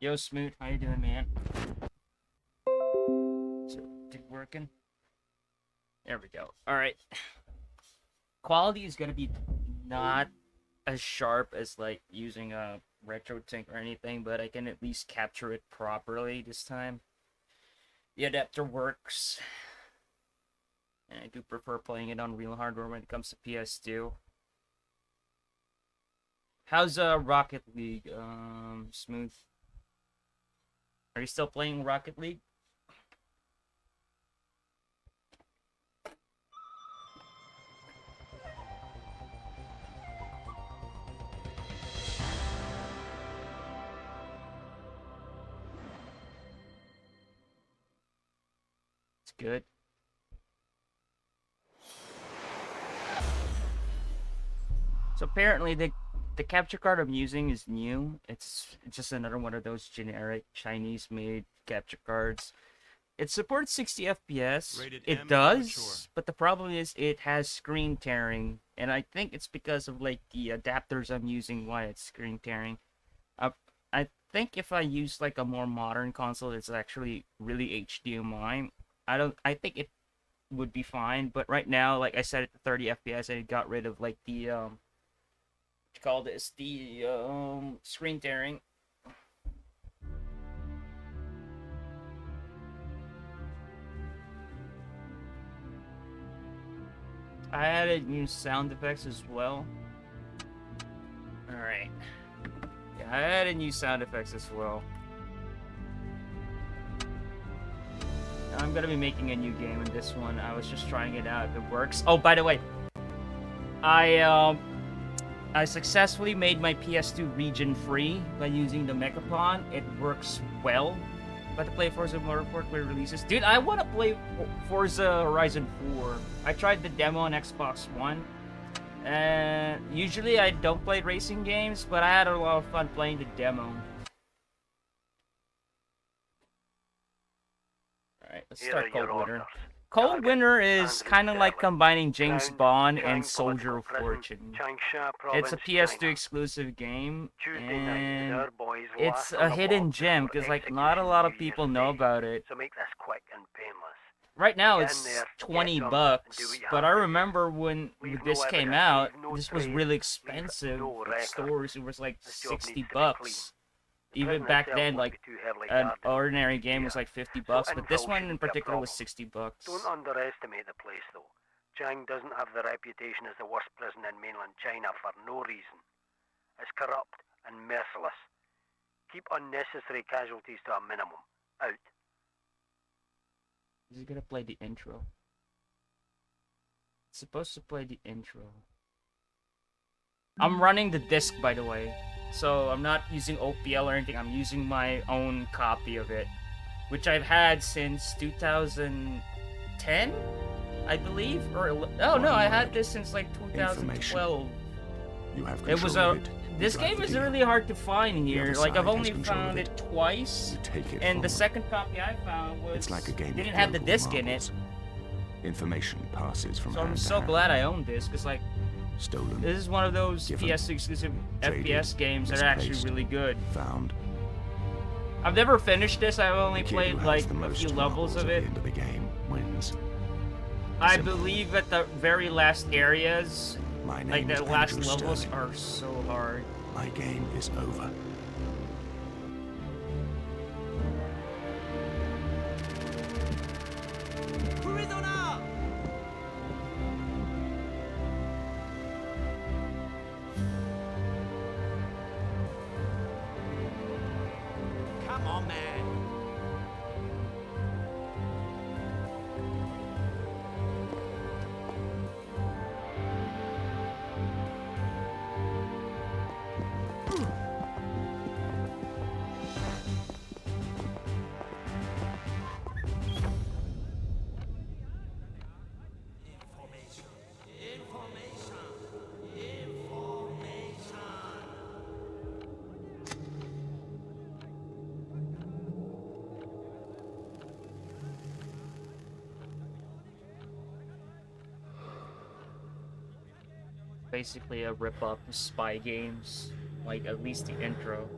Yo, Smoot, how you doing, man? Is it working? There we go. All right. Quality is gonna be not as sharp as like using a retro sync or anything, but I can at least capture it properly this time. The adapter works, and I do prefer playing it on real hardware when it comes to PS2. How's Rocket League, Smooth? Are you still playing Rocket League? It's good. So apparently the capture card I'm using is new. It's just another one of those generic Chinese-made capture cards. It supports 60 FPS. Rated It M for mature. does, but the problem is it has screen tearing, and I think it's because of like the adapters I'm using why it's screen tearing. Uh, I think if I use like a more modern console, it's actually really HDMI. I think it would be fine, but right now, like I set it to 30 FPS, and it got rid of like the what you call this, the screen tearing. I added new sound effects as well. Alright. Yeah, I added new sound effects as well. I'm gonna be making a new game in this one. I was just trying it out if it works. Oh, by the way, I successfully made my PS2 region free by using the Mechapon. It works well. About to play Forza Motorsport when it releases. Dude, I want to play Forza Horizon 4. I tried the demo on Xbox One. And usually I don't play racing games, but I had a lot of fun playing the demo. Alright, let's start Cold Winter. Cold Winter is kind of like combining James Bond and Soldier of Fortune. It's a PS2 exclusive game, and it's a hidden gem because like not a lot of people know about it. So make this quick and painless. Right now it's $20, but I remember when this came out, this was really expensive at stores. It was like $60. Even back then, like an ordinary game was like $50, but this one in particular was $60. Don't underestimate the place, though. Chang doesn't have the reputation as the worst prison in mainland China for no reason. It's corrupt and merciless. Keep unnecessary casualties to a minimum. Out. Is he gonna play the intro? It's supposed to play the intro. I'm running the disc, by the way. So I'm not using OPL or anything. I'm using my own copy of it, which I've had since 2010, I believe. Or oh no, I had this since like 2012. You have It was control a. of it. This game is really hard to find here. Like I've only found it twice, and the second copy I found was It's like a game didn't of have the local disc in marbles. it. Information passes from So I'm hand to so hand. glad I own this, because like Stolen, this is one of those given, PS exclusive traded, FPS games that are actually misplaced, really good. found. I've never finished this. I've only The kid played who has like the a most few levels marbles of at it. the end of the game wins. I Simple. believe at the very last areas, My like name the is last Andrew levels, Sterling. are so hard. My game is over. Come on, man. Basically a rip-off of Spy Games, like at least the intro.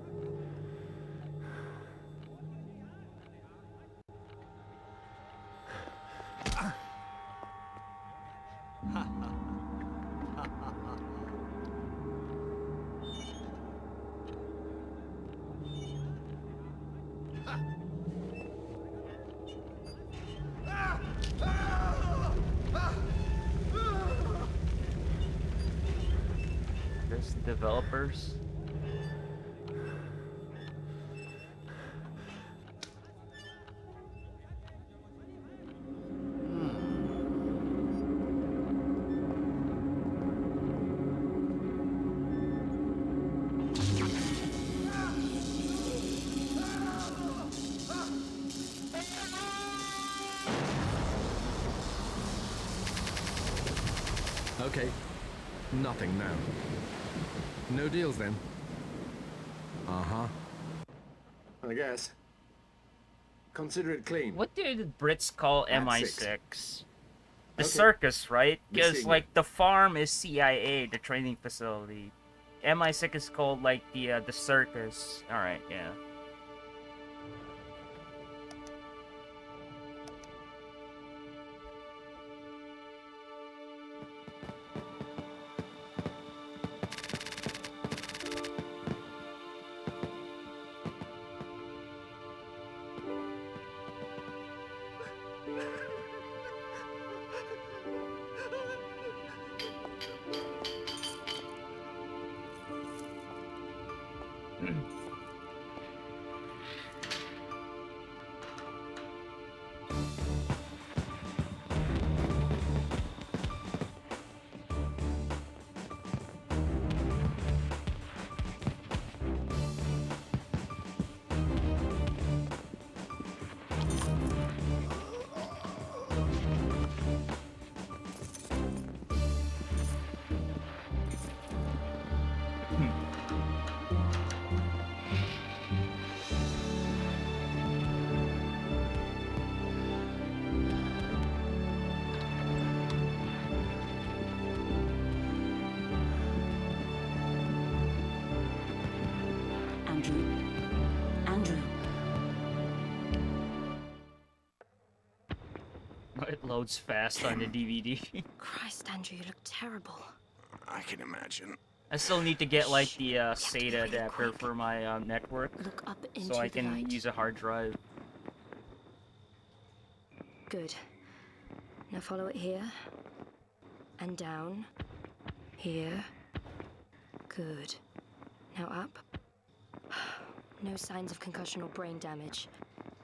those developers. Okay. Nothing now. No deals then. Uh-huh. I guess. Consider it clean. What do the Brits call That's MI6? The Okay. circus, right? Because Missing like the farm is CIA, the training facility. MI6 is called like the circus. All right, yeah. Andrew. It loads fast on the DVD. Christ, Andrew, you look terrible. I can imagine. I still need to get like Shh, the we have to be SATA really adapter quick. for my network, Look up into so I the can light. use a hard drive. Good. Now follow it here. And down. Here. Good. Now up. No signs of concussion or brain damage.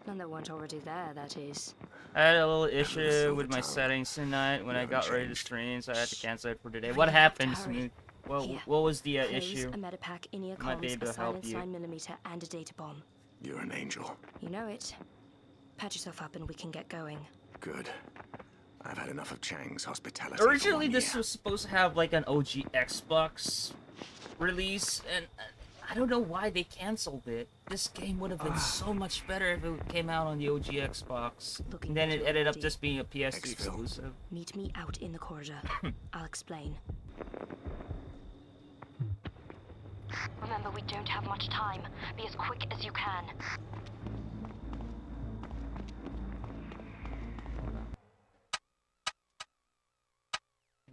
None that weren't already there, that is. I had a little issue silver with my tongue. settings tonight when I haven't got ready to changed. stream, so I had to cancel it for today. Really What have to happened, hurry. Smooth? Well, Here. what was the Clothes, issue? a medipack, in-ear Might be comms, able a to help silence you. 9mm, and a data bomb. You're an angel. You know it. Patch yourself up and we can get going. Good. I've had enough of Chang's hospitality. for Originally, 1 this year. was supposed to have like an OG Xbox release, and I don't know why they canceled it. This game would have been so much better if it came out on the OG Xbox. Looking And then at it you ended up already. just being a PS2 Exfil. exclusive. Meet me out in the corridor. I'll explain. Remember, we don't have much time. Be as quick as you can.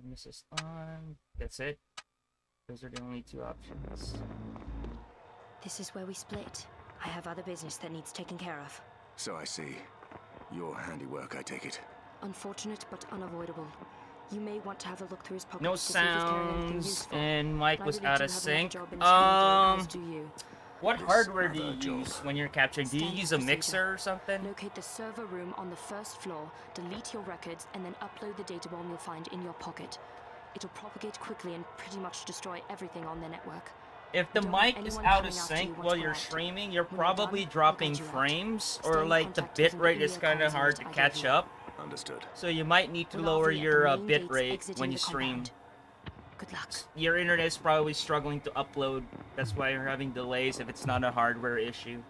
And this is on. That's it. Those are the only two options. This is where we split. I have other business that needs taken care of. So I see. Your handiwork, I take it. Unfortunate, but unavoidable. You may want to have a look through his pockets No to see if he's carrying anything sounds, useful. and mic But I was really out do of have another sync. job in Chicago, as do you. What This hardware do other you job. use when you're capturing? Do you Standard use a procedure. mixer or something? Locate the server room on the first floor, delete your records, and then upload the data bomb you'll find in your pocket. It'll propagate quickly and pretty much destroy everything on the network. If the Don't want mic is anyone out coming of after you sync once while we're you're out. streaming, you're When we're probably done, dropping we'll get you out. frames, Stay or in like the contact using bit the rate is email kind of comms hard list to I catch gave you. up. Understood. So you might need to We'll lower RV at your the main bit gates rate exiting when the you stream. compound. Good luck. Your internet's probably struggling to upload. That's why you're having delays if it's not a hardware issue.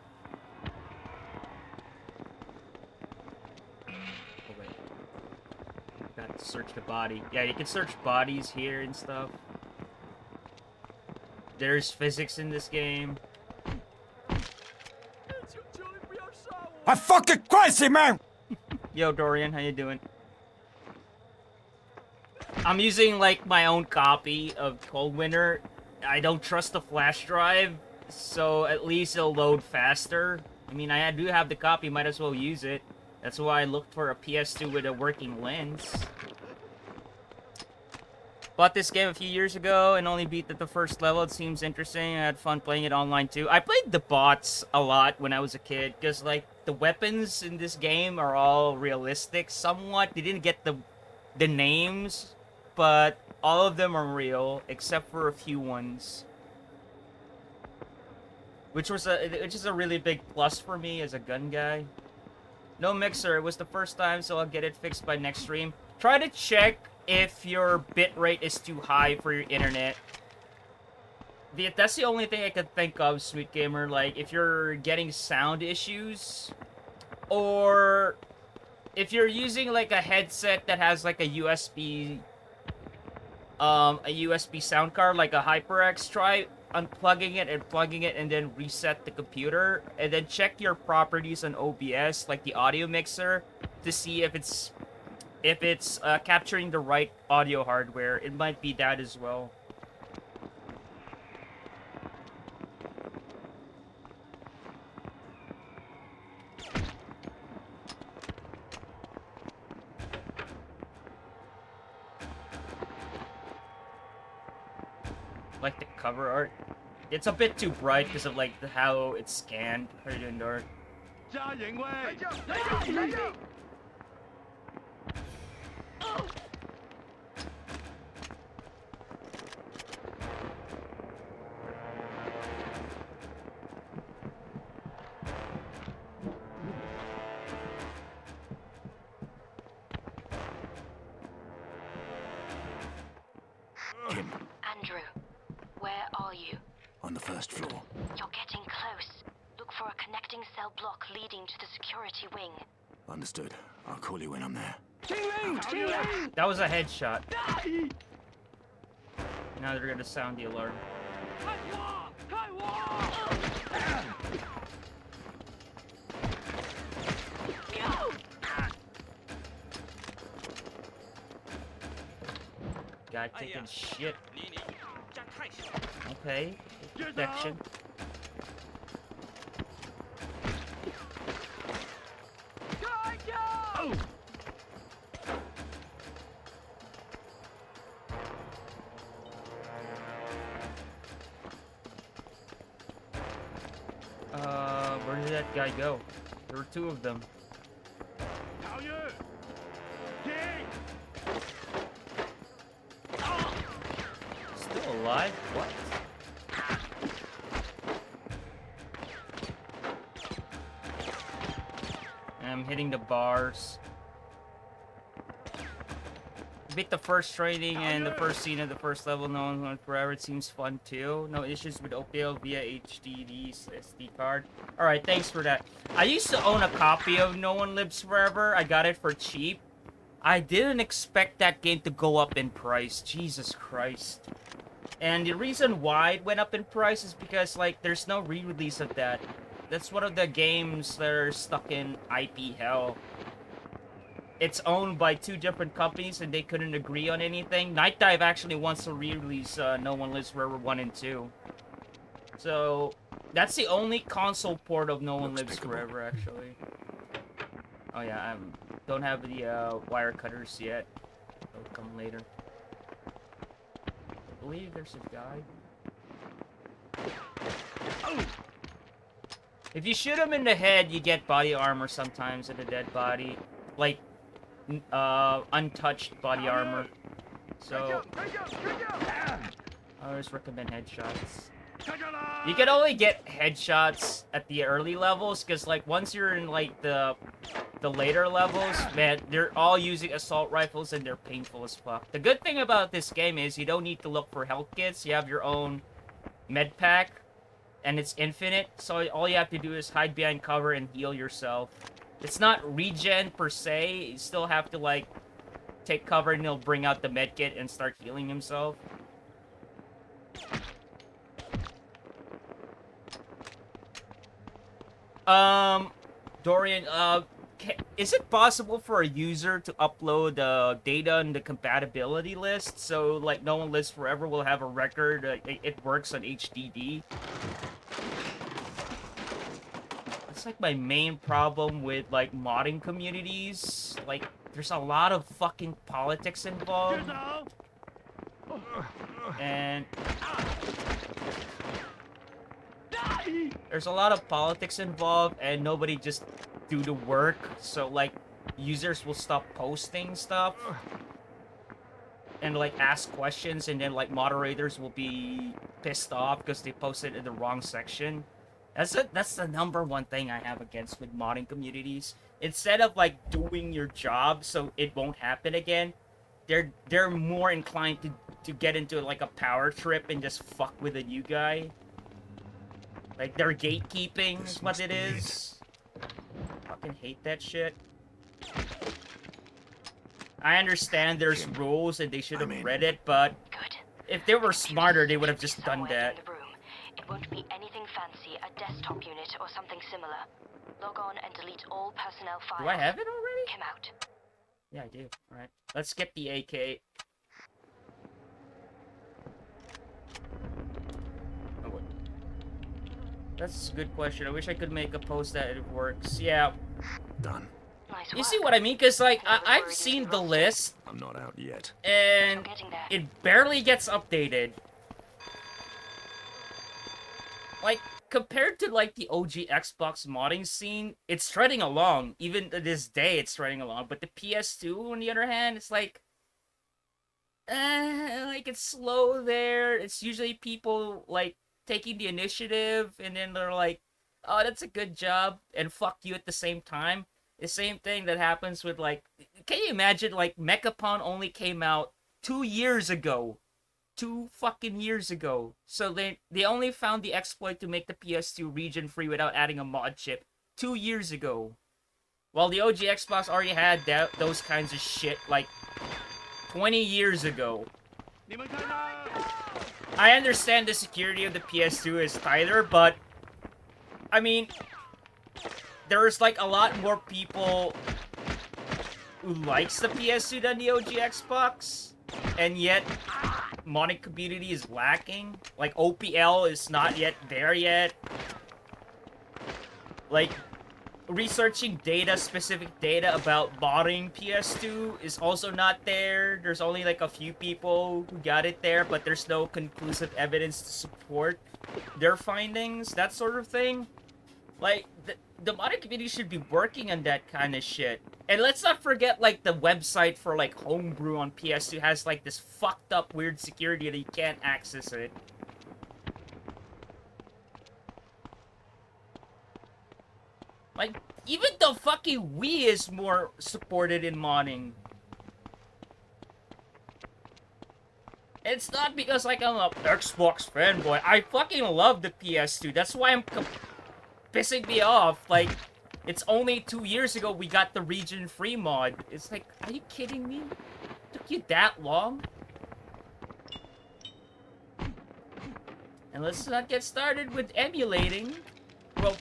Oh wait. Got to search the body. Yeah, you can search bodies here and stuff. There's physics in this game. I'm fucking crazy, man! Yo, Dorian, how you doing? I'm using like my own copy of Cold Winter. I don't trust the flash drive, so at least it'll load faster. I mean, I do have the copy, might as well use it. That's why I looked for a PS2 with a working lens. Bought this game a few years ago and only beat the first level. It seems interesting. I had fun playing it online too. I played the bots a lot when I was a kid because like the weapons in this game are all realistic somewhat. They didn't get the names, but all of them are real except for a few ones. Which is a really big plus for me as a gun guy. No mixer. It was the first time, so I'll get it fixed by next stream. Try to check if your bitrate is too high for your internet. That's the only thing I could think of, Sweet Gamer. Like, if you're getting sound issues, or if you're using like a headset that has like a USB sound card, like a HyperX, try unplugging it and plugging it and then reset the computer, and then check your properties on OBS, like the audio mixer, to see if it's capturing the right audio hardware. It might be that as well. Like the cover art, it's a bit too bright because of like how it's scanned. How are you doing, Dart? Kim, Andrew, where are you? on the first floor. You're getting close. Look for a connecting cell block leading to the security wing. Understood. I'll call you when I'm there. That was a headshot. Now they're gonna sound the alarm. Guy taking shit. Okay. Protection. Where did that guy go? There were two of them. Still alive? What? I'm hitting the bars. Beat the first training and the first scene of the first level. No one went forever. It seems fun too. No issues with OPL via HDD's SD card. Alright, thanks for that. I used to own a copy of No One Lives Forever. I got it for cheap. I didn't expect that game to go up in price. Jesus Christ. And the reason why it went up in price is because, like, there's no re-release of that. That's one of the games that are stuck in IP hell. It's owned by two different companies and they couldn't agree on anything. Night Dive actually wants to re-release No One Lives Forever 1 and 2. So, that's the only console port of No One Lives Forever, actually. Oh yeah, I don't have the wire cutters yet. They'll come later. I believe there's a guy. If you shoot him in the head, you get body armor sometimes in a dead body. Like, untouched body armor. So, I always recommend headshots. You can only get headshots at the early levels, because, like, once you're in, like, the later levels, man, they're all using assault rifles and they're painful as fuck. The good thing about this game is you don't need to look for health kits. You have your own med pack, and it's infinite, so all you have to do is hide behind cover and heal yourself. It's not regen per se. You still have to, like, take cover and he'll bring out the medkit and start healing himself. Dorian, is it possible for a user to upload data in the compatibility list? So, like, No One Lives Forever will have a record. It works on HDD. That's like my main problem with, like, modding communities. Like, there's a lot of fucking politics involved. And there's a lot of politics involved, and nobody just do the work. So like, users will stop posting stuff and like ask questions, and then like moderators will be pissed off because they posted in the wrong section. That's the number one thing I have against with modding communities. Instead of like doing your job so it won't happen again, they're more inclined to get into like a power trip and just fuck with a new guy. Like they're gatekeeping is what it is. Fucking hate that shit. I understand there's rules and they should have read it, but if they were smarter, they would have just done that. It won't be anything fancy, a desktop unit or something similar. Log on and delete all personnel files. Do I have it already? Come out. Yeah, I do. Alright. Let's get the AK. Oh, wait. That's a good question. I wish I could make a post that it works. Yeah. Done. Nice You work. see what I mean? Because, like, I've seen the list, I'm not out yet. and Getting there. it barely gets updated. Like, compared to, like, the OG Xbox modding scene, it's treading along. Even to this day, it's treading along. But the PS2, on the other hand, it's like... like, it's slow there. It's usually people, like, taking the initiative, and then they're like, oh, that's a good job, and fuck you at the same time. The same thing that happens with, like... Can you imagine, like, Mechapon only came out 2 years ago? 2 fucking years ago. So they only found the exploit to make the PS2 region free without adding a mod chip 2 years ago. While the OG Xbox already had those kinds of shit, like, 20 years ago. I understand the security of the PS2 is tighter, but... I mean... There's, like, a lot more people who likes the PS2 than the OG Xbox. And yet, modding community is lacking. Like, OPL is not yet there yet. Like, researching data, specific data about modding PS2 is also not there. There's only, like, a few people who got it there, but there's no conclusive evidence to support their findings, that sort of thing. Like, the modding community should be working on that kind of shit. And let's not forget, like, the website for, like, Homebrew on PS2 has, like, this fucked up weird security that you can't access it. Like, even the fucking Wii is more supported in modding. It's not because, like, I'm a Xbox fanboy. I fucking love the PS2. That's why I'm pissing me off. Like, it's only 2 years ago we got the region free mod. It's like, are you kidding me? It took you that long? And let's not get started with emulating. Well,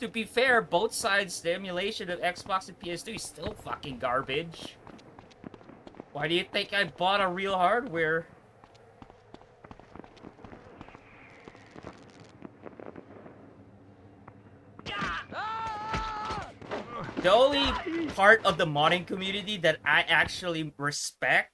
to be fair, both sides, the emulation of Xbox and PS2 is still fucking garbage. Why do you think I bought a real hardware? The only part of the modding community that I actually respect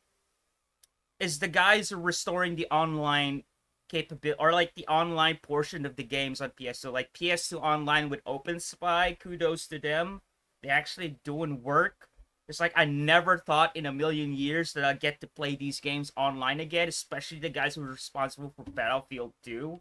is the guys who are restoring the online capability, or like the online portion of the games on PS2. Like PS2 Online with OpenSpy, kudos to them. They're actually doing work. It's like I never thought in a million years that I'd get to play these games online again, especially the guys who were responsible for Battlefield 2.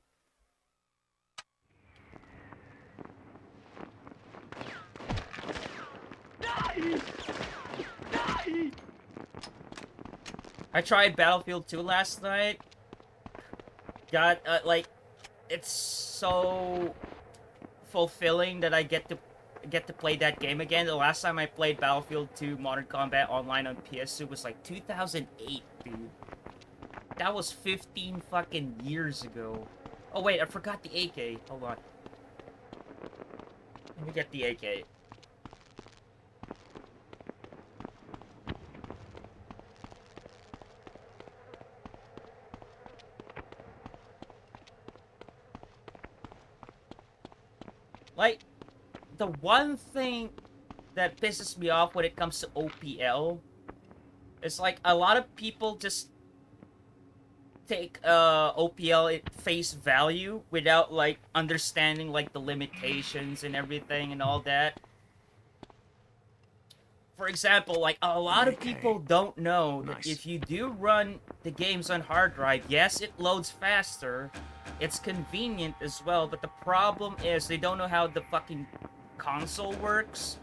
I tried Battlefield 2 last night. Got, like, it's so fulfilling that I get to play that game again. The last time I played Battlefield 2 Modern Combat Online on PS2 was like 2008, dude. That was 15 fucking years ago. Oh wait, I forgot the AK. Hold on. Let me get the AK. Like, the one thing that pisses me off when it comes to OPL is, like, a lot of people just take OPL at face value without like understanding like the limitations and everything and all that. For example, like a lot of people don't know that Nice. if you do run the games on hard drive, yes, it loads faster. It's convenient as well, but the problem is they don't know how the fucking console works.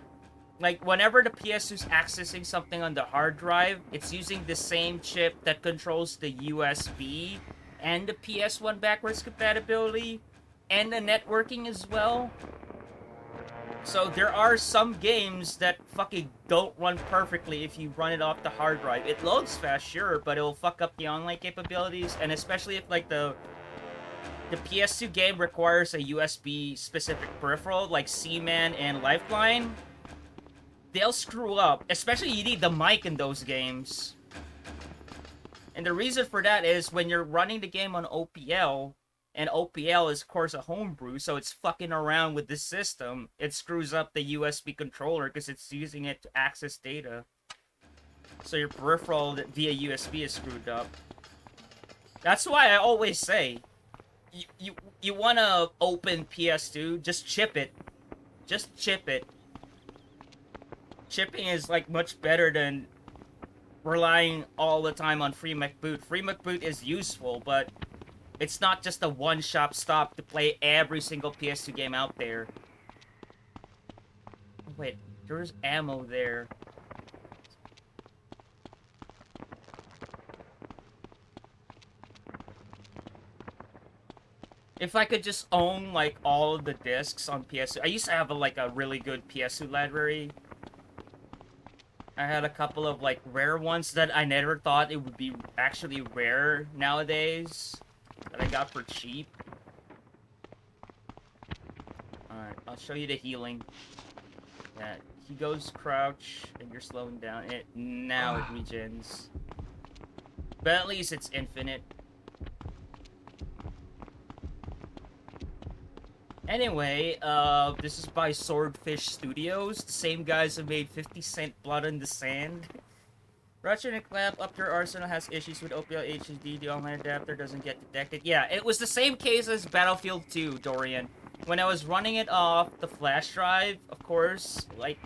Like, whenever the PS2 is accessing something on the hard drive, it's using the same chip that controls the USB and the PS1 backwards compatibility and the networking as well. So there are some games that fucking don't run perfectly if you run it off the hard drive. It loads fast, sure, but it'll fuck up the online capabilities, and especially if like the PS2 game requires a USB specific peripheral like C-Man and Lifeline, they'll screw up. Especially you need the mic in those games. And the reason for that is when you're running the game on OPL, and OPL is of course a homebrew, so it's fucking around with the system, it screws up the USB controller because it's using it to access data. So your peripheral via USB is screwed up. That's why I always say, you wanna open PS2, just chip it. Just chip it. Chipping is like much better than relying all the time on FreeMcBoot. FreeMcBoot is useful, but it's not just a one-shop stop to play every single PS2 game out there. Wait, there's ammo there. If I could just own, like, all of the discs on PS2. I used to have, like, a really good PS2 library. I had a couple of, like, rare ones that I never thought it would be actually rare nowadays. That I got for cheap. Alright, I'll show you the healing. Yeah, he goes crouch, and you're slowing down. Now it regens. But at least it's infinite. Anyway, this is by Swordfish Studios, the same guys who made 50 Cent Blood in the Sand. Ratchet and Clank Up Your Arsenal has issues with OPL HDD, the online adapter doesn't get detected. Yeah, it was the same case as Battlefield 2, Dorian. When I was running it off the flash drive, of course, like,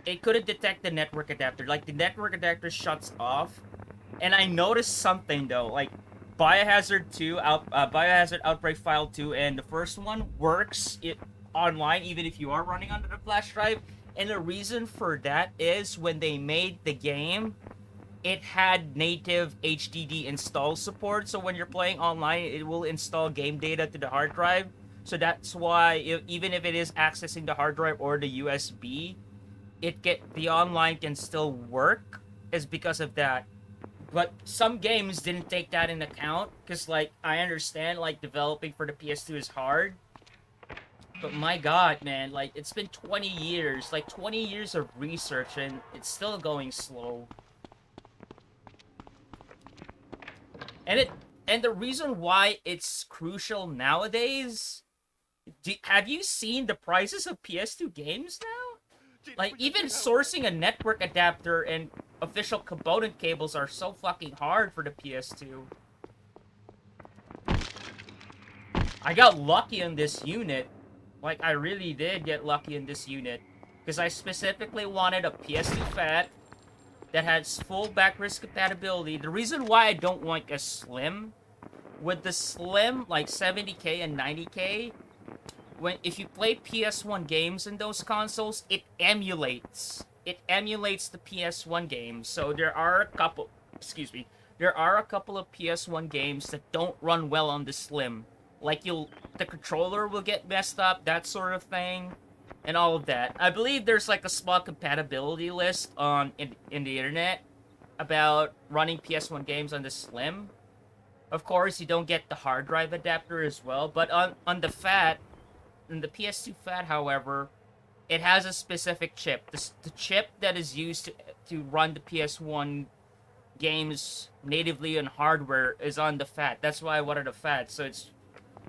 it couldn't detect the network adapter. Like, the network adapter shuts off. And I noticed something, though, like, Biohazard 2, Biohazard Outbreak File 2, and the first one works online even if you are running under the flash drive. And the reason for that is when they made the game, it had native HDD install support. So when you're playing online, it will install game data to the hard drive. So that's why even if it is accessing the hard drive or the USB, the online can still work, is because of that. But some games didn't take that into account, because, like, I understand, like, developing for the PS2 is hard. But my god, man, like, it's been 20 years. Like, 20 years of research, and it's still going slow. And the reason why it's crucial nowadays... have you seen the prices of PS2 games now? Like, even sourcing a network adapter and official component cables are so fucking hard for the PS2. I got lucky on this unit. Like, I really did get lucky in this unit. Because I specifically wanted a PS2 FAT that has full backwards compatibility. The reason why I don't want a Slim, with the Slim, like 70K and 90K, if you play PS1 games in those consoles, it emulates the PS1 games. So there are a couple of PS1 games that don't run well on the Slim. Like the controller will get messed up, that sort of thing, and all of that. I believe there's like a small compatibility list in the internet about running PS1 games on the Slim. Of course, you don't get the hard drive adapter as well, but on the FAT, in the PS2 FAT, however, it has a specific chip. The chip that is used to run the PS1 games natively on hardware is on the FAT. That's why I wanted a FAT, so it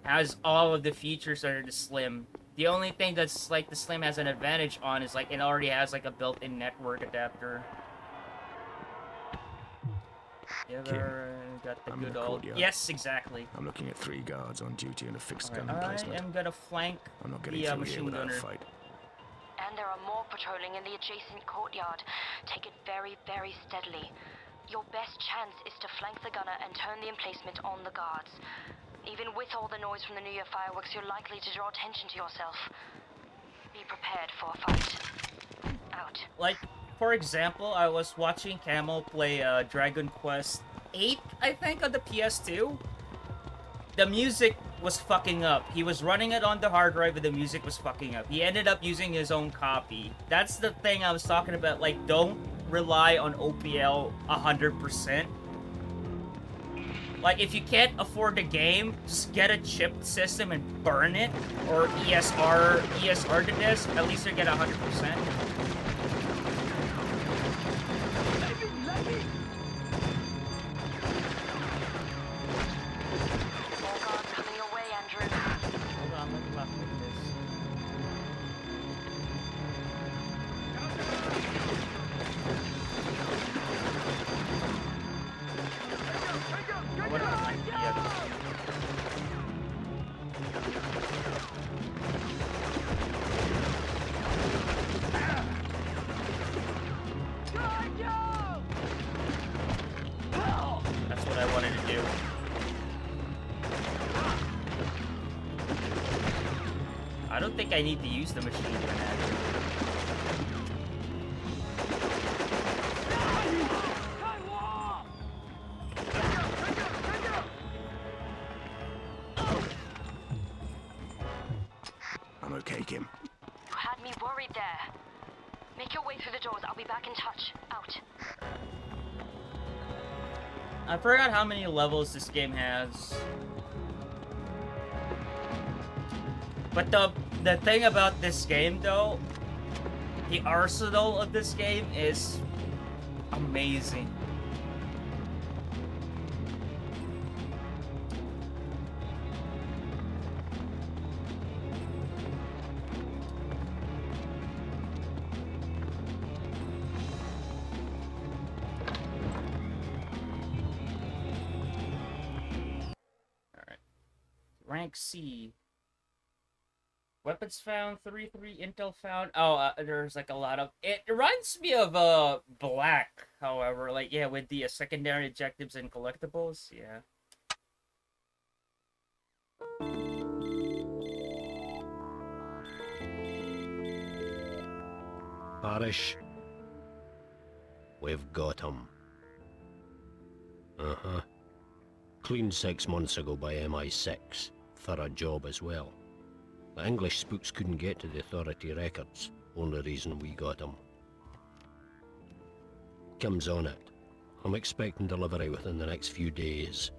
has all of the features that are the Slim. The only thing that's like the Slim has an advantage on is like it already has like a built-in network adapter. Yeah, We got the I'm in good the old. courtyard. Yes, exactly. I'm looking at 3 guards on duty and a fixed Alright, gun I emplacement. am gonna flank I'm not getting the through here machine without gunner. a fight. And there are more patrolling in the adjacent courtyard. Take it very, very steadily. Your best chance is to flank the gunner and turn the emplacement on the guards. Even with all the noise from the New Year fireworks, you're likely to draw attention to yourself. Be prepared for a fight. Out. Like, for example, I was watching Camel play Dragon Quest 8, I think, on the PS2. The music was fucking up. He was running it on the hard drive, and the music was fucking up. He ended up using his own copy. That's the thing I was talking about. Like, don't rely on OPL 100%. Like, if you can't afford the game, just get a chipped system and burn it, or ESR the disc. At least you get 100%. More guards coming your way, Andrew. Hold on, let me look at this. I wanna find the That's what I wanted to do. I don't think I need to use the machine gun actually. I'm okay, Kim. You had me worried there. Make your way through the doors. I'll be back in touch. Out. I forgot how many levels this game has. But the thing about this game though, the arsenal of this game is amazing. Alright. Rank C. Weapons found, 3-3, intel found. Oh, there's like a lot of... It reminds me of Black, however. Like, yeah, with the secondary objectives and collectibles. Yeah. Parish, we've got him. Uh-huh. Cleaned 6 months ago by MI6. Thorough job as well. The English spooks couldn't get to the authority records. Only reason we got him. Kim's on it. I'm expecting delivery within the next few days.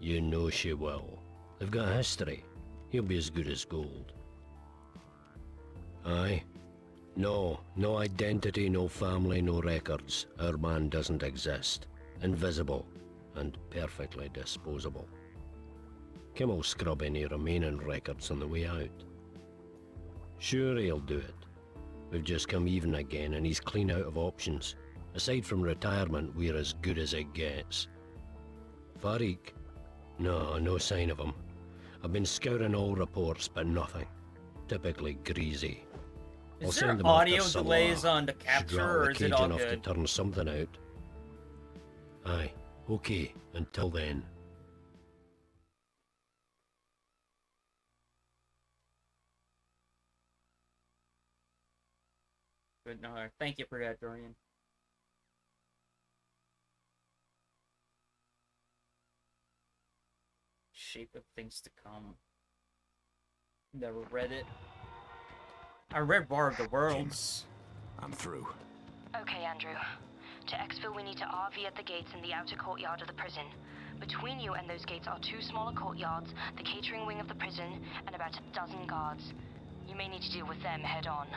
You know she will. They've got a history. He'll be as good as gold. Aye. No identity, no family, no records. Our man doesn't exist. Invisible and perfectly disposable. Kim will scrub any remaining records on the way out. Sure, he'll do it. We've just come even again and he's clean out of options. Aside from retirement, we're as good as it gets. Farik? No sign of him. I've been scouring all reports, but nothing. Typically greasy. I'll Is there send them off to audio Salah. delays on the Should capture, rattle or the is it cage all enough to good? turn something out. Aye, okay, until then. Good, no, thank you for that, Dorian. Shape of things to come. Never read it. I read War of the Worlds. I'm through. Okay, Andrew. To exfil, we need to RV at the gates in the outer courtyard of the prison. Between you and those gates are 2 smaller courtyards, the catering wing of the prison, and about a dozen guards. You may need to deal with them head on.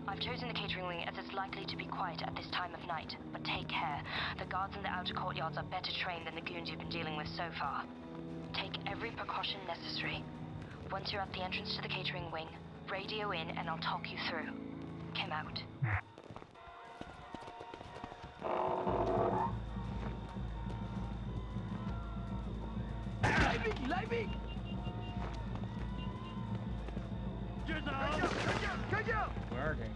I've chosen the catering wing as it's likely to be quiet at this time of night, but take care. The guards in the outer courtyards are better trained than the goons you've been dealing with so far. Take every precaution necessary. Once you're at the entrance to the catering wing, radio in and I'll talk you through. Kim out. Where are they?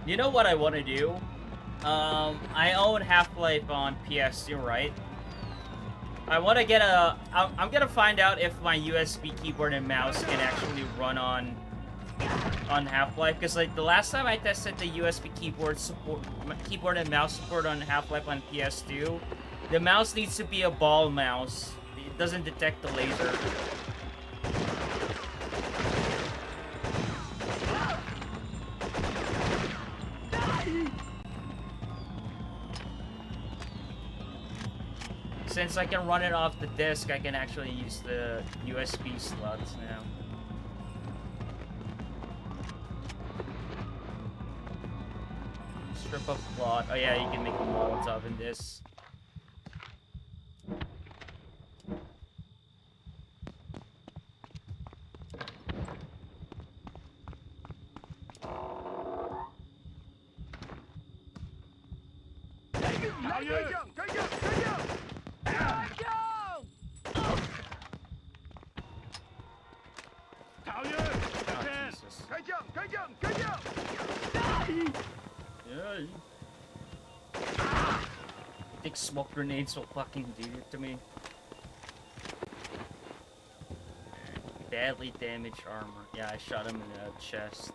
You know what I want to do? I own Half-Life on PS2, right? I want to get I'm gonna find out if my USB keyboard and mouse can actually run on Half-Life, because like the last time I tested the USB keyboard and mouse support on Half-Life on PS2, the mouse needs to be a ball mouse. It doesn't detect the laser. Since I can run it off the disc, I can actually use the USB slots now. Strip of plot. Oh yeah, you can make a Molotov in this. I think smoke grenades will fucking do it to me. Badly damaged armor. Yeah, I shot him in the chest.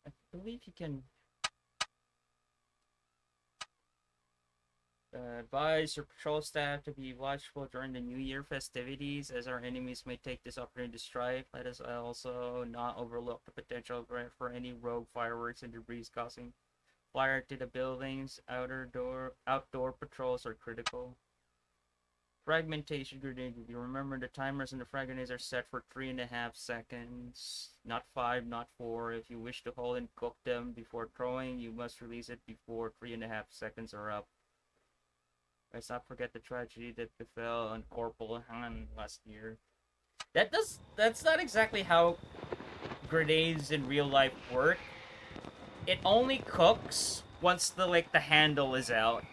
I believe you can... advise your patrol staff to be watchful during the New Year festivities, as our enemies may take this opportunity to strike. Let us also not overlook the potential for any rogue fireworks and debris causing fire to the buildings. Outdoor patrols are critical. Fragmentation grenade. You remember the timers and the frag grenades are set for 3.5 seconds, not 5, not 4. If you wish to hold and cook them before throwing, you must release it before 3.5 seconds are up. Let's not forget the tragedy that befell on Corporal Han last year. That's not exactly how grenades in real life work. It only cooks once the handle is out.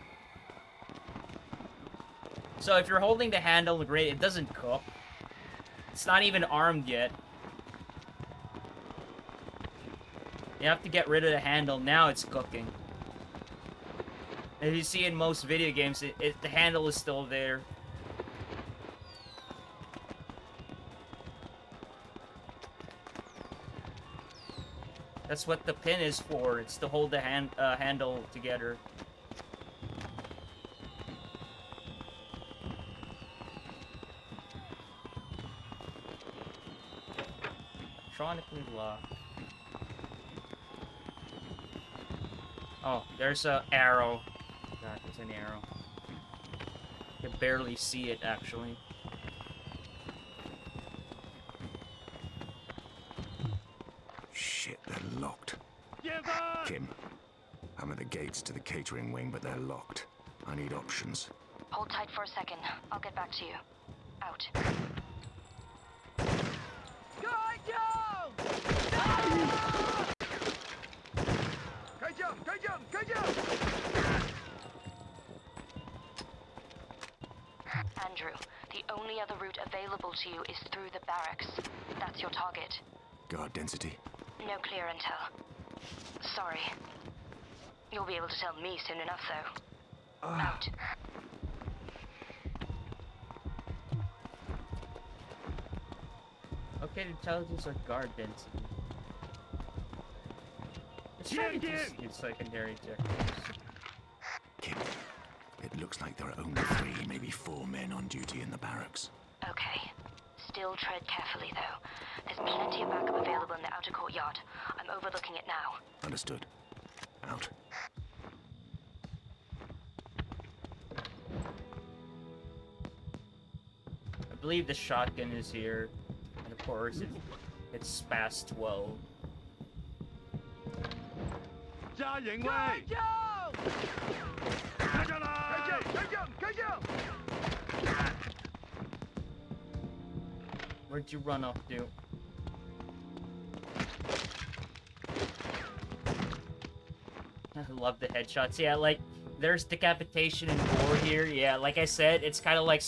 So if you're holding the handle of the grenade, it doesn't cook. It's not even armed yet. You have to get rid of the handle. Now it's cooking. As you see in most video games, the handle is still there. That's what the pin is for. It's to hold the handle together. Electronically locked. Oh, there's an arrow. God, there's an arrow. You can barely see it, actually. Shit, they're locked. Kim, I'm at the gates to the catering wing, but they're locked. I need options. Hold tight for a second. I'll get back to you. Out. Andrew, the only other route available to you is through the barracks. That's your target. Guard density? No clear intel. Sorry. You'll be able to tell me soon enough, though. Out. Okay, intelligence or guard density. Let's try to do secondary objectives. Kim, it looks like there are only 3, maybe 4 men on duty in the barracks. Okay. Still tread carefully, though. There's plenty of backup available in the outer courtyard. I'm overlooking it now. Understood. Out. I believe the shotgun is here. And of course, it's past 12. Where'd you run off to? I love the headshots. Yeah, like, there's decapitation and gore here. Yeah, like I said, it's kind of like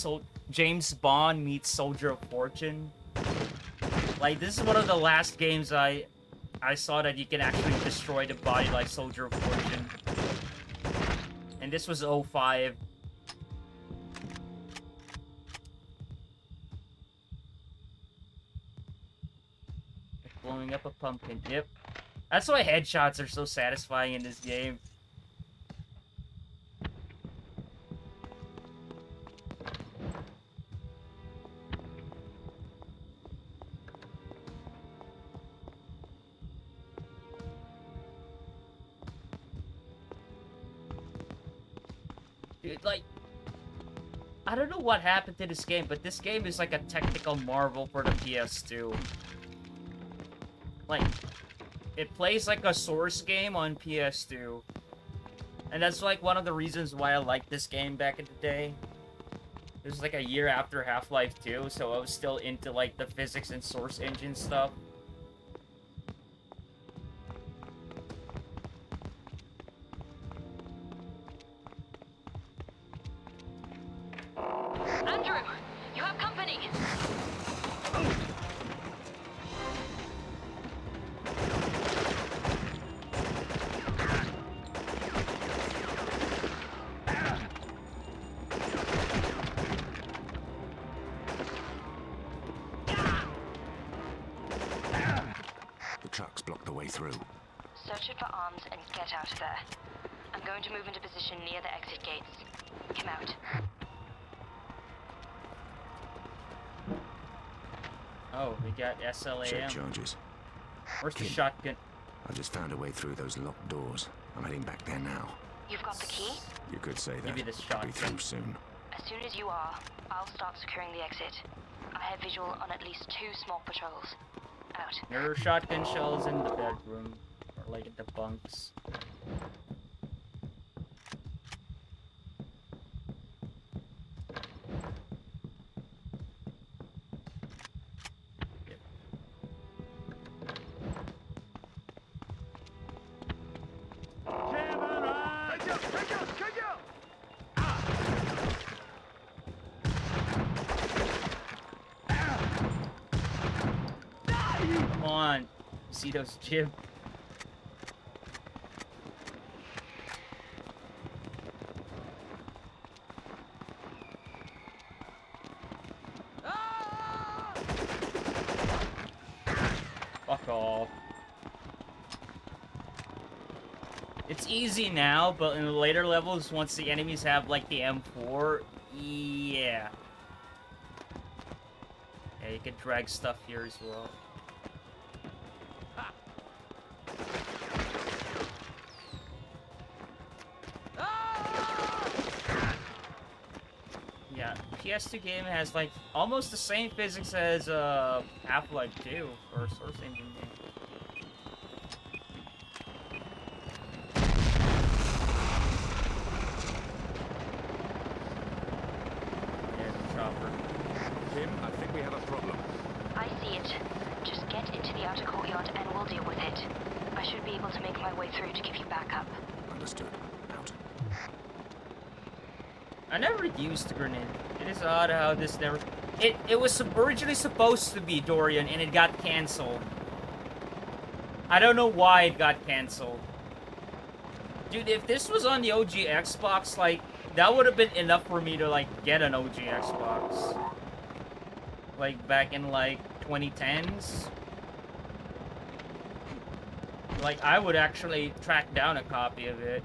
James Bond meets Soldier of Fortune. Like, this is one of the last games I saw that you can actually destroy the body like Soldier of Fortune. And this was 05. Blowing up a pumpkin. Yep. That's why headshots are so satisfying in this game. Dude, like, I don't know what happened to this game, but this game is like a technical marvel for the PS2. Like, it plays like a Source game on PS2. And that's like one of the reasons why I liked this game back in the day. It was like a year after Half-Life 2, so I was still into like the physics and Source engine stuff. Andrew, you have company. The trucks block the way through. Search it for arms and get out of there. I'm going to move into position near the exit gates. Come out. Oh, we got Check SLAM. charges. Where's the Kim. shotgun? I just found a way through those locked doors. I'm heading back there now. You've got the key? You could say that. Give me the I'll be shotgun. through soon. As soon as you are, I'll start securing the exit. I have visual on at least 2 small patrols. Out. There are shotgun shells in the bedroom. Or like in the bunks. Come on. See those Jim? Fuck off. It's easy now, but in the later levels, once the enemies have like the M4, yeah. Yeah, you can drag stuff here as well. Yeah, PS2 game has like almost the same physics as Half-Life 2 or Source Engine game. Yeah, the chopper. Kim, I think we have a problem. I see it. Just get into the outer courtyard and we'll deal with it. I should be able to make my way through to give you backup. Understood. Out. I never used the grenade. It is odd how this never... It was originally supposed to be Dorian, and it got cancelled. I don't know why it got cancelled. Dude, if this was on the OG Xbox, like, that would have been enough for me to, like, get an OG Xbox. Like, back in, like, 2010s. Like, I would actually track down a copy of it.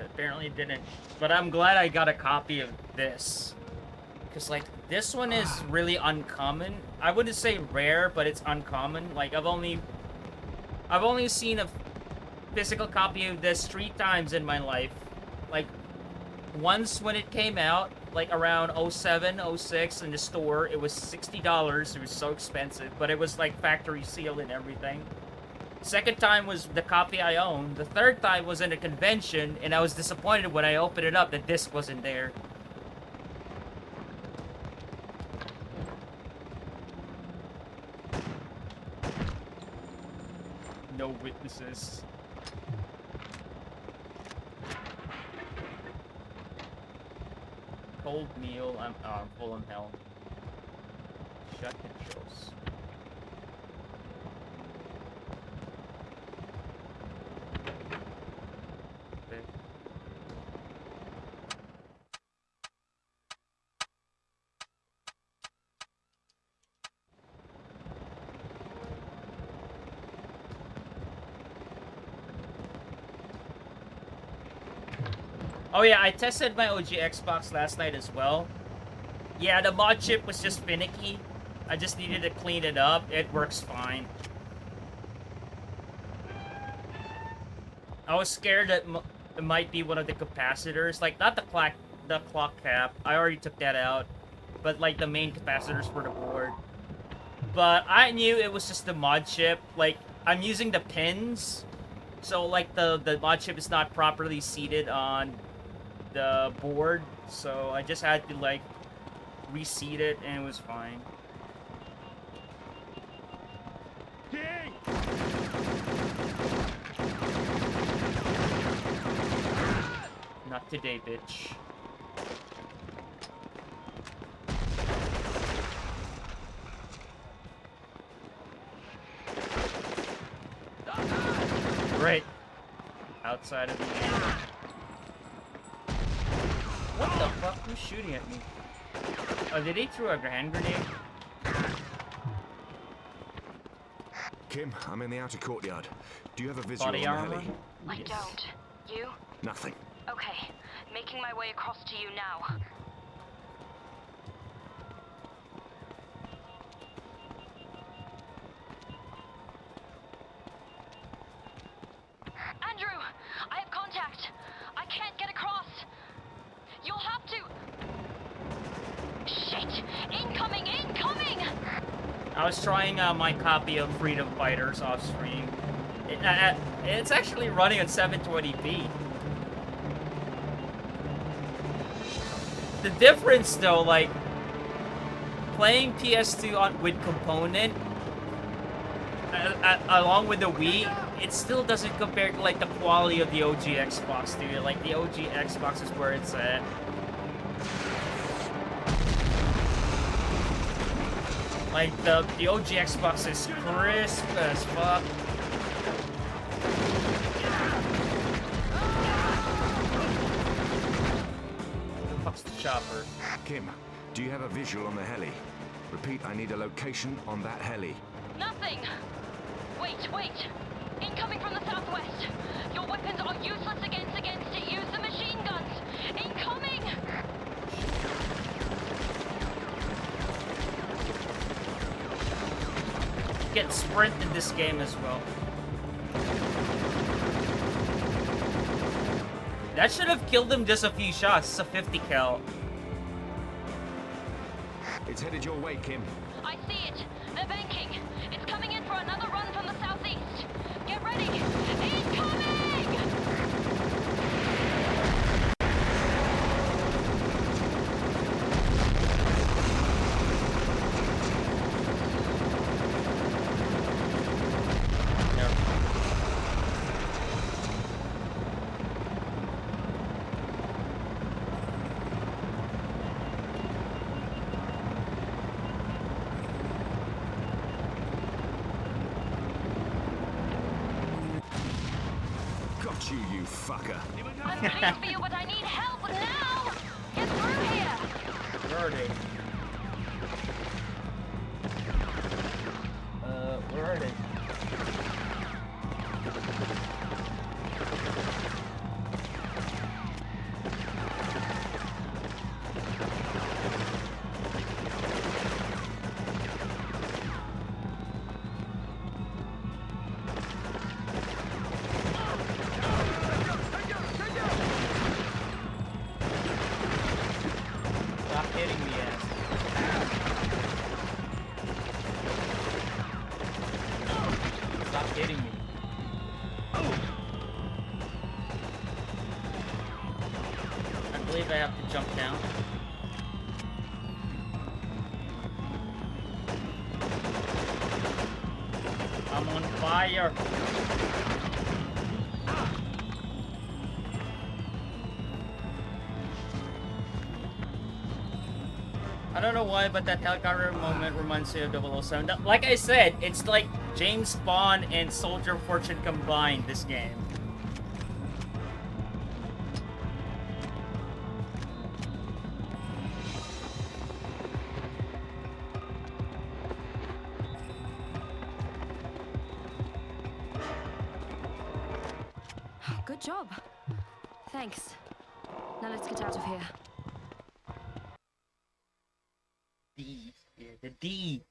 Apparently didn't. But I'm glad I got a copy of this. Because, like, this one is really uncommon. I wouldn't say rare, but it's uncommon. Like, I've only seen a physical copy of this 3 times in my life. Like, once when it came out, like around 07, 06 in the store. It was $60. It was so expensive, but it was like factory sealed and everything. Second time was the copy I owned. The third time was in a convention, and I was disappointed when I opened it up that disc wasn't there. No witnesses. Cold meal. I'm full in hell. Shut controls. Okay. Oh yeah, I tested my OG Xbox last night as well. Yeah, the mod chip was just finicky. I just needed to clean it up. It works fine. I was scared that it might be one of the capacitors. Like, not the clock cap. I already took that out. But, like, the main capacitors for the board. But I knew it was just the mod chip. Like, I'm using the pins. So, like, the mod chip is not properly seated on the board. So, I just had to, like, reseat it, and it was fine. Not today, bitch. Right. Outside of the game. What the fuck? Who's shooting at me? Oh, did he throw a hand grenade? Kim, I'm in the outer courtyard. Do you have a visual Body on the armor? heli? I don't. You? Nothing. Okay. Making my way across to you now. Andrew! I have contact! I can't get across! You'll have to... Shit! Incoming! Incoming! I was trying my copy of Freedom Fighters off stream. It's actually running at 720p. The difference though, like, playing PS2 with component, along with the Wii, it still doesn't compare to, like, the quality of the OG Xbox, dude. Like, the OG Xbox is where it's at. Like, the OG Xbox is crisp as fuck. The fuck's the chopper? Kim, do you have a visual on the heli? Repeat, I need a location on that heli. Nothing! Wait, wait! Incoming from the southwest! Your weapons are useless against it! Use the machine guns! Incoming! Get sprint in this game as well. That should have killed him just a few shots. It's a 50 cal. It's headed your way, Kim. I see it! They're banking! It's coming in for another run from the southeast! Get ready! Incoming! Got you, you fucker. I'm pleased for you, but I need help now! Get through here! Where are they? Where are they? hitting me, ass. Stop hitting me. I believe I have to jump down. I'm on fire. I don't know why, but that helicopter moment reminds me of 007. Like I said, it's like James Bond and Soldier of Fortune combined, this game. Good job. Thanks. Now let's get out of here. D. Yeah, the D.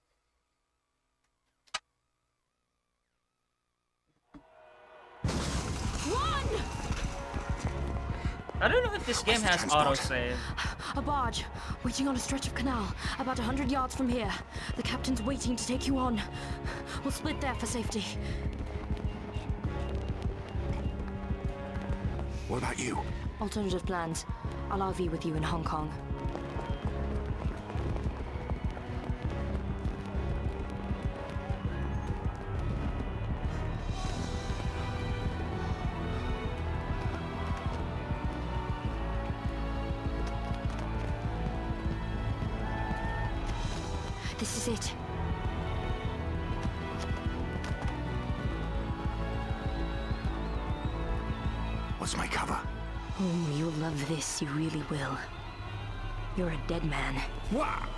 Run! I don't know if this game has autosave. A barge, waiting on a stretch of canal, about 100 yards from here. The captain's waiting to take you on. We'll split there for safety. What about you? Alternative plans. I'll RV with you in Hong Kong. This is it. What's my cover? Oh, you'll love this. You really will. You're a dead man. What?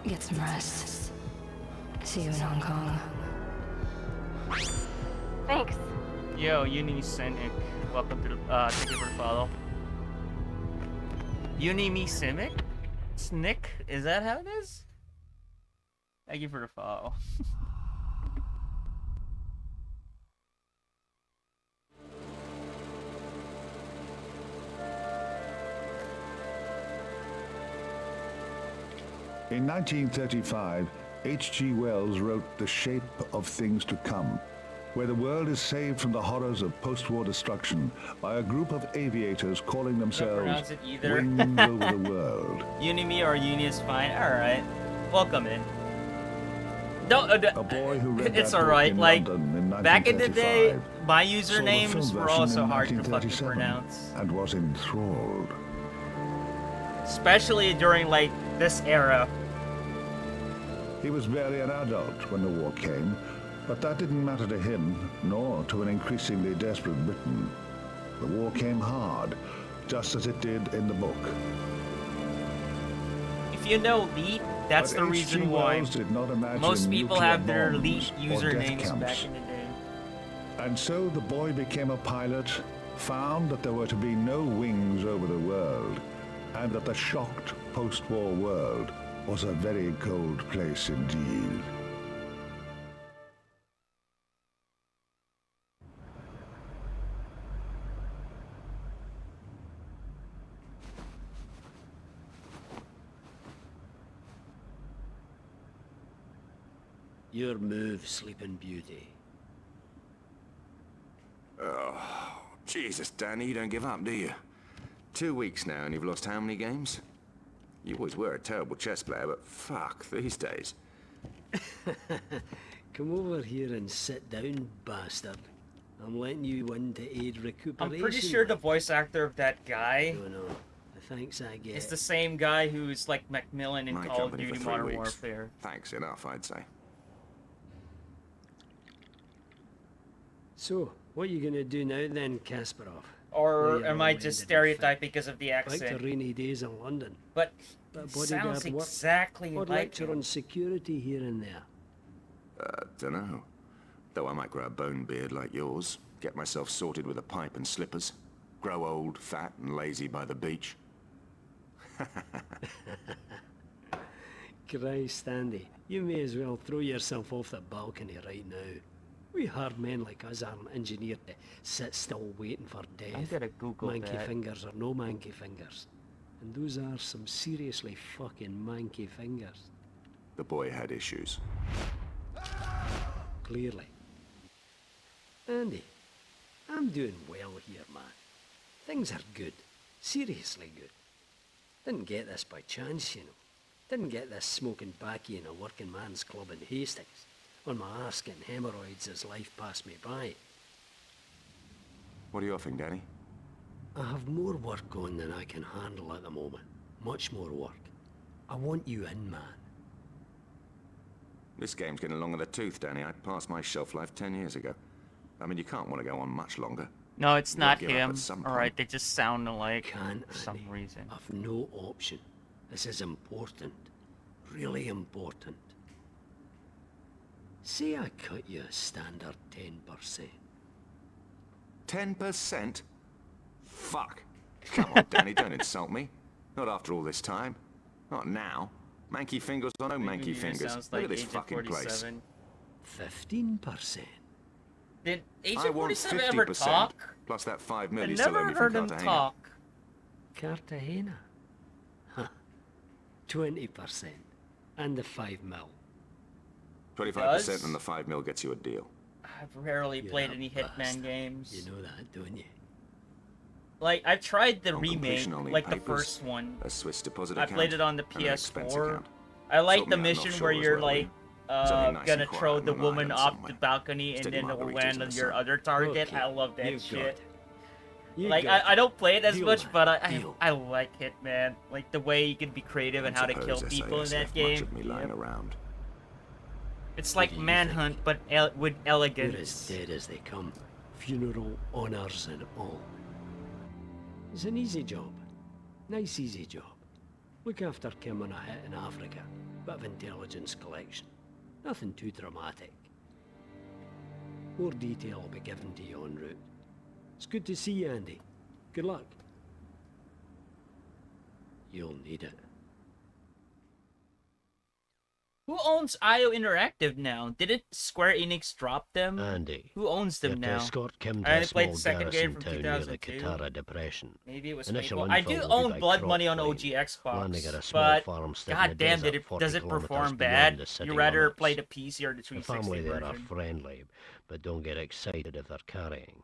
Get some rest. See you in Hong Kong. Thanks. Yo, Unisimic. Welcome to the, thank you for the follow. Unisimic? Snick? Is that how it is? Thank you for the follow. In 1935, H.G. Wells wrote The Shape of Things to Come, where the world is saved from the horrors of post-war destruction by a group of aviators calling themselves Wings Over the World. Unimi or Uni is fine. Alright. Welcome in. Don't, a boy who read it's alright. Like, back in the day, my usernames were also hard to fucking pronounce. And was enthralled. Especially during, like, this era. He was barely an adult when the war came, but that didn't matter to him, nor to an increasingly desperate Britain. The war came hard, just as it did in the book. If you know Leet, that's the reason why most people have their Leet usernames back in the day. And so the boy became a pilot, found that there were to be no wings over the world, and that the shocked post-war world was a very cold place indeed. Your move, Sleeping Beauty. Oh, Jesus, Danny, you don't give up, do you? 2 weeks now and you've lost how many games? You always were a terrible chess player, but fuck, these days. Come over here and sit down, bastard. I'm letting you win to aid recuperation. I'm pretty sure the voice actor of that guy No, the thanks I get. is the same guy who's like Macmillan in My Call of company Duty for 3 Modern weeks. Warfare. Thanks enough, I'd say. So, what are you gonna do now then, Kasparov? Or am I just stereotyping because of the Back to accent? rainy days in London. But Bit it of sounds bodyguard work, exactly odd like lecture him. on security here and there. Dunno. Though I might grow a bone beard like yours, get myself sorted with a pipe and slippers, grow old, fat and lazy by the beach. Christ, Andy, you may as well throw yourself off the balcony right now. We hard men like us aren't engineered to sit still waiting for death. I'm gonna Google manky that. fingers or no manky fingers. And those are some seriously fucking manky fingers. The boy had issues. Clearly. Andy, I'm doing well here, man. Things are good. Seriously good. Didn't get this by chance, you know. Didn't get this smoking baccy in a working man's club in Hastings. On my ass getting hemorrhoids as life passed me by. What are you offering, Danny? I have more work on than I can handle at the moment. Much more work. I want you in, man. This game's getting long in the tooth, Danny. I passed my shelf life 10 years ago. I mean, you can't want to go on much longer. No, it's You'll not give up him. at some Alright, point. they just sound alike Can't, for some Andy. reason. I've no option. This is important. Really important. Say I cut you a standard 10%. 10%? Fuck. Come on, Danny, don't insult me. Not after all this time. Not now. Manky fingers or no manky fingers. Sounds Look like at this Agent fucking place. 47. 15%. Did I Agent want 47 ever 50%. talk? Plus that 5 I mil you still owe never me heard from him Cartagena. talk. Cartagena? Huh. 20%. And the 5 mil. 25% and the 5 mil gets you a deal. I've rarely You're played a any Hitman bastard. games. You know that, don't you? Like, I've tried the On remake, completion, I'll need like the papers, first one. A Swiss deposit I account. played it on the and an expense PS4. account. I like Sort the me out an mission offshore where as you're well, like, Something nice gonna and quiet throw on the an woman island off the somewhere. balcony and Steady then it'll margaritas land in on the your sun. other target. Okay, I love that you got shit. it. You Like, got I it. don't play it as Deal, much, man. but Deal. I like Hitman. Like, the way you can be creative and how to kill Suppose people in SAS that left game. Much of me lying Yep. around. It's What like do you Manhunt, think? but with You're as elegance. dead as they come. Funeral, honours and all. It's an easy job. Nice easy job. Look after Kim on a hit in Africa. Bit of intelligence collection. Nothing too dramatic. More detail will be given to you en route. It's good to see you, Andy. Good luck. You'll need it. Who owns IO Interactive now? Didn't Square Enix drop them? Andy, Who owns you're them to now? escort Kim I to a only played small the second game garrison from town near the 2002. Katara Depression. Maybe it was Initial painful. I info do will be own by Blood crop Money on plane, OG Xbox, landing at a small but farmstead in the god damn, desert 40 does it perform kilometers bad? beyond the city You rather limits. play the PC or the The 360 family there are version? friendly, but don't get excited if they're carrying.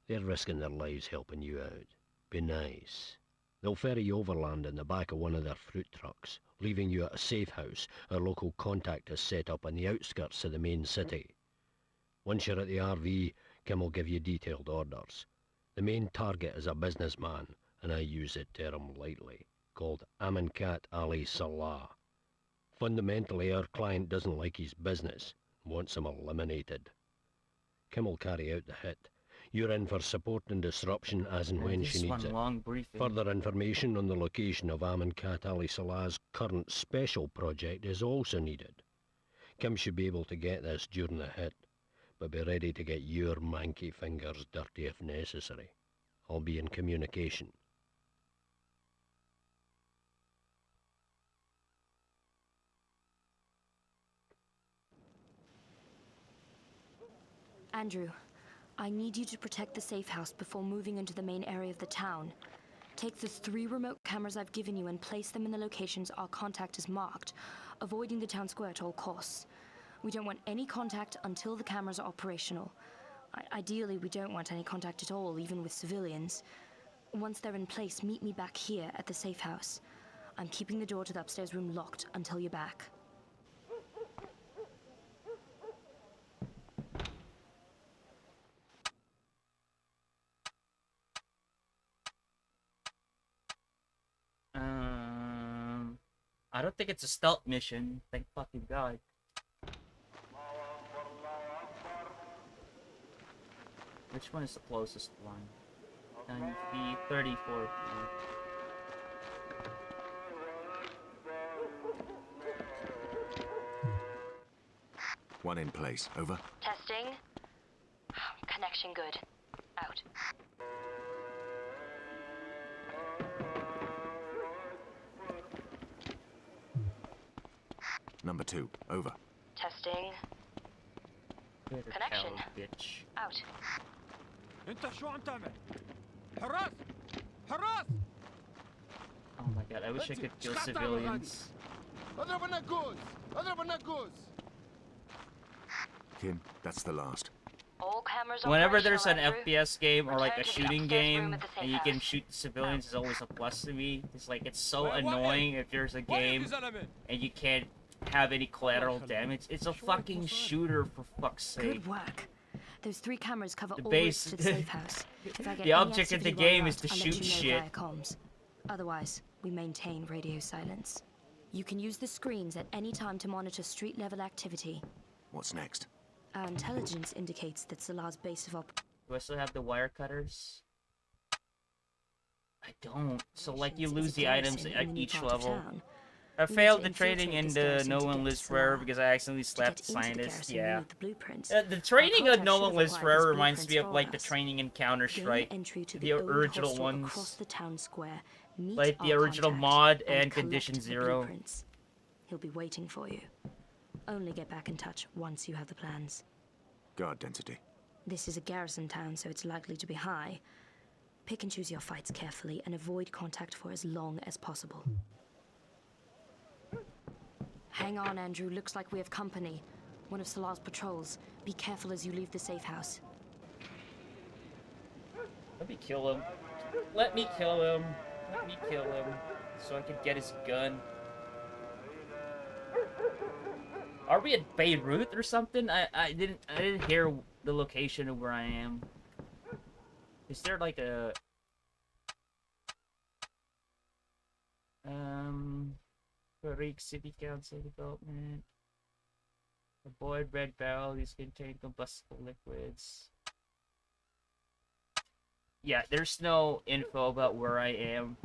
They're risking their lives helping you out. Be nice. They'll ferry you overland in the back of one of their fruit trucks, leaving you at a safe house our local contact has set up on the outskirts of the main city. Once you're at the RV, Kim will give you detailed orders. The main target is a businessman, and I use the term lightly, called Aminkat Ali Salah. Fundamentally, our client doesn't like his business and wants him eliminated. Kim will carry out the hit. You're in for support and disruption as and when This she needs one it. long briefing. Further information on the location of Aminkat Ali Salah's current special project is also needed. Kim should be able to get this during the hit, but be ready to get your manky fingers dirty if necessary. I'll be in communication. Andrew, I need you to protect the safe house before moving into the main area of the town. Take the 3 remote cameras I've given you and place them in the locations our contact is marked, avoiding the town square at all costs. We don't want any contact until the cameras are operational. Ideally, we don't want any contact at all, even with civilians. Once they're in place, meet me back here at the safe house. I'm keeping the door to the upstairs room locked until you're back. I don't think it's a stealth mission. Thank fucking god. Which one is the closest one? 9 feet, 34 feet. One in place. Over. Testing. Connection good. Out. Number 2. Over. Testing. Connection. Bitch. Out. انت شو عم تعمل؟ حراس! حراس! Oh my god, I wish I could kill شخطت على الغادي. civilians. اضرب النقوز! اضرب النقوز! Kim, that's the last. All cameras Whenever there's an operational, Andrew. FPS game or like a Return to the shooting upstairs room game at the safe and you can house. shoot civilians, is always a plus to me. It's like it's so Wait, what? annoying if there's a وقف يا game زلمة! and you can't have any collateral damage. It's a fucking shooter, for fuck's sake. Good work. Those 3 cameras cover The all base- routes to the safe house. If I get the any object of the activity while game you're is out, to I'll shoot let you know shit. via comms. Otherwise, we maintain radio silence. You can use the screens at any time to monitor street-level activity. What's next? Our intelligence indicates that Salah's base of Do I still have the wire cutters? I don't. So like you operations lose is a the items garrison in at the new each part of level. town. I We need failed to the training in infiltrate this the garrison No to One get Lives to Forever Salah. because I accidentally To slapped get the into the scientist. garrison, Yeah. you need the blueprints. The training of contact No should One have Lives acquired Forever these reminds me blueprints of for like the us. training in Counter Gain Strike, entry to the old original hostel ones, across the town square. Meet like the our original contact mod and collect Condition the Zero. blueprints. He'll be waiting for you. Only get back in touch once you have the plans. Guard density. This is a garrison town, so it's likely to be high. Pick and choose your fights carefully and avoid contact for as long as possible. Hang on, Andrew. Looks like we have company. One of Salah's patrols. Be careful as you leave the safe house. Let me kill him. Let me kill him. Let me kill him. So I can get his gun. Are we at Beirut or something? I didn't hear the location of where I am. Is there like a Farik City Council development? Avoid red barrels contain combustible liquids. Yeah, there's no info about where I am.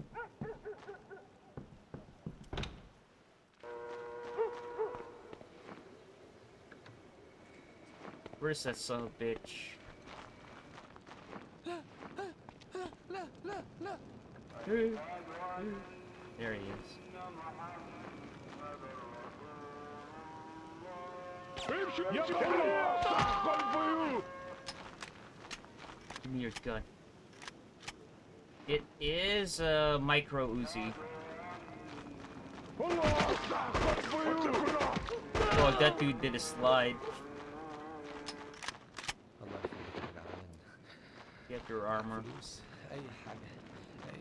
Where's that son of a bitch? There he is. Give me your gun. It is a micro Uzi. Oh, that dude did a slide. Get your armor.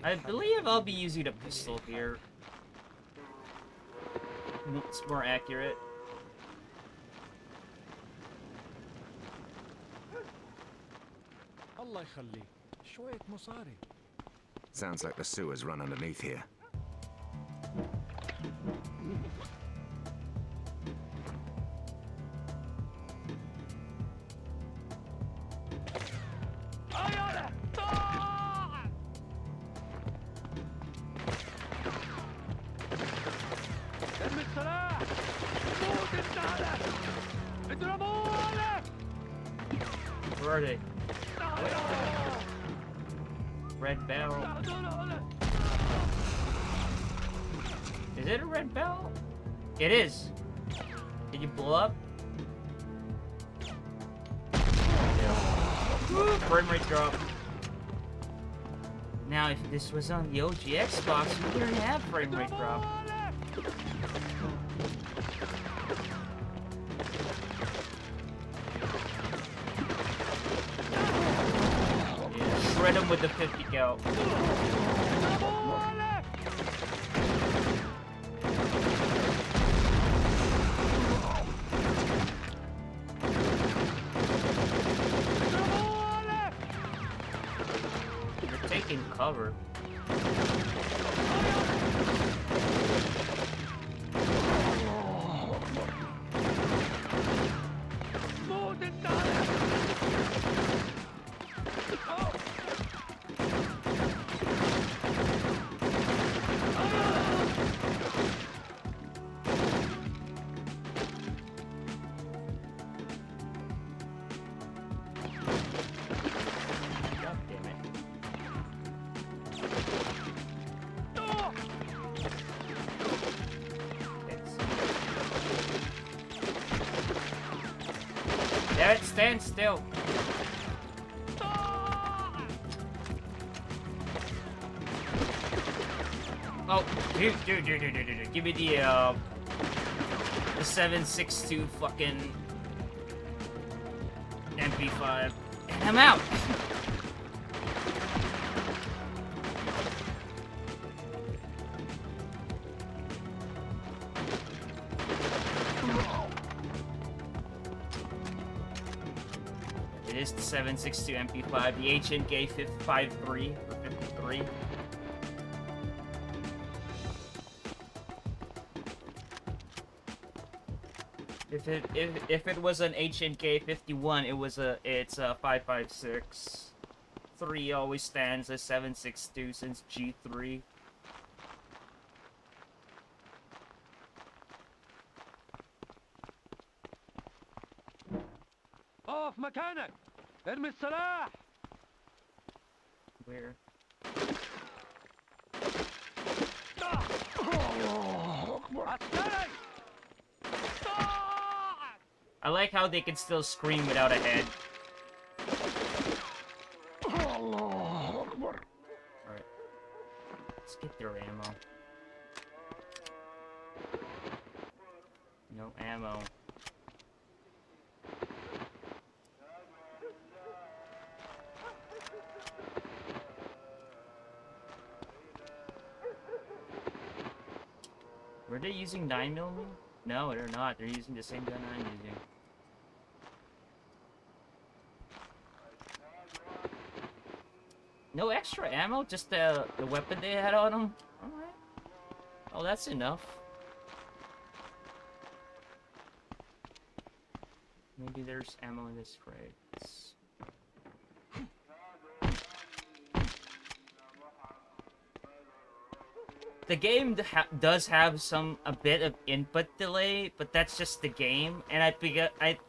I believe I'll be using a pistol here. It's more accurate. الله يخليك شوية مصاري. Sounds like the sewers run underneath here. Where are they? Red barrel. Is it a red barrel? It is. Did you blow up? Woo, frame rate drop. Now, if this was on the OG Xbox, we wouldn't have frame rate drop. Yeah, shred him with the 50 cal. You're taking cover. God damn it. That's stand still. Oh, dude. Give me the 7.62 fucking MP5. And I'm out. It is the 7.62 MP5, the HNK 53 or 53. If it was an HNK 51, it's a 5.56. 3 always stands as 7.62 since G3. اقف مكانك ارمي السلاح. Where? عسكري. I like how they can still scream without a head. Alright. Let's get their ammo. No ammo. Were they using 9mm? No, they're not. They're using the same gun I'm using. No extra ammo? Just the weapon they had on them? Alright. Oh, that's enough. Maybe there's ammo in this crate. The game does have a bit of input delay, but that's just the game, and I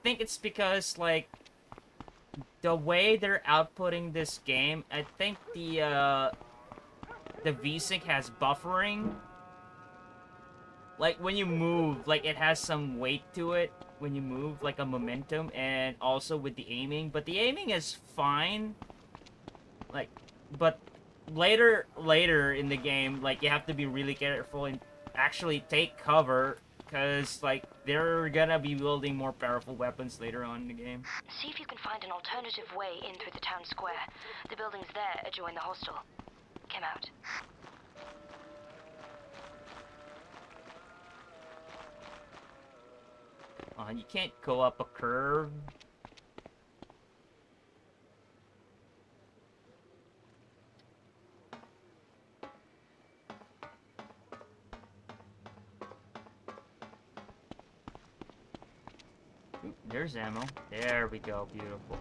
think it's because like the way they're outputting this game. I think the VSync has buffering. Like when you move, like it has some weight to it when you move, like a momentum, and also with the aiming. But the aiming is fine. Like, but later in the game, like you have to be really careful and actually take cover, because like they're gonna be building more powerful weapons later on in the game. See if you can find an alternative way in through the town square. The buildings there adjoin the hostel. Come out. You can't go up a curve. Ooh, there's ammo. There we go. Beautiful.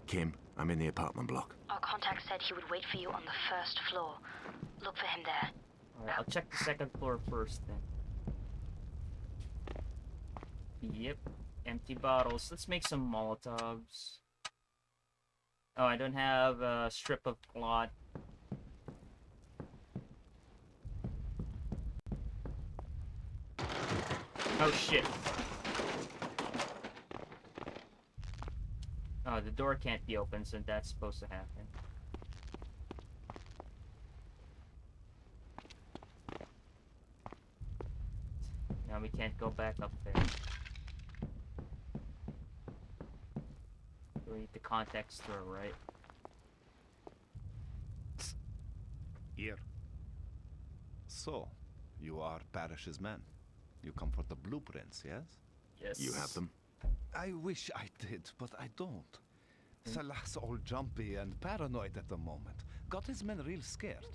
Kim, I'm in the apartment block. Our contact said he would wait for you on the first floor. Look for him there. Alright, I'll check the second floor first then. Yep. Empty bottles. Let's make some Molotovs. Oh, I don't have a strip of plot. Oh shit. Oh, the door can't be opened, so that's supposed to happen. Now we can't go back up there. We need the contact store, right? Here. So, you are Parrish's man. You come for the blueprints, yes? Yes. You have them? I wish I did, but I don't. Salah's all jumpy and paranoid at the moment. Got his men real scared.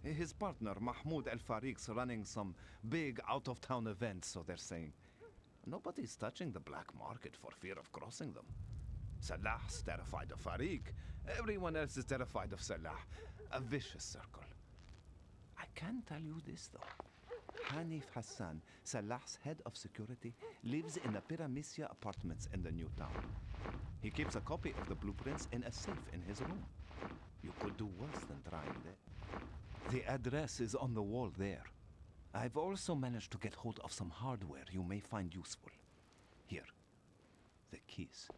His partner, Mahmoud El-Fariq's running some big out-of-town event, so they're saying. Nobody's touching the black market for fear of crossing them. Salah's terrified of Fariq. Everyone else is terrified of Salah. A vicious circle. I can tell you this, though. Hanif Hassan, Salah's head of security, lives in the Pyramisia apartments in the new town. He keeps a copy of the blueprints in a safe in his room. You could do worse than trying there. The address is on the wall there. I've also managed to get hold of some hardware you may find useful. Here, the keys.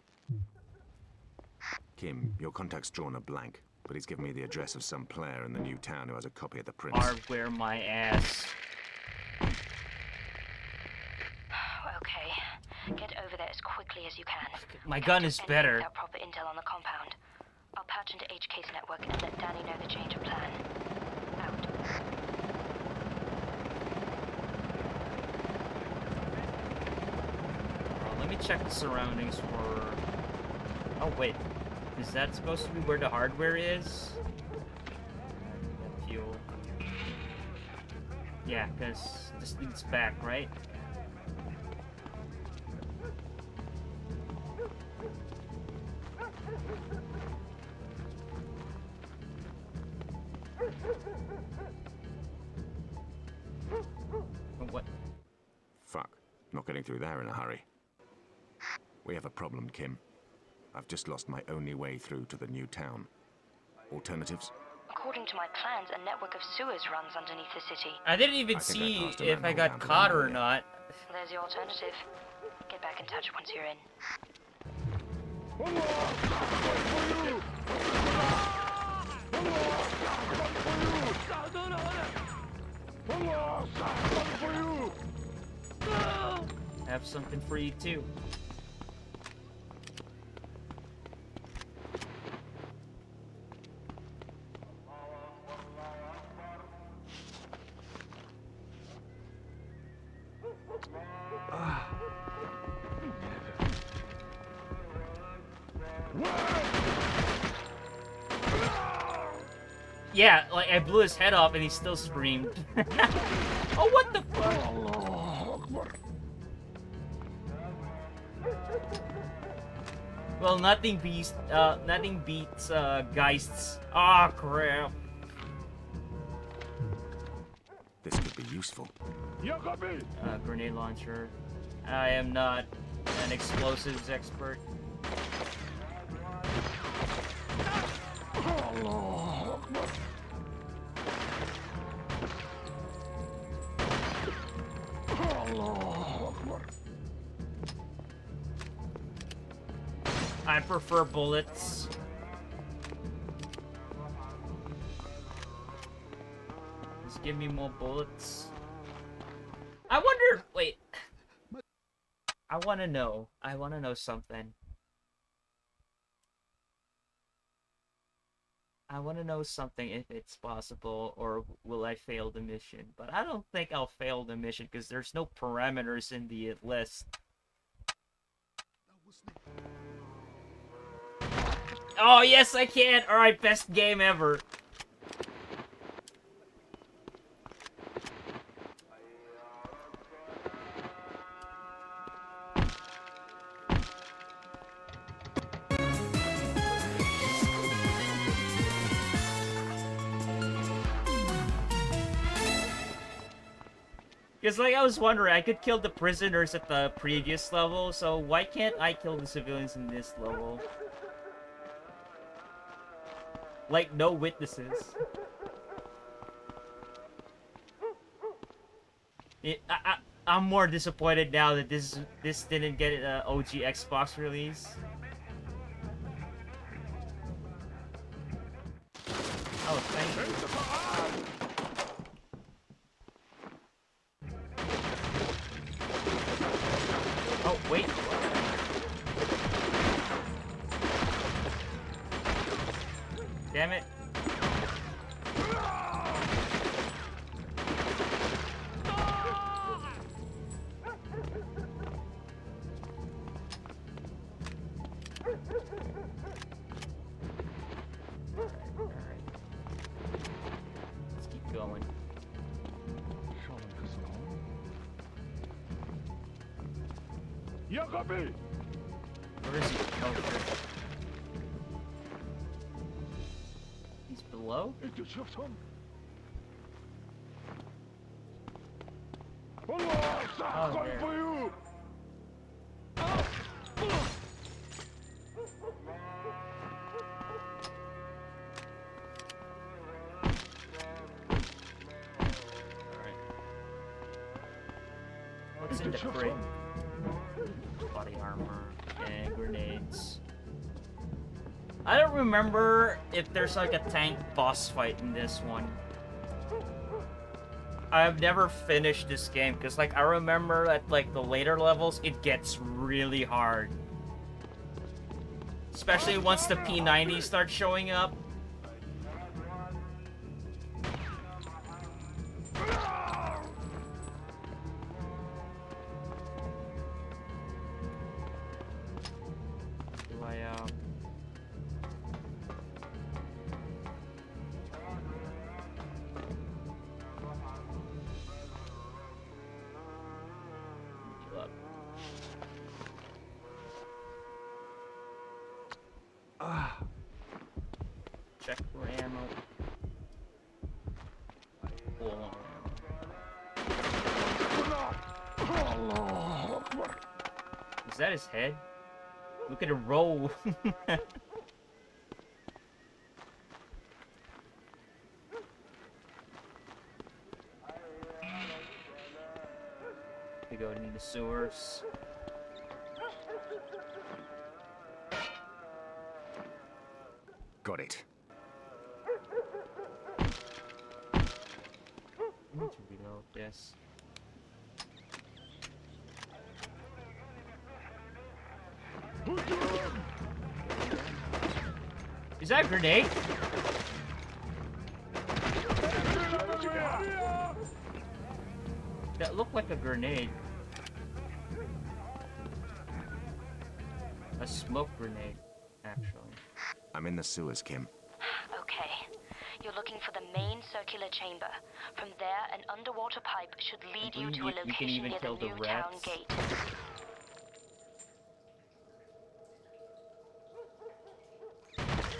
Kim, your contact's drawn a blank, but he's given me the address of some player in the new town who has a copy of the prints. Hardware my ass. Okay. Get over there as quickly as you can. My gun is better. Without proper intel on the compound. I'll patch into HK's network and let Danny know the change of plan. Out. Let me check the surroundings for... Oh, wait. Is that supposed to be where the hardware is? Fuel. Yeah, because this leads back, right? What? Fuck. Not getting through there in a hurry. We have a problem, Kim. I've just lost my only way through to the new town. Alternatives? According to my plans, a network of sewers runs underneath the city. I didn't even I think I see passed a if I manhole got down to caught that or area. not. There's the alternative. Get back in touch once you're in. Have something for you too. Yeah, like I blew his head off and he still screamed. Oh, what the fuck? Well, nothing beats Geists. Ah, crap. This could be useful. Grenade launcher. I am not an explosives expert. I prefer bullets. Just give me more bullets. I wonder, wait. I wanna know something. I wanna know something if it's possible, or will I fail the mission? But I don't think I'll fail the mission, because there's no parameters in the list. Oh, yes, I can! Alright, best game ever. Because, like, I was wondering, I could kill the prisoners at the previous level, so why can't I kill the civilians in this level? Like, no witnesses. I'm more disappointed now that this didn't get an OG Xbox release. Oh, thank you. Oh, wait. Damn it. Let's keep going. Where is he? Oh, shit. He's below? Oh, there. Alright. the brig. Body armor and grenades. I don't remember if there's like a tank boss fight in this one. I've never finished this game because like I remember at like the later levels it gets really hard. Especially once the P90 starts showing up. Do I check for ammo. Cool. Is that his head? Look at it roll. We go into the sewers. Got it. Need to reload, yes. Is that a grenade? That looked like a grenade. A smoke grenade, actually. I'm in the sewers, Kim. Okay. You're looking for the main circular chamber. From there, an underwater pipe should lead you to a location near the new town gate.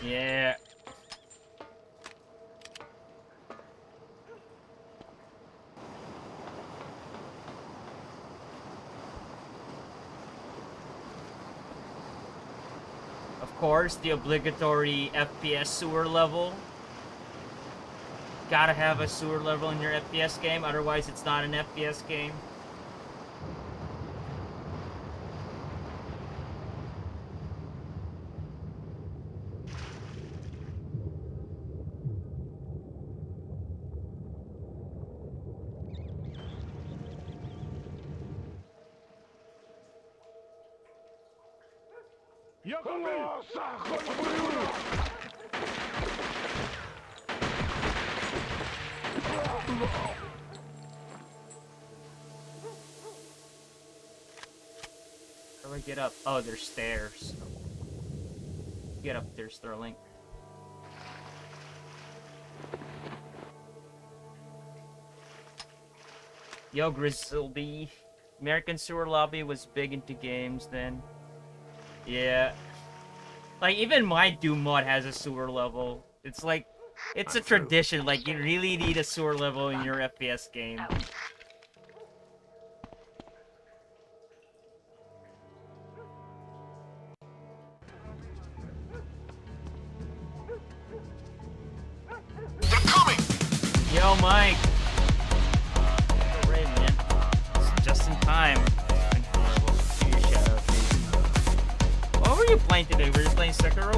Yeah. Of course, the obligatory FPS sewer level. Gotta have a sewer level in your FPS game, otherwise it's not an FPS game. How do I get up? Oh, there's stairs. Get up there, Sterling. Yo, Grizzly. American Sewer Lobby was big into games then. Yeah. Like, even my Doom mod has a sewer level. It's like, it's a tradition. Like, you really need a sewer level in your FPS game. Yo, Mike. Great, man. It's just in time. What were you playing today? Were you playing Sekiro?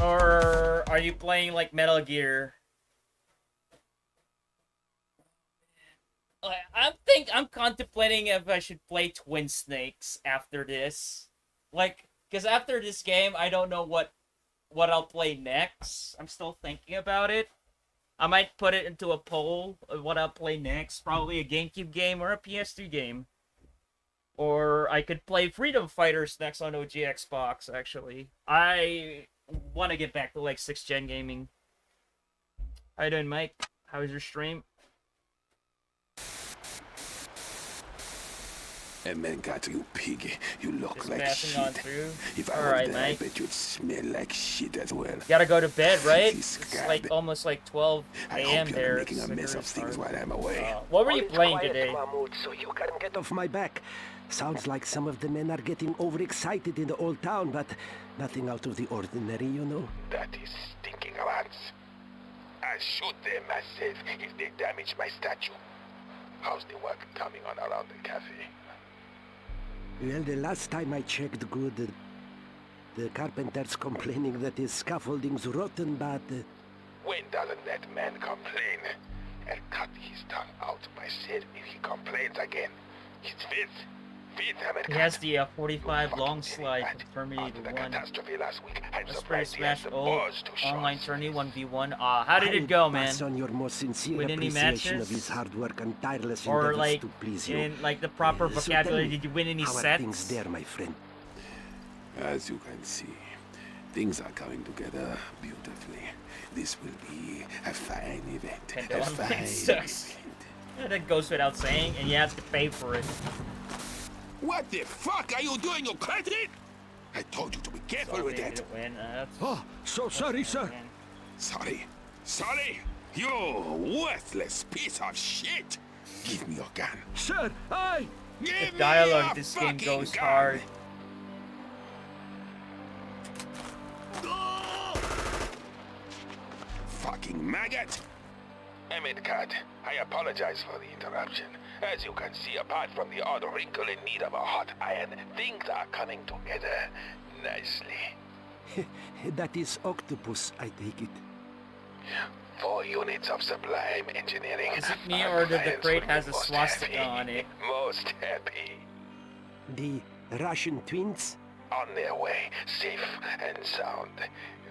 Or are you playing like Metal Gear? I'm contemplating if I should play Twin Snakes after this. Like, because after this game, I don't know what I'll play next. I'm still thinking about it. I might put it into a poll of what I'll play next. Probably a GameCube game or a PS2 game. Or I could play Freedom Fighters next on OG Xbox, actually. I want to get back to, like, 6th gen gaming. How you doing, Mike? How was your stream? And man, God, you pig, you look Just like passing shit. on through. If I Alright, were there, I Mike. bet you'd smell like shit as well. Gotta go to bed, right? This It's guy, like almost like 12 I a.m. hope there. you're making a It's mess very of things hard. while I'm away. What were you All is playing quiet, today? Mahmoud, so you can get off my back. Sounds like some of the men are getting overexcited in the old town, but nothing out of the ordinary, you know. That is stinking of ants. I'll shoot them myself if they damage my statue. How's the work coming on around the cafe? Well, the last time I checked good, the carpenter's complaining that his scaffolding's rotten, but... When doesn't that man complain? I'll cut his tongue out myself if he complains again. It's Fitz. He has the 45 long slide from Terminator 1. Let's play Smash online tourney 1v1. How did it go, man? On your most sincere Win any appreciation matches? of his hard work and tireless Or endeavors like to please you. in like the proper So vocabulary? tell me, Did you win any how are sets? things there, my friend? As you can see, things are coming together beautifully. This will be a fine event. A fine Sucks. That goes without saying, and you have to pay for it. What the fuck are you doing, you crazy? I told you to be careful with that. Oh, so sorry, sir. Sorry? Sorry? You worthless piece of shit! Give me your gun. Sir, I... The dialogue this game goes hard. Fucking maggot! Emmett Cat, I apologize for the interruption. As you can see, apart from the odd wrinkle in need of a hot iron, things are coming together nicely. That is octopus, I take it. 4 units of sublime engineering. Is it me or did the crate has a swastika on it? Most happy. The Russian twins? On their way, safe and sound.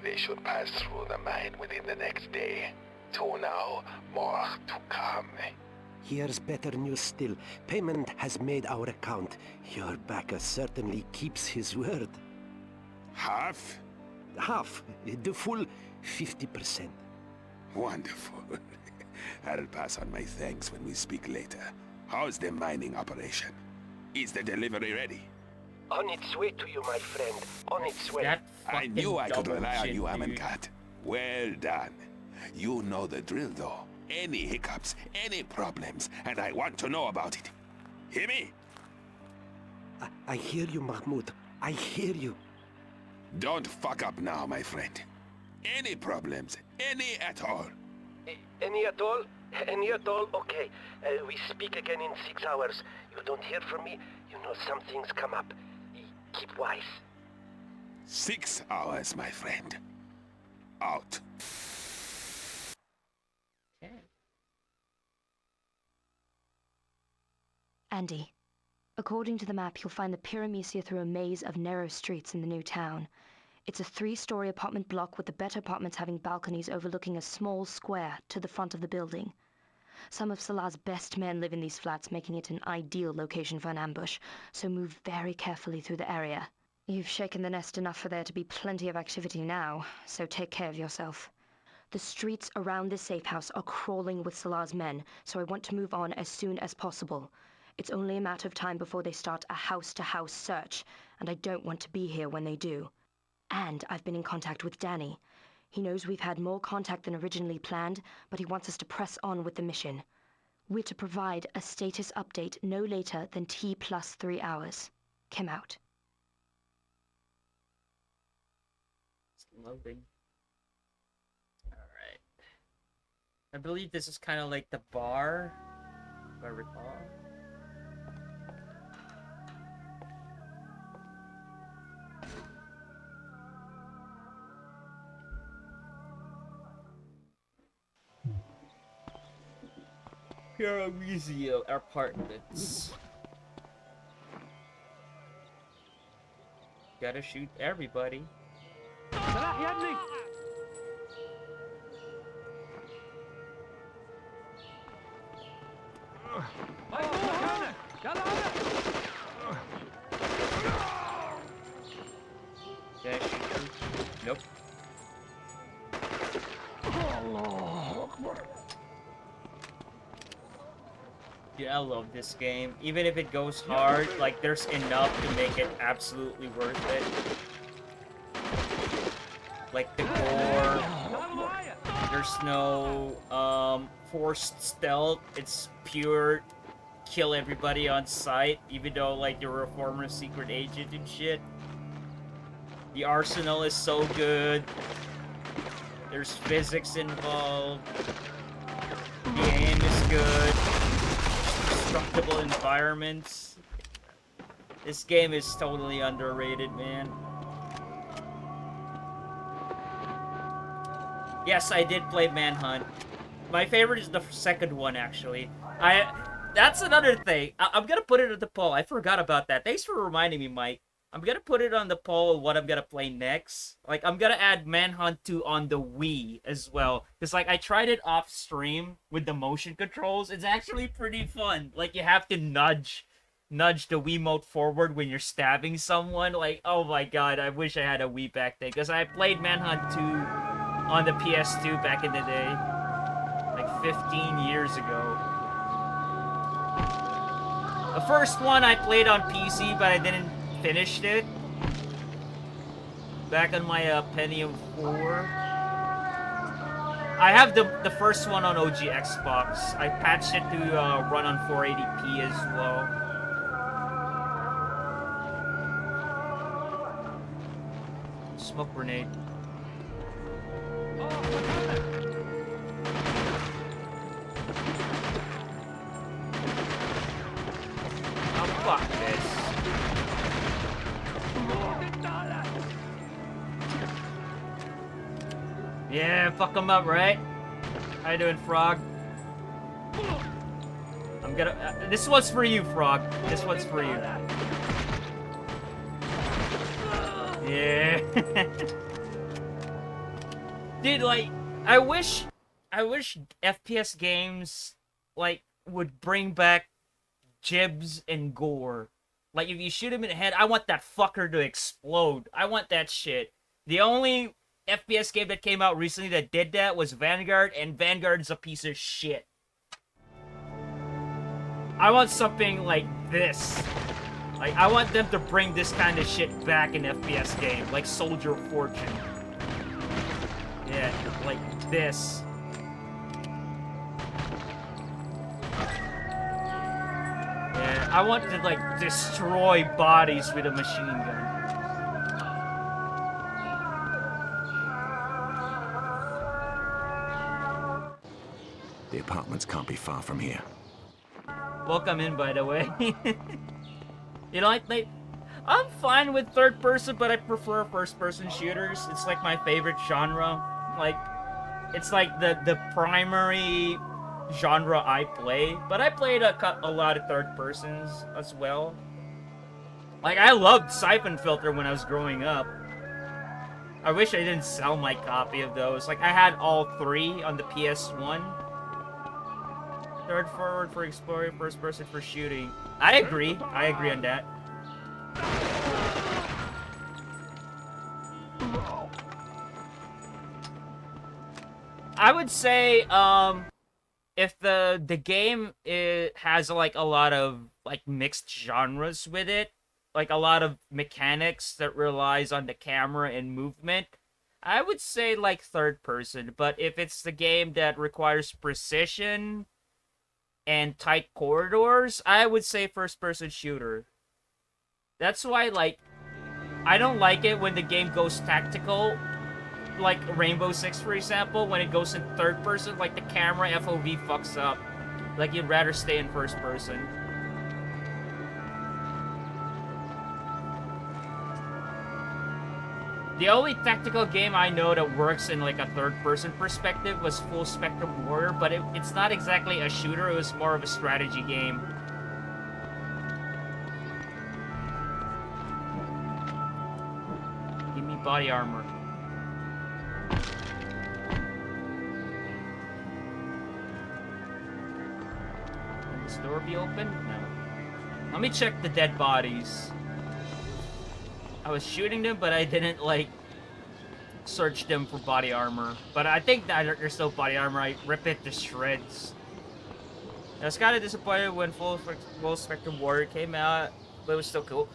They should pass through the mine within the next day. 2 now, more to come. Here's better news still. Payment has made our account. Your backer certainly keeps his word. Half? Half. The full 50%. Wonderful. I'll pass on my thanks when we speak later. How's the mining operation? Is the delivery ready? On its way to you, my friend. On its way. I knew I could rely on you, Amenkat. Well done. You know the drill, though. Any hiccups, any problems, and I want to know about it. Hear me? I hear you, Mahmoud. I hear you. Don't fuck up now, my friend. Any problems, any at all. Any at all? Any at all? Okay. We speak again in 6 hours. You don't hear from me, you know something's come up. Keep wise. 6 hours, my friend. Out. Andy, according to the map, you'll find the Pyramesia through a maze of narrow streets in the new town. It's a 3-story apartment block with the better apartments having balconies overlooking a small square to the front of the building. Some of Salah's best men live in these flats, making it an ideal location for an ambush, so move very carefully through the area. You've shaken the nest enough for there to be plenty of activity now, so take care of yourself. The streets around this safe house are crawling with Salah's men, so I want to move on as soon as possible. It's only a matter of time before they start a house-to-house search, and I don't want to be here when they do. And I've been in contact with Danny. He knows we've had more contact than originally planned, but he wants us to press on with the mission. We're to provide a status update no later than T plus 3 hours. Kim out. It's loading. Alright. I believe this is kind of like the bar, if I recall. Pyramesio apartments. Gotta shoot everybody. سلاح يا ابني. مكانك. يلا Can I shoot you? Nope. Dude, I love this game. Even if it goes hard, like there's enough to make it absolutely worth it. Like the gore. There's no forced stealth. It's pure kill everybody on sight, even though like you're a former secret agent and shit. The arsenal is so good. There's physics involved. The aim is good. indestructible environments. This game is totally underrated, man. Yes, I did play Manhunt. My favorite is the second one, actually. That's another thing. I'm gonna put it at the poll. I forgot about that. Thanks for reminding me, Mike. I'm gonna put it on the poll what I'm gonna play next. Like, I'm gonna add Manhunt 2 on the Wii as well. Because, like, I tried it off stream with the motion controls. It's actually pretty fun. Like, you have to nudge the Wiimote forward when you're stabbing someone. Like, oh my god, I wish I had a Wii back then. Because I played Manhunt 2 on the PS2 back in the day. Like, 15 years ago. The first one I played on PC, but I didn't finish it. Back on my Pentium 4. I have the first one on OG Xbox. I patched it to run on 480p as well. Smoke grenade. Oh, fuck this. Yeah, fuck him up, right? How you doing, Frog? I'm gonna... this one's for you, Frog. This one's for you. Yeah. Dude, like, I wish FPS games, like, would bring back jibs and gore. Like, if you shoot him in the head, I want that fucker to explode. I want that shit. The only FPS game that came out recently that did that was Vanguard, and Vanguard's a piece of shit. I want something like this. Like, I want them to bring this kind of shit back in FPS game, like Soldier of Fortune. Yeah, like this. Yeah, I want to, like, destroy bodies with a machine gun. The apartments can't be far from here. Welcome in, by the way. You know, I'm fine with third person, but I prefer first person shooters. It's like my favorite genre. Like, it's like the primary genre I play. But I played a lot of third persons as well. Like, I loved Siphon Filter when I was growing up. I wish I didn't sell my copy of those. Like, I had all three on the PS1. Third forward for exploring, first person for shooting. I agree on that. I would say, if the game has like a lot of like mixed genres with it, like a lot of mechanics that relies on the camera and movement, I would say like third person. But if it's the game that requires precision and tight corridors, I would say first-person shooter. That's why, like, I don't like it when the game goes tactical, like Rainbow Six, for example, when it goes in third person, like the camera FOV fucks up. Like, you'd rather stay in first person. The only tactical game I know that works in like a third-person perspective was Full Spectrum Warrior, but it's not exactly a shooter, it was more of a strategy game. Give me body armor. Can this door be open? No. Let me check the dead bodies. I was shooting them, but I didn't, like, search them for body armor. But I think that there's still body armor. I rip it to shreds. I was kind of disappointed when Full Spectrum Warrior came out, but it was still cool.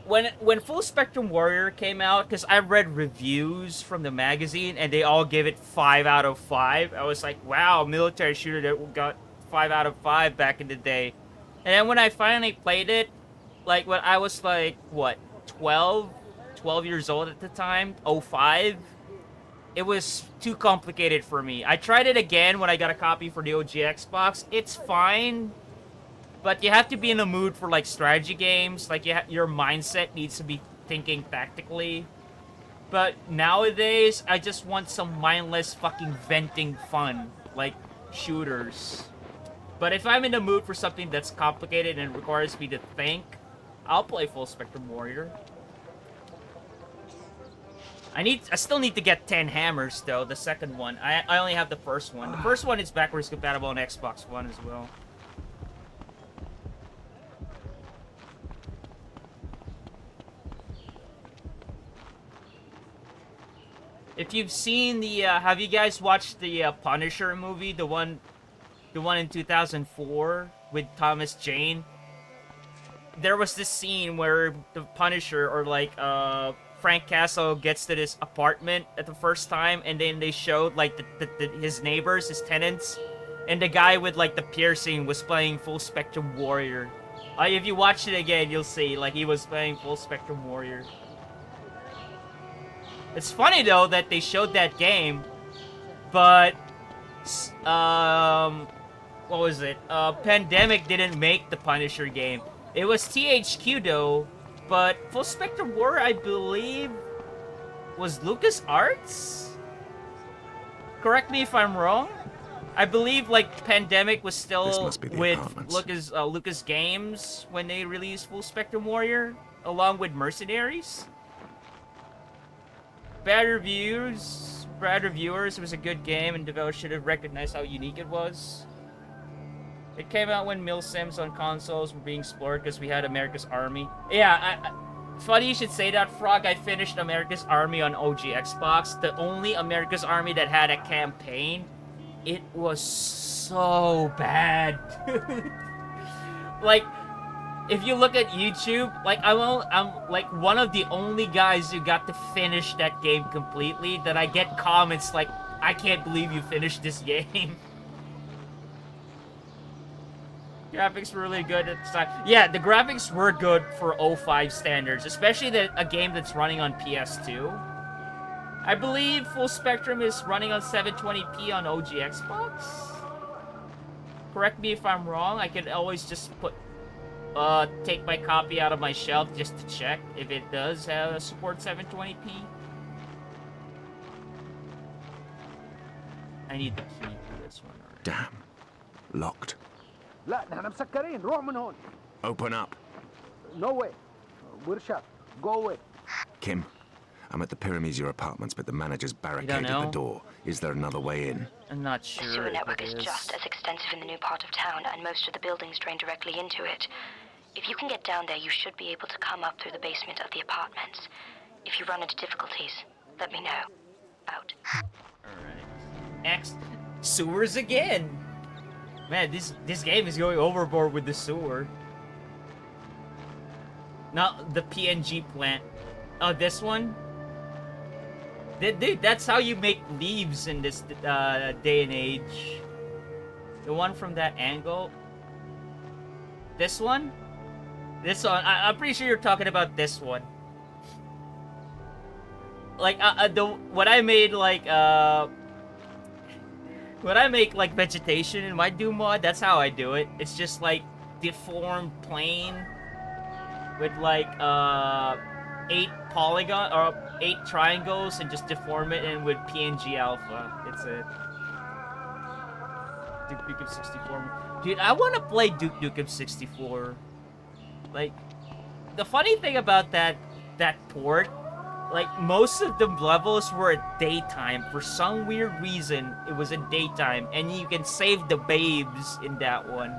When Full Spectrum Warrior came out, because I read reviews from the magazine, and they all give it 5 out of 5. I was like, wow, military shooter that got 5 out of 5 back in the day. And then when I finally played it, like, when I was, like, what? 12 years old at the time, 05, it was too complicated for me. I tried it again when I got a copy for the OG Xbox. It's fine, But you have to be in the mood for like strategy games. Like your mindset needs to be thinking tactically. But nowadays, I just want some mindless fucking venting fun, like shooters. But if I'm in the mood for something that's complicated and requires me to think, I'll play Full Spectrum Warrior. I still need to get 10 hammers though, the second one. I only have the first one. The first one is backwards compatible on Xbox One as well. If you've seen the, have you guys watched the Punisher movie, the one in 2004 with Thomas Jane? There was this scene where the Punisher, or like, Frank Castle gets to this apartment at the first time, and then they showed, like, his neighbors, his tenants, and the guy with, like, the piercing was playing Full Spectrum Warrior. If you watch it again, you'll see, like, he was playing Full Spectrum Warrior. It's funny, though, that they showed that game, but, what was it? Pandemic didn't make the Punisher game. It was THQ, though, but Full Spectrum Warrior, I believe, was LucasArts? Correct me if I'm wrong. I believe, like, Pandemic was still with Lucas Games when they released Full Spectrum Warrior, along with Mercenaries. Bad reviewers. It was a good game, and developers should have recognized how unique it was. It came out when milsims on consoles were being explored because we had America's Army. Yeah, funny you should say that, Frog. I finished America's Army on OG Xbox. The only America's Army that had a campaign. It was so bad. Like, if you look at YouTube, like, I'm like one of the only guys who got to finish that game completely, that I get comments like, I can't believe you finished this game. Graphics were really good at the time. Yeah, the graphics were good for 05 standards, especially a game that's running on PS2. I believe Full Spectrum is running on 720p on OG Xbox. Correct me if I'm wrong. I could always just take my copy out of my shelf just to check if it does support 720p. I need the key for this one. Right. Damn. Locked. لا نحن مسكرين روح من هون. Open up. No way. We're shut. Go away. Kim, I'm at the Pyramidea apartments, but the manager's barricaded the door. Is there another way in? I'm not sure. The sewer network is just as extensive in the new part of town, and most of the buildings drain directly into it. If you can get down there, you should be able to come up through the basement of the apartments. If you run into difficulties, let me know. Out. Alright. Sewers again! Man, this game is going overboard with the sewer. Not the PNG plant. Oh, this one? Dude, that's how you make leaves in this day and age. The one from that angle. This one? This one. I'm pretty sure you're talking about this one. Like, what I made, like, when I make, like, vegetation in my Doom mod, that's how I do it. It's just, like, deformed plane with, like, 8 polygon, or 8 triangles, and just deform it in with PNG alpha. It's it. Duke Nukem 64. Dude, I want to play Duke Nukem 64. Like, the funny thing about that port, like, most of the levels were at daytime. For some weird reason, it was at daytime. And you can save the babes in that one.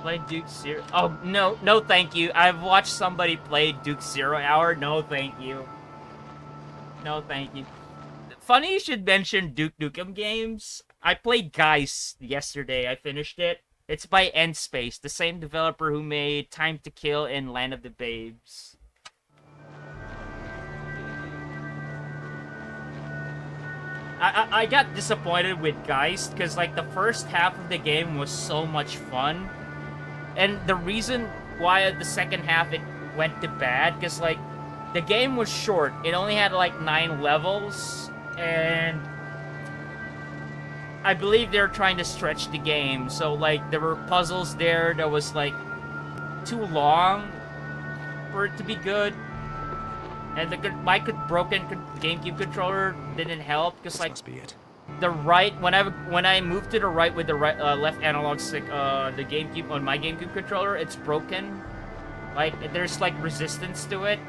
Play Duke Zero. Oh, no thank you. I've watched somebody play Duke Zero Hour. No thank you. No thank you. Funny you should mention Duke Nukem games. I played Geist yesterday. I finished it. It's by Endspace, the same developer who made Time to Kill and Land of the Babes. I got disappointed with Geist because like the first half of the game was so much fun, and the reason why the second half it went to bad because like the game was short. It only had like 9 levels, and I believe they're trying to stretch the game. So like there were puzzles there that was like too long for it to be good. And my broken GameCube controller didn't help because like Must be it. the right when I moved to the right with the left analog stick, the GameCube on my GameCube controller, it's broken. Like there's like resistance to it.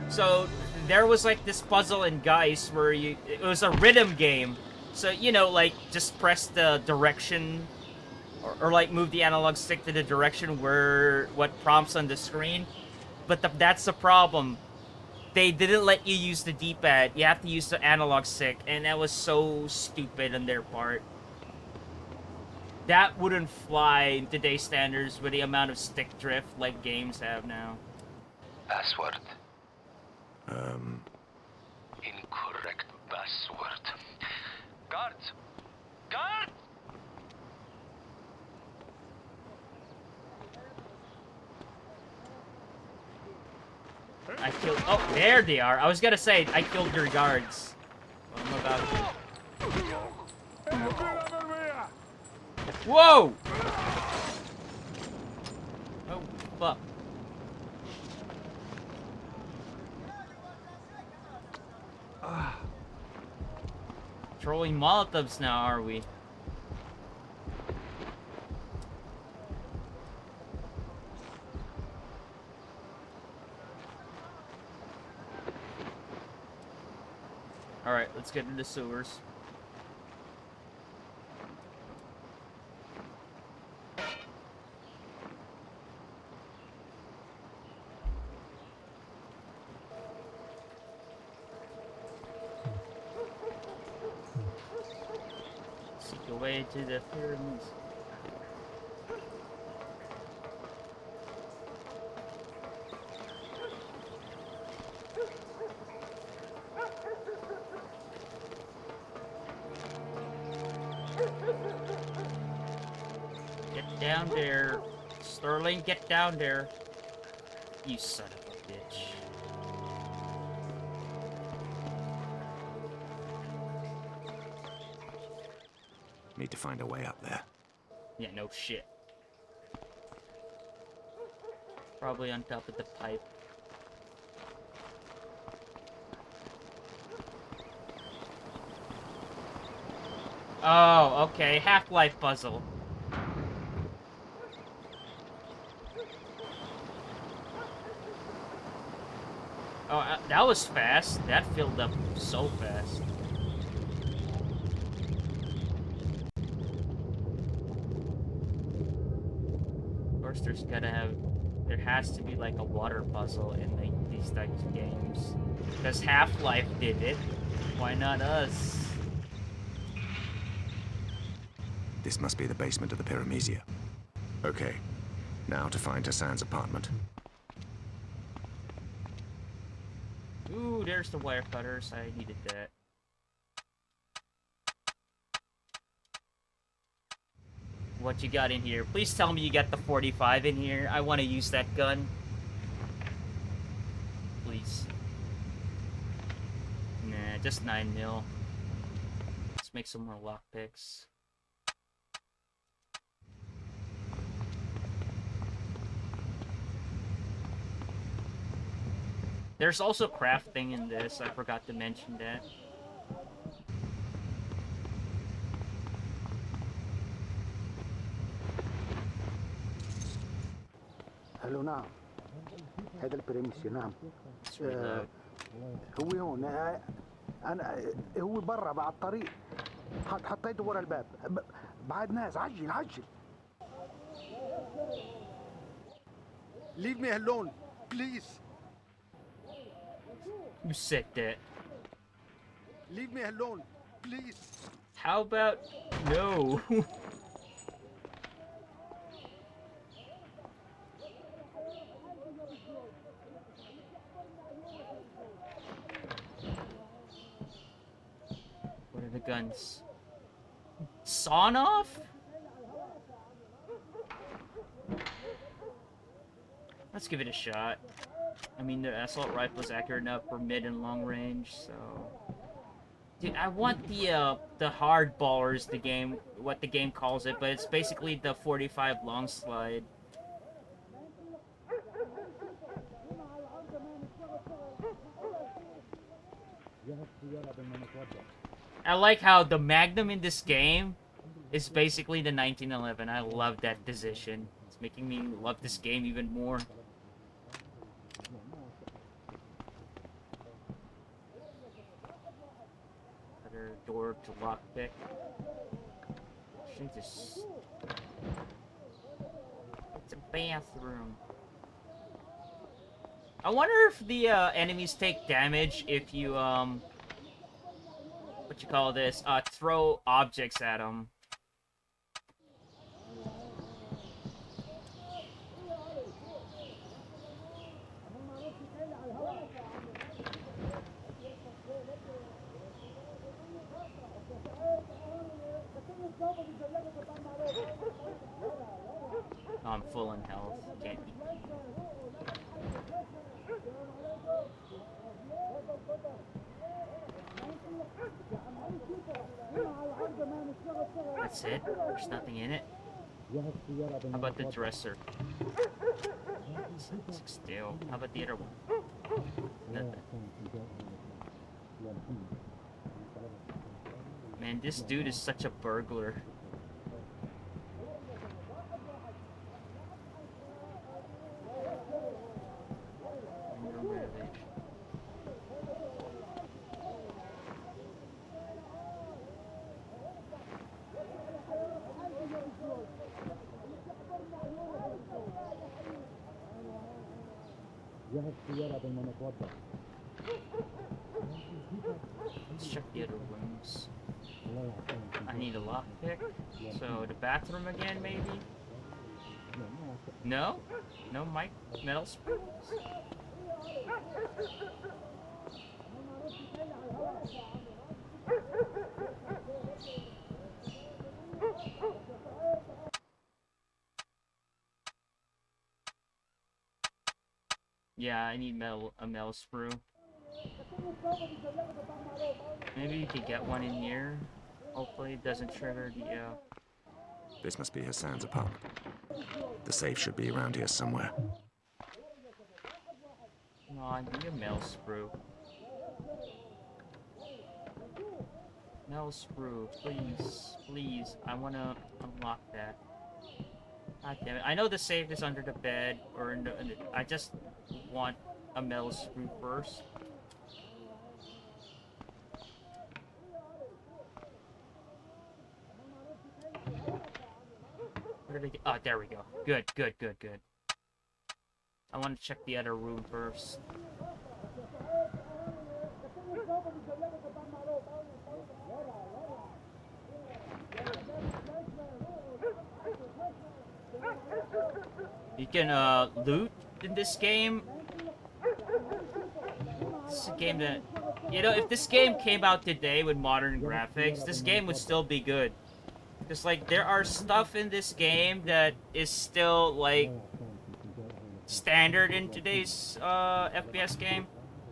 So there was like this puzzle in Geist where it was a rhythm game. So you know, like just press the direction or like move the analog stick to the direction where what prompts on the screen. But that's the problem. They didn't let you use the D-pad. You have to use the analog stick, and that was so stupid on their part. That wouldn't fly in today's standards with the amount of stick drift like games have now. Password. Um, Incorrect password. Guards! Guards! I killed. Oh, there they are. I was gonna say I killed your guards. Well, I'm about to. Whoa! Oh fuck! Throwing Molotovs now, are we? Alright, let's get into the sewers. Seek a way to the pyramids. Get down there. Sterling, get down there. You son of a bitch. need to find a way up there. Yeah, no shit. Probably on top of the pipe. Oh, okay. Half-Life puzzle. Oh, that was fast. That filled up so fast. Of course, there has to be like a water puzzle in these types of games. Because Half-Life did it. Why not us? This must be the basement of the Pyramesia. Okay, now to find Hassan's apartment. Ooh, there's the wire cutters. I needed that. What you got in here? Please tell me you got the 45 in here. I want to use that gun. Please. Nah, just 9mm. Let's make some more lockpicks. There's also crafting in this. I forgot to mention that. الو نعم هذا البريميسيو نعم هو هون انا هو برا بعد الطريق حطيته ورا الباب بعد ناس عجل عجل leave me alone please Who said that? leave me alone please How about no? guns. Sawn off? Let's give it a shot. I mean, the assault rifle is accurate enough for mid and long range, so... Dude, I want the hard ballers, what the game calls it, but it's basically the 45 long slide. I like how the Magnum in this game is basically the 1911. I love that decision. It's making me love this game even more. Another door to lockpick. It's a bathroom. I wonder if the enemies take damage if you what you call this, throw objects at them. Oh, I'm full in health. Can't eat. That's it? There's nothing in it? How about the dresser? Still. How about the other one? Nothing. Man, this dude is such a burglar. Let's check the other rooms. I need a lockpick. So the bathroom again, maybe? No? No metal springs? Yeah, I need a metal sprue. Maybe you could get one in here. Hopefully it doesn't trigger the, This must be Hassan's apartment. The safe should be around here somewhere. No, I need a metal sprue. Metal sprue, please. Please. I wanna unlock that. God damn it. I know the safe is under the bed, or in the I just want a metal sprue first. Where did I get? Oh, there we go. Good, good, good, good. I want to check the other room first. You can loot in this game. This is a game that, you know, if this game came out today with modern graphics, this game would still be good. Because, like, there are stuff in this game that is still, like, standard in today's FPS game.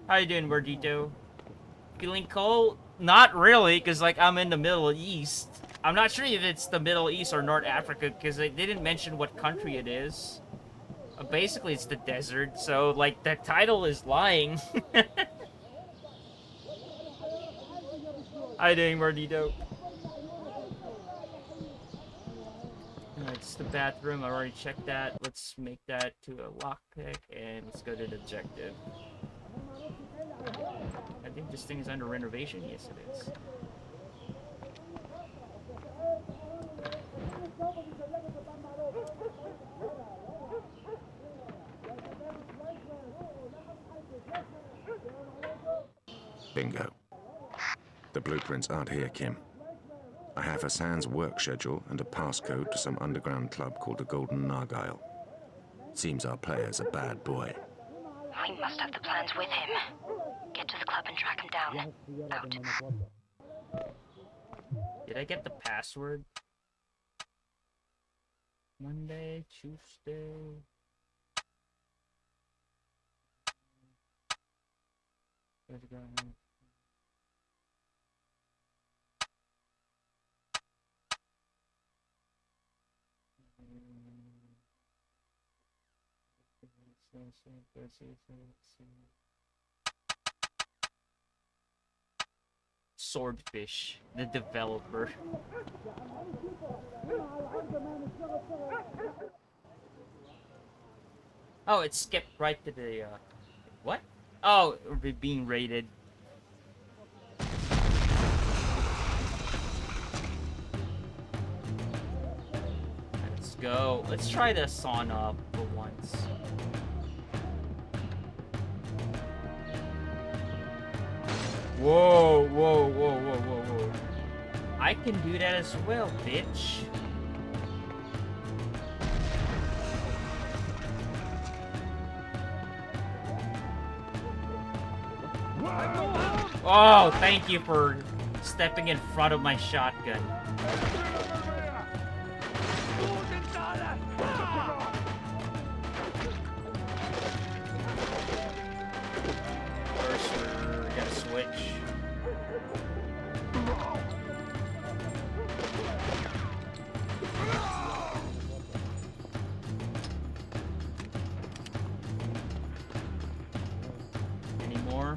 How you doing, Wordito? Feeling cold? Not really, because, like, I'm in the Middle East. I'm not sure if it's the Middle East or North Africa, because they didn't mention what country it is. Basically, it's the desert, so, like, the title is lying. How you doing, Wordito? It's the bathroom. I already checked that. Let's make that to a lockpick, and let's go to the objective. I think this thing is under renovation. Yes, it is. Bingo. The blueprints aren't here, Kim. I have Hassan's work schedule and a passcode to some underground club called the Golden Nargile. Seems our player's a bad boy. We must have the plans with him. Get to the club and track him down. Out. Did I get the password? Monday, Tuesday. Where's it going? Swordfish, the developer. Oh, it skipped right to the, what? Oh, we're being raided. Let's go. Let's try the sauna for once. Whoa, whoa, whoa, whoa, whoa, whoa. I can do that as well, bitch. Oh, thank you for stepping in front of my shotgun. First, we're gonna switch. Any more?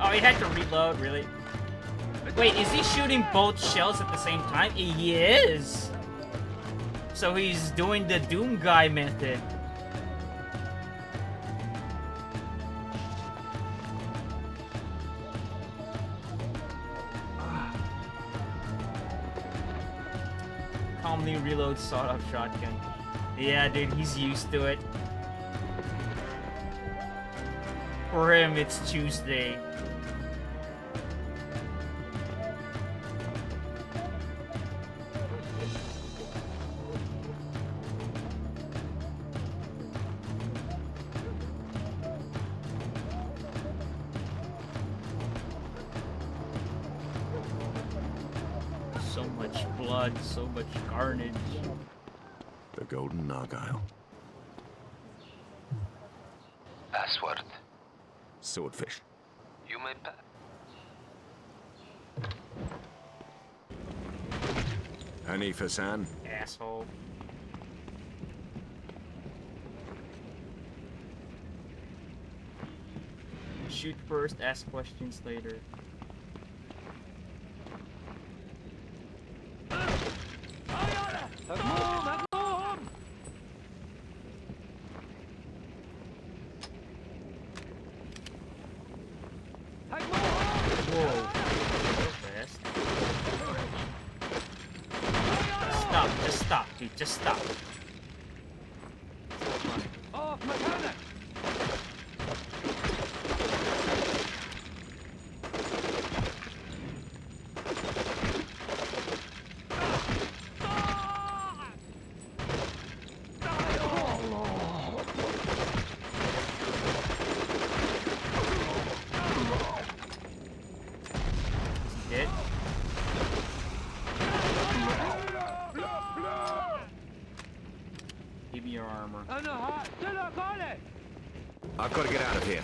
Oh, he had to reload, really? Wait, is he shooting both shells at the same time? He is! So he's doing the Doom Guy method. Calmly reload sawed-off shotgun. Yeah, dude, he's used to it. For him, it's Tuesday. So much blood, so much carnage. The Golden Nargile. Password. Swordfish. You may Hanif Hassan. Asshole. Shoot first, ask questions later. Whoa. Stop, just stop, dude, just stop. Off mechanic! Dead? Give me your armor. I've got to get out of here.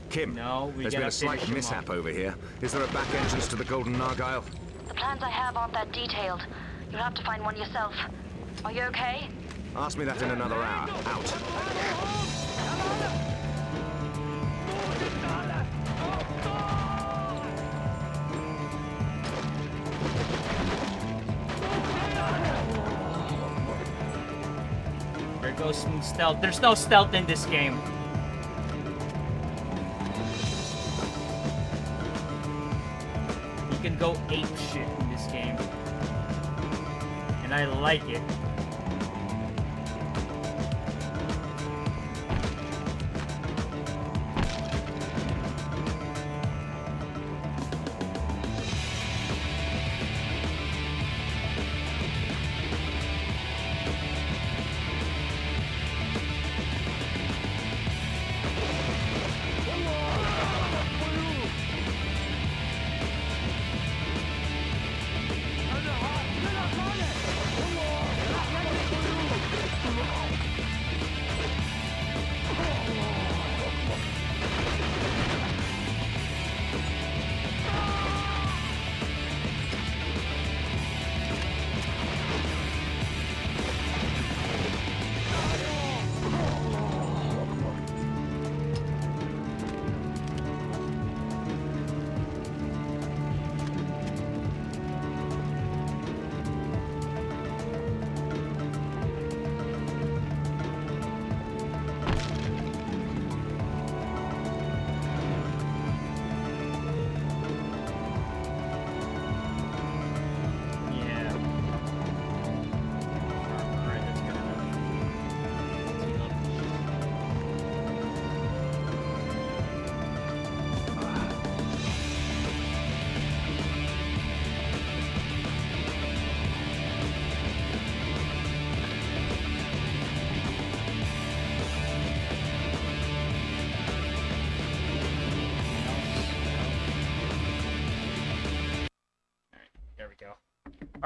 Kim, no, there's been a slight mishap over here. Is there a back entrance to the Golden Nargile? The plans I have aren't that detailed. You'll have to find one yourself. Are you okay? Ask me that in another hour. Out. There goes some stealth. There's no stealth in this game. You can go ape shit in this game. And I like it.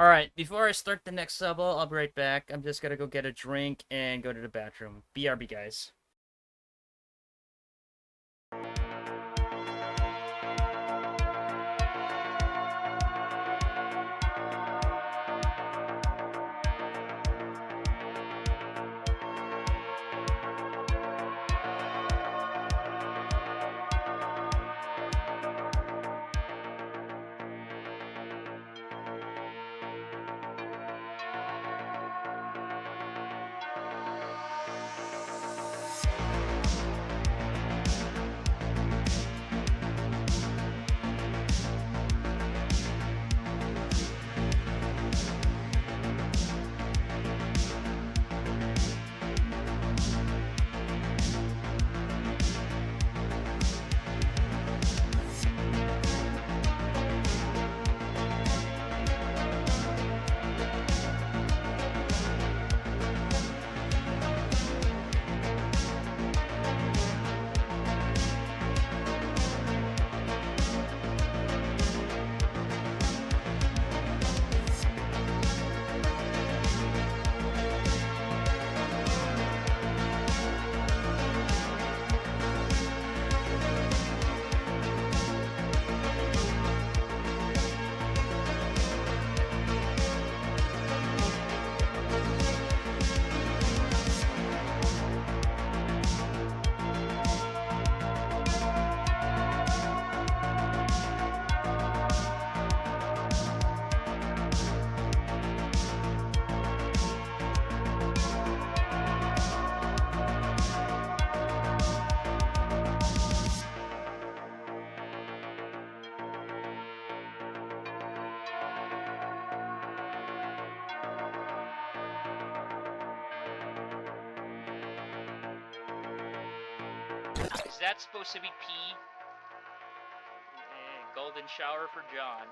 Alright, before I start the next level, I'll be right back. I'm just gonna go get a drink and go to the bathroom. BRB, guys. Is that supposed to be pee? Golden shower for John.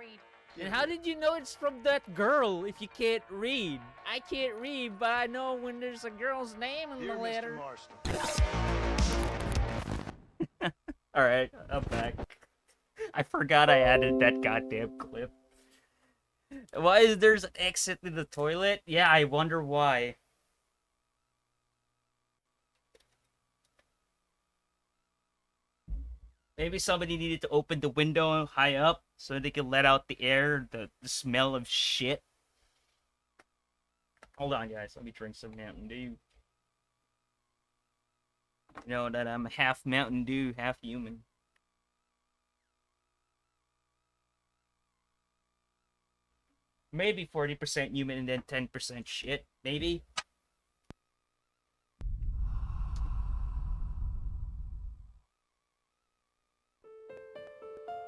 read. And how did you know it's from that girl if you can't read? I can't read, but I know when there's a girl's name in the letter. Alright, I'm back. I forgot I added that goddamn clip. Why is there's an exit in the toilet? Yeah, I wonder why. Maybe somebody needed to open the window high up so they can let out the air, the smell of shit. Hold on, guys. Let me drink some Mountain Dew. You know that I'm half Mountain Dew, half human. Maybe 40% human and then 10% shit. Maybe.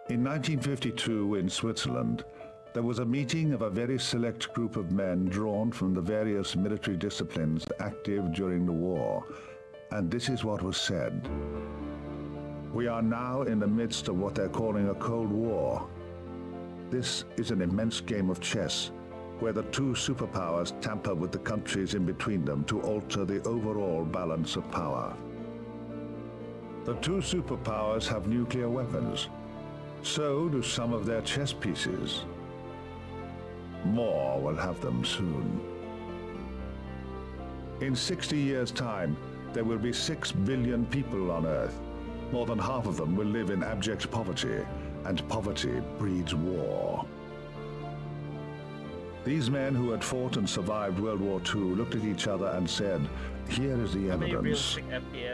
In 1952 in Switzerland, there was a meeting of a very select group of men drawn from the various military disciplines active during the war, and this is what was said. We are now in the midst of what they're calling a Cold War. This is an immense game of chess, where the two superpowers tamper with the countries in between them to alter the overall balance of power. The two superpowers have nuclear weapons. So do some of their chess pieces. More will have them soon. In 60 years' time, there will be 6 billion people on Earth. More than half of them will live in abject poverty, and poverty breeds war. These men who had fought and survived World War II looked at each other and said, "Here is the evidence.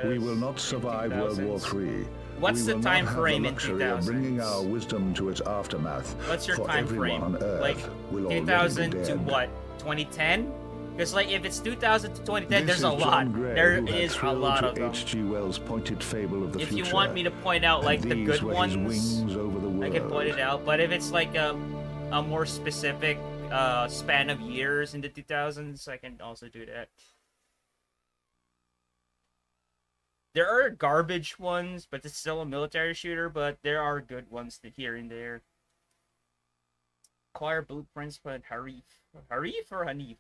We will not survive World War III. What's the time frame in 2000? Of bringing our wisdom to its aftermath. What's your for time everyone frame? on Earth Like will 2000 already be to dead. what? 2010? Because like if it's 2000 to 2010, This there's a is lot. John Gray, There who had is a thrilled lot to of them. H.G. Wells' pointed fable of the If future. you want me to point out like and the these good were ones, his wings over the world. I can point it out. But if it's like a more specific span of years in the 2000s, I can also do that. There are garbage ones, but it's still a military shooter, but there are good ones here and there. Acquire blueprints, but Harif. Harif or Hanif?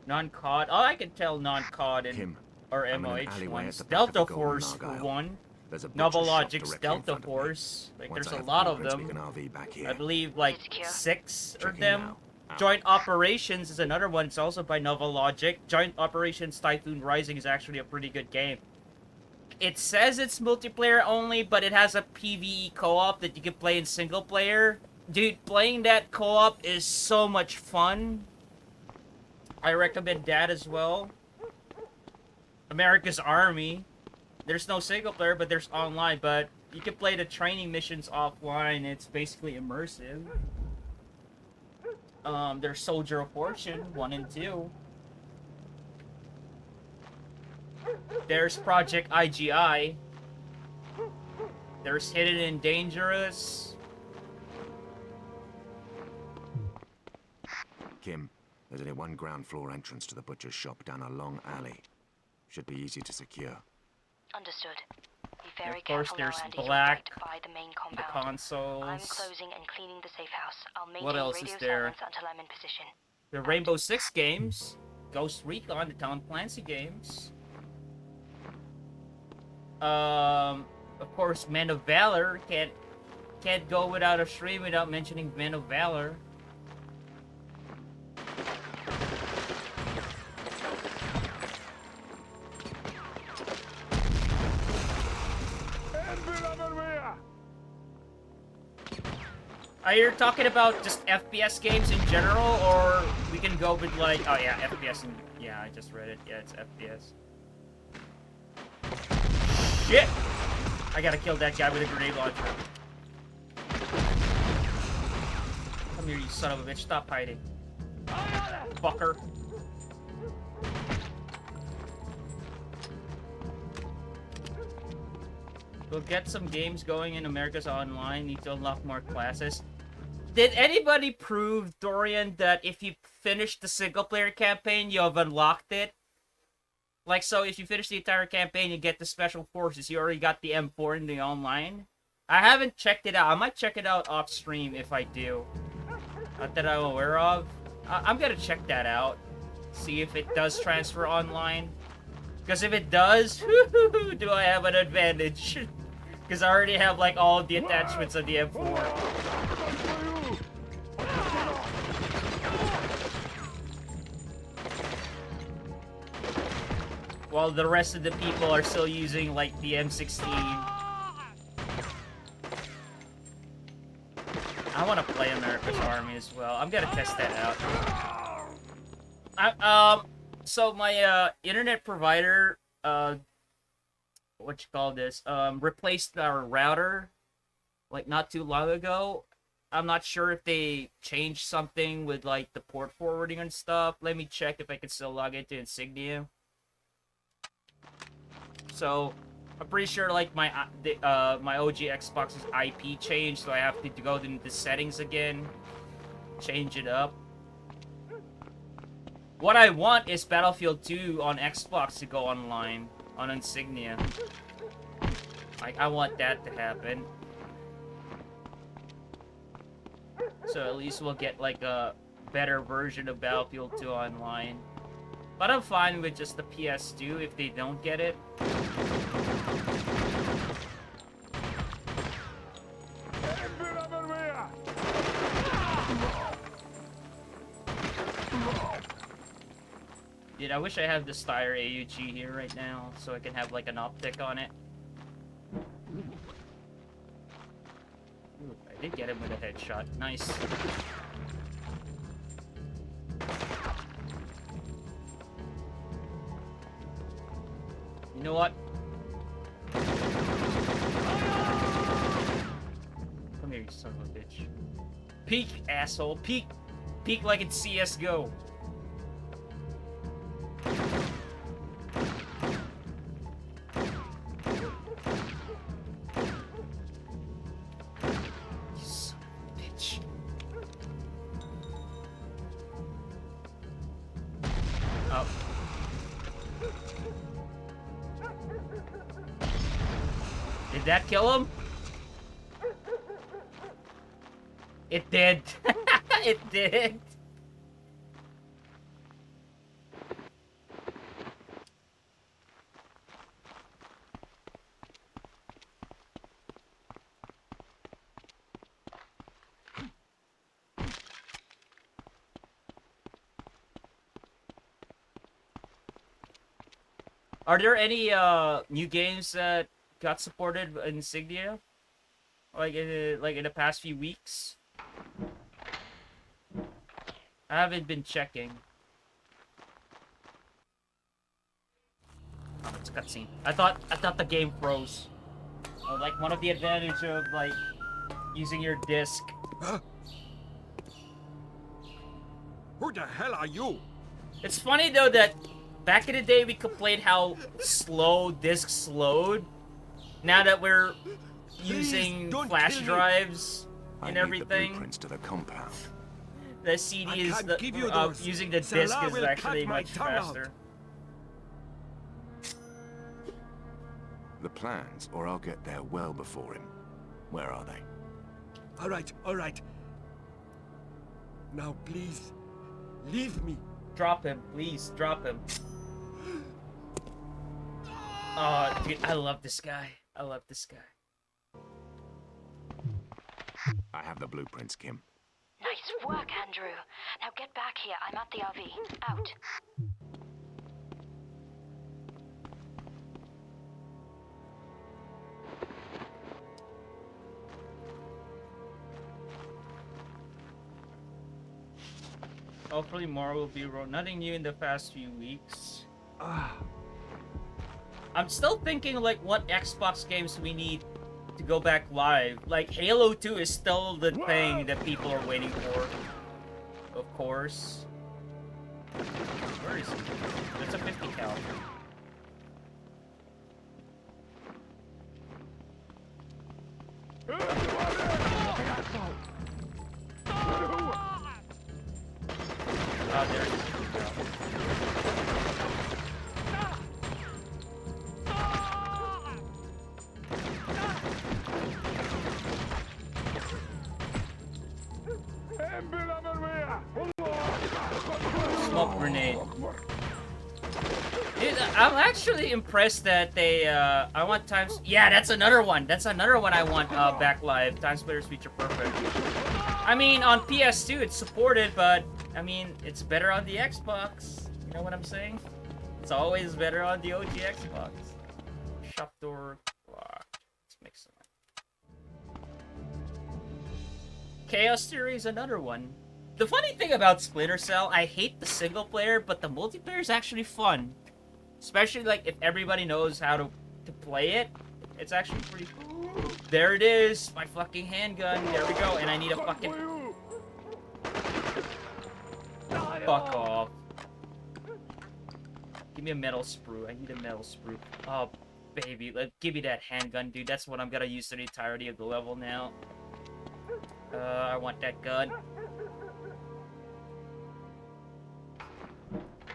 Non-COD. Oh, I can tell non-COD and or I'm in an MOH alleyway ones. at the back of the Delta Golden Force for Argyle. one. There's a butcher's Novel shop Logic's directly in Delta front of me. Force. Like Once there's I a have lot of blueprints, we them. can RV back here. I believe like Secure. 6 of Checking them. now. Out. Joint Operations is another one. It's also by Novel Logic. Joint Operations Typhoon Rising is actually a pretty good game. It says it's multiplayer only, but it has a PvE co-op that you can play in single player. Dude, playing that co-op is so much fun. I recommend that as well. America's Army. There's no single player, but there's online. But you can play the training missions offline. It's basically immersive. There's Soldier of Fortune 1 and 2. There's Project IGI. There's Hidden and Dangerous. Kim, there's only one ground floor entrance to the butcher's shop down a long alley. Should be easy to secure. Understood. Be very Of course, careful there's now, Andy. You're Black, right by the main the compound. consoles. I'm closing and cleaning the safe house. I'll maintain What else radio is there? silence until I'm in position. The Rainbow Six games. Ghost Recon, the Tom Clancy games. Of course, Men of Valor. Can't go without a stream without mentioning Men of Valor. Are you talking about just FPS games in general, or we can go with like, oh yeah, FPS and, yeah, I just read it, yeah, it's FPS. Shit! I gotta kill that guy with a grenade launcher. Come here, you son of a bitch, stop hiding. Fucker. We'll get some games going in America's Online. Need to unlock more classes. Did anybody prove, Dorian, that if you finished the single player campaign, you have unlocked it. Like, so if you finish the entire campaign, you get the special forces. You already got the M4 in the online. I haven't checked it out. I might check it out off stream if I do. Not that I'm aware of. I'm gonna check that out. See if it does transfer online. Because if it does, do I have an advantage? Because I already have like all of the attachments of the M4. While the rest of the people are still using like the M16. I want to play America's Army as well. I'm gonna test that out. So my internet provider, what you call this, replaced our router like not too long ago. I'm not sure if they changed something with like the port forwarding and stuff. Let me check if I can still log into Insignia. So I'm pretty sure like my OG Xbox's IP changed, so I have to go into the settings again, change it up. What I want is Battlefield 2 on Xbox to go online on Insignia. Like, I want that to happen. So at least we'll get like a better version of Battlefield 2 online. But I'm fine with just the PS2 if they don't get it. Dude, I wish I had the Steyr AUG here right now so I can have like an optic on it. Ooh, I did get him with a headshot. Nice. You know what? Come here, you son of a bitch. Peek, asshole. Peek. Peek like it's CSGO. You son of a bitch. Oh. Did that kill him? It did. It did. Are there any new games that got supported in Insignia? Like in the past few weeks? I haven't been checking. Oh, it's a cutscene. I thought the game froze. Like one of the advantages of like using your disc. Who the hell are you? It's funny though that back in the day we complained how slow discs load. Now that we're using flash drives and everything, the blueprints to the compound. The CD is using the disc is actually much faster. The plans, or I'll get there well before him. Where are they? All right. Now, please, leave me. Drop him, please, drop him. Oh, dude, I love this guy. I love this guy. I have the blueprints, Kim. Nice work, Andrew. Now get back here. I'm at the RV. Out. Hopefully more will be wrong. Nothing new in the past few weeks. I'm still thinking like what Xbox games we need to go back live. Like Halo 2 is still the thing that people are waiting for. Of course. Where is he? That's a 50 cal. grenade. Dude, I'm actually impressed that they, I want times... Yeah, that's another one. That's another one I want, back live. Time Splitters Feature Perfect. I mean, on PS2 it's supported, but, I mean, it's better on the Xbox. You know what I'm saying? It's always better on the OG Xbox. Shop door locked. Let's make some. Chaos Theory is another one. The funny thing about Splinter Cell, I hate the single player, but the multiplayer is actually fun. Especially like if everybody knows how to play it. It's actually pretty cool. There it is, my fucking handgun. There we go, and I need a fucking... Fuck off. Give me a metal sprue. I need a metal sprue. Oh, baby. Give me that handgun, dude. That's what I'm gonna use for the entirety of the level now. I want that gun.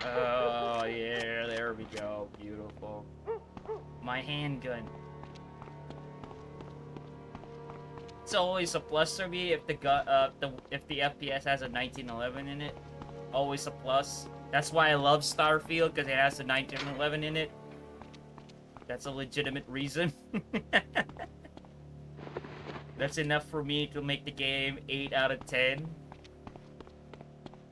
Oh, yeah. There we go. Beautiful. My handgun. It's always a plus for me if the if the FPS has a 1911 in it. Always a plus. That's why I love Starfield, because it has a 1911 in it. That's a legitimate reason. That's enough for me to make the game 8 out of 10.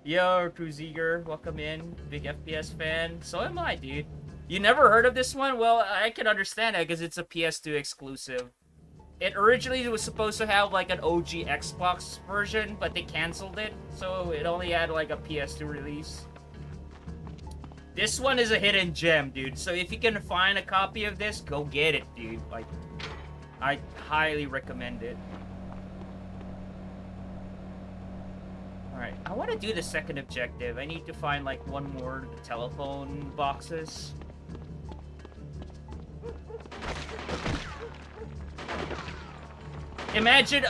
Yo, Cruziger, welcome in. Big FPS fan. So am I, dude. You never heard of this one? Well, I can understand that, because it's a PS2 exclusive. It originally was supposed to have like an OG Xbox version, but they canceled it, so it only had like a PS2 release. This one is a hidden gem, dude. So if you can find a copy of this, go get it, dude. Like, I highly recommend it. Alright, I want to do the second objective. I need to find like one more of the telephone boxes. Imagine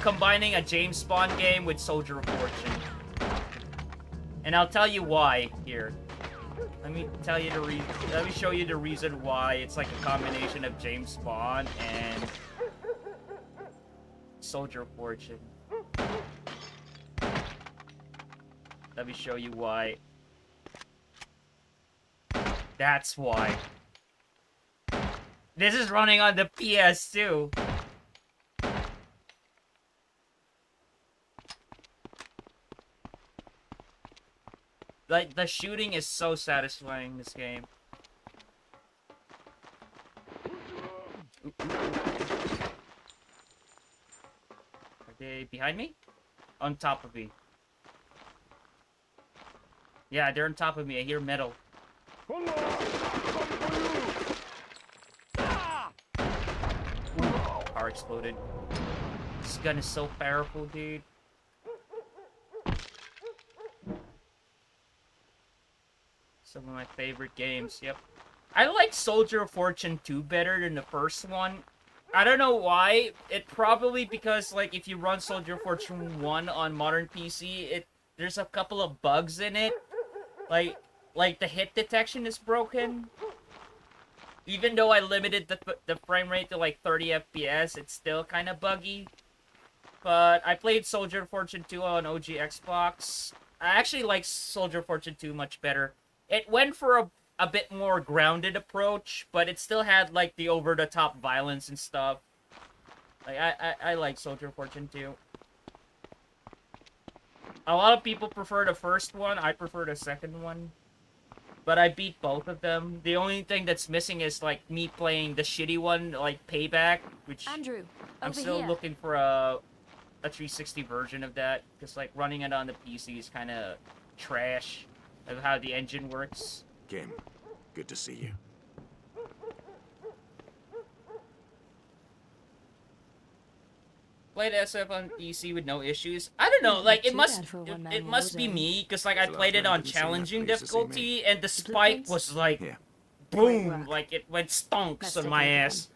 combining a James Bond game with Soldier of Fortune. And I'll tell you why here. Let me tell you let me show you the reason why it's like a combination of James Bond and Soldier of Fortune. Let me show you why. That's why. This is running on the PS2. Like, the shooting is so satisfying in this game. Are they behind me? On top of me. Yeah, they're on top of me. I hear metal. Ooh, car exploded. This gun is so powerful, dude. Some of my favorite games, yep. I like Soldier of Fortune 2 better than the first one. I don't know why. It probably because, like, if you run Soldier of Fortune 1 on modern PC, there's a couple of bugs in it. Like the hit detection is broken. Even though I limited the frame rate to, like, 30 FPS, it's still kind of buggy. But I played Soldier of Fortune 2 on OG Xbox. I actually like Soldier of Fortune 2 much better. It went for a bit more grounded approach, but it still had, like, the over-the-top violence and stuff. Like, I like Soldier of Fortune 2. A lot of people prefer the first one. I prefer the second one. But I beat both of them. The only thing that's missing is, like, me playing the shitty one, like, Payback, which Andrew, I'm still looking for a 360 version of that, because, like, running it on the PC is kind of trash of how the engine works. Kim, good to see you. Played SF on PC with no issues. I don't know, like, it must be me, because, like, I played it on challenging difficulty, and the spike was, like, boom, like, it went stonks on my ass.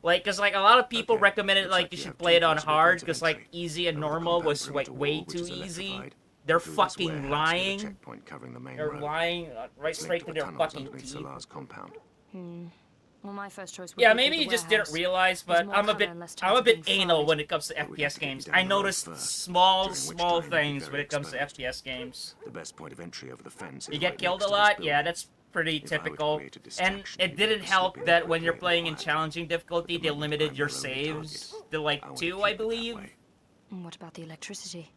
Like, because, like, a lot of people recommended, like, you should play it on hard, because, like, easy and normal was, like, way too easy. They're fucking lying. They're lying right straight to their fucking teeth. Well, Well, my first choice would Yeah, be maybe through you the just didn't warehouse. realize, There's but more I'm a cover bit and less I'm chance a of bit being anal fried. when it comes to But we'd have FPS to get you games. down I the road noticed first, small during which small time you'd be things when very it comes to exposed. FPS games. The best point of entry over the fence is You get right killed next a to this lot, yeah, building. that's pretty If I were to typical. create a And distraction, it you'd be able didn't to slip help in that when quickly you're and playing in quiet. challenging difficulty, At the they moment, limited I'm your your only target. saves to like I want 2, to I keep it that believe. way. And what about the electricity?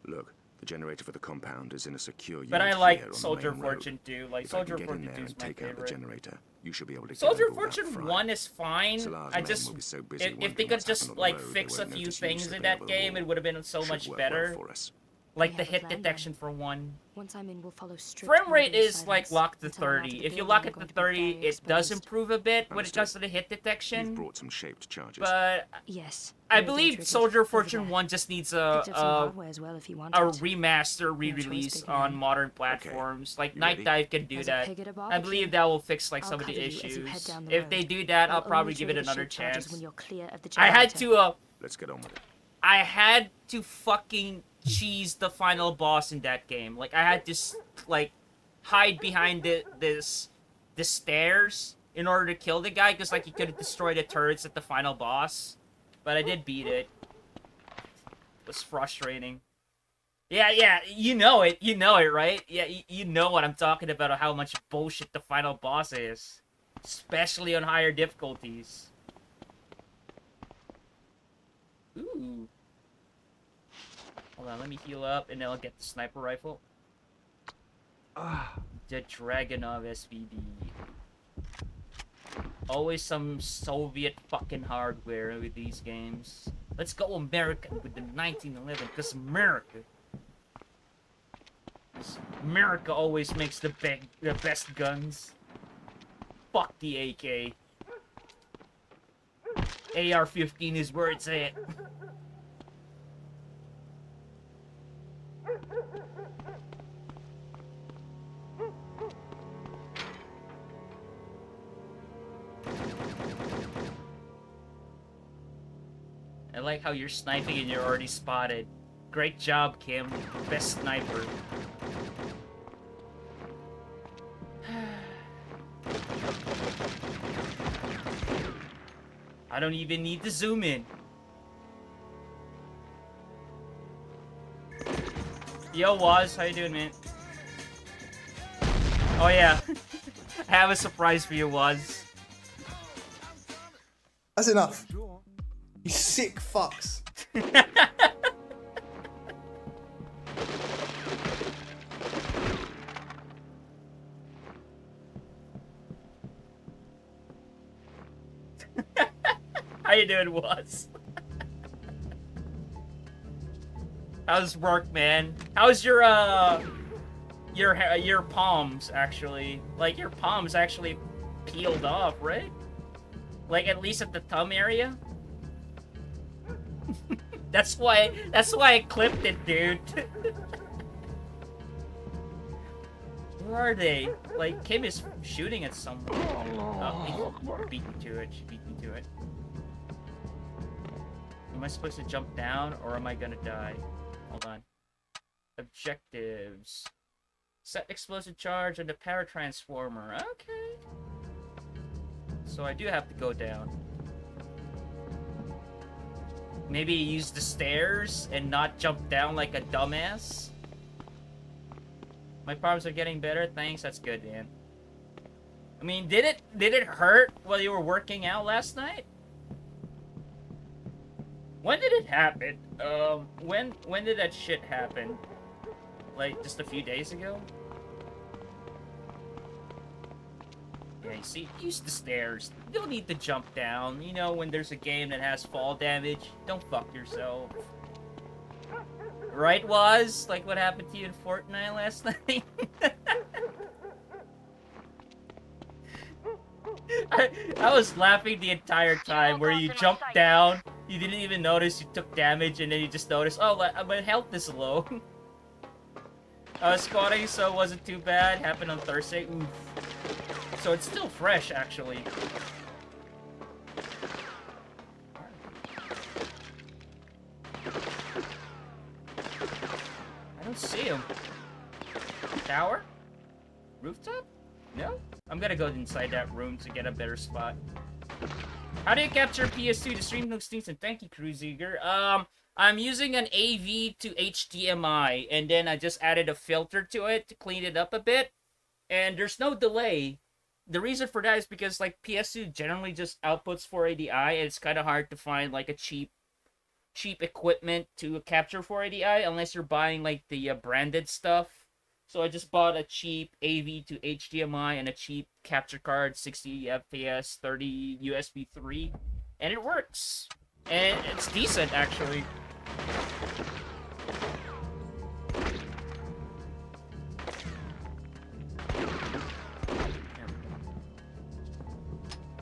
Look, the generator for the compound is in a secure unit But I here like on the Soldier main of road. Fortune 2. Like, If I Soldier can of get in Fortune there 2 is and my take out the favorite. generator, you should be able to get Soldier over of without Fortune frying. 1 is fine. Salar's I men just... will be so busy If they wondering could what's just, happened on the like, road, fix they a won't few notice you things in slipping that over the game, wall. it would have been so Should much work better. well for us. Like We the have a hit plan, detection for 1. Once I'm in, we'll follow strict Frame rate mobile is like silence. locked to Until I'm out of 30. the If you building, lock I'm it to going to be 30, very it does exposed. improve a bit when it Understood. comes to the hit detection. You've brought some shaped charges. But yes, I radio believe triggers, Soldier of over Fortune there. 1 just needs Picked up some hardware as well if you wanted. a remaster choice, re-release big on man. modern platforms. Like You Night ready? Dive can do There's a that. pig at a I barbecue. believe that will fix like I'll some of the cover you as you head issues. down the If they road. do that, I'll I'll probably only give it trigger the another shape charges chance. when you're clear of the I had generator. to Let's get on with it. I had to fucking cheese the final boss in that game. Like I had to like hide behind the stairs in order to kill the guy, because like he could have destroyed the turrets at the final boss. But I did beat it. It was frustrating. Yeah, you know it, right? Yeah, you know what I'm talking about, how much bullshit the final boss is. Especially on higher difficulties. Ooh. Hold on, let me heal up, and then I'll get the sniper rifle. The Dragonov SVD. Always some Soviet fucking hardware with these games. Let's go American with the 1911, because America. 'Cause America always makes the best guns. Fuck the AK. AR-15 is where it's at. I like how you're sniping and you're already spotted. Great job, Kim. Best sniper. I don't even need to zoom in. Yo, Waz, how you doing, man? Oh yeah, I have a surprise for you, Waz. That's enough. You sick fucks. How you doing, Waz? How's work, man? How's your palms actually? Like your palms actually peeled off, right? Like at least at the thumb area. That's why I clipped it, dude. Where are they? Like Kim is shooting at someone. Oh, he beat me to it. She beat me to it. Am I supposed to jump down or am I gonna die? Hold on. Objectives. Set explosive charge on the paratransformer. Okay. So I do have to go down. Maybe use the stairs and not jump down like a dumbass. My problems are getting better. Thanks. That's good, man. I mean, did it hurt while you were working out last night? When did it happen? When did that shit happen? Like just a few days ago? Yeah, you see, use the stairs. You don't need to jump down. You know, when there's a game that has fall damage, don't fuck yourself. Right, Waz? Like what happened to you in Fortnite last night? I was laughing the entire time where you jumped down, you didn't even notice you took damage, and then you just noticed, oh, my health is low. I was squatting, so it wasn't too bad. Happened on Thursday. Oof. So it's still fresh, actually. I don't see him. Tower? Rooftop? No? I'm gonna go inside that room to get a better spot. How do you capture PS2 to stream those things? And thank you, Cruiseager. I'm using an AV to HDMI, and then I just added a filter to it to clean it up a bit. And there's no delay. The reason for that is because like PS2 generally just outputs 480i, and it's kind of hard to find like a cheap equipment to capture 480i unless you're buying like the branded stuff. So I just bought a cheap AV to HDMI and a cheap capture card, 60 FPS, 30 USB 3, and it works. And it's decent actually.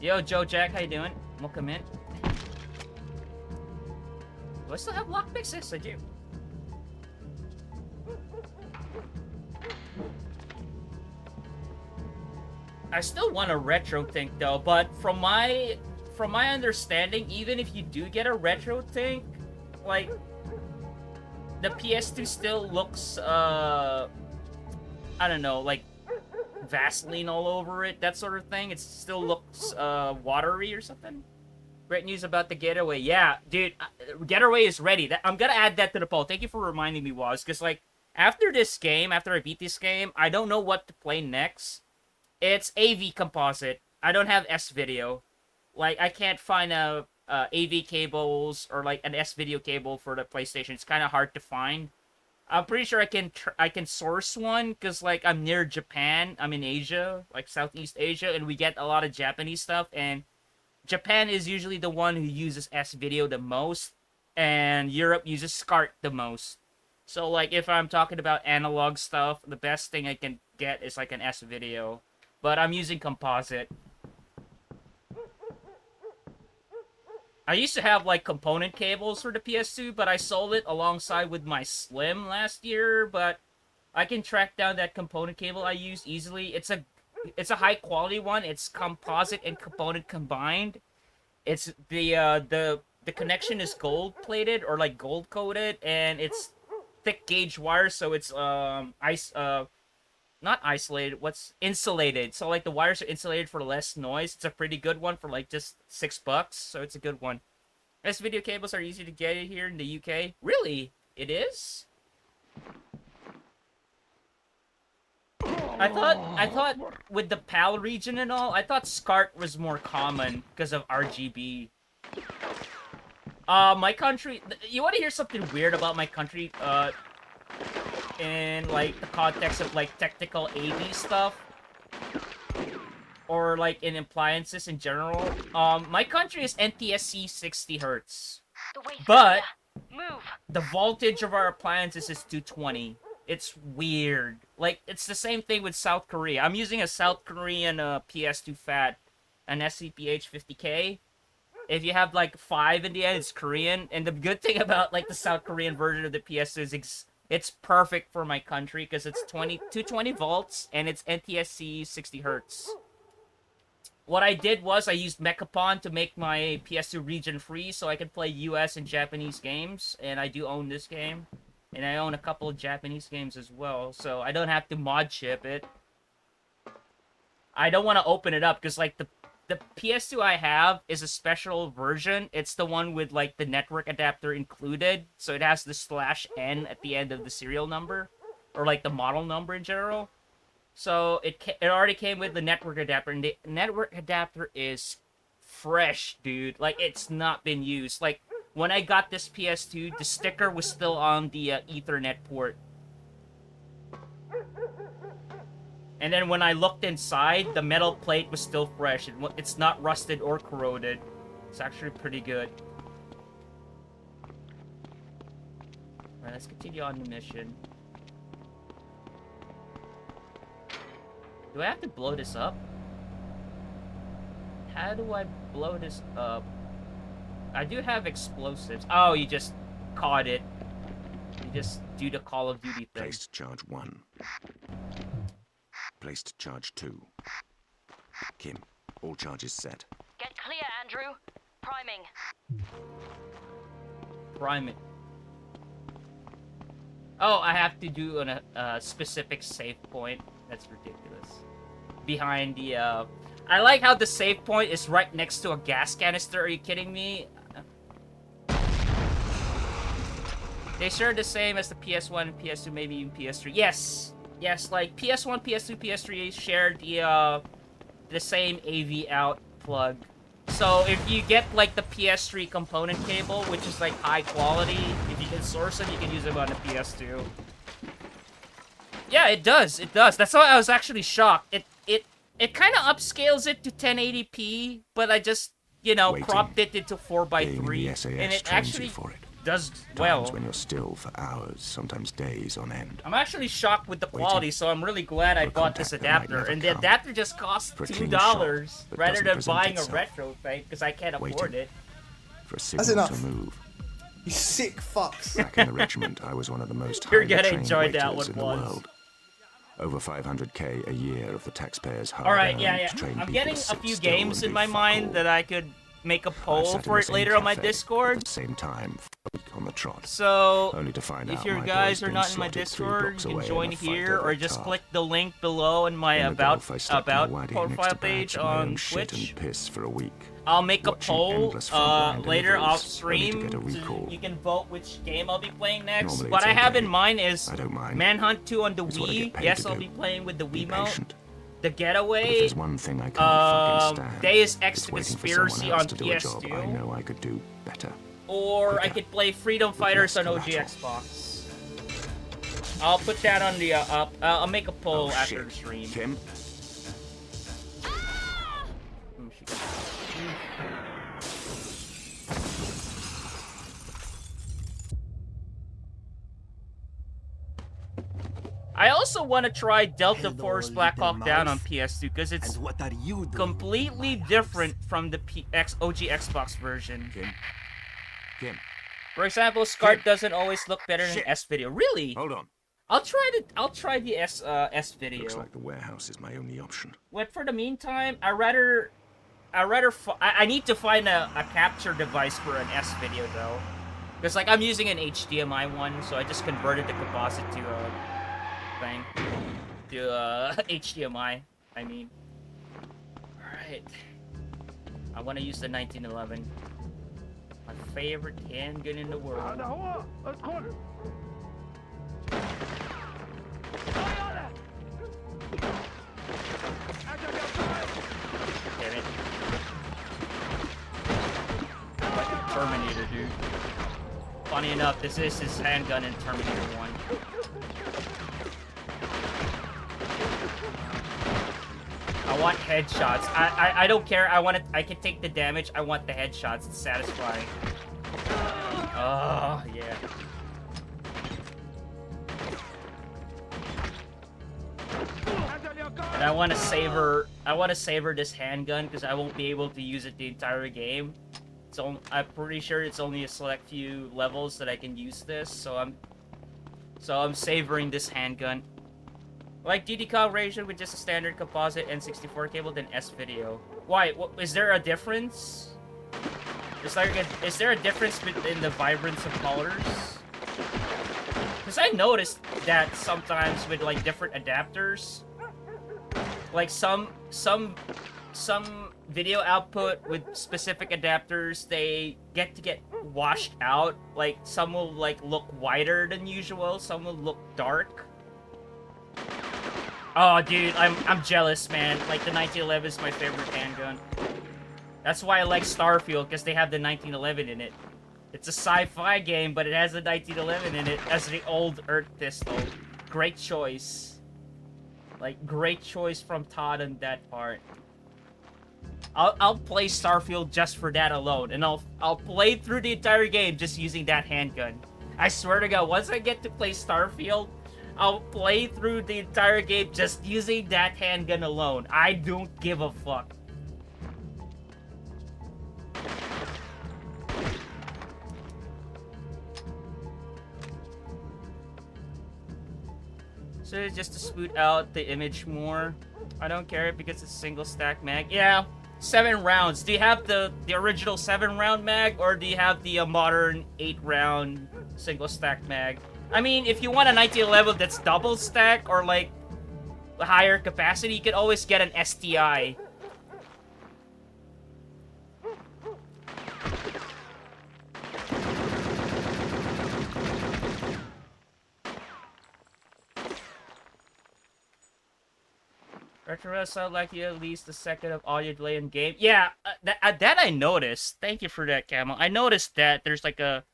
Yo, Joe Jack, how you doing? Welcome in. Do I still have lockpicks? Yes, I do. I still want a retro tank though, but from my understanding, even if you do get a retro tank, like the PS2 still looks I don't know, like Vaseline all over it, that sort of thing. It still looks watery or something. Great news about the Getaway. Yeah, dude, Getaway is ready. I'm gonna add that to the poll. Thank you for reminding me, Woz, because like after this game, after I beat this game, I don't know what to play next. It's AV composite. I don't have S video. Like I can't find a AV cables or like an S video cable for the PlayStation. It's kind of hard to find. I'm pretty sure I can source one because like I'm near Japan. I'm in Asia, like Southeast Asia, and we get a lot of Japanese stuff. And Japan is usually the one who uses S video the most, and Europe uses SCART the most. So like if I'm talking about analog stuff, the best thing I can get is like an S video. But I'm using composite. I used to have like component cables for the PS2, but I sold it alongside with my Slim last year, but I can track down that component cable I use easily. It's a high quality one. It's composite and component combined. It's the connection is gold plated or like gold coated, and it's thick gauge wire, so it's not isolated, what's insulated. So like the wires are insulated for less noise. It's a pretty good one for like just $6, so it's a good one. S video cables are easy to get here in the UK. Really? It is? I thought with the PAL region and all, I thought SCART was more common because of RGB. My country, you want to hear something weird about my country? In like the context of like technical AV stuff, or like in appliances in general. My country is NTSC 60 Hz, but the voltage of our appliances is 220. It's weird. Like it's the same thing with South Korea. I'm using a South Korean PS2 FAT, an SCPH 50K. If you have like 5 in the end, it's Korean. And the good thing about like the South Korean version of the PS2 is it's perfect for my country because it's 220 volts and it's NTSC 60 Hz. What I did was I used Mechapon to make my PS2 region free so I can play US and Japanese games, and I do own this game. And I own a couple of Japanese games as well, so I don't have to mod ship it. I don't want to open it up because like the PS2 I have is a special version. It's the one with like the network adapter included, so it has the /N at the end of the serial number, or like the model number in general. So it already came with the network adapter, and the network adapter is fresh, dude. Like it's not been used. Like when I got this PS2, the sticker was still on the Ethernet port. And then when I looked inside, the metal plate was still fresh. It's not rusted or corroded. It's actually pretty good. Alright, let's continue on the mission. Do I have to blow this up? How do I blow this up? I do have explosives. Oh, you just caught it. You just do the Call of Duty thing. Placed charge 1. Placed charge 2. Kim, all charges set. Get clear, Andrew. Priming. Priming. Oh, I have to do a specific save point. That's ridiculous. behind the. I like how the save point is right next to a gas canister. Are you kidding me? They share the same as the PS1 and PS2, maybe even PS3. Yes, yes, like PS1, PS2, PS3 share the same AV out plug. So if you get like the PS3 component cable, which is like high quality, if you can source it, you can use it on the PS2. Yeah, it does. It does. That's why I was actually shocked. It kind of upscales it to 1080p, but I just, you know, cropped it into 4:3, and it actually does well. Times when you're still for hours, sometimes days on end. I'm actually shocked with the quality, so I'm really glad I bought this adapter. And the adapter just costs $2 rather than buying a retro thing, because I can't afford it. For a signal to move. You sick fucks. Back in the regiment, I was one of the most You're highly gonna trained enjoy that waiters one in the once. world. Over 500k a year of the taxpayers' hard Alright, yeah. I'm getting a few games in my mind that I could make a poll for it later on my Discord. At the same time, on the trot. So, only to find if out your my guys boy's are been not in my slotted 3 Discord, blocks you can away join in a fight here, over or a just car. click the link below in my In the about Gulf, I stuck my waddy next profile to page bags of my on own shit Twitch. and piss for a week. I'll make a Watching poll endless frontline later off deliveries, stream. only to get a recall. You can vote which game I'll be playing next. Normally What it's I have okay. in mind is I don't mind. Manhunt 2 on the It's what I Wii. get paid Yes, to I'll do. be playing with the Be Wiimote. patient. The But if Getaway. there's one thing I can't fucking stand, Deus Ex it's the waiting for Conspiracy someone else on to do a job I PS2. know I could do better. Or I could play Freedom Fighters on OG collateral. Xbox. I'll put that on the up. I'll make a poll after shit. the stream. Kim? I also want to try Delta Force Black Hawk Down on PS2 because it's completely different from the OG Xbox version. Kim. For example, SCART doesn't always look better than S video. Really? Hold on. I'll try the S video. Looks like the warehouse is my only option. But for the meantime, I need to find a capture device for an S video though, because like I'm using an HDMI one, so I just converted the composite to a thing to HDMI. I mean, all right. I want to use the 1911, my favorite handgun in the world. Damn it. Terminator, dude. Funny enough, this is his handgun in Terminator 1. I want headshots. I don't care. I can take the damage. I want the headshots. It's satisfying. Oh, yeah. And I want to savor this handgun because I won't be able to use it the entire game. So I'm pretty sure it's only a select few levels that I can use this. So I'm savoring this handgun. Like DD calibration with just a standard composite N64 cable, then S video. Why? Is there a difference? Is there a difference in the vibrance of colors? Because I noticed that sometimes with like different adapters, like some video output with specific adapters, they get washed out. Like some will like look whiter than usual, some will look dark. Oh, dude, I'm jealous, man. Like, the 1911 is my favorite handgun. That's why I like Starfield, because they have the 1911 in it. It's a sci-fi game, but it has the 1911 in it as the old Earth pistol. Great choice. Like, great choice from Todd on that part. I'll play Starfield just for that alone, and I'll play through the entire game just using that handgun. I swear to God, once I get to play Starfield, I'll play through the entire game just using that handgun alone. I don't give a fuck. So just to smooth out the image more. I don't care because it's single stack mag. Yeah, 7 rounds. Do you have the original 7-round mag, or do you have the modern 8-round single stack mag? I mean, if you want a 1911 that's double stack, or like higher capacity, you could always get an STI. Retro sound like you at least a second of audio delay in game. Yeah, that I noticed. Thank you for that, Camel. I noticed that there's like a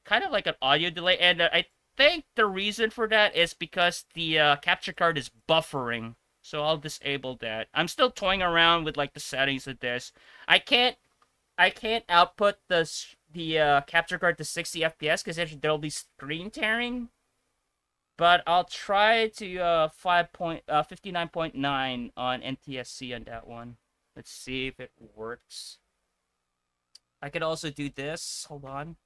kind of like an audio delay, and I think the reason for that is because the capture card is buffering. So I'll disable that. I'm still toying around with like the settings of this. I can't output the capture card to 60 FPS because there'll be screen tearing. But I'll try to 59.9 on NTSC on that one. Let's see if it works. I could also do this. Hold on.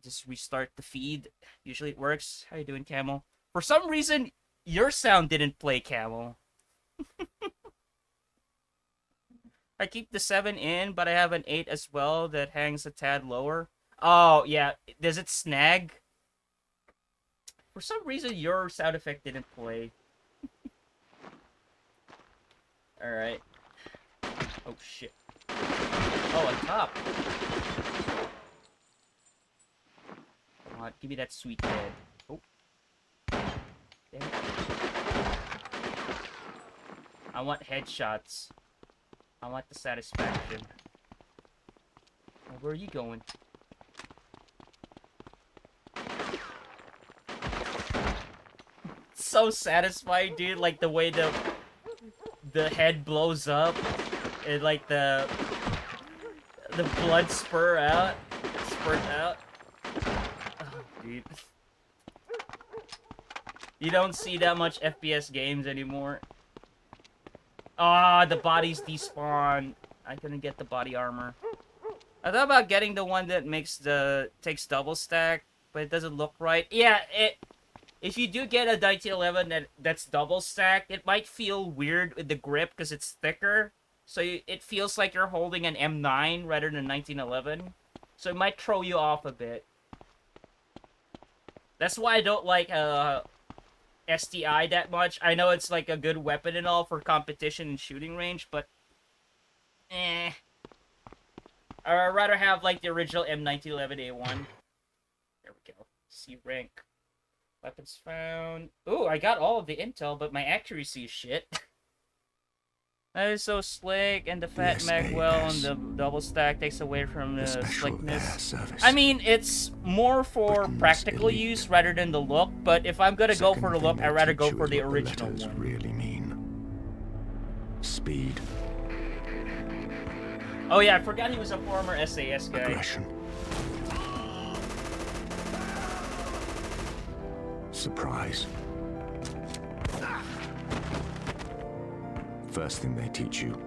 Just restart the feed. Usually it works. How you doing, Camel? For some reason, your sound didn't play, Camel. I keep the 7 in, but I have an 8 as well that hangs a tad lower. Oh, yeah. Does it snag? For some reason, your sound effect didn't play. Alright. Oh, shit. Oh, on top. Come on, give me that sweet head. Oh. Damn it. I want headshots. I want the satisfaction. Oh, where are you going? So satisfying, dude. Like the way the head blows up and like the blood spurt out. Oh, dude. You don't see that much FPS games anymore. Ah, the bodies despawn. I couldn't get the body armor. I thought about getting the one that takes double stack, but it doesn't look right. Yeah, if you do get a 1911 that's double stacked, it might feel weird with the grip because it's thicker. So it feels like you're holding an M9 rather than 1911. So it might throw you off a bit. That's why I don't like STI that much. I know it's like a good weapon and all for competition and shooting range, but I'd rather have like the original M1911A1. There we go. C rank. Weapons found. Ooh, I got all of the intel, but my accuracy is shit. That is so slick, and the fat mag well and the double stack takes away from the slickness. I mean, it's more for practical use rather than the look, but if I'm gonna go for the look, I'd rather go for the original one. Really mean speed. Oh yeah, I forgot he was a former SAS guy. Aggression. Surprise. First thing they teach you,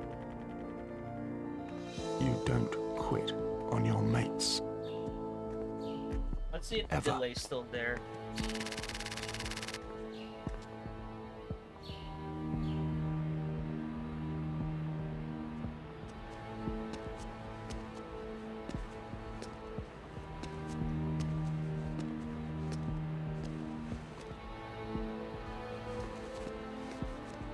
you don't quit on your mates. Let's see if the delay's still there.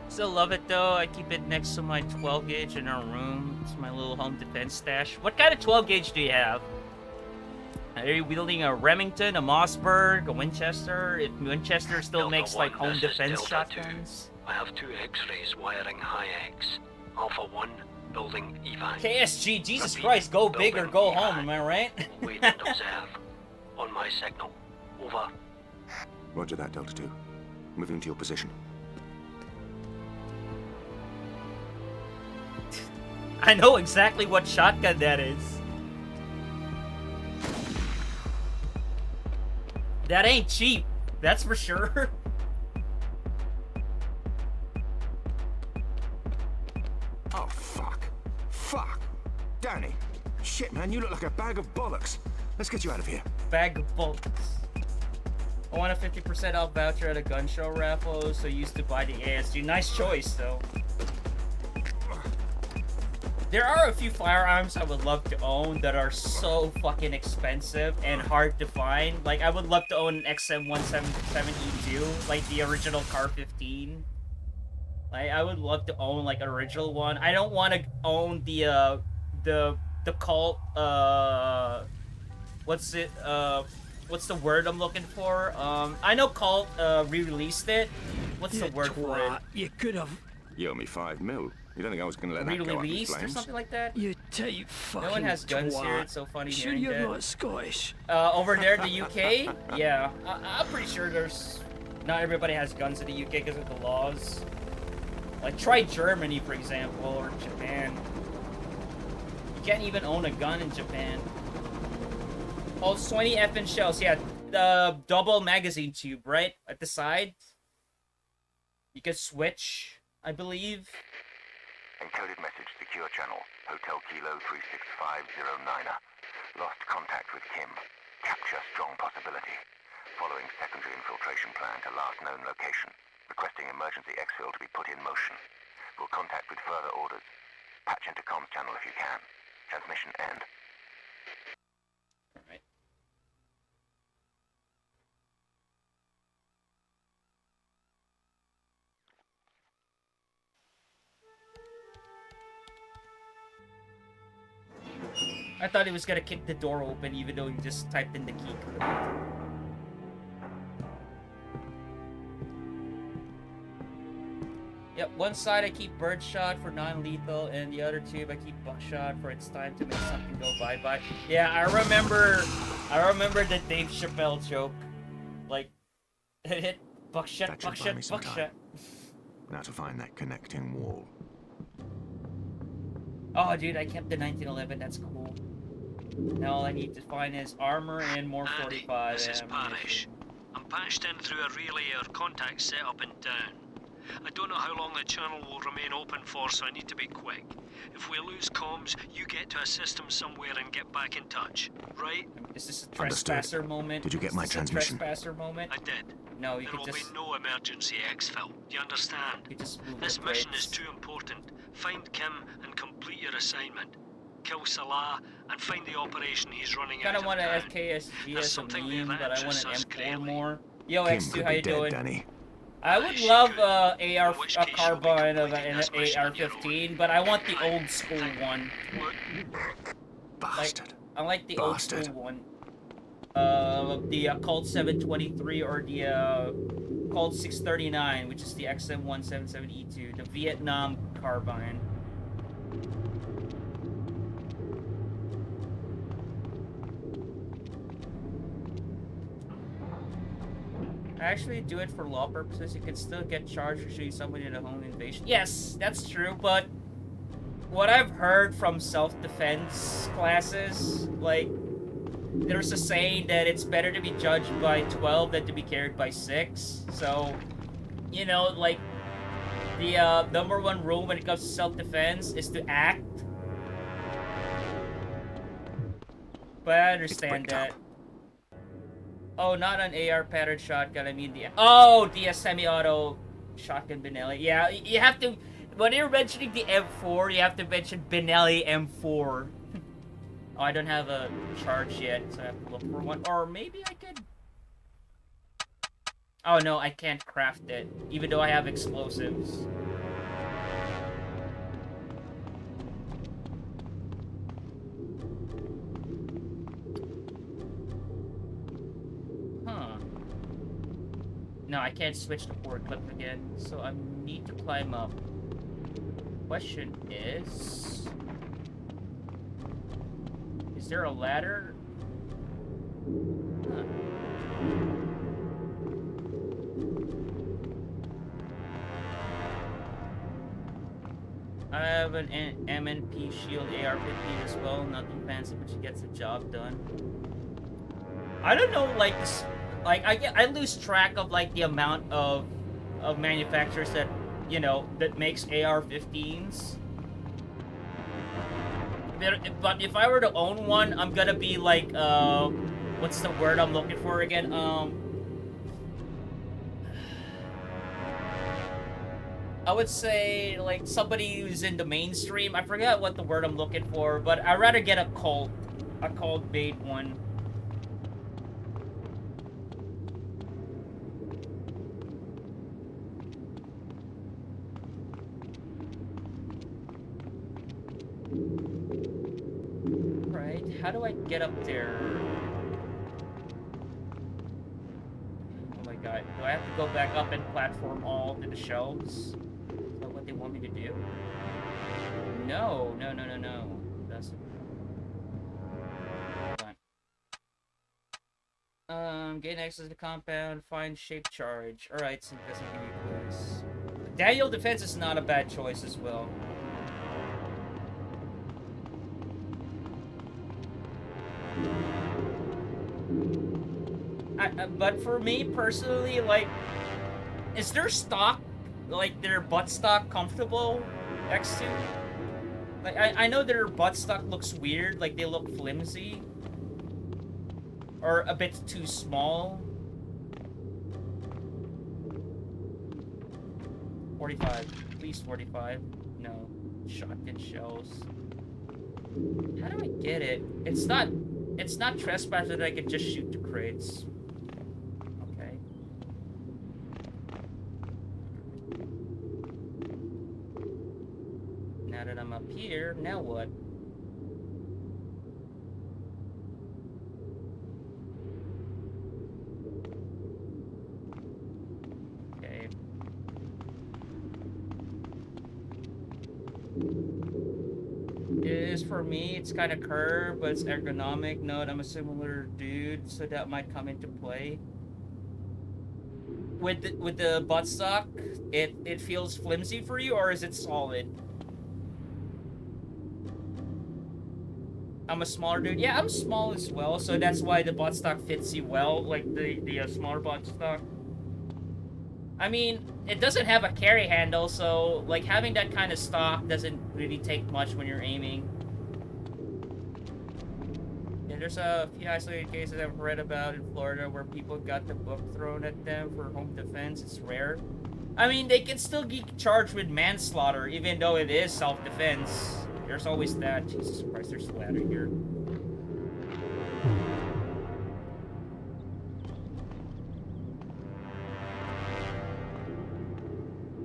Still love it though. I keep it next to my 12 gauge in our room. It's my little home defense stash. What kind of 12 gauge do you have? Are you wielding a Remington, a Mossberg, a Winchester? If Winchester still makes like home defense shotguns. I have 2 X-rays wiring high X. Alpha 1 building evac. KSG, Jesus Christ, go big or go home, am I right? Wait and observe. On my signal. Over. Roger that, Delta 2. Moving to your position. I know exactly what shotgun that is. That ain't cheap, that's for sure. Oh, fuck. Fuck. Danny. Shit, man, you look like a bag of bollocks. Let's get you out of here. Bag of bollocks. I want a 50% off voucher at a gun show raffle, so used to buy the ASG. Nice choice, though. There are a few firearms I would love to own that are so fucking expensive and hard to find. Like, I would love to own an XM177E2, like the original Car 15. Like, I would love to own like an original one. I don't want to own the Colt. What's it? What's the word I'm looking for? I know Colt re-released it. What's the word for it? You could have. You owe me $5 million. You don't think I was going to let that go up in Re-released or flames? something like that? You type fucking No one has guns twat. here. It's so funny Sure hearing you're that. not Scottish? Over there in the UK? Yeah. I'm pretty sure there's... Not everybody has guns in the UK because of the laws. Like, try Germany, for example, or Japan. You can't even own a gun in Japan. Oh, it's 20 effing shells. Yeah, the double magazine tube, right? At the side. You can switch, I believe. Encoded message, secure channel. Hotel Kilo 36509er. Lost contact with Kim. Capture strong possibility. Following secondary infiltration plan to last known location. Requesting emergency exfil to be put in motion. Will contact with further orders. Patch into comms channel if you can. Transmission end. Alright. I thought he was gonna kick the door open even though he just typed in the key code. Yep, one side I keep birdshot for non-lethal, and the other tube I keep buckshot for it's time to make something go bye-bye. Yeah, I remember the Dave Chappelle joke. Like, hit buckshot, That should buy me buckshot, some buckshot. time. Now to find that connecting wall. Oh, dude, I kept the 1911. That's cool. Now all I need to find is armor and more 45. This is ammunition. Parish. I'm patched in through a relay or contact set up in town. I don't know how long the channel will remain open for, so I need to be quick. If we lose comms, you get to a system somewhere and get back in touch, right? Is this a trespasser moment? Did you get Is my this transmission? A trespasser moment? I did. No, you There could will just... be no emergency exfil. You understand? You just move This the mission brakes. is too important. Find Kim and complete your assignment. Kill Salah and find the operation he's running I out kinda of want an town. FKSG There's as a something meme, there but I that want an interests us M4 greatly. more. Yo, Kim X2, could how be you dead, doing? Danny. I would love AR a carbine of an AR-15, but I want the old school one. Bastard. I like the Bastard. old school one. The Colt 723 or the Colt 639, which is the XM177E2, the Vietnam carbine. I actually do it for law purposes. You can still get charged for shooting someone in a home invasion. Yes, that's true, but what I've heard from self-defense classes, like, there's a saying that it's better to be judged by 12 than to be carried by 6. So, you know, like, the #1 rule when it comes to self-defense is to act. But I understand that. Oh, not an AR pattern shotgun. I mean the semi-auto shotgun Benelli. Yeah, you have to. When you're mentioning the M4, you have to mention Benelli M4. Oh, I don't have a charge yet, so I have to look for one. Or maybe I could. Oh no, I can't craft it, even though I have explosives. Huh. No, I can't switch to forklift again, so I need to climb up. Question is there a ladder? Huh. I have an MNP Shield AR-15 as well. Nothing fancy, but she gets the job done. I don't know, like this, like I lose track of like the amount of manufacturers that, you know, that makes AR-15s. But if I were to own one, I'm gonna be like, what's the word I'm looking for again? I would say like somebody who's in the mainstream. I forgot what the word I'm looking for, but I'd rather get a cult bait one. Right, how do I get up there? Oh my god, do I have to go back up and platform all to the shelves? Is that what they want me to do? No. That's... Hold on. Gain access to the compound, find shape charge. Alright, so it doesn't give you clues. Daniel Defense is not a bad choice as well. But for me personally, like, is their stock, like their butt stock, comfortable? X2? Like, I know their butt stock looks weird, like they look flimsy. Or a bit too small. 45. Please 45. No. Shotgun shells. How do I get it? It's not trespass that I can just shoot the crates. Okay. Now that I'm up here, now what? Okay. It is for me, it's kind of curved, but it's ergonomic. Note, I'm a similar dude, so that might come into play. With the buttstock, it feels flimsy for you, or is it solid? I'm a smaller dude. Yeah, I'm small as well, so that's why the buttstock fits you well, like the smaller buttstock. I mean, it doesn't have a carry handle, so like having that kind of stock doesn't really take much when you're aiming. Yeah, there's a few isolated cases I've read about in Florida where people got the book thrown at them for home defense. It's rare. I mean, they can still get charged with manslaughter, even though it is self-defense. There's always that. Jesus Christ, there's ladder here.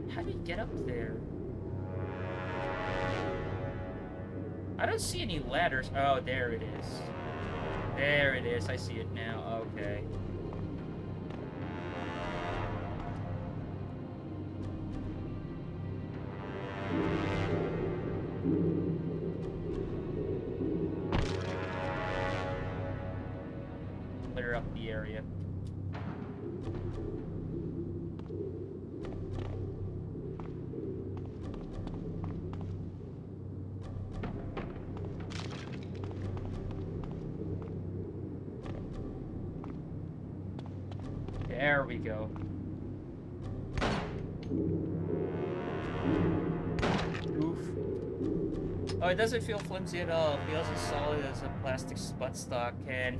How do you get up there? I don't see any ladders. Oh, there it is. There it is. I see it now. Okay. Clear up the area. There we go. Oof. Oh, it doesn't feel flimsy at all. It feels as solid as a plastic buttstock can.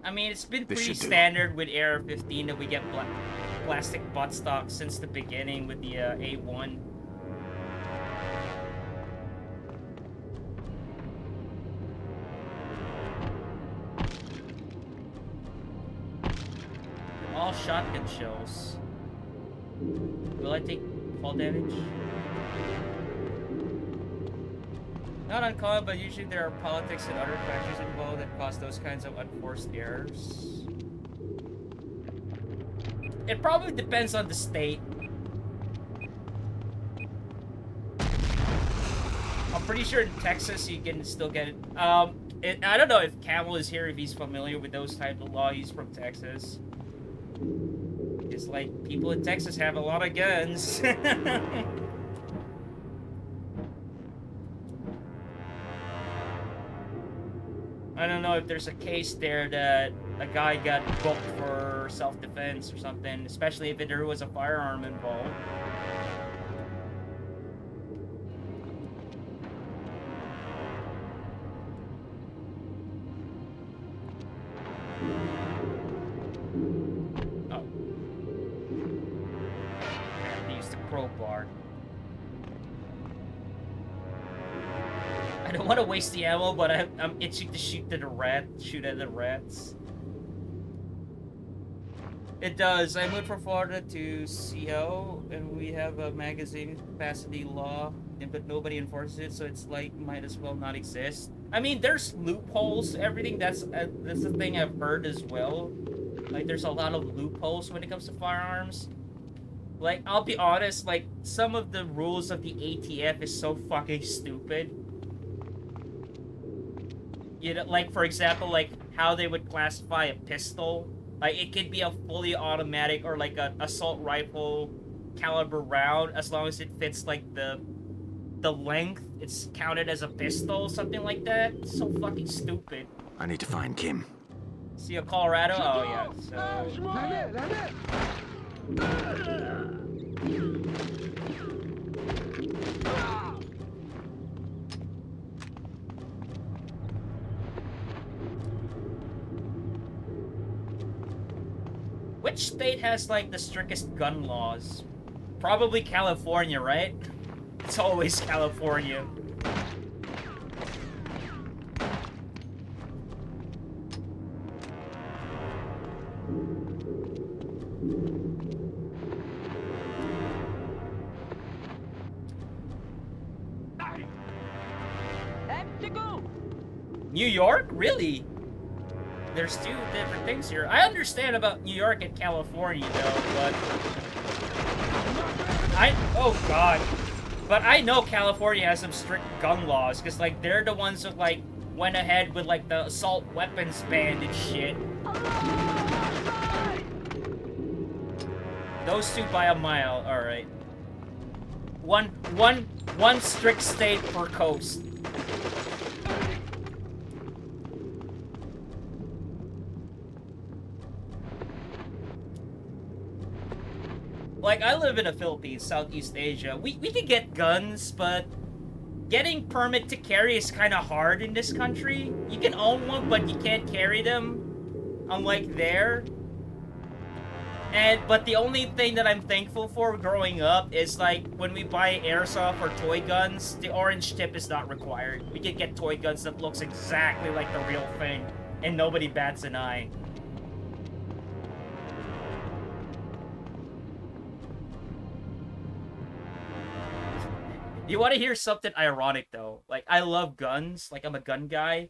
I mean, it's been pretty standard with AR-15 that we get plastic buttstock since the beginning with the A1. All shotgun shells. Will I take fall damage? Not uncommon, but usually there are politics and other factors involved that cause those kinds of unforced errors. It probably depends on the state. I'm pretty sure in Texas you can still get it. I don't know if Camel is here, if he's familiar with those types of laws. He's from Texas. It's like people in Texas have a lot of guns. I don't know if there's a case there that a guy got booked for self-defense or something, especially if there was a firearm involved. I don't want to waste the ammo, but I'm itching to shoot at the rats. It does. I moved from Florida to CO, and we have a magazine capacity law, but nobody enforces it, so it's like might as well not exist. I mean, there's loopholes. Everything that's the thing I've heard as well. Like, there's a lot of loopholes when it comes to firearms. Like, I'll be honest. Like, some of the rules of the ATF is so fucking stupid. You know, like, for example, like how they would classify a pistol. Like, it could be a fully automatic or like an assault rifle caliber round as long as it fits like the length. It's counted as a pistol, something like that. It's so fucking stupid. I need to find Kim. See a Colorado? Oh yeah. So which state has like the strictest gun laws? Probably California, right? It's always California. New York? Really? There's two different things here. I understand about New York and California, though, but... Oh, God. But I know California has some strict gun laws, because, like, they're the ones that, like, went ahead with, like, the assault weapons ban and shit. Those two by a mile, alright. One strict state per coast. Like, I live in the Philippines, Southeast Asia. We can get guns, but getting permit to carry is kind of hard in this country. You can own one, but you can't carry them, unlike there. But the only thing that I'm thankful for growing up is, like, when we buy airsoft or toy guns, the orange tip is not required. We can get toy guns that looks exactly like the real thing, and nobody bats an eye. You want to hear something ironic, though? Like, I love guns. Like, I'm a gun guy.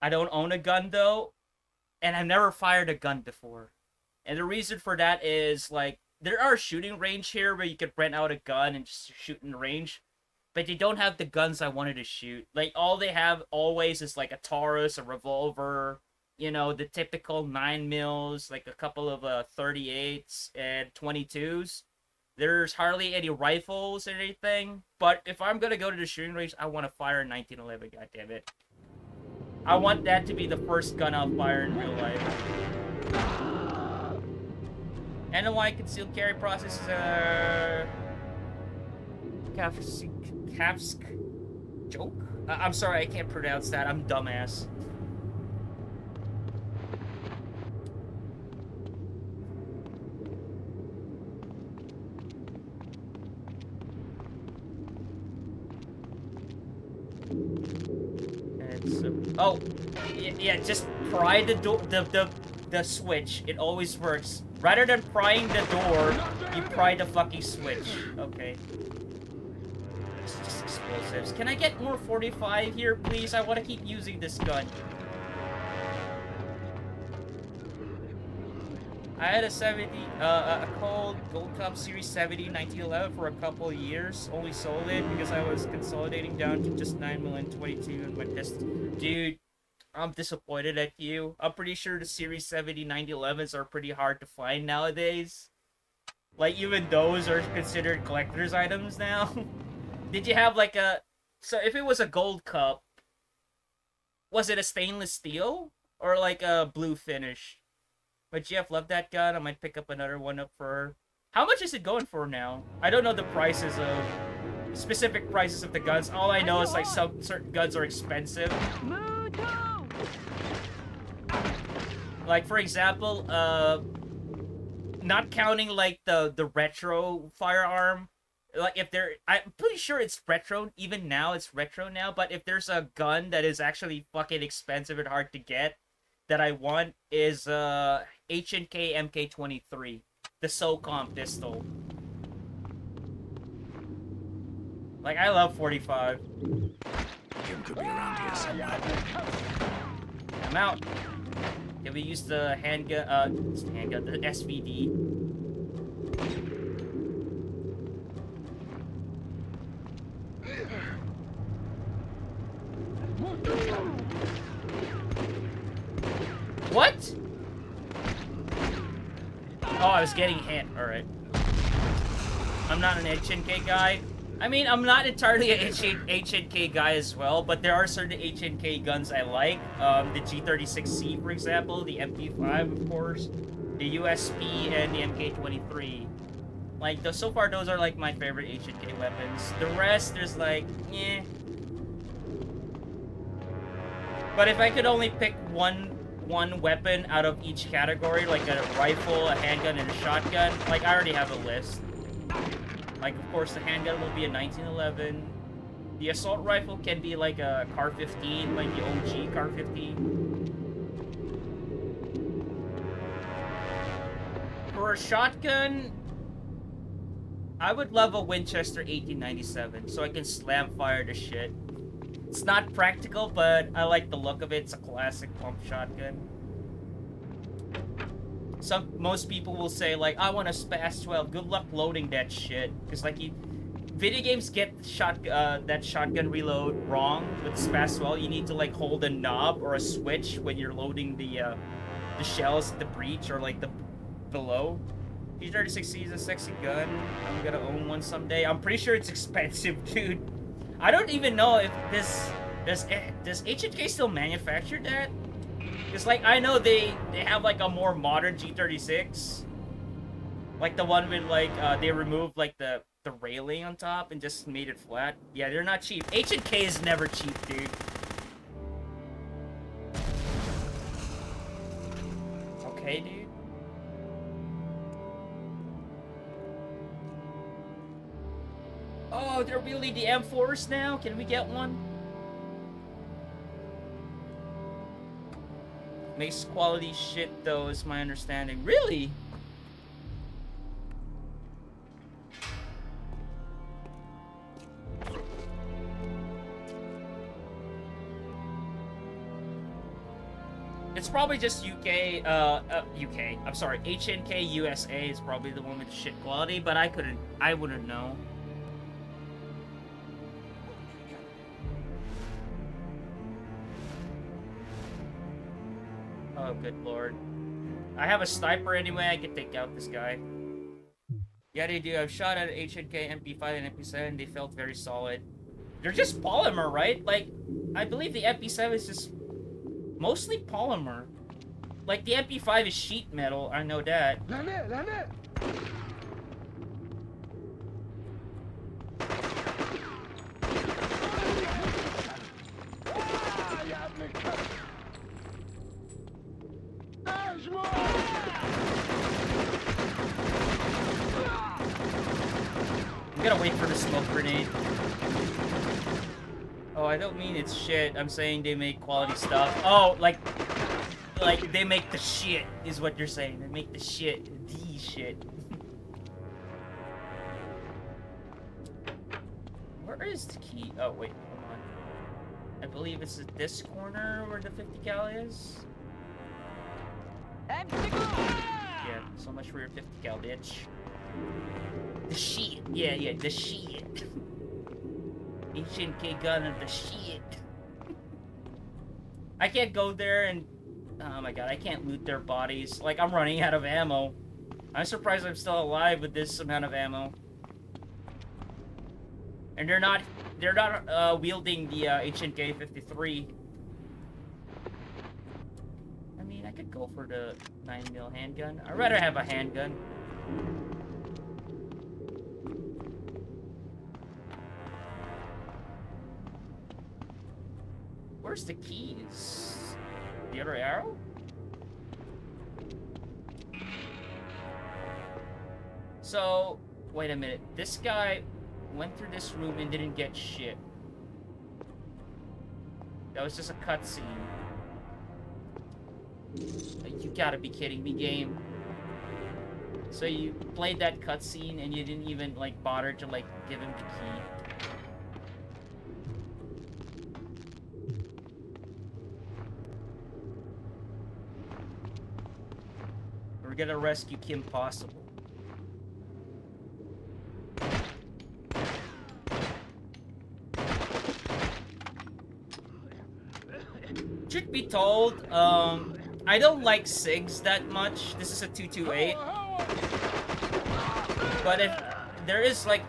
I don't own a gun, though. And I've never fired a gun before. And the reason for that is, like, there are shooting range here where you could rent out a gun and just shoot in the range. But they don't have the guns I wanted to shoot. Like, all they have always is, like, a Taurus, a revolver, you know, the typical 9mm, like a couple of 38s and 22s. There's hardly any rifles or anything. But if I'm going to go to the shooting range, I want to fire a 1911, goddammit. I want that to be the first gun I'll fire in real life. NOI concealed carry process is Kafsk joke? I'm sorry, I can't pronounce that. I'm dumbass. Oh, yeah, just pry the door, the switch. It always works. Rather than prying the door, you pry the fucking switch. Okay. It's just explosives. Can I get more 45 here, please? I want to keep using this gun. I had a Colt Gold Cup Series 70 1911 for a couple of years. Only sold it because I was consolidating down to just 9mm and 22 and my pistol. Dude, I'm disappointed at you. I'm pretty sure the Series 70 1911s are pretty hard to find nowadays. Like, even those are considered collector's items now. Did you have like a... So if it was a Gold Cup, was it a stainless steel? Or like a blue finish? But Jeff loved that gun. I might pick up another one up for her. How much is it going for now? I don't know the prices of... specific prices of the guns. All I know is like some certain guns are expensive. Like, for example, not counting like the retro firearm, Like if there, I'm pretty sure it's retro. Even now, it's retro now. But if there's a gun that is actually fucking expensive and hard to get, that I want is H&K MK23, the SOCOM pistol. Like I love 45. Kim could be around here somewhere. I'm out. Can we use the handgun? The SVD. What? Oh, I was getting hit. All right. I'm not an H&K guy. I mean, I'm not entirely an H&K guy as well, but there are certain H&K guns I like. The G36C, for example, the MP5, of course, the USP, and the MK23. Like, so far, those are, like, my favorite H&K weapons. The rest, there's, like, eh. But if I could only pick one weapon out of each category, like a rifle, a handgun, and a shotgun, like, I already have a list. Like, of course, the handgun will be a 1911. The assault rifle can be like a Car-15, like the OG Car-15. For a shotgun, I would love a Winchester 1897, so I can slam fire the shit. It's not practical, but I like the look of it. It's a classic pump shotgun. Most people will say, like, I want a SPAS 12. Good luck loading that shit. Because, like, video games get that shotgun reload wrong with SPAS 12. You need to, like, hold a knob or a switch when you're loading the shells at the breech or, like, the below. G36C is a sexy gun. I'm gonna own one someday. I'm pretty sure it's expensive, dude. I don't even know if does H&K still manufacture that? Because, like, I know they have, like, a more modern G36. Like, the one with, like, they removed, like, the railing on top and just made it flat. Yeah, they're not cheap. H&K is never cheap, dude. Okay, dude. Oh, they're building the M4s now? Can we get one? Makes quality shit, though, is my understanding. Really? It's probably just UK, I'm sorry, H&K USA is probably the one with the shit quality, but I wouldn't know. Oh, good lord. I have a sniper anyway, I can take out this guy. Yeah, they do. I've shot at H&K, MP5, and MP7. They felt very solid. They're just polymer, right? Like, I believe the MP7 is just mostly polymer. Like, the MP5 is sheet metal, I know that. I'm gonna wait for the smoke grenade. Oh, I don't mean it's shit. I'm saying they make quality stuff. Oh, like they make the shit, is what you're saying. They make the shit. The shit. Where is the key? Oh, wait, hold on. I believe it's at this corner where the 50 cal is. Yeah, so much for your 50 cal, bitch. The shit. Yeah, the shit. H&K gun of the shit. I can't go there and... Oh my god, I can't loot their bodies. Like, I'm running out of ammo. I'm surprised I'm still alive with this amount of ammo. And they're not wielding the H&K 53. I mean, I could go for the 9mm handgun. I'd rather have a handgun. Where's the keys? The other arrow? So, wait a minute. This guy... went through this room and didn't get shit. That was just a cutscene. You gotta be kidding me, game. So you played that cutscene and you didn't even like bother to like give him the key. We're gonna rescue Kim Possible. Truth be told, I don't like SIGs that much. This is a 228. But if there is like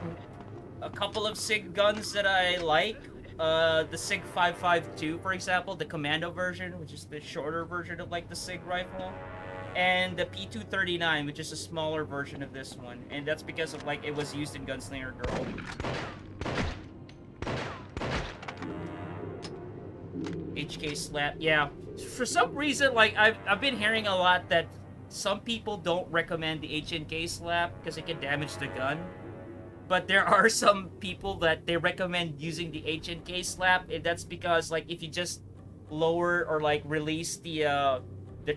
a couple of SIG guns that I like, the SIG 552, for example, the Commando version, which is the shorter version of like the SIG rifle, and the P239, which is a smaller version of this one, and that's because of like it was used in Gunslinger Girl. HK slap, yeah. For some reason, like I've been hearing a lot that some people don't recommend the HNK slap because it can damage the gun. But there are some people that they recommend using the HNK slap, and that's because like if you just lower or like release the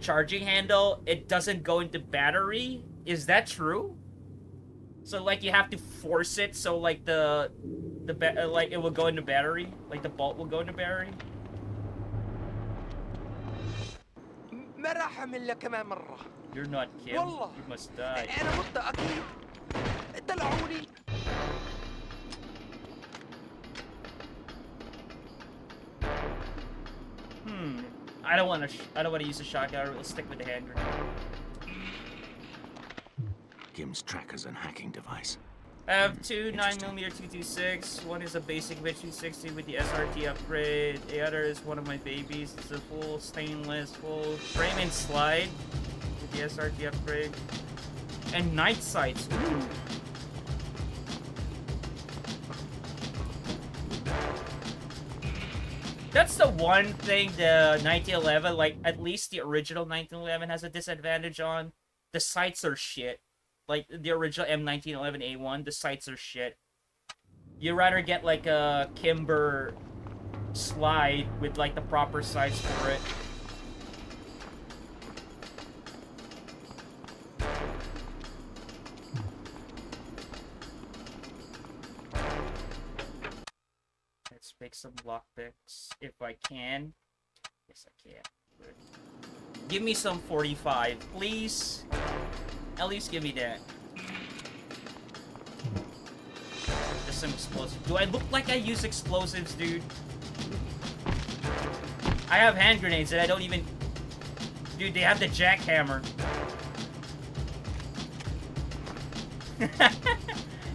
charging handle, it doesn't go into battery. Is that true? So like you have to force it so like like it will go into battery, like the bolt will go into battery. You're not Kim. You must die. I don't want to use a shotgun. Let's stick with the hand grenade. Kim's tracker's an hacking device. I have two 9mm 226. One is a basic VIC 260 with the SRT upgrade. The other is one of my babies. It's a full stainless, full frame and slide with the SRT upgrade. And night sights. Ooh. That's the one thing the 1911, like at least the original 1911 has a disadvantage on. The sights are shit. Like the original M1911A1, the sights are shit. You'd rather get like a Kimber slide with like the proper sights for it. Let's pick some lockpicks if I can. Yes, I can. Good. Give me some 45, please. At least give me that. Just some explosives. Do I look like I use explosives, dude? I have hand grenades that I don't even... Dude, they have the jackhammer.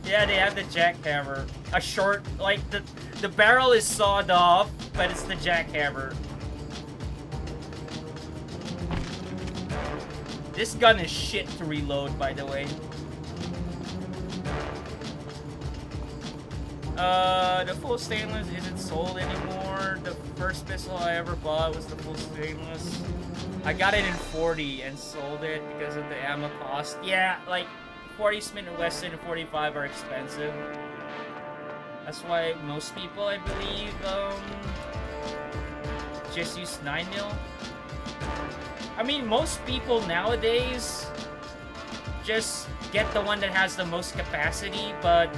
Yeah, they have the jackhammer. A short... Like, the barrel is sawed off, but it's the jackhammer. This gun is shit to reload, by the way. The full stainless isn't sold anymore. The first pistol I ever bought was the full stainless. I got it in 40 and sold it because of the ammo cost. Yeah, like 40 Smith & Wesson and 45 are expensive. That's why most people, I believe, just use 9mm. I mean, most people nowadays just get the one that has the most capacity, but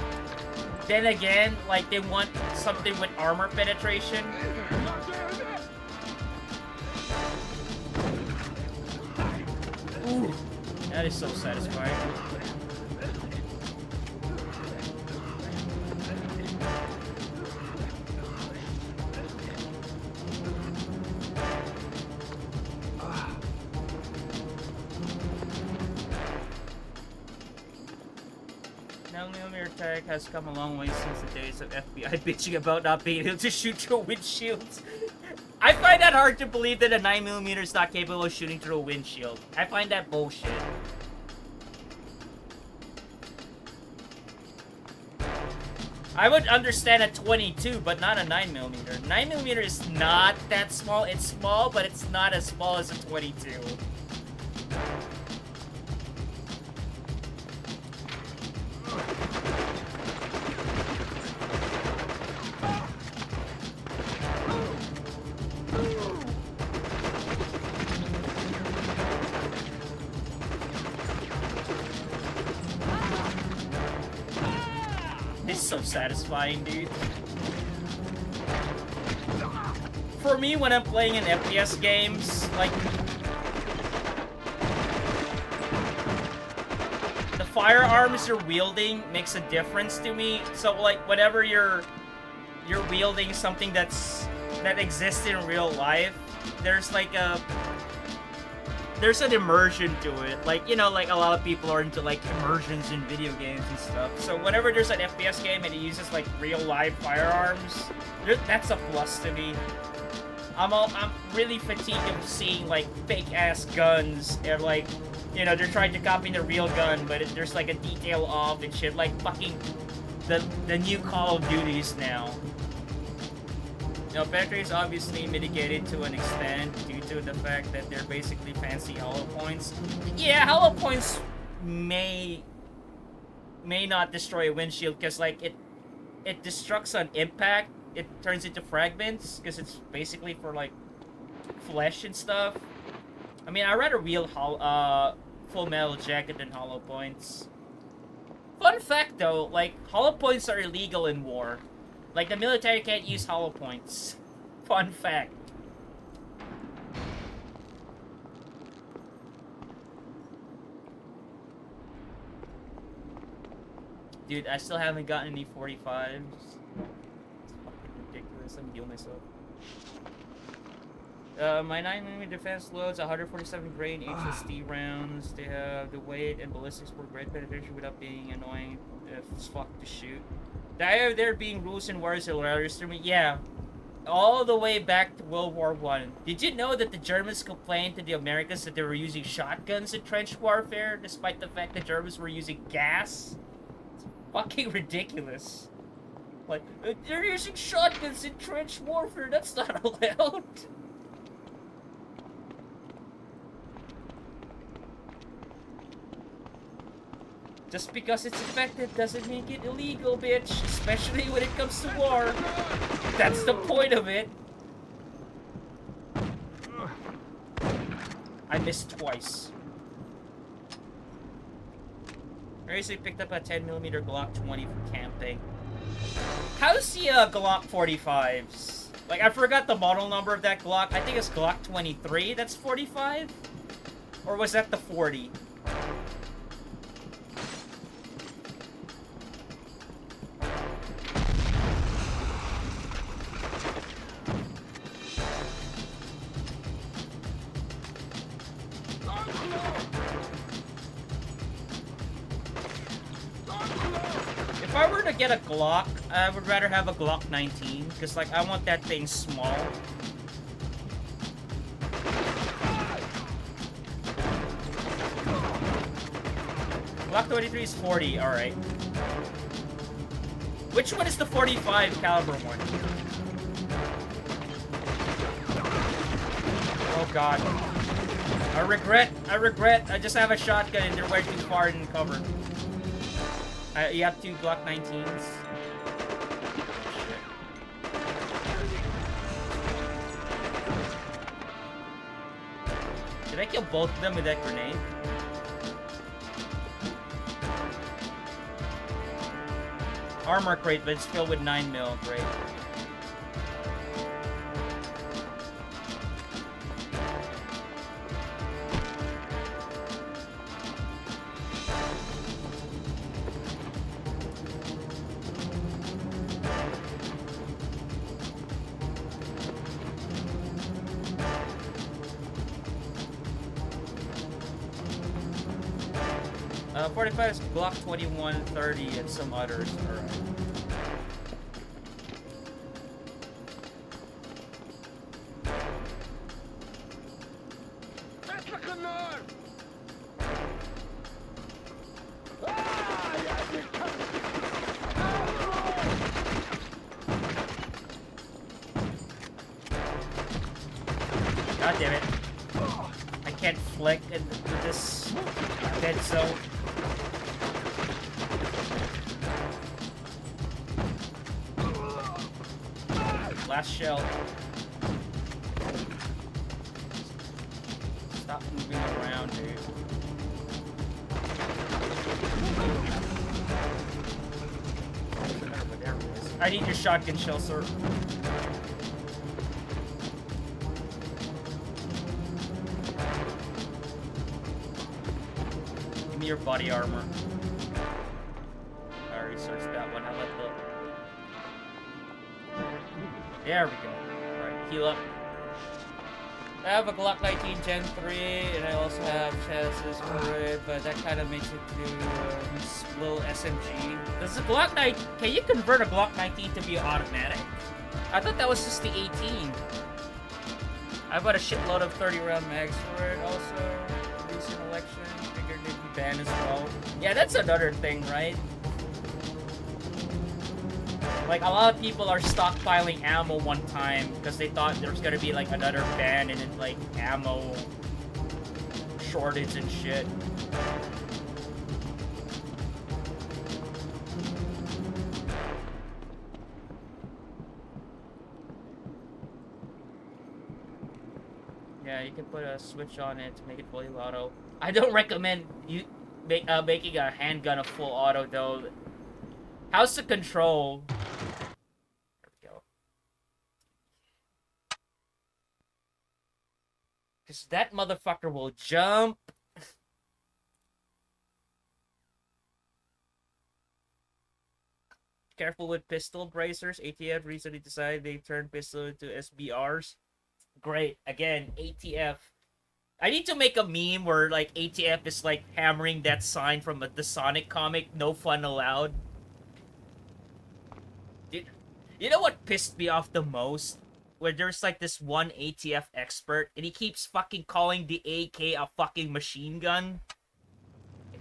then again, like, they want something with armor penetration. Ooh, that is so satisfying. Tech has come a long way since the days of FBI bitching about not being able to shoot through windshields. I find that hard to believe that a 9mm is not capable of shooting through a windshield. I find that bullshit. I would understand a 22, but not a 9mm. 9mm is not that small. It's small, but it's not as small as a 22. so satisfying, dude. For me, when I'm playing in FPS games, like, the firearms you're wielding makes a difference to me. So, like, whenever you're wielding something that exists in real life, there's like there's an immersion to it. Like, you know, like a lot of people are into like immersions in video games and stuff. So whenever there's an FPS game and it uses like real live firearms, that's a plus to me. I'm really fatigued of seeing like fake ass guns and like, you know, they're trying to copy the real gun, but there's like a detail off and shit. Like fucking the new Call of Duties now. You know, Petra is obviously mitigated to an extent due to the fact that they're basically fancy hollow points. Yeah, hollow points may not destroy a windshield because like it destructs on impact. It turns into fragments because it's basically for like flesh and stuff. I mean, I'd rather wield Full Metal Jacket than hollow points. Fun fact though, like hollow points are illegal in war. Like, the military can't use hollow points. Fun fact. Dude, I still haven't gotten any 45s. It's fucking ridiculous. I'm healing myself. My 9mm defense loads 147 grain HSD rounds. They have the weight and ballistics for great penetration without being annoying as fuck to shoot. There being rules and wars and letters to me. Yeah, all the way back to World War I. Did you know that the Germans complained to the Americans that they were using shotguns in trench warfare, despite the fact the Germans were using gas? It's fucking ridiculous. Like, they're using shotguns in trench warfare. That's not allowed. Just because it's effective doesn't make it illegal, bitch. Especially when it comes to war. That's the point of it. I missed twice. I recently picked up a 10mm Glock 20 for camping. How's the Glock 45s? Like, I forgot the model number of that Glock. I think it's Glock 23 that's 45? Or was that the 40? If I were to get a Glock, I would rather have a Glock 19, because, like, I want that thing small. Glock 23 is 40, alright. Which one is the 45 caliber one? Oh god. I regret, I just have a shotgun and they're way too far in cover. You have two Glock 19s. Did I kill both of them with that grenade? Armor crate, but it's filled with 9mm, great. Uh, 45 is Glock 21, 30, and some others. Alright. God damn it. I can't flick with this dead zone. Last shell. Stop moving around, dude. There it is. I need your shotgun shell, sir. Give me your body armor. I already searched that one. How about the... There we go. Alright, heal up. I have a Glock 19 Gen 3, and I also have chassis for it, but that kind of makes it to little SMG. Does the Glock 19... Can you convert a Glock 19 to be automatic? I thought that was just the 18. I bought a shitload of 30-round mags for it also. Recent election, figured they'd be banned as well. Yeah, that's another thing, right? Like, a lot of people are stockpiling ammo one time because they thought there was gonna be, like, another ban and then, like, ammo shortage and shit. Yeah, you can put a switch on it to make it fully auto. I don't recommend you making a handgun a full auto, though. How's the control? Because that motherfucker will jump. Careful with pistol bracers. ATF recently decided they turned pistol into SBRs. Great. Again, ATF. I need to make a meme where, like, ATF is, like, hammering that sign from the Sonic comic, no fun allowed. You know what pissed me off the most? Where there's like this one ATF expert and he keeps fucking calling the AK a fucking machine gun.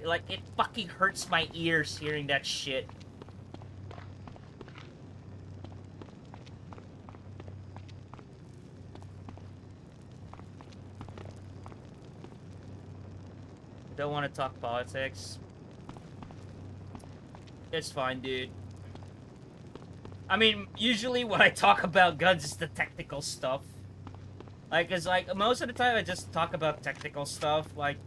Like, it fucking hurts my ears hearing that shit. Don't want to talk politics. It's fine, dude. I mean, usually when I talk about guns, it's the technical stuff. Like, cause like, most of the time I just talk about technical stuff, like,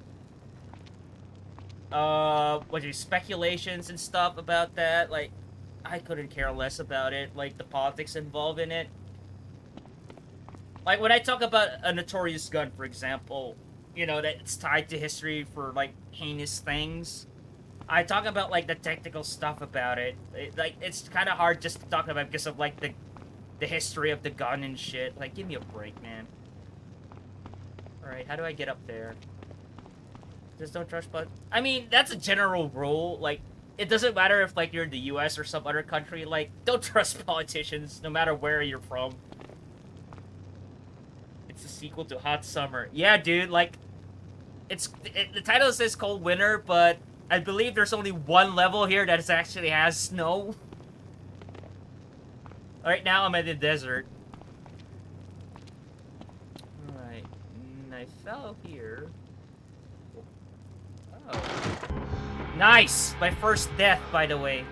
speculations and stuff about that, like, I couldn't care less about it, like, the politics involved in it. Like, when I talk about a notorious gun, for example, you know, that's tied to history for, like, heinous things, I talk about, like, the technical stuff about it. Like, it's kind of hard just to talk about because of, like, the history of the gun and shit. Like, give me a break, man. Alright, how do I get up there? Just don't trust, but... I mean, that's a general rule. Like, it doesn't matter if, like, you're in the US or some other country. Like, don't trust politicians, no matter where you're from. It's a sequel to Hot Summer. Yeah, dude, like... the title says Cold Winter, but... I believe there's only one level here that actually has snow. Right now, I'm in the desert. Alright. I fell here. Oh. Nice! My first death, by the way.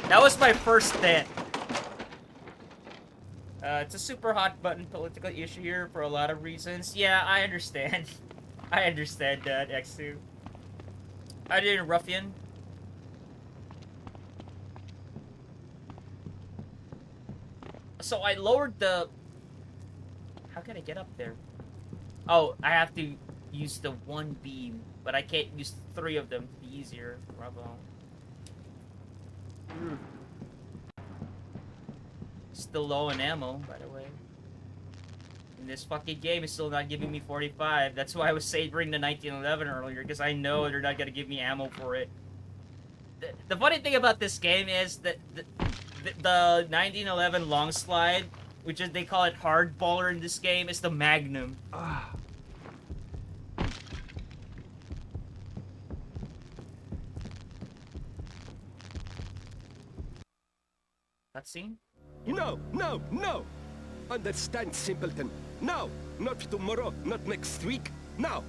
That was my first death. It's a super hot button political issue here for a lot of reasons. Yeah, I understand. I understand that, X2. I did a ruffian. So I lowered the... How can I get up there? Oh, I have to use the one beam, but I can't use 3 of them to be easier. Bravo. Still low in ammo, by the way. And this fucking game is still not giving me 45. That's why I was savoring the 1911 earlier, because I know they're not gonna give me ammo for it. The funny thing about this game is that the 1911 long slide, which is, they call it hardballer in this game, is the Magnum. Cutscene? No, no, no! Understand, simpleton. Now! Not tomorrow, not next week. Now!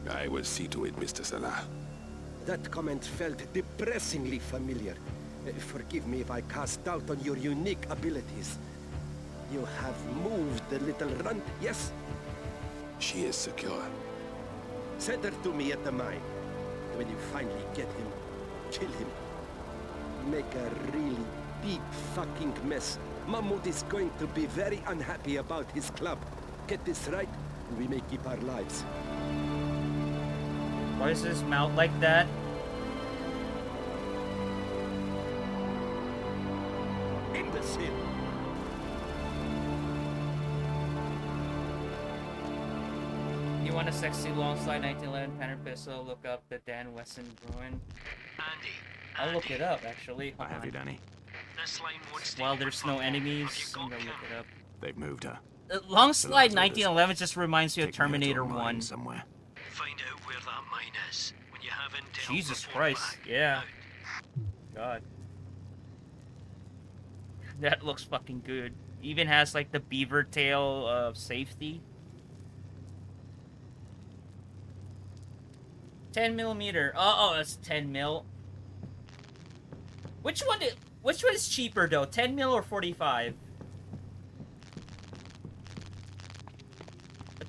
I will see to it, Mr. Salah. That comment felt depressingly familiar. Forgive me if I cast doubt on your unique abilities. You have moved the little runt, yes? She is secure. Send her to me at the mine. When you finally get him, kill him. Make a really big fucking mess. Mahmoud is going to be very unhappy about his club. Get this right, and we may keep our lives. Why is his mouth like that? Imbecile. You want a sexy long slide 1911 Penner pistol? Look up the Dan Wesson Bruin. Andy. I'll look it up actually. I have you, Danny. This line won't stay While open there's for no long. enemies, I'm gonna look it up. They've moved her. Long slide 1911 just reminds me of Terminator 1. Somewhere. Find out where that mine is. When you have intel, Jesus report Christ, back. yeah. God. That looks fucking good. Even has like the beaver tail of safety. 10mm. Oh, that's 10 mil. Which one is cheaper though? 10 mil or 45?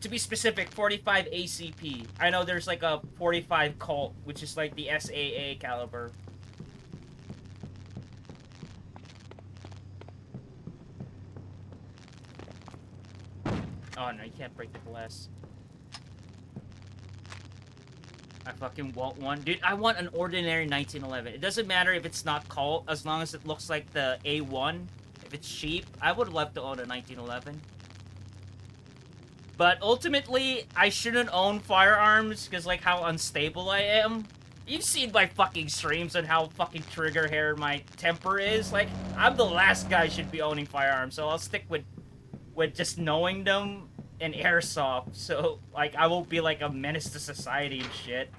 To be specific, 45 ACP. I know there's like a 45 Colt, which is like the SAA caliber. Oh no, you can't break the glass. I fucking want one. Dude, I want an ordinary 1911. It doesn't matter if it's not Colt, as long as it looks like the A1. If it's cheap, I would love to own a 1911. But ultimately, I shouldn't own firearms because like how unstable I am. You've seen my fucking streams and how fucking trigger hair my temper is. Like, I'm the last guy should be owning firearms, so I'll stick with just knowing them and airsoft. So, like, I won't be like a menace to society and shit.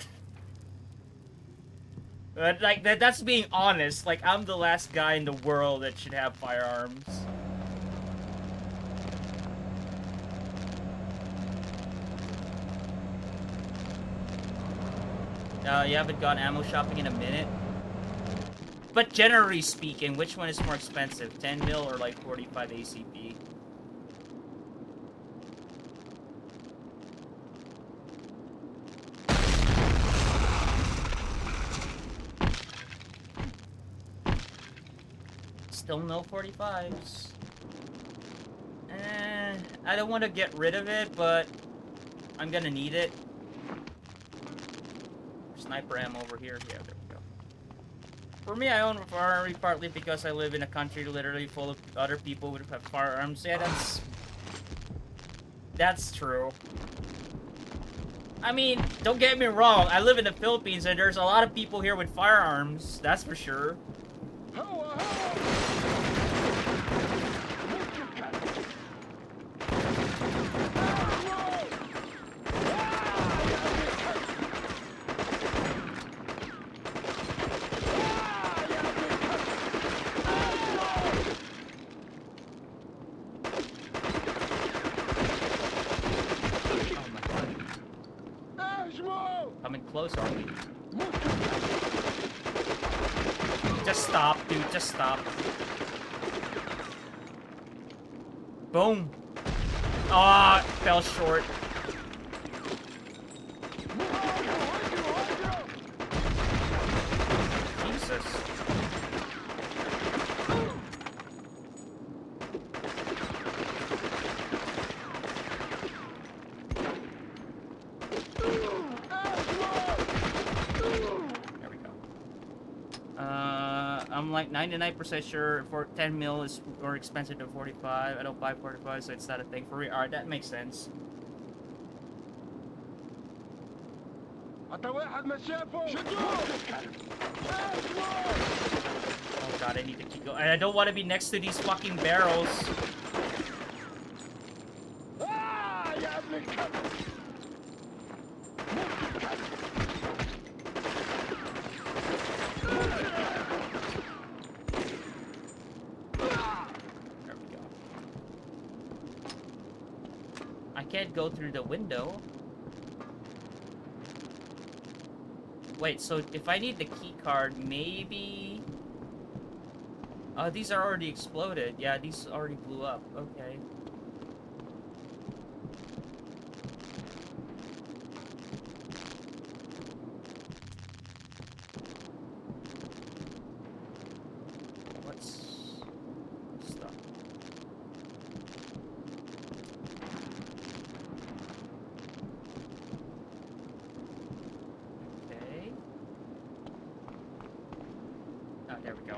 But like that's being honest. Like, I'm the last guy in the world that should have firearms. You haven't gone ammo shopping in a minute? But generally speaking, which one is more expensive? 10 mil or like 45 ACP? Still no 45s. I don't want to get rid of it, but I'm gonna need it. Sniper ammo over here. Yeah, there we go. For me, I own a firearm partly because I live in a country literally full of other people who have firearms. Yeah, that's true. I mean, don't get me wrong. I live in the Philippines and there's a lot of people here with firearms. That's for sure. Coming close, are we? Just stop, dude. Just stop. Boom. Ah, fell short. Jesus. I'm like 99% sure for 10 mil is more expensive than 45. I don't buy 45, so it's not a thing for me. Alright, that makes sense. Oh god, I need to keep going. I don't want to be next to these fucking barrels. Can't go through the window. Wait, so if I need the key card, maybe... these are already exploded. Yeah, these already blew up. Okay. Let's stop. Okay. Oh, there we go.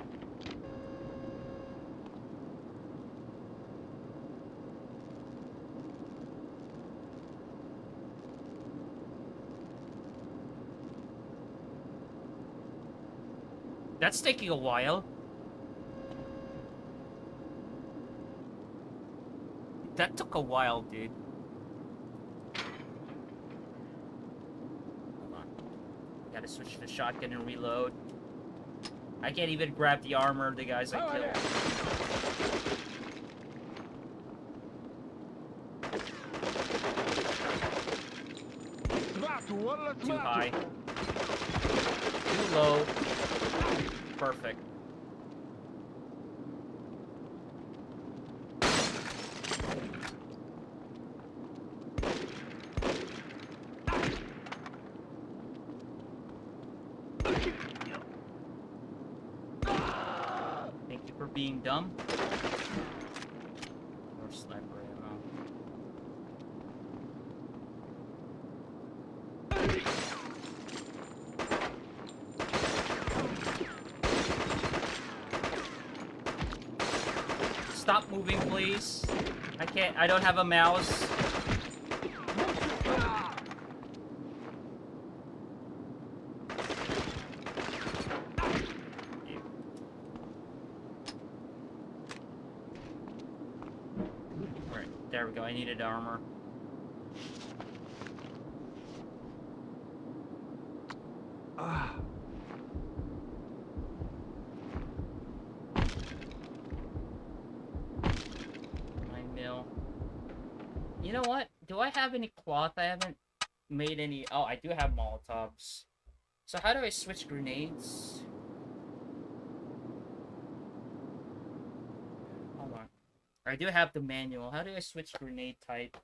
That's taking a while. That took a while, dude. Hold on. Gotta switch to shotgun and reload. I can't even grab the armor of the guys I killed. Too high. Too low. Perfect. Thank you for being dumb. More sniper ammo. Stop moving, please. I don't have a mouse. Alright, there we go. I needed armor. You know what? Do I have any cloth? I haven't made any... Oh, I do have Molotovs. So how do I switch grenades? Hold on. I do have the manual. How do I switch grenade type?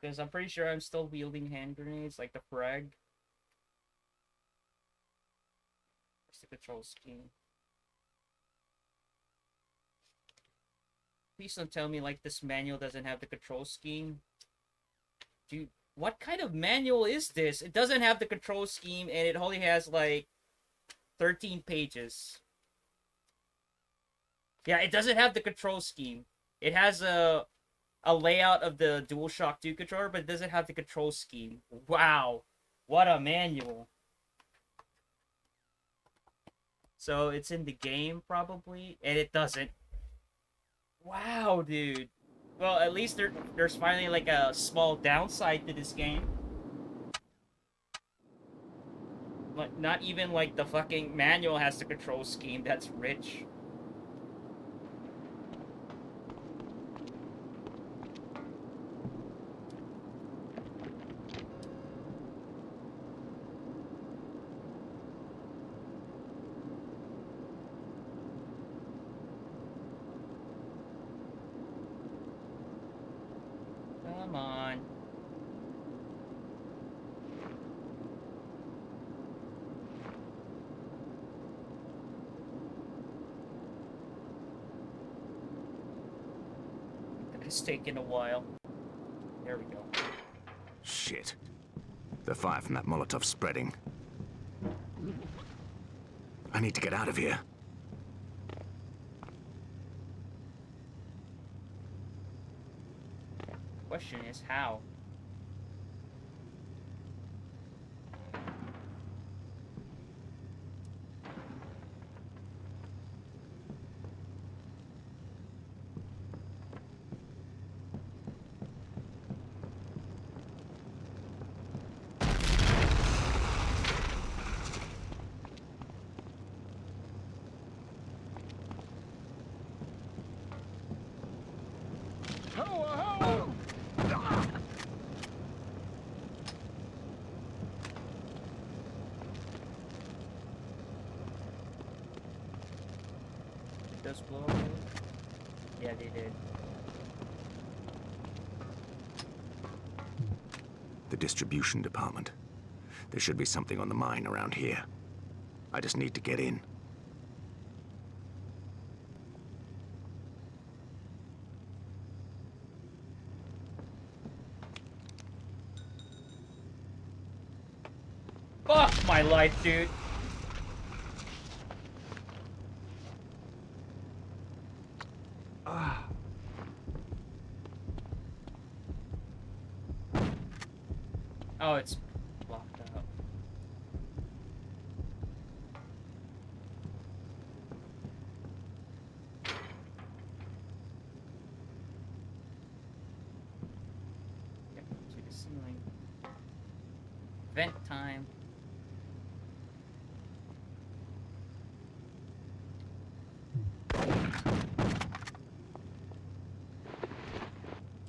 Because I'm pretty sure I'm still wielding hand grenades, like the frag. What's the control scheme? Please don't tell me, like, this manual doesn't have the control scheme. Dude, what kind of manual is this? It doesn't have the control scheme, and it only has, like, 13 pages. Yeah, it doesn't have the control scheme. It has a layout of the DualShock 2 controller, but it doesn't have the control scheme. Wow. What a manual. So, it's in the game, probably, and it doesn't. Wow, dude. Well, at least there's finally, like, a small downside to this game. Like, not even, like, the fucking manual has the control scheme. That's rich. Come on. It's taking a while. There we go. Shit. The fire from that Molotov's spreading. I need to get out of here. Question is how? Does blow up? Yeah, they did. The distribution department. There should be something on the mine around here. I just need to get in. Fuck my life, dude. Oh, it's blocked out. Yep, to the ceiling. Vent time.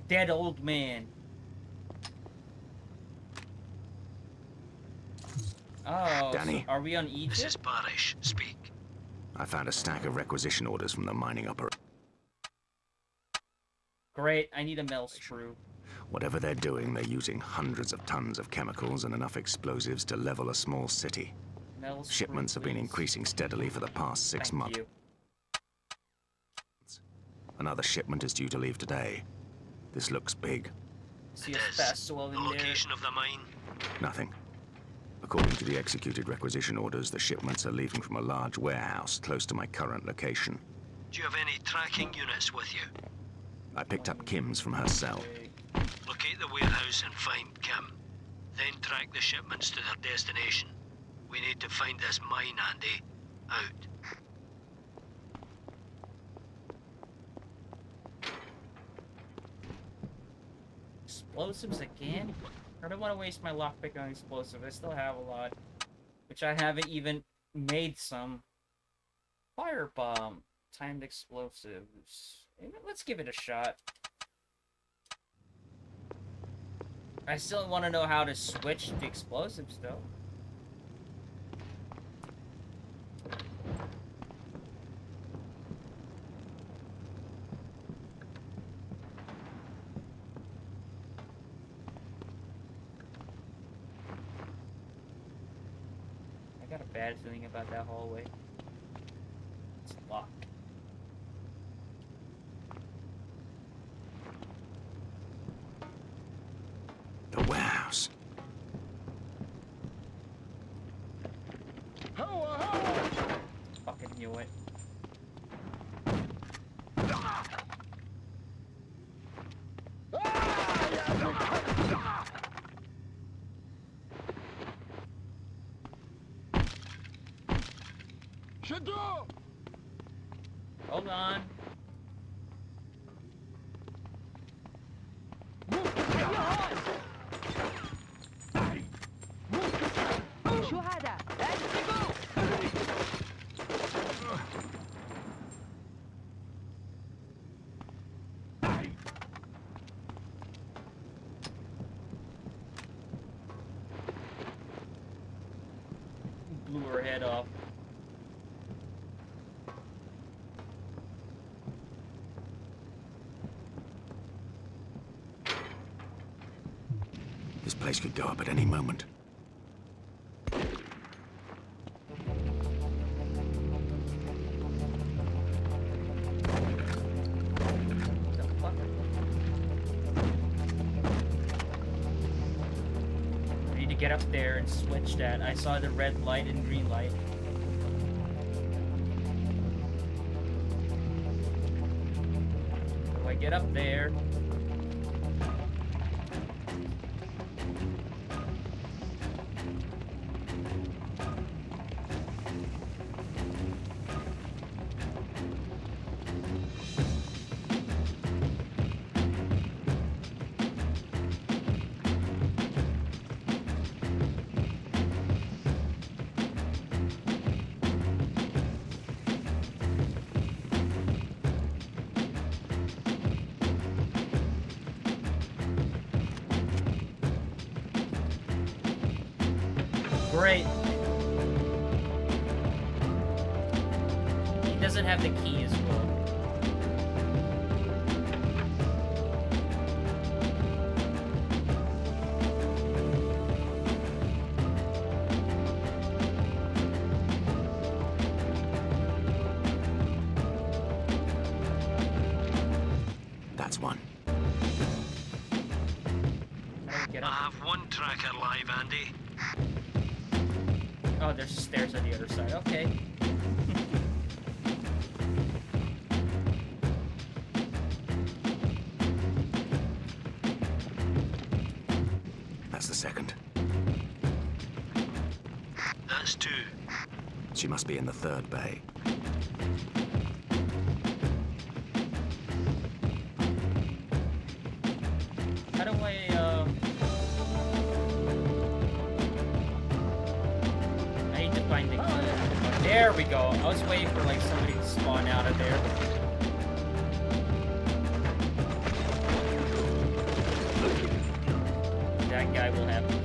Dead old man. Oh, Danny. so are we on Egypt? Mrs. Parrish, speak. I found a stack of requisition orders from the mining operator. Great, I need a mill sprue. Whatever they're doing, they're using hundreds of tons of chemicals and enough explosives to level a small city. Mill sprue, Shipments have been please. increasing steadily for the past 6 Thank months. you. Another shipment is due to leave today. This looks big. See a fast swell in The there. location of the mine? Nothing. According to the executed requisition orders, the shipments are leaving from a large warehouse close to my current location. Do you have any tracking units with you? I picked up Kim's from her cell. Locate the warehouse and find Kim. Then track the shipments to their destination. We need to find this mine, Andy. Out. Explosives again? I don't want to waste my lockpick on explosives. I still have a lot. Which I haven't even made some. Firebomb. Timed explosives. Let's give it a shot. I still want to know how to switch to explosives, though. I got a bad feeling about that hallway. It's locked. The warehouse. Fucking knew it. Hold on. Blew her head off. This place could go up at any moment. I need to get up there and switch that. I saw the red light and green light. So I get up there. Great. He doesn't have the key as well. That's one. How do we get I up? have one tracker live, Andy. Oh, there's stairs on the other side. Okay. That's the second. That's 2. She must be in the third bay. How do I, I need to find the key. There we go. I was waiting for, like, somebody to spawn out of there. That guy will have the key.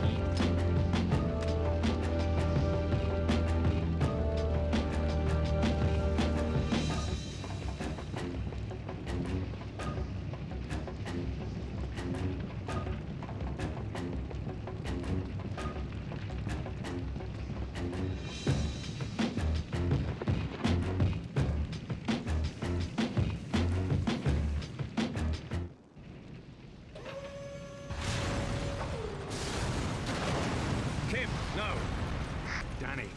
Kim, no! Danny,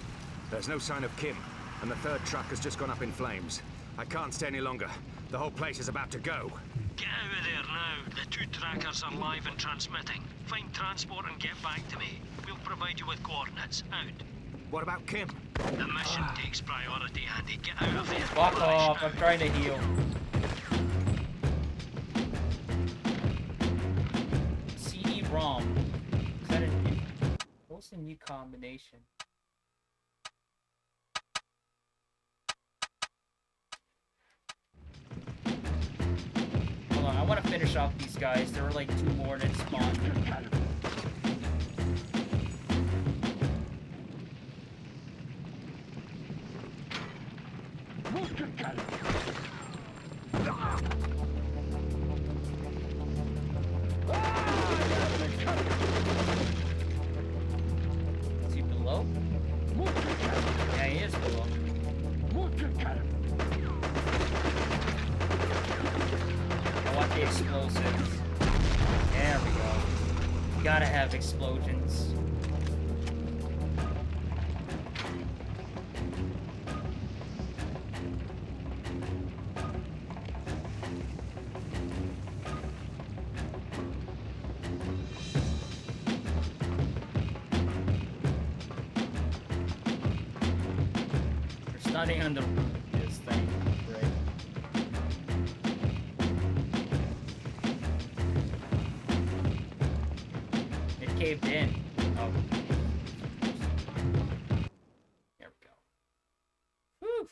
there's no sign of Kim, and the third truck has just gone up in flames. I can't stay any longer. The whole place is about to go. Get out of there now. The 2 trackers are live and transmitting. Find transport and get back to me. We'll provide you with coordinates. Out. What about Kim? The mission takes priority, Andy. Get out of there. Fuck off, I'm trying to heal. CD-ROM. Is that a new... What's the new combination? Hold on, I want to finish off these guys. There were like 2 more that spawned. Is he below? Yeah, he is below. I want the explosives. There we go. Gotta have explosions. There's nothing on the roof of this thing, right? It caved in. Oh. There we go. Whew.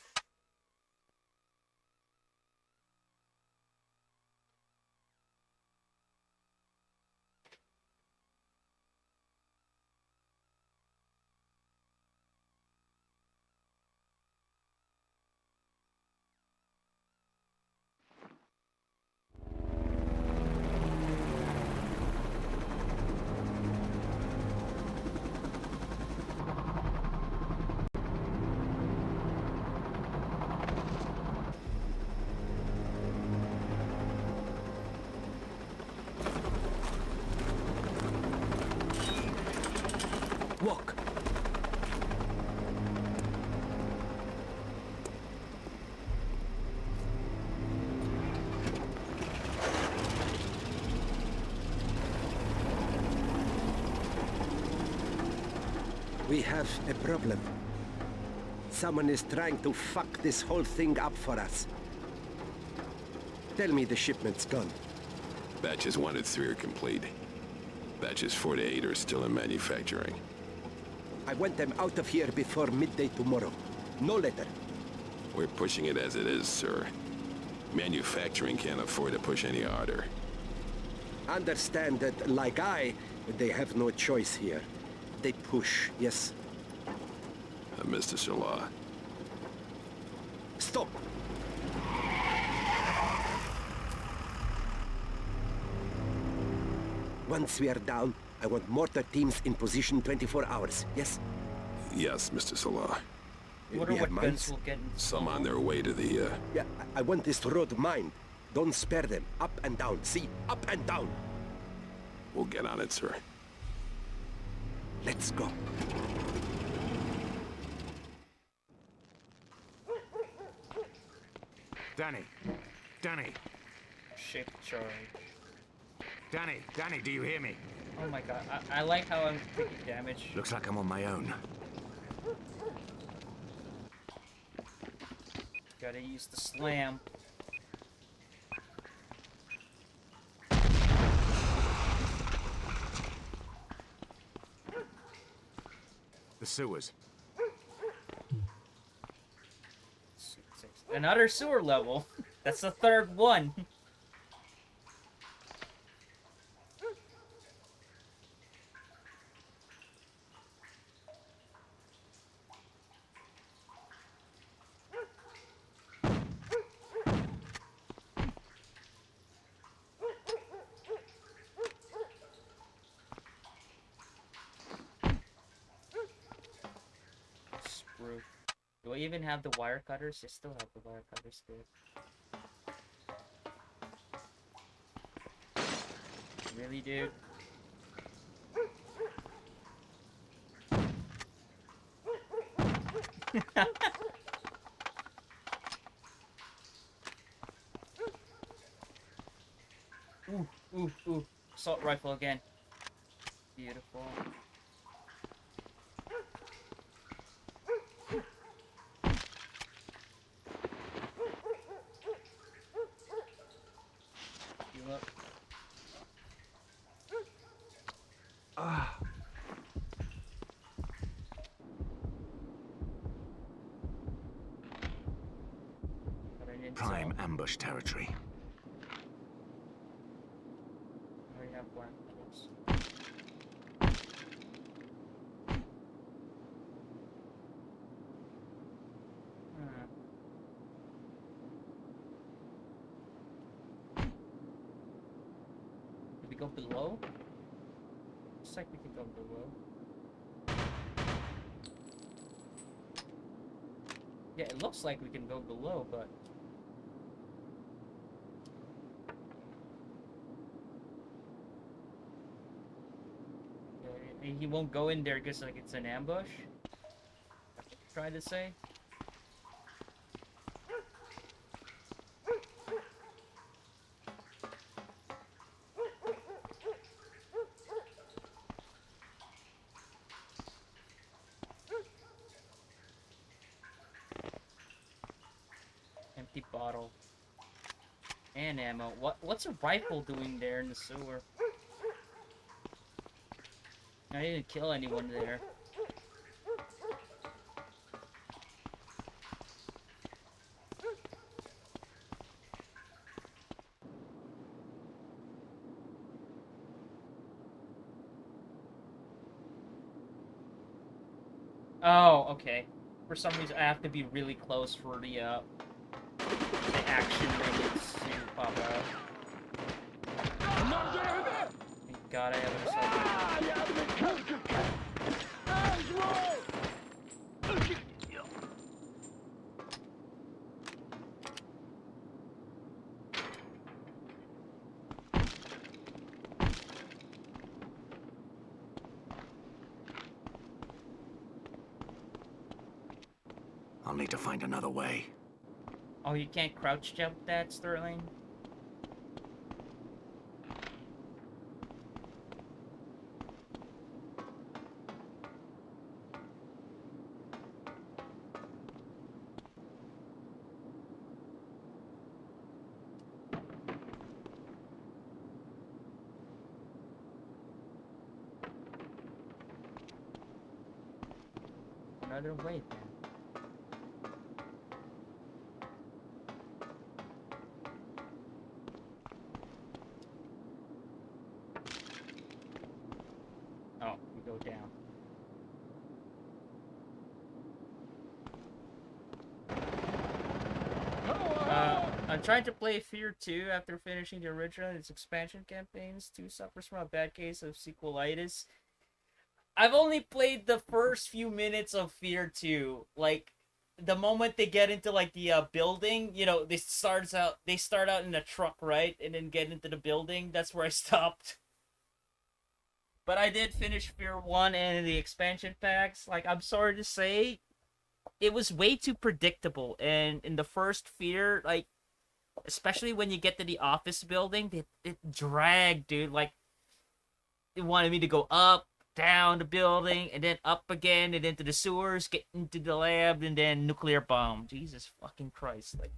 Walk. We have a problem. Someone is trying to fuck this whole thing up for us. Tell me the shipment's gone. Batches 1 and 3 are complete. Batches 4 to 8 are still in manufacturing. I want them out of here before midday tomorrow. No letter. We're pushing it as it is, sir. Manufacturing can't afford to push any harder. Understand that, like they have no choice here. They push, yes? Mr. Salah. Stop! Once we are down, I want mortar teams in position 24 hours, yes? Yes, Mr. Salah. Wonder what guns will get some on their way to the, Yeah, I want this road mined. Don't spare them. Up and down. See? Up and down. We'll get on it, sir. Let's go. Danny. Danny. Shift charge. Danny, do you hear me? Oh my god, I like how I'm taking damage. Looks like I'm on my own. Gotta use the slam. The sewers. Another sewer level. That's the third one. Screw. Do I even have the wire cutters? I still have the wire cutters, dude. Really, dude? Ooh. Assault rifle again. Beautiful. You up? Prime ambush territory. I already have wire cutters. Did we go below? Looks like we can go below. Yeah, it looks like we can go below, but... he won't go in there because like it's an ambush. Trying to say. Empty bottle. And ammo. What's a rifle doing there in the sewer? I didn't kill anyone there. Oh, okay. For some reason, I have to be really close for the action minutes to pop out. Thank God I have an assault rifle. I'll need to find another way. Oh, you can't crouch jump that, Sterling? Another way, then. Oh, we go down. I'm trying to play Fear 2 after finishing the original and its expansion campaigns. 2 suffers from a bad case of sequelitis. I've only played the first few minutes of Fear 2. Like, the moment they get into, like, the building, you know, they start out in a truck, right? And then get into the building. That's where I stopped. But I did finish Fear 1 and the expansion packs. Like, I'm sorry to say, it was way too predictable. And in the first Fear, like, especially when you get to the office building, it dragged, dude. Like, it wanted me to go up, down the building, and then up again, and into the sewers, get into the lab, and then nuclear bomb. Jesus fucking Christ. Like...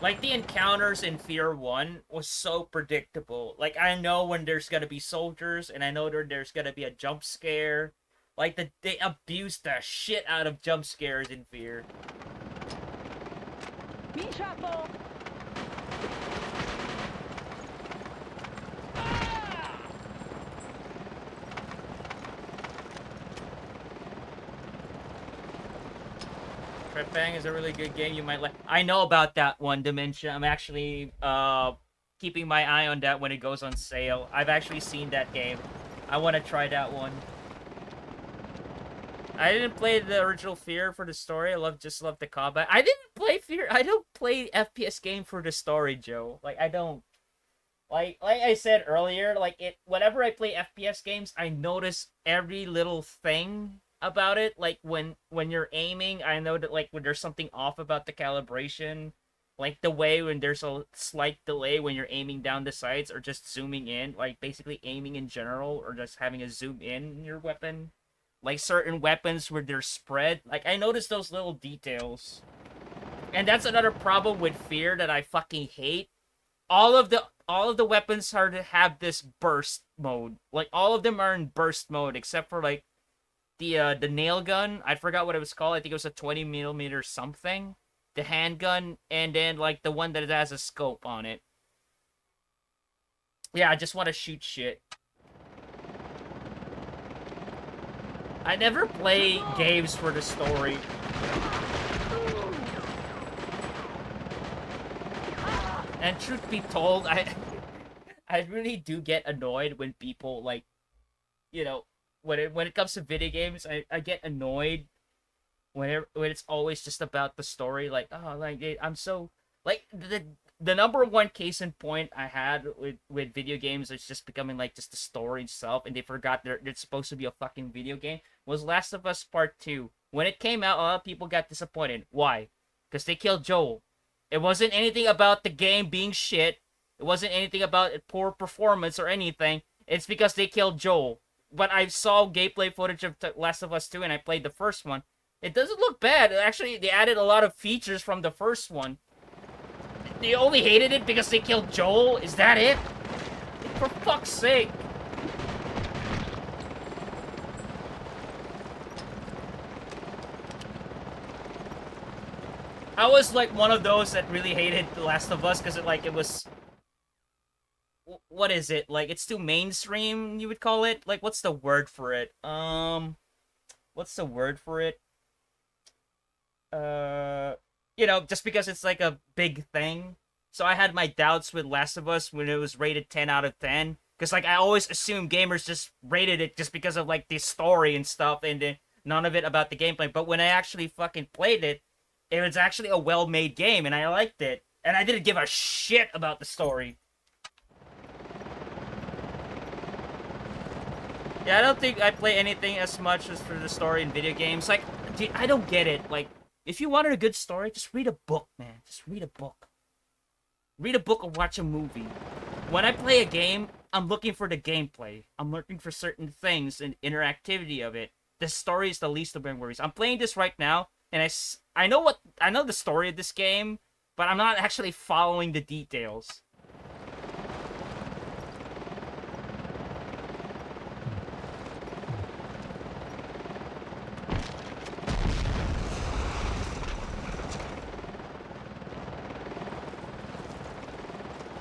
Like, the encounters in Fear 1 was so predictable. Like, I know when there's gonna be soldiers, and I know there's gonna be a jump scare. Like, they abused the shit out of jump scares in Fear. Trip Bang is a really good game. You might like. I know about that one, Dementia. I'm actually keeping my eye on that when it goes on sale. I've actually seen that game. I want to try that one. I didn't play the original Fear for the story. I just love the combat. I didn't play Fear. I don't play FPS game for the story, Joe. Like, I don't. Like I said earlier, like, whenever I play FPS games, I notice every little thing about it. Like, when you're aiming, I know that, like, when there's something off about the calibration, like the way when there's a slight delay when you're aiming down the sights or just zooming in, like basically aiming in general or just having a zoom in your weapon. Like certain weapons where they're spread. Like, I noticed those little details. And that's another problem with Fear that I fucking hate. All of the weapons are to have this burst mode. Like, all of them are in burst mode except for, like, the nail gun. I forgot what it was called. I think it was a 20mm something. The handgun, and then, like, the one that has a scope on it. Yeah, I just want to shoot shit. I never play games for the story. And truth be told, I really do get annoyed when people, like, you know, when it comes to video games, I get annoyed when it's always just about the story. Like, oh, like, I'm so, like, the number one case in point I had with video games is just becoming, like, just the story itself, and they forgot they're supposed to be a fucking video game, was Last of Us Part 2. When it came out, a lot of people got disappointed. Why? Because they killed Joel. It wasn't anything about the game being shit. It wasn't anything about poor performance or anything. It's because they killed Joel. But I saw gameplay footage of Last of Us 2 and I played the first one. It doesn't look bad. Actually, they added a lot of features from the first one. They only hated it because they killed Joel? Is that it? For fuck's sake. I was, like, one of those that really hated The Last of Us because it was... What is it? Like, it's too mainstream, you would call it? Like, what's the word for it? What's the word for it? You know, just because it's, like, a big thing. So I had my doubts with Last of Us when it was rated 10 out of 10. Because, like, I always assume gamers just rated it just because of, like, the story and stuff, and none of it about the gameplay. But when I actually fucking played it, it was actually a well-made game, and I liked it. And I didn't give a shit about the story. Yeah, I don't think I play anything as much as for the story in video games. Like, dude, I don't get it. Like, if you wanted a good story, just read a book, man. Just read a book. Read a book or watch a movie. When I play a game, I'm looking for the gameplay. I'm looking for certain things and interactivity of it. The story is the least of my worries. I'm playing this right now, and I know the story of this game, but I'm not actually following the details.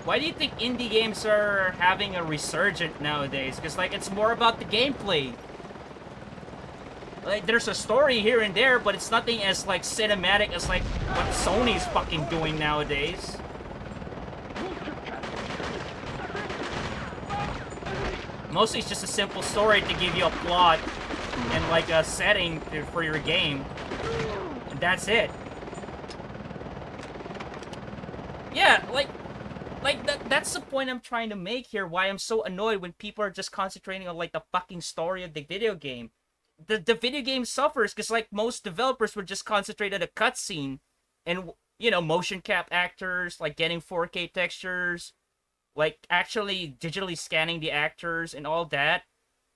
Why do you think indie games are having a resurgence nowadays? Because, like, it's more about the gameplay. Like, there's a story here and there, but it's nothing as, like, cinematic as, like, what Sony's fucking doing nowadays. Mostly it's just a simple story to give you a plot and, like, a setting for your game. And that's it. Yeah, like, like that's the point I'm trying to make here. Why I'm so annoyed when people are just concentrating on like the fucking story of the video game. The video game suffers because like most developers would just concentrate on a cutscene, and you know, motion cap actors, like getting 4K textures, like actually digitally scanning the actors and all that,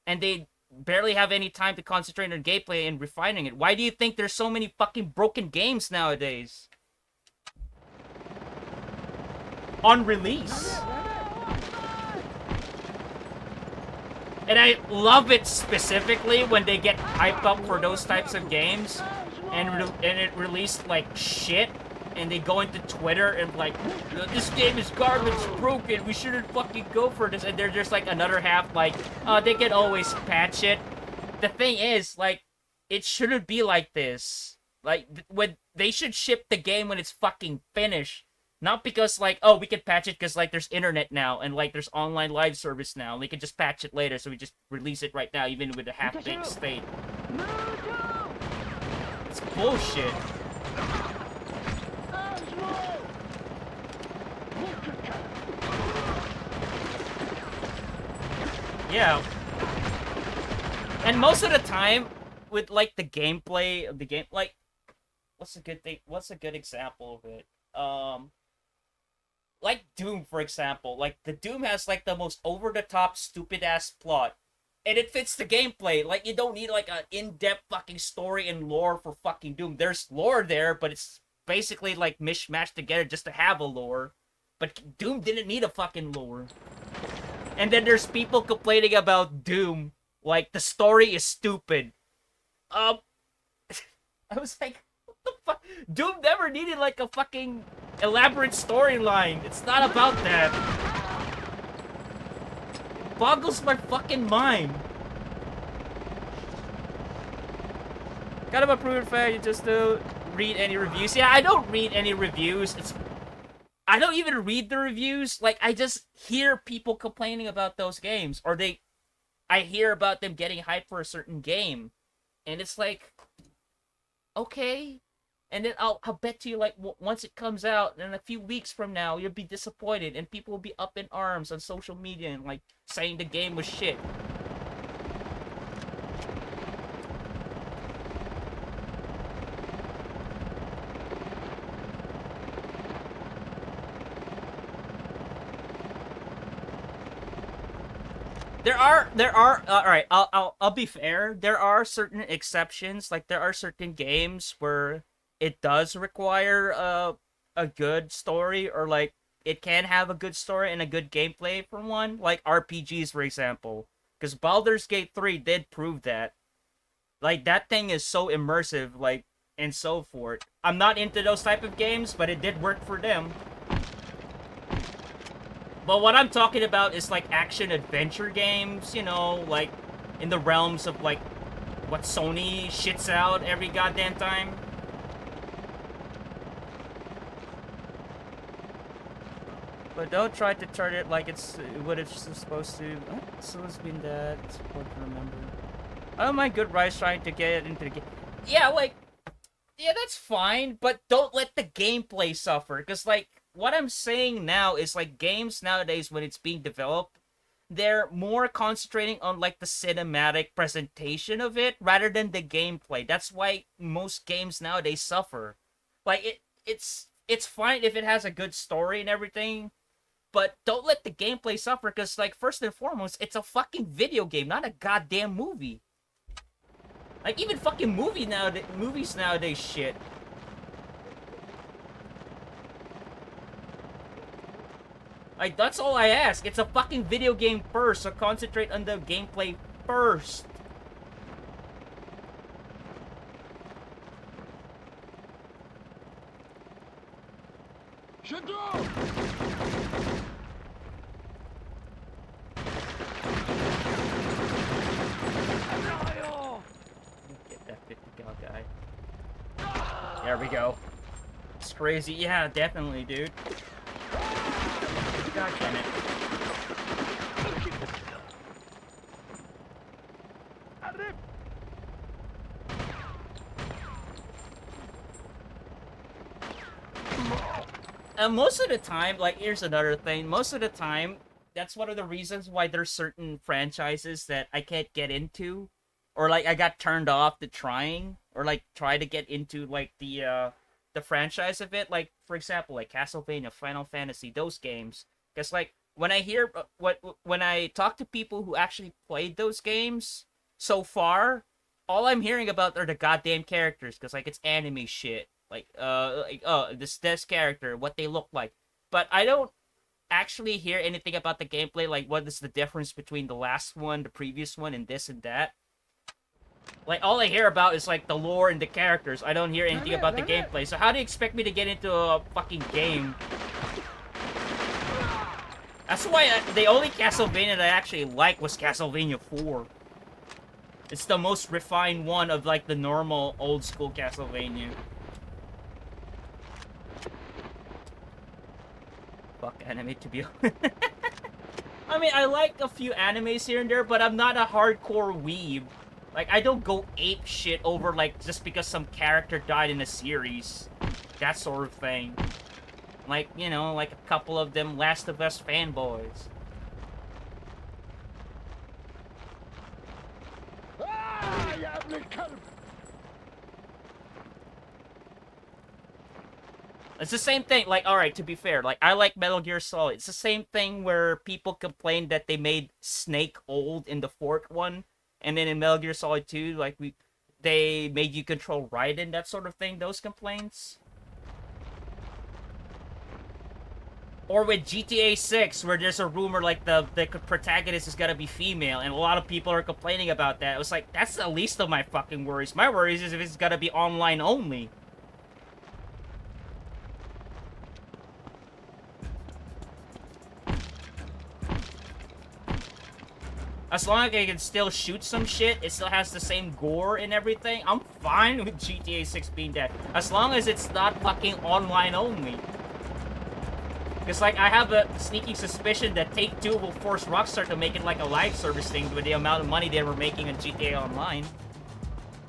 and they barely have any time to concentrate on gameplay and refining it. Why do you think there's so many fucking broken games nowadays? On release. And I love it specifically when they get hyped up for those types of games, and it released like shit, and they go into Twitter and like, this game is garbage, broken, we shouldn't fucking go for this, and they're just like another half like, they can always patch it. The thing is, like, it shouldn't be like this. Like, when they should ship the game when it's fucking finished. Not because, like, oh, we can patch it because, like, there's internet now, and, like, there's online live service now, and we can just patch it later, so we just release it right now, even with a half-baked state. It's bullshit. Yeah. And most of the time, with, like, the gameplay of the game, like, what's a good example of it? Like Doom, for example. Like, the Doom has, like, the most over-the-top, stupid-ass plot. And it fits the gameplay. Like, you don't need, like, an in-depth fucking story and lore for fucking Doom. There's lore there, but it's basically, like, mishmashed together just to have a lore. But Doom didn't need a fucking lore. And then there's people complaining about Doom. Like, the story is stupid. I was like, what the fuck? Doom never needed, like, a fucking elaborate storyline. It's not about that. It boggles my fucking mind. Kind of a proven fact, you just don't read any reviews. Yeah, I don't read any reviews. I don't even read the reviews. Like, I just hear people complaining about those games. Or I hear about them getting hyped for a certain game. And it's like, okay. And then I'll bet to you, like, once it comes out, in a few weeks from now, you'll be disappointed, and people will be up in arms on social media and, like, saying the game was shit. There are. All right. I'll be fair. There are certain exceptions. Like, there are certain games where it does require a good story, or like it can have a good story and a good gameplay for one. Like RPGs, for example, because Baldur's Gate 3 did prove that. Like, that thing is so immersive, like, and so forth. I'm not into those type of games, but it did work for them. But what I'm talking about is, like, action-adventure games, you know, like, in the realms of, like, what Sony shits out every goddamn time. But don't try to turn it like it's what it's supposed to. It's always been that. It's important to remember. I don't mind good rights trying to get it into the game. Yeah, like, yeah, that's fine, but don't let the gameplay suffer, because, like, what I'm saying now is, like, games nowadays, when it's being developed, they're more concentrating on, like, the cinematic presentation of it rather than the gameplay. That's why most games nowadays suffer. Like, it's fine if it has a good story and everything, but don't let the gameplay suffer, because, like, first and foremost, it's a fucking video game, not a goddamn movie. Like, even fucking movies nowadays shit. Like, that's all I ask. It's a fucking video game first, so concentrate on the gameplay first. Get that 50 cal guy. There we go. It's crazy. Yeah, definitely, dude. God damn it. most of the time, like, here's another thing. Most of the time, that's one of the reasons why there's certain franchises that I can't get into, or like I got turned off to trying, or like try to get into like the franchise of it. Like for example, like Castlevania, Final Fantasy, those games. Because like when I hear when I talk to people who actually played those games so far, all I'm hearing about are the goddamn characters. Because like it's anime shit. Like oh this character, what they look like. But I don't actually hear anything about the gameplay, like what is the difference between the last one, the previous one, and this and that. Like, all I hear about is, like, the lore and the characters. I don't hear anything about the gameplay. So how do you expect me to get into a fucking game? That's why the only Castlevania that I actually like was Castlevania 4. It's the most refined one of, like, the normal old-school Castlevania. Fuck anime, to be honest. I mean, I like a few animes here and there, but I'm not a hardcore weeb. Like, I don't go ape shit over, like, just because some character died in a series. That sort of thing. Like, you know, like a couple of them Last of Us fanboys. It's the same thing, like, alright, to be fair, like, I like Metal Gear Solid. It's the same thing where people complained that they made Snake old in the fourth one, and then in Metal Gear Solid 2, like, they made you control Raiden, that sort of thing, those complaints. Or with GTA 6, where there's a rumor, like, the protagonist is gonna be female, and a lot of people are complaining about that. It was like, that's the least of my fucking worries. My worries is if it's gonna be online only. As long as I can still shoot some shit, it still has the same gore and everything, I'm fine with GTA 6 being dead. As long as it's not fucking online only. Because, like, I have a sneaking suspicion that Take-Two will force Rockstar to make it like a live service thing with the amount of money they were making on GTA Online.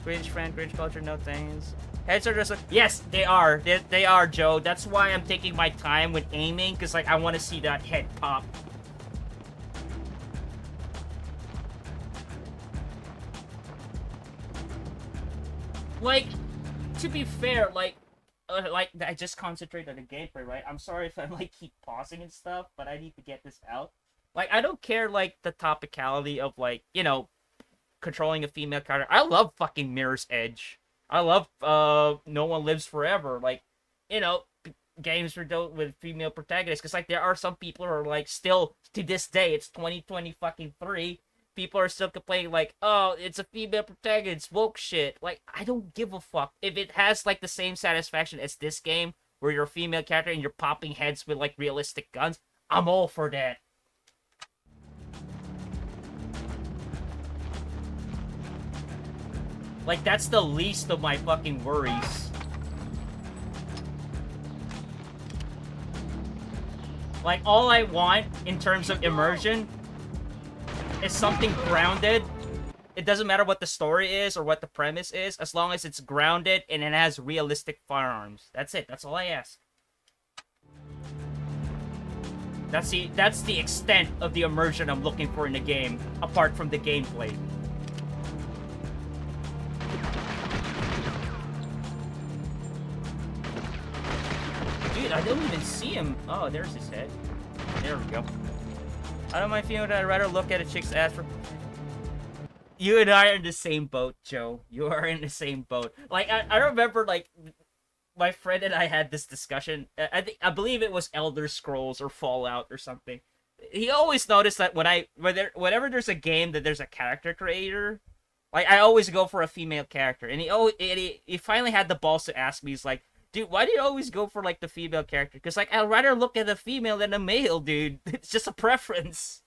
British friend, British culture, no thanks. Heads are just like, yes, they are. They are, Joe. That's why I'm taking my time with aiming, because, like, I want to see that head pop. Like, to be fair, like I just concentrate on the gameplay, right? I'm sorry if I like keep pausing and stuff, but I need to get this out. Like, I don't care like the topicality of like, you know, controlling a female character. I love fucking Mirror's Edge. I love No One Lives Forever. Like, you know, games with female protagonists, because like there are some people who are like still to this day, it's 2020 fucking 3. People are still complaining like, oh, it's a female protagonist, woke shit. Like, I don't give a fuck. If it has, like, the same satisfaction as this game, where you're a female character and you're popping heads with, like, realistic guns, I'm all for that. Like, that's the least of my fucking worries. Like, all I want in terms of immersion is something grounded. It doesn't matter what the story is or what the premise is, as long as it's grounded and it has realistic firearms. That's it. That's all I ask. That's the extent of the immersion I'm looking for in the game, apart from the gameplay. Dude, I don't even see him. Oh, there's his head. There we go. I don't mind feeling that I'd rather look at a chick's ass for... You and I are in the same boat, Joe. You are in the same boat. Like, I remember, like, my friend and I had this discussion. I believe it was Elder Scrolls or Fallout or something. He always noticed that whenever there's a game that there's a character creator, like, I always go for a female character. And he finally had the balls to ask me, he's like, dude, why do you always go for, like, the female character? Because, like, I'd rather look at a female than a male, dude. It's just a preference.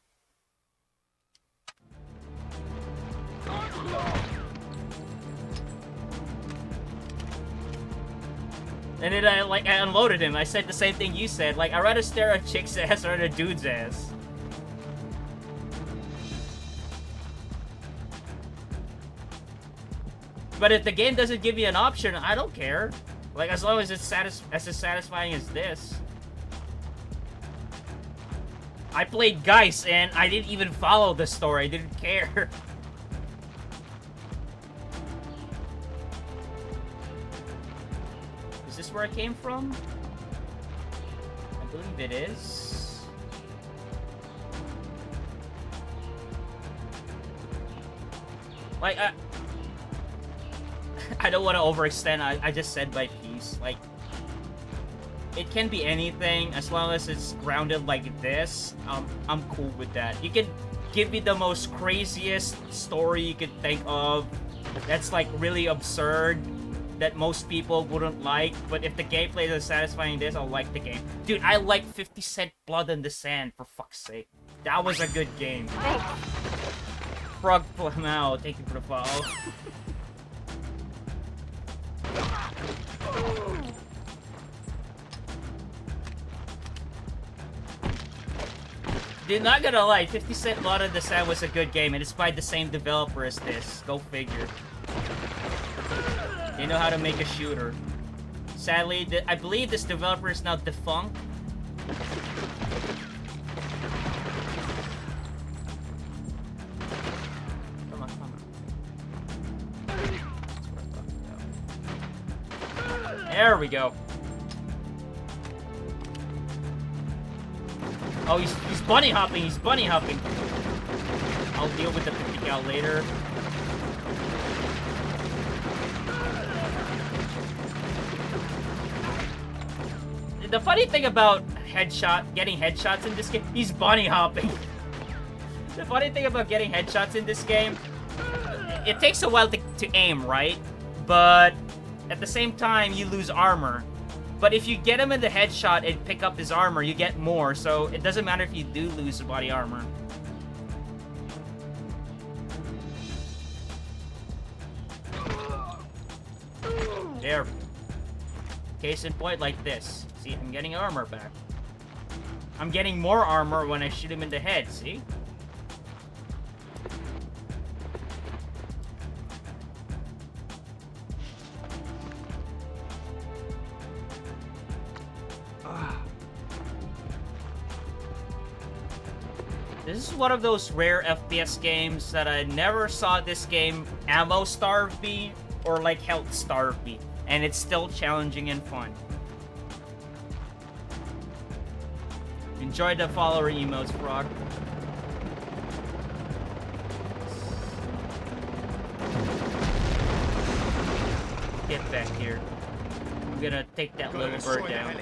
And then I unloaded him. I said the same thing you said. Like, I'd rather stare at a chick's ass or at a dude's ass. But if the game doesn't give you an option, I don't care. Like, as long as it's as satisfying as this. I played Geist and I didn't even follow the story. I didn't care. Is this where I came from? I believe it is. Like, I don't want to overextend. I just said my piece. Like, it can be anything as long as it's grounded like this. I'm cool with that. You can give me the most craziest story you could think of that's like really absurd that most people wouldn't like, but if the gameplay is satisfying this, I'll like the game. Dude, I like 50 Cent Blood in the Sand, for fuck's sake. That was a good game. Frog Plamau, thank you for the follow. Dude, not gonna lie, 50 Cent Blood in the Sand was a good game, and it's by the same developer as this. Go figure. They know how to make a shooter. Sadly, I believe this developer is now defunct. Come on, come on. There we go. Oh, he's bunny hopping. He's bunny hopping. I'll deal with the 50 cal later. The funny thing about getting headshots in this game, he's bunny hopping. The funny thing about getting headshots in this game, it takes a while to aim, right? But at the same time, you lose armor. But if you get him in the headshot and pick up his armor, you get more. So it doesn't matter if you do lose the body armor. There we go. Case in point like this. See, I'm getting armor back. I'm getting more armor when I shoot him in the head, see? This is one of those rare FPS games that I never saw this game ammo starve me or like health starve me. And it's still challenging and fun. Enjoy the follower emotes, Frog. Get back here. I'm gonna take that little bird down.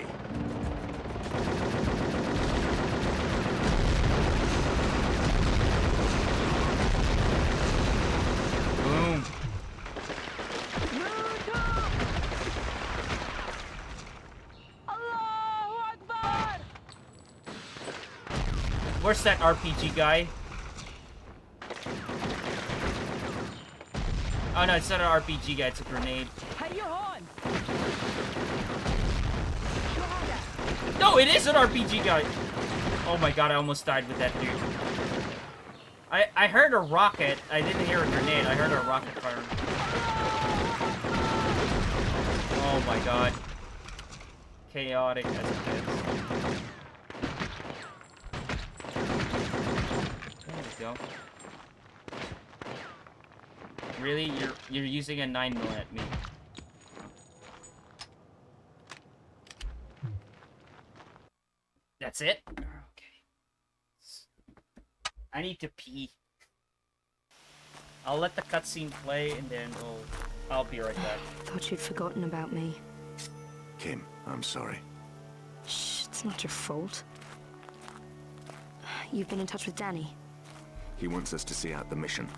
Boom. Where's that RPG guy? Oh no, it's not an RPG guy, it's a grenade. No, it is an RPG guy! Oh my god, I almost died with that dude. I heard a rocket. I didn't hear a grenade, I heard a rocket fire. Oh my god. Chaotic as it is. There we go. Really? You're using a 9mm at me. That's it? Okay. I need to pee. I'll let the cutscene play and then I'll be right back. Thought you'd forgotten about me. Kim, I'm sorry. Shh, it's not your fault. You've been in touch with Danny? He wants us to see out the mission.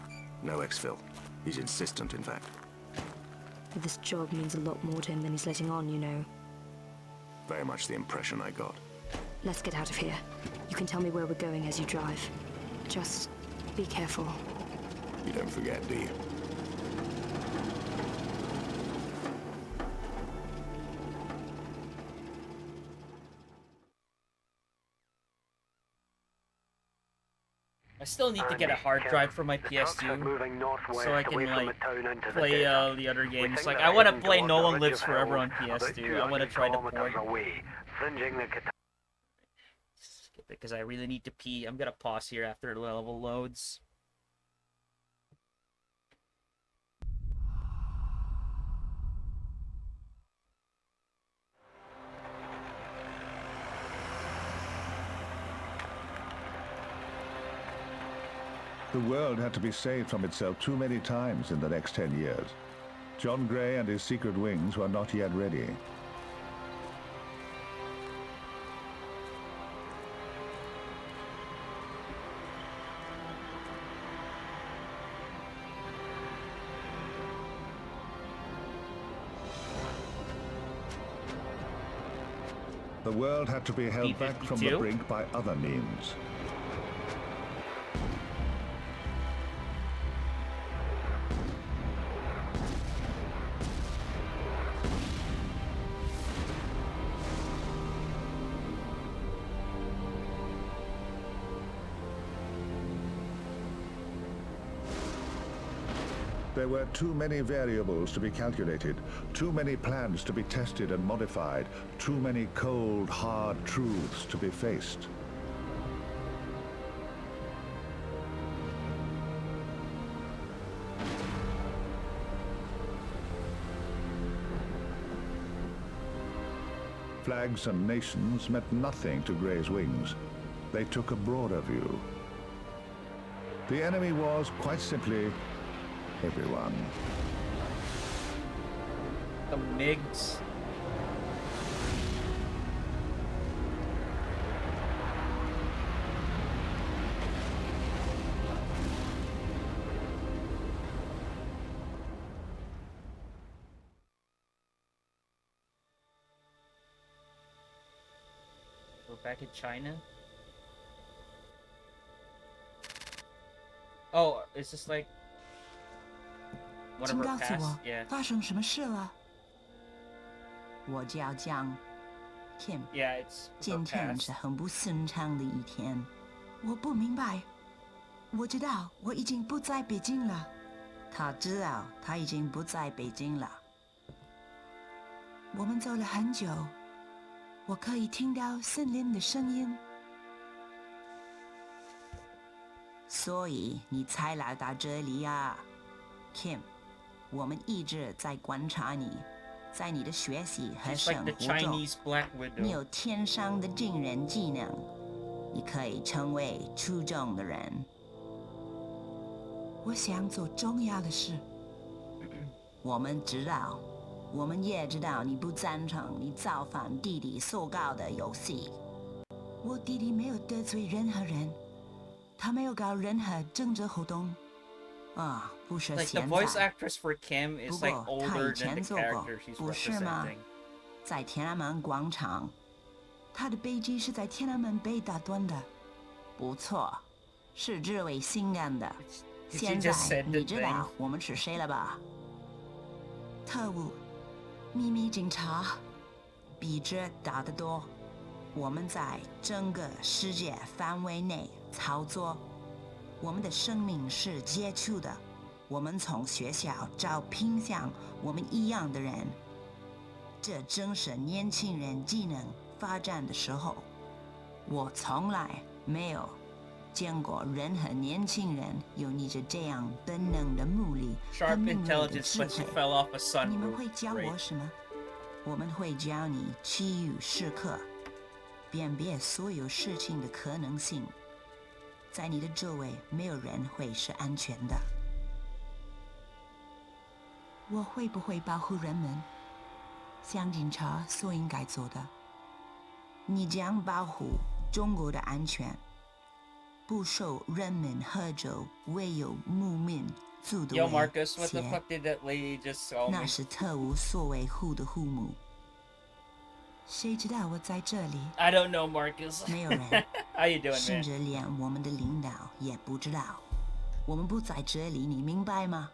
No exfil. He's insistent, in fact. This job means a lot more to him than he's letting on, you know. Very much the impression I got. Let's get out of here. You can tell me where we're going as you drive. Just be careful. You don't forget, do you? I still need to get a hard drive for my PS2 so I can like play the other games. Like I want to play No One Lives Forever on PS2. I want to try the port. because I really need to pee. I'm gonna pause here after the level loads. The world had to be saved from itself too many times in the next 10 years. John Gray and his secret wings were not yet ready. The world had to be held back from the brink by other means. There were too many variables to be calculated, too many plans to be tested and modified, too many cold, hard truths to be faced. Flags and nations meant nothing to Gray's wings. They took a broader view. The enemy was, quite simply, everyone. The MiGs. We're back in China. Oh, is this like one of our past? Yeah. 发生什么事了？我叫江 Kim。 Yeah, it's 今天是很不寻常的一天。我不明白。我知道我已经不在北京了。他知道他已经不在北京了。我们走了很久，我可以听到森林的声音。所以你才来到这里啊 ，Kim。 我们一直在观察你，在你的学习和生活中，你有天生的惊人技能，你可以成为出众的人。我想做重要的事。我们知道，我们也知道你不赞成你造反弟弟所搞的游戏。我弟弟没有得罪任何人，他没有搞任何政治活动。 啊，不是 like 现在。the voice actress for Kim is like older than the character she's 不是吗？ representing. 在天安门广场，他的飞机是在天安门被打断的。不错，是这位性感的。现在你知道我们是谁了吧？特务，秘密警察，比这大得多。我们在整个世界范围内操作。 我们的生命是接触的，我们从学校招聘像我们一样的人，这正是年轻人技能发展的时候。我从来没有见过任何年轻人有你这样本能的目力和敏锐的智慧。你们会教我什么？我们会教你其余时刻，辨别所有事情的可能性。 在你的周围，没有人会是安全的。我会不会保护人们，像警察所应该做的？你将保护中国的安全，不受人们喝酒唯有牧民族的威胁。那是特务所维护的护目。谁知道我在这里 I don't know, Marcus. 没有人 How you doing, 甚 man? 至连我们的领导也不知道。我们不在这里，你明白吗？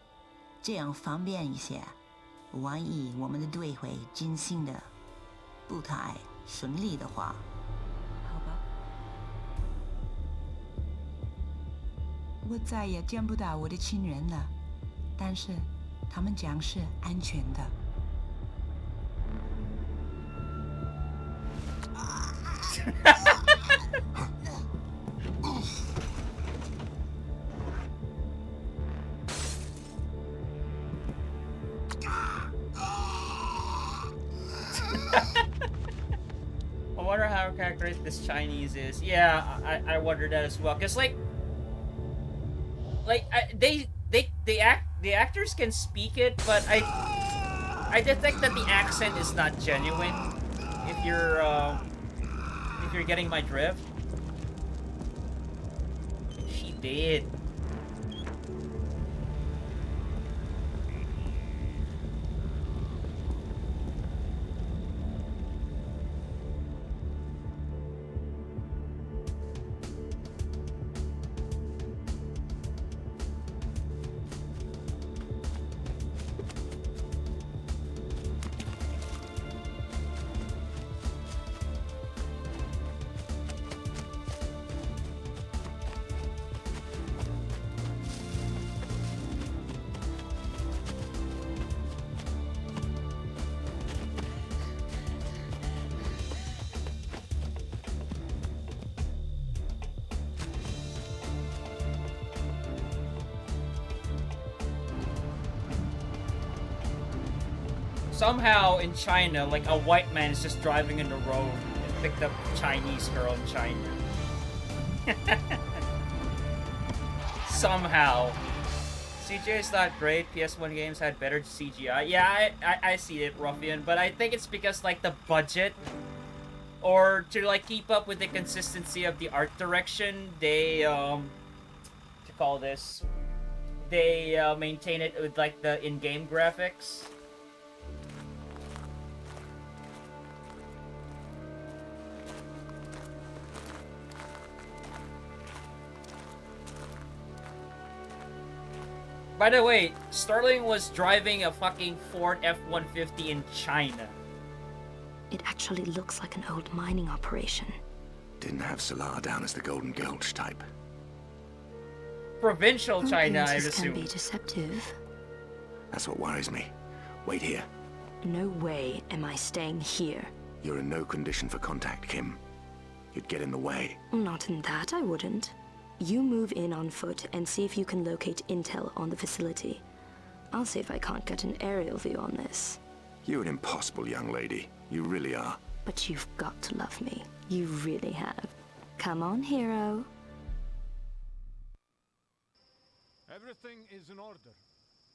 这样方便一些。万一我们的队会进行的不太顺利的话，好吧。我再也见不到我的亲人了，但是他们将是安全的。wonder how characteristic this Chinese is. Yeah, I wonder that as well. Cause like the actors can speak it, but I detect that the accent is not genuine. If you're getting my drift. She did. Somehow in China, like a white man is just driving in the road and picked up a Chinese girl in China. Somehow. CGI is not great. PS1 games had better CGI. Yeah, I see it, Ruffian, but I think it's because like the budget, or to like keep up with the consistency of the art direction, they they maintain it with like the in-game graphics. By the way, Sterling was driving a fucking Ford F-150 in China. It actually looks like an old mining operation. Didn't have Salah down as the Golden Gulch type. Provincial China, I Appearances assume. can be deceptive. That's what worries me. Wait here. No way am I staying here. You're in no condition for contact, Kim. You'd get in the way. Not in that, I wouldn't. You move in on foot and see if you can locate intel on the facility. I'll see if I can't get an aerial view on this. You're an impossible young lady. You really are. But you've got to love me. You really have. Come on, hero. Everything is in order.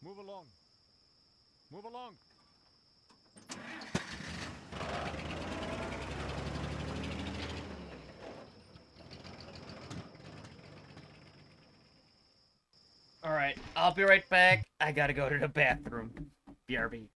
Move along. Move along. Alright, I'll be right back. I gotta go to the bathroom. BRB.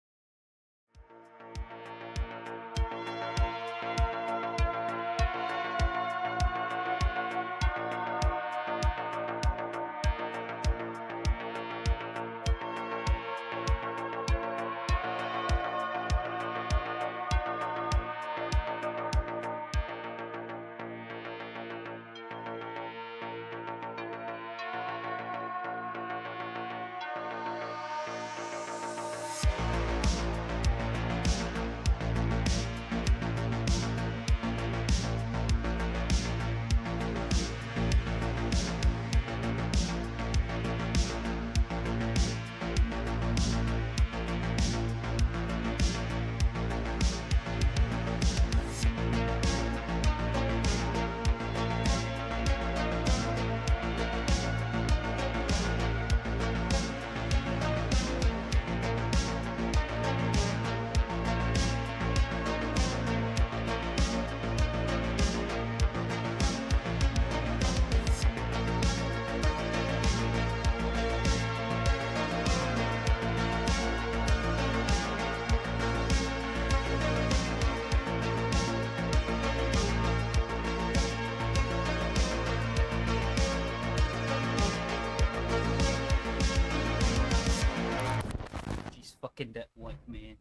Fucking that white man.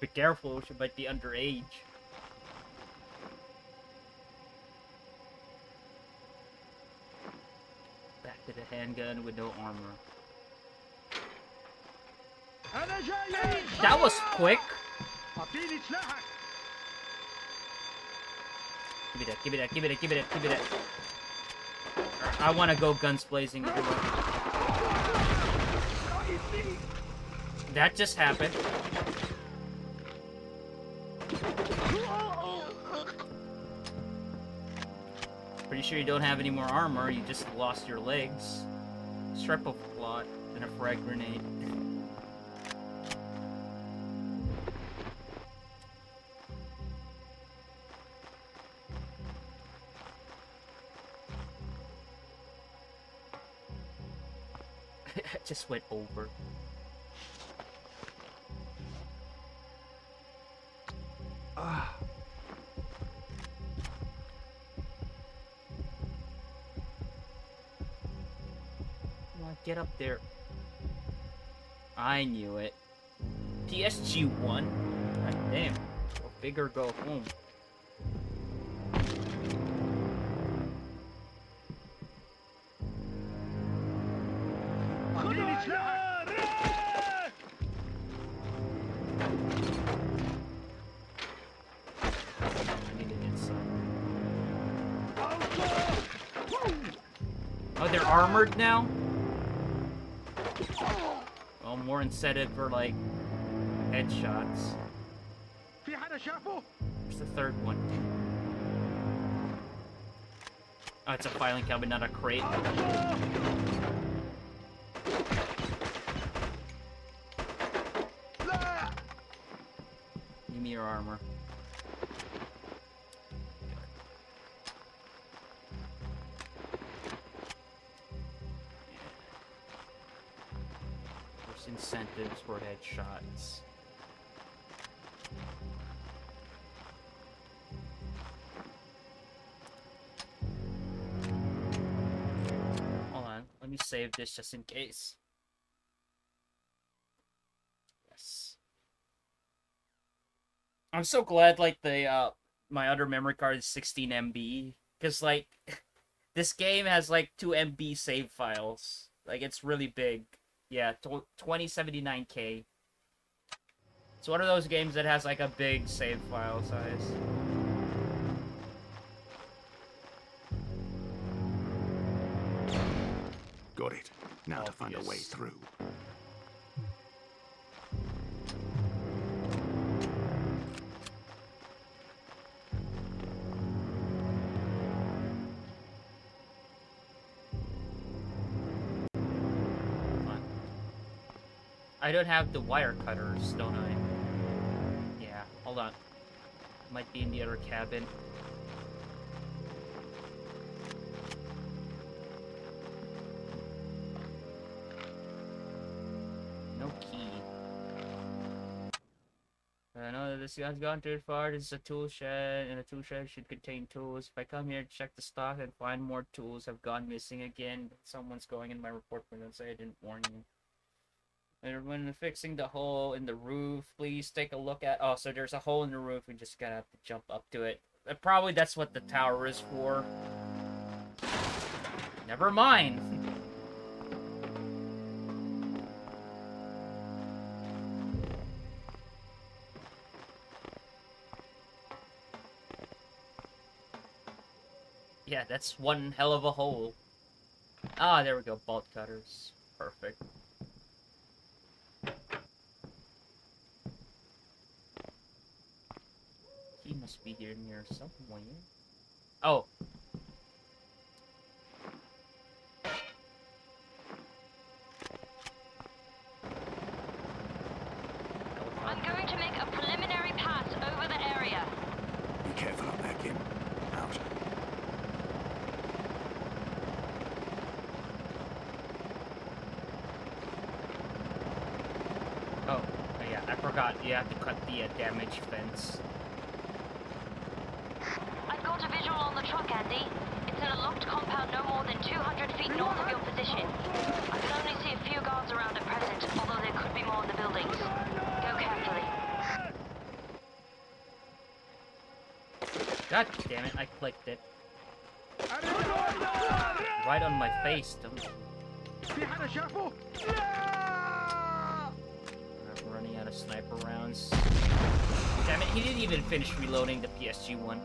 Be careful, she might be underage. Back to the handgun with no armor. That was quick. Give me that, give me that, give me that, give me that, give me that. I want to go guns blazing. That just happened. Pretty sure you don't have any more armor, you just lost your legs. Strip of plot and a frag grenade. Just went over. Ah. Come on, get up there. I knew it. PSG 1? God damn. Go big or go home. Oh, they're armored now? Well, more incentive for, like, headshots. Where's the third one? Oh, it's a filing cabinet, not a crate. Give me your armor. There's incentives for headshots. Hold on, let me save this just in case. Yes. I'm so glad, like, my other memory card is 16 MB. Because, like, this game has, like, 2 MB save files. Like, it's really big. Yeah, 2079K. It's one of those games that has, like, a big save file size. Got it. Now to find a way through. I don't have the wire cutters, don't I? Yeah, hold on. Might be in the other cabin. No key. I know that this guy's gone too far. This is a tool shed, and a tool shed should contain tools. If I come here to check the stock and find more tools have gone missing again, someone's going in my report for don't say I didn't warn you. And when fixing the hole in the roof, please take a look at... Oh, so there's a hole in the roof. We just gotta have to jump up to it. Probably that's what the tower is for. Never mind. Yeah, that's one hell of a hole. Ah, there we go. Bolt cutters. Perfect. He must be here near somewhere. Oh. I'm going to make a preliminary pass over the area. Be careful up there, Kim. Out. Oh, yeah, I forgot. You have to cut the damaged fence. I've got a visual on the truck, Andy. It's in a locked compound no more than 200 feet north of your position. I can only see a few guards around at present, although there could be more in the buildings. Go carefully. God damn it, I clicked it. Right on my face, don't I'm running out of sniper rounds. Damn it, he didn't even finish reloading the PSG one.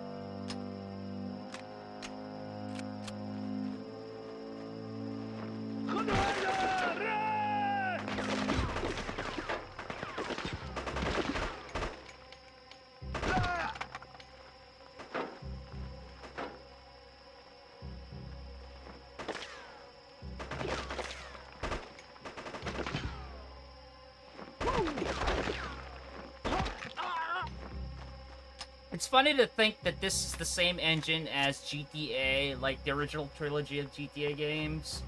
It's funny to think that this is the same engine as GTA, like the original trilogy of GTA games.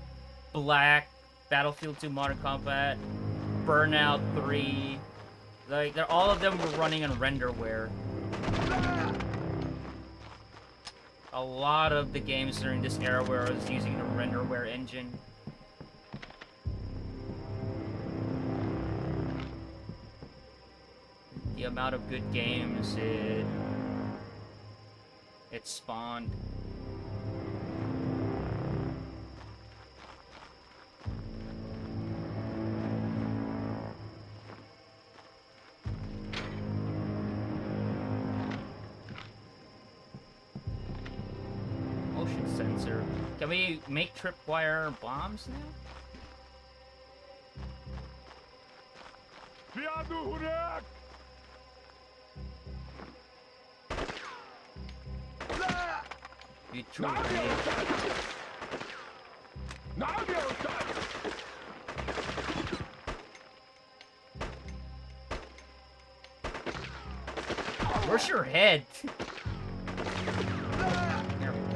Black, Battlefield 2 Modern Combat, Burnout 3. Like, all of them were running on renderware. A lot of the games during this era where I was using the renderware engine. The amount of good games it spawned. Motion sensor. Can we make tripwire bombs now? You truly Where's your head? There we go.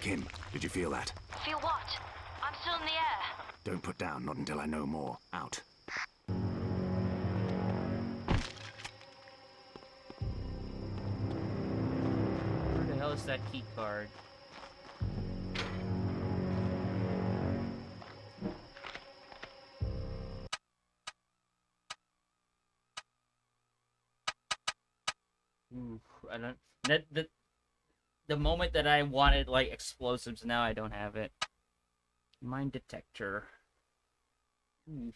Kim, did you feel that? Feel what? I'm still in the air. Don't put down, not until I know more. Out. Where the hell is that key card? Oof, I don't. The moment that I wanted like explosives, now I don't have it. Mine detector. Oof.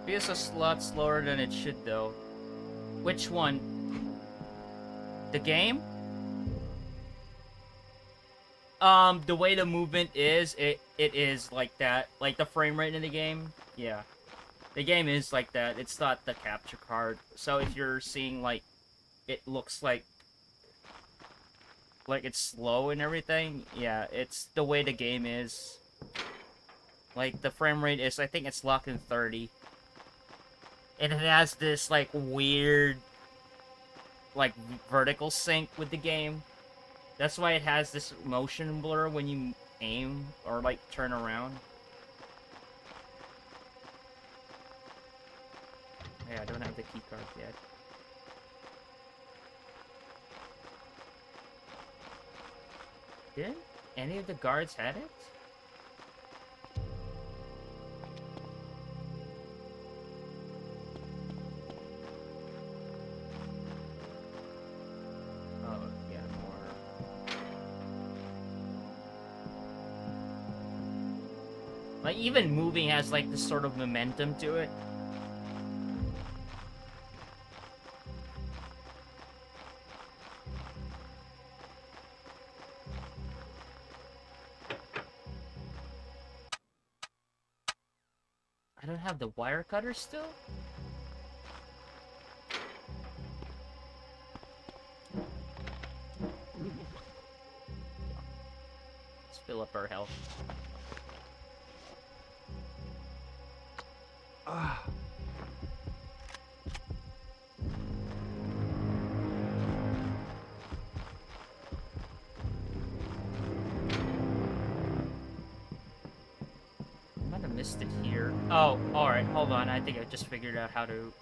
Feels a lot slower than it should though. Which one? The game? The way the movement is, it is like that. Like the frame rate in the game, yeah. The game is like that. It's not the capture card. So if you're seeing like, it looks like it's slow and everything, yeah, it's the way the game is. Like the frame rate is, I think it's locked in 30. And it has this like weird, like vertical sync with the game. That's why it has this motion blur when you aim or like turn around. Yeah, I don't have the key card yet. Did any of the guards had it? Oh, yeah, more. Like, even moving has, like, this sort of momentum to it. I don't have the wire cutter still? Let's fill up our health. Ah. I might have missed it here. Oh, alright, hold on. I think I just figured out how to...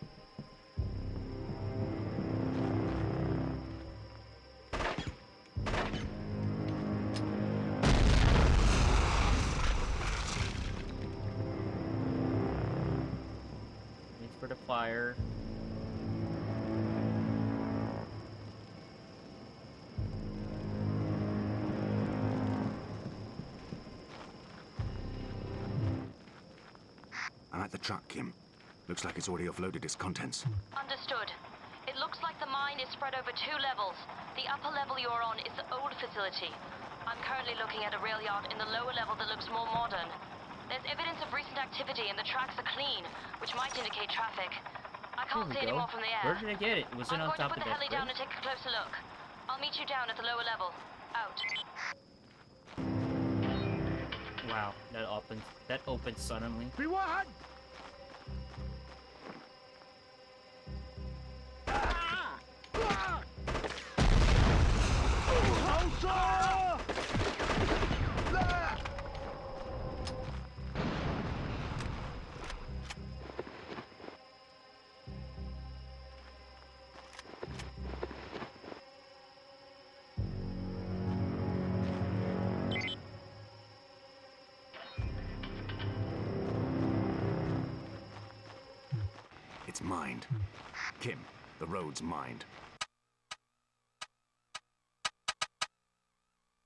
Wait for the fire. I'm inside the truck, Kim. Looks like it's already offloaded its contents. Understood. It looks like the mine is spread over 2 levels. The upper level you're on is the old facility. I'm currently looking at a rail yard in the lower level that looks more modern. There's evidence of recent activity and the tracks are clean, which might indicate traffic. I can't see any more from the air. Where did I get it? Was it on top of that? I'm going to put the heli down and take a closer look. I'll meet you down at the lower level. Out. Wow, that opened suddenly. Rewind! It's mined. Kim, the road's mined.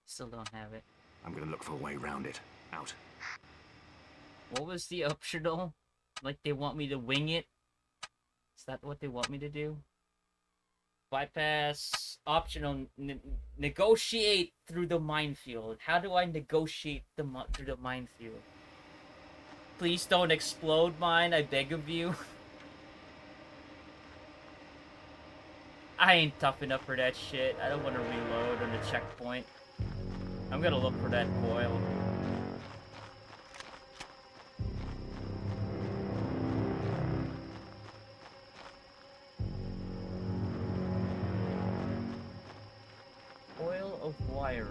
Still don't have it. I'm gonna look for a way around it. Out. What was the optional? Like they want me to wing it? Is that what they want me to do? Bypass optional negotiate through the minefield. How do I negotiate through the minefield? Please don't explode mine, I beg of you. I ain't tough enough for that shit. I don't want to reload on the checkpoint. I'm gonna look for that coil. Coil of wires.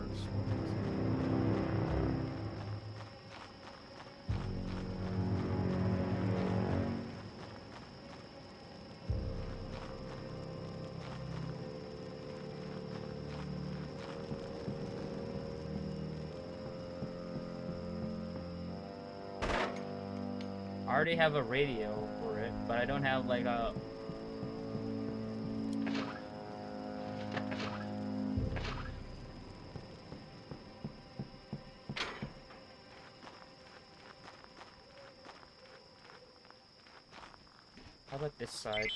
I already have a radio for it, but I don't have like a... How about this side?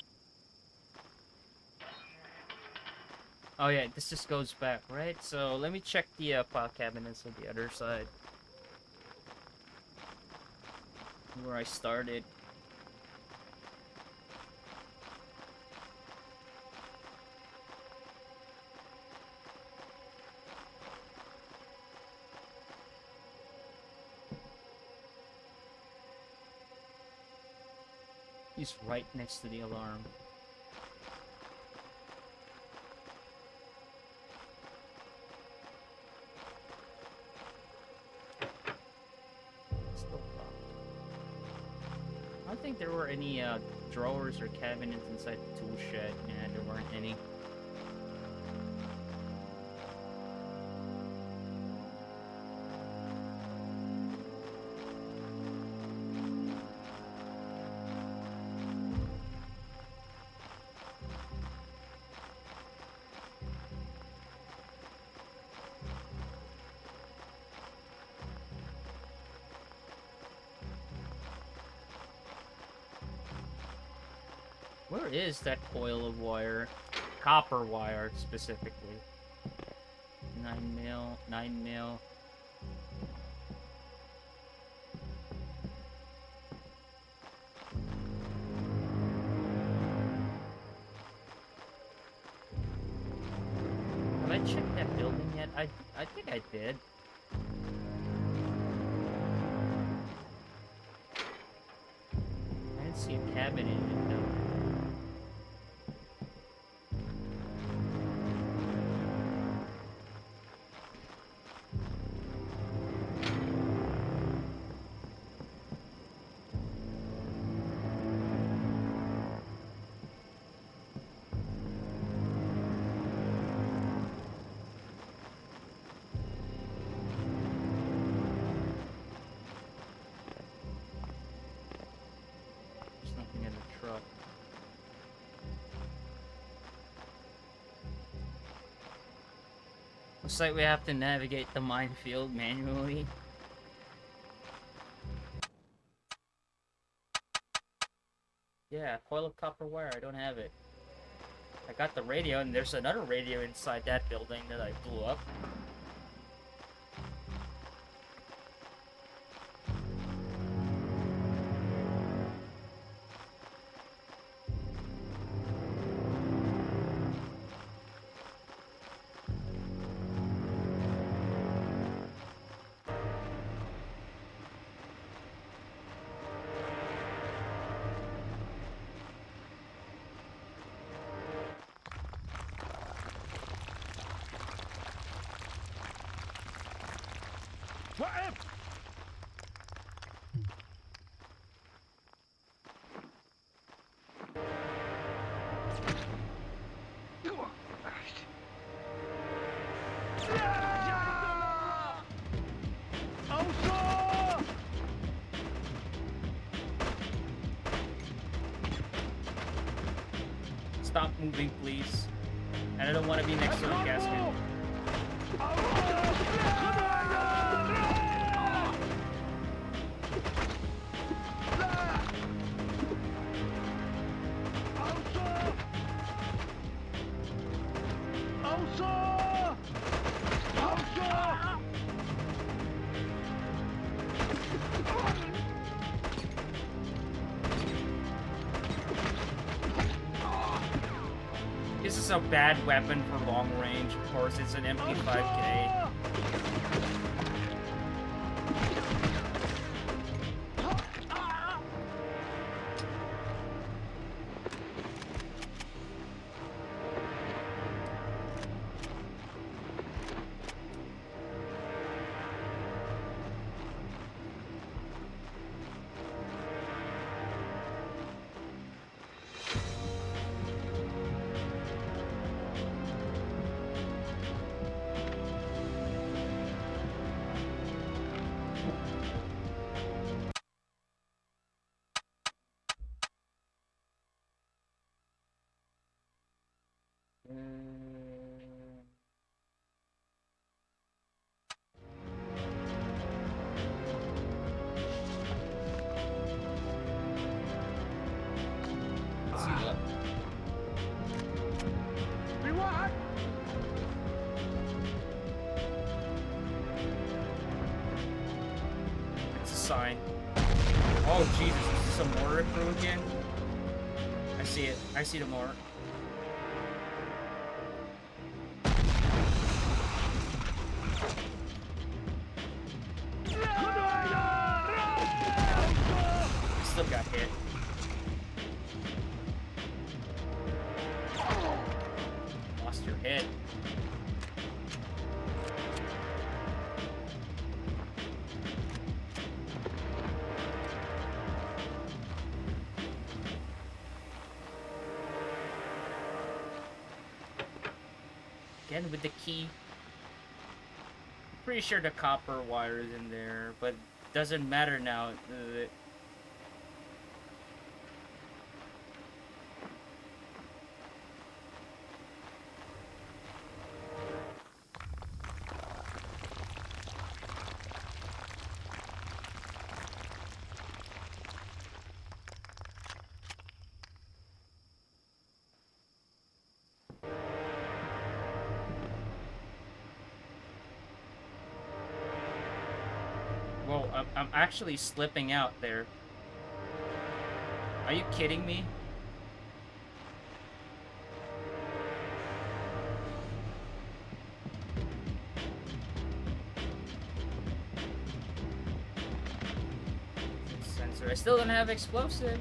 Oh yeah, this just goes back, right? So let me check the file cabinets on the other side. Where I started. He's right next to the alarm. Still locked. I don't think there were any drawers or cabinets inside the tool shed. Yeah, there weren't any. Where is that coil of wire? Copper wire, specifically. 9mm, 9mm. Have I checked that building yet? I think I did. I didn't see a cabin in it though. There's nothing in the truck. Looks like we have to navigate the minefield manually. Yeah, coil of copper wire. I don't have it. I got the radio, and there's another radio inside that building that I blew up. Stop moving, please. And I don't want to be next to the casket. This is a bad weapon for long range, of course. It's an MP5K. Sign. Oh Jesus, is this a mortar crew again? I see it. I see the mortar. Still got hit. Lost your head. Again with the key. Pretty sure the copper wire is in there, but doesn't matter now. Whoa, I'm actually slipping out there. Are you kidding me? Sensor. I still don't have explosives.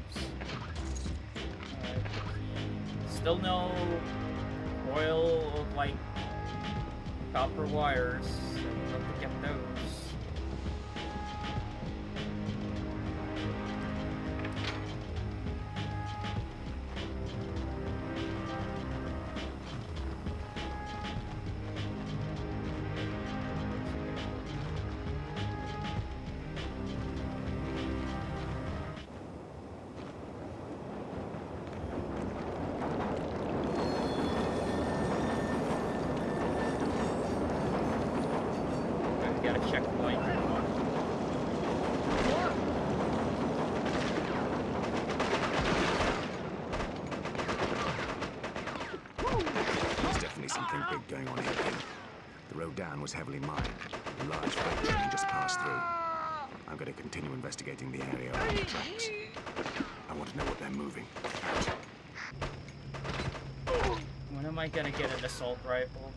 Still no coil of like copper wires. I'd love to get those. road down was heavily mined. A large freight train just passed through. I'm going to continue investigating the area around the tracks. I want to know what they're moving. When am I gonna get an assault rifle?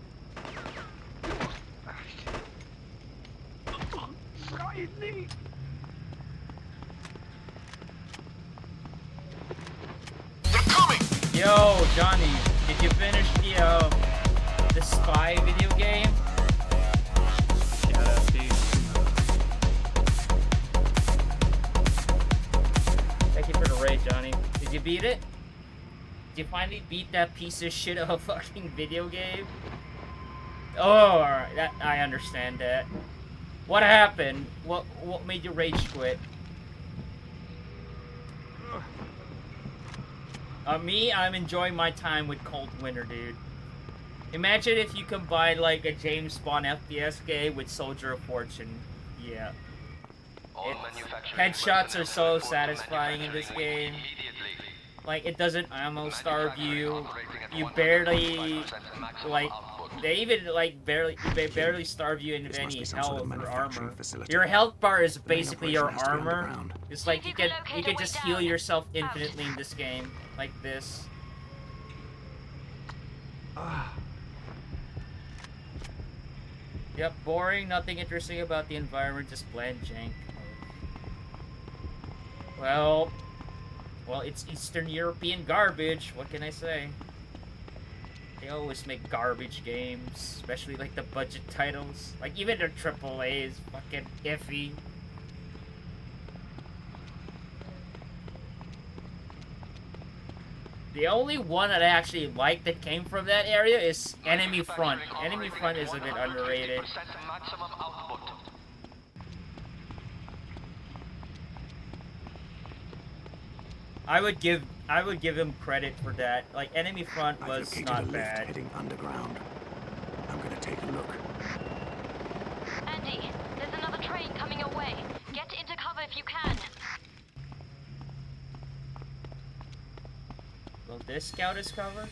Yo, Johnny, did you finish the spy video game? Shout out, dude. Thank you for the raid, Johnny. Did you beat it? Did you finally beat that piece of shit of a fucking video game? Oh, alright, that I understand that. What happened? What made you rage quit? Me, I'm enjoying my time with Cold Winter, dude. Imagine if you combine like a James Bond FPS game with Soldier of Fortune. Yeah. Headshots are so satisfying in this game. Like, it doesn't ammo starve you. You barely, like, they even, like, barely starve you in any health or armor. Your health bar is basically your armor. It's like you can just heal yourself infinitely in this game. Like this. Yep, boring, nothing interesting about the environment, just bland jank. Well, it's Eastern European garbage, what can I say? They always make garbage games, especially like the budget titles. Like even their AAA is fucking iffy. The only one that I actually like that came from that area is Enemy Front. Enemy Front is a bit underrated. I would give him credit for that. Like Enemy Front was not bad. Heading underground. I'm gonna take a look. Andy, there's another train coming your way. Get into cover if you can. Will this count as cover?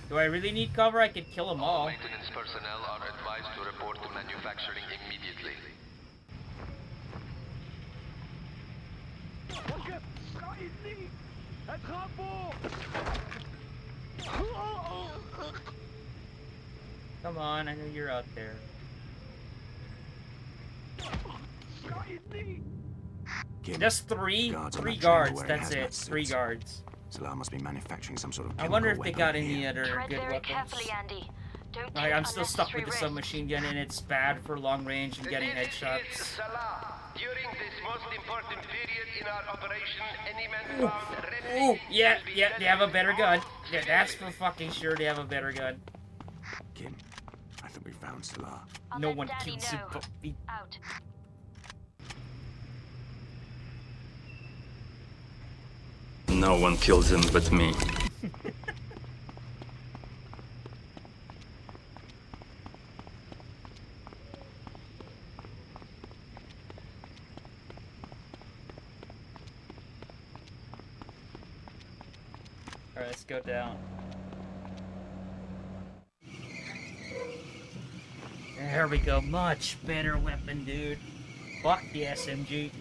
Do I really need cover? I could kill them all. Maintenance personnel are advised to report to manufacturing immediately. Come on, I know you're out there. Just three guards, that's it. 3 guards. Salah must be manufacturing some sort of I wonder if they got any other good very weapons. carefully, Andy. Don't Like, I'm still stuck with the submachine gun and it's bad for long range and getting headshots. During this most important period in our operation, any man found Ooh, yeah, they have a better gun. Yeah, that's for fucking sure they have a better gun. Kim, I think we found Salah. No one kills him but me. Out. No one kills him but me. Alright, let's go down. There we go. Much better weapon, dude. Fuck the SMG.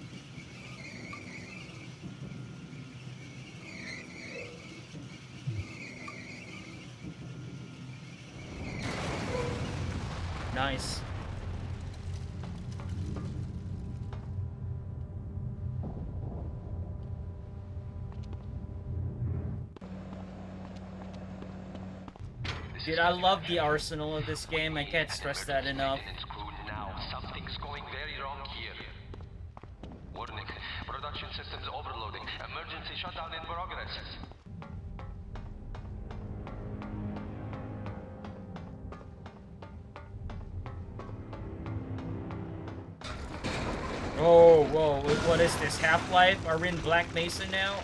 Nice. Dude, I love the arsenal of this game. I can't stress that enough. Now, something's going very wrong here. Warning, production systems overloading. Emergency shutdown in progress. Oh, whoa, what is this? Half-Life? Are we in Black Mesa now?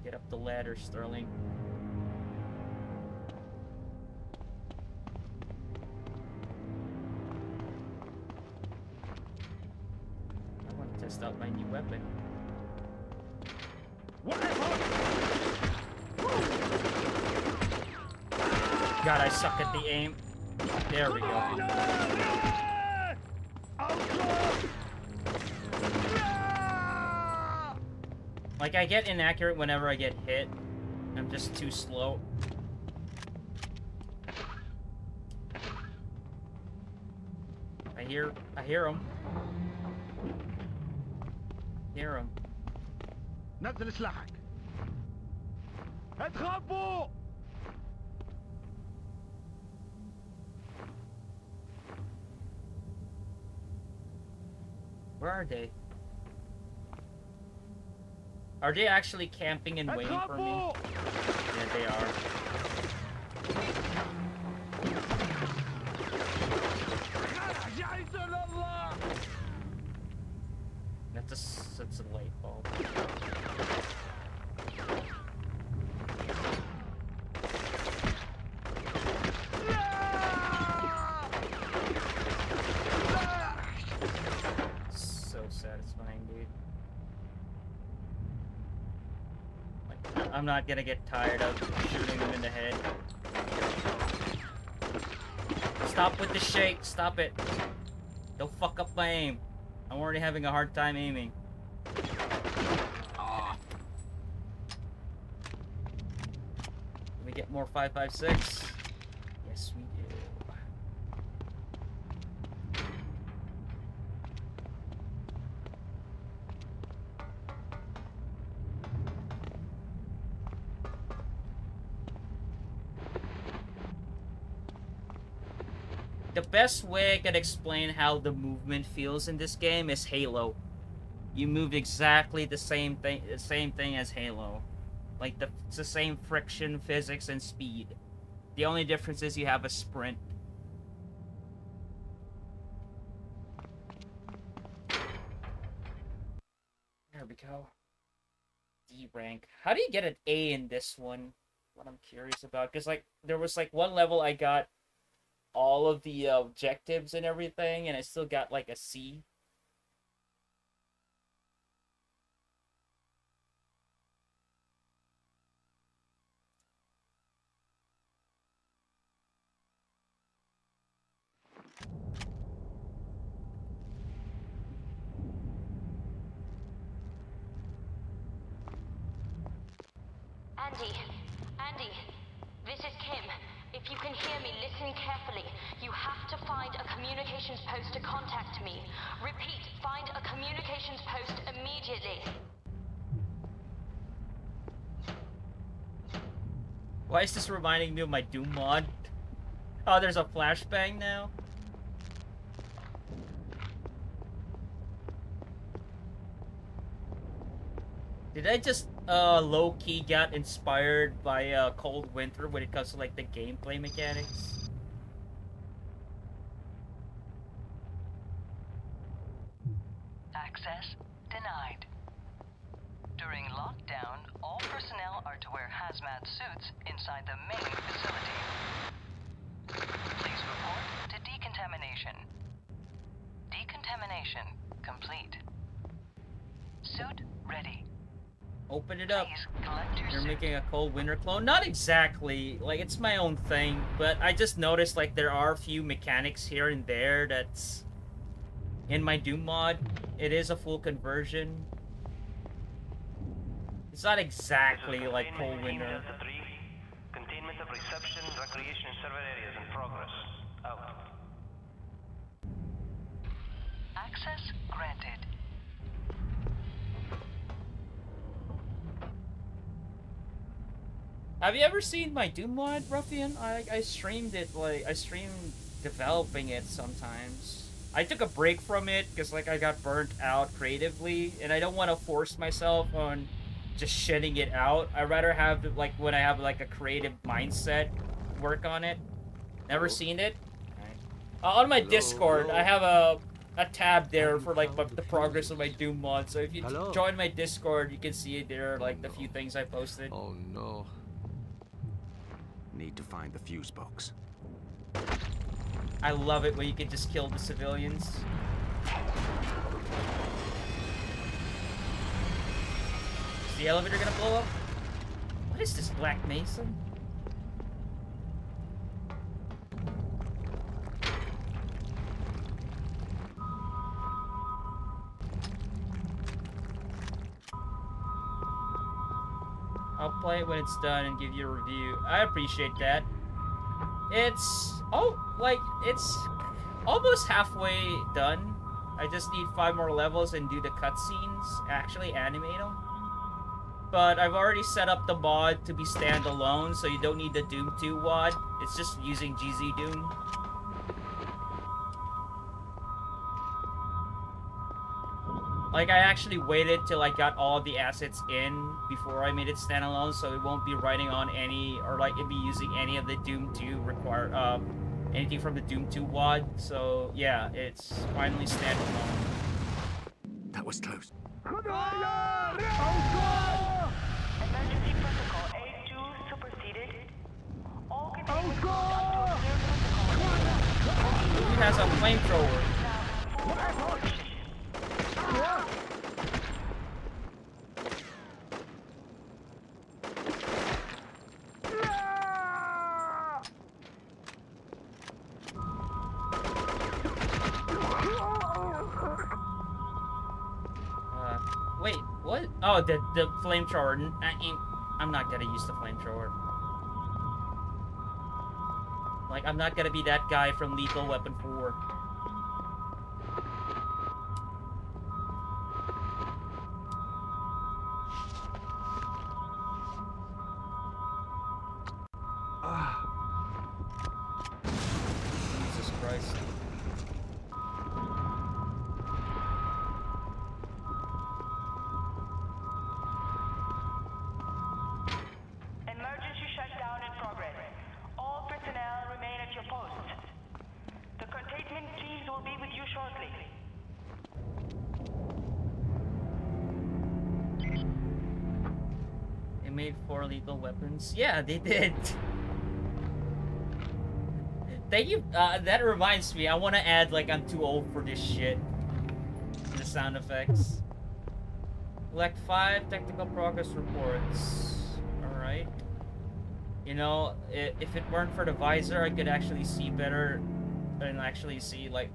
Get up the ladder, Sterling. I want to test out my new weapon. God, I suck at the aim. There we go. Like, I get inaccurate whenever I get hit. I'm just too slow. I hear him. Hear him. نزل سلاحك. اتخبوا. Where are they? Are they actually camping and waiting for me? Yeah, they are. That's a light bulb. So satisfying, dude. Like, I'm not gonna get tired of shooting them in the head. Stop with the shake. Stop it. Don't fuck up my aim. I'm already having a hard time aiming. Can we get more 5.56? Yes, we do. The best way I could explain how the movement feels in this game is Halo. You move exactly the same thing as Halo. Like, it's the same friction, physics, and speed. The only difference is you have a sprint. There we go. D rank. How do you get an A in this one? What I'm curious about. Because, like, there was, like, one level I got all of the objectives and everything, and I still got, like, a C. Andy, this is Kim. If you can hear me, listen carefully. You have to find a communications post to contact me. Repeat, find a communications post immediately. Why is this reminding me of my Doom mod? Oh, there's a flashbang now? Did I just low-key got inspired by Cold Winter when it comes to like the gameplay mechanics? Access denied. During lockdown, all personnel are to wear hazmat suits inside the main facility. Please report to decontamination. Decontamination complete. Suit ready. Open it up. You're making a Cold Winter clone? Not exactly. Like, it's my own thing, but I just noticed like there are a few mechanics here and there that's in my Doom mod. It is a full conversion. It's not exactly like Cold Winter. Containment of reception, recreation, and server areas in progress. Out. Access granted. Have you ever seen my Doom mod, Ruffian? I streamed it, like, I streamed developing it sometimes. I took a break from it because, like, I got burnt out creatively, and I don't want to force myself on just shitting it out. I'd rather have, like, when I have, like, a creative mindset, work on it. Never seen it? On my Discord, I have a tab there for, like, the progress of my Doom mod, so if you join my Discord, you can see it there, like, the few things I posted. Oh, no. Need to find the fuse box. I love it when you can just kill the civilians. the elevator gonna blow up? What is this, Black Mason? I'll play it when it's done and give you a review. I appreciate that. It's it's almost halfway done. I just need 5 more levels and do the cutscenes, actually animate them. But I've already set up the mod to be standalone, so you don't need the Doom 2 WOD. It's just using GZ Doom. Like, I actually waited till I got all the assets in before I made it standalone, so it won't be running on any, or like, it'd be using any of the Doom 2 anything from the Doom 2 WOD. So, yeah, it's finally standalone. That was close. Emergency protocol A2 superseded. All containment up to a clear protocol. He has a flamethrower. Wait, what? Oh, the flamethrower. I'm not gonna use the flamethrower. Like, I'm not gonna be that guy from Lethal Weapon 4. Jesus Christ. Emergency shutdown in progress. All personnel remain at your posts. The containment teams will be with you shortly. They made 4 lethal weapons. Yeah, they did. Thank you. That reminds me. I want to add, like, I'm too old for this shit. The sound effects. Collect 5 technical progress reports. Alright. You know, if it weren't for the visor, I could actually see better and actually see, like,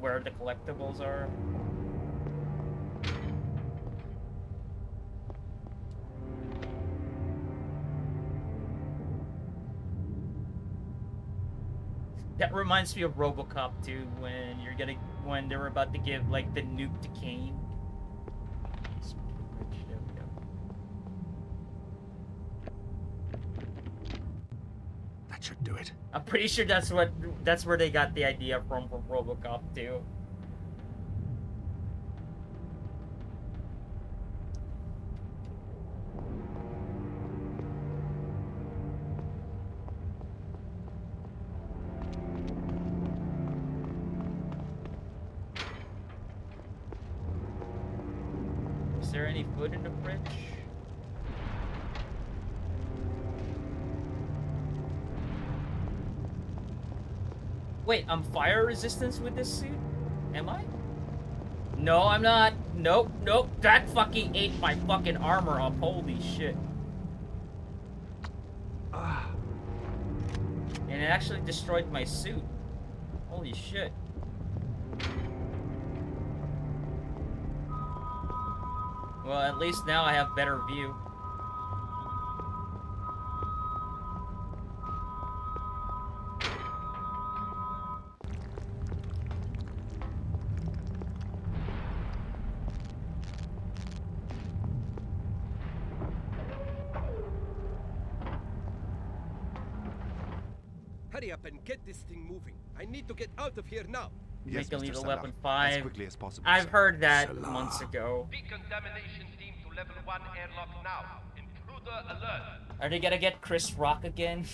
where the collectibles are. That reminds me of RoboCop 2 when they were about to give, like, the nuke to Kane. That should do it. I'm pretty sure that's where they got the idea from RoboCop 2. Is there any food in the fridge? Wait, I'm fire resistance with this suit? Am I? No, I'm not. Nope, nope. That fucking ate my fucking armor up. Holy shit. And it actually destroyed my suit. Holy shit. Well, at least now I have better view. Hurry up and get this thing moving. I need to get out of here now. Make Yes, a Mr. lethal Salah. weapon As 5. quickly as possible, I've sir. heard that Salah. months ago. Decontamination team to level 1 airlock now. Intruder alert. Are they gonna get Chris Rock again?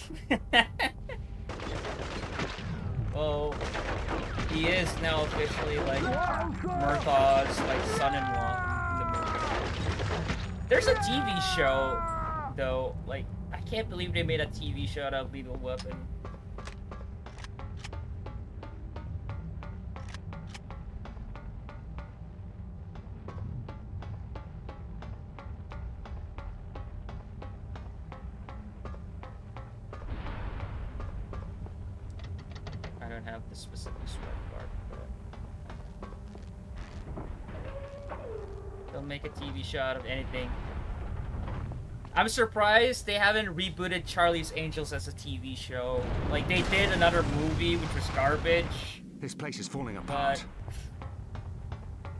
Well, he is now officially, like, Murtaugh's, like, son-in-law in the movie. There's a TV show, though. Like, I can't believe they made a TV show out of Lethal Weapon. have the specific sweat part, but they'll make a TV show out of anything. I'm surprised they haven't rebooted Charlie's Angels as a TV show. Like, they did another movie, which was garbage. This place is falling apart.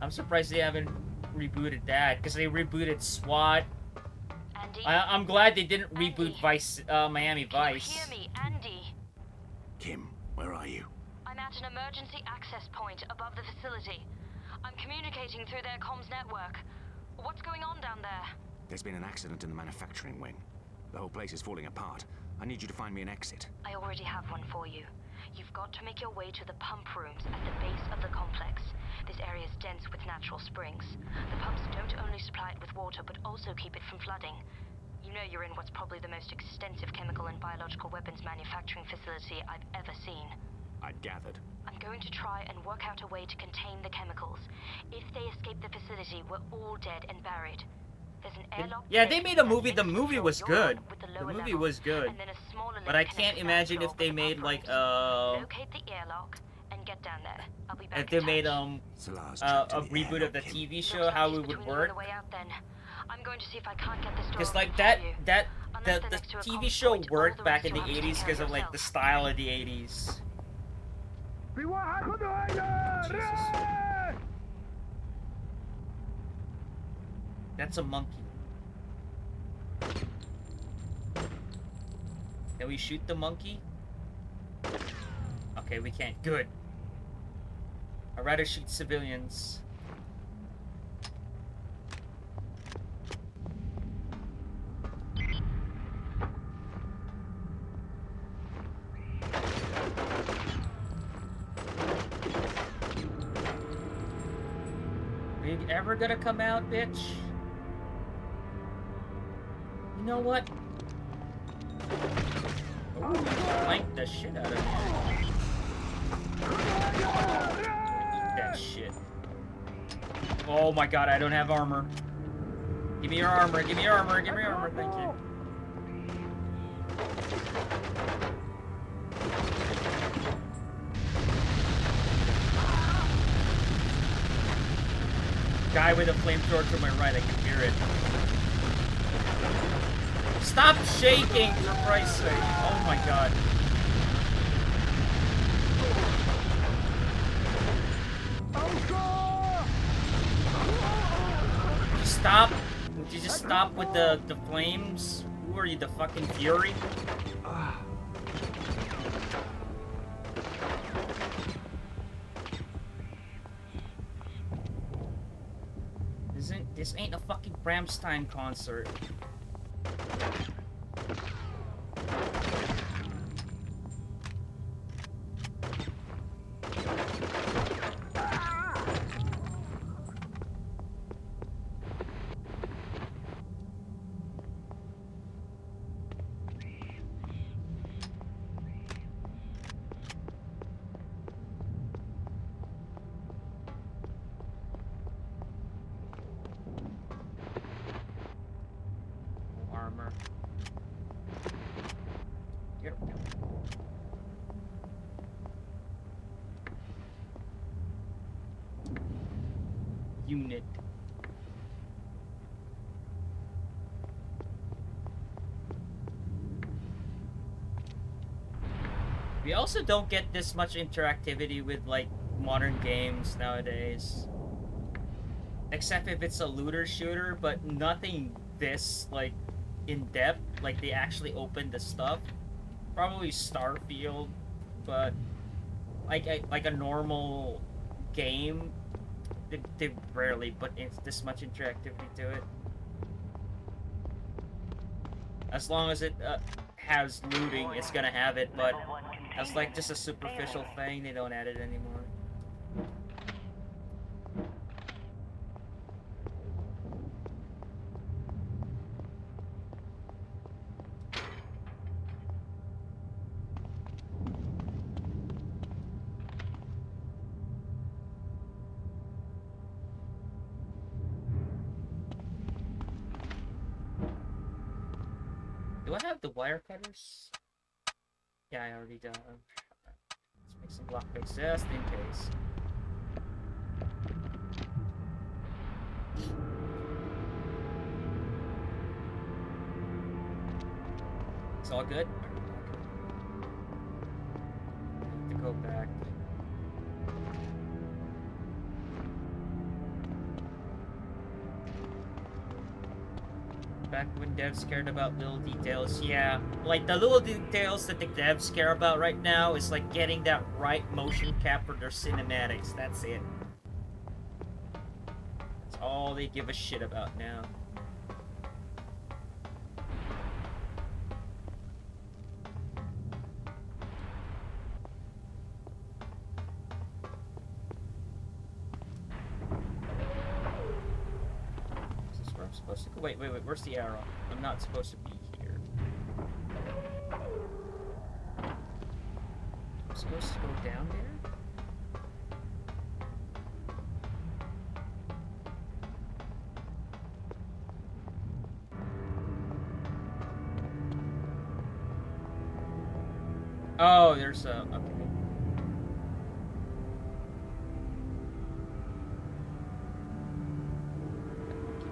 I'm surprised they haven't rebooted that, because they rebooted SWAT. Andy? I'm glad they didn't reboot Miami Vice. Can you hear me, Andy? Kim, where are you? I'm at an emergency access point above the facility. I'm communicating through their comms network. What's going on down there? There's been an accident in the manufacturing wing. The whole place is falling apart. I need you to find me an exit. I already have one for you. You've got to make your way to the pump rooms at the base of the complex. This area is dense with natural springs. The pumps don't only supply it with water, but also keep it from flooding. You know you're in what's probably the most extensive chemical and biological weapons manufacturing facility I've ever seen. I'd gathered. I'm going to try and work out a way to contain the chemicals. If they escape the facility, we're all dead and buried. There's an airlock. Yeah, they made a movie. The movie was good. The movie was good. But I can't imagine if they made like locate the airlock and get down there. I'll be back. If they made a reboot of the TV show, how it would work. I'm going to see if I can't get this door. Because like the TV show worked back in the 80s because of like the style of the 80s. Jesus. That's a monkey. Can we shoot the monkey? Okay, we can't. Good. I'd rather shoot civilians. Are you ever gonna come out, bitch? You know what? Ooh, flank the shit out of me. Eat that shit. Oh my god, I don't have armor. Give me your armor, give me your armor, give me your armor, thank you. Guy with a flamethrower to my right, I can hear it. Stop shaking, for Christ's sake. Oh my god. Stop. Would you just stop with the flames? Who are you, the fucking Fury? This ain't a fucking Bramstein concert. Armor. Here we go. Unit. We also don't get this much interactivity with like modern games nowadays. Except if it's a looter shooter, but nothing this like in depth, like they actually open the stuff. Probably Starfield, but like a normal game, they rarely put in this much interactivity to it. As long as it has looting, it's gonna have it, but that's like just a superficial thing. They don't add it anymore. Do I have the wire cutters? Yeah, I already do. Let's make some lockpicks just in case. It's all good? I have to go back. Back when devs cared about little details, yeah. Like, the little details that the devs care about right now is, like, getting that right motion cap for their cinematics. That's it. That's all they give a shit about now. I'm supposed to go. Wait, where's the arrow? I'm not supposed to be here. I'm supposed to go down there? Oh, there's a... Okay.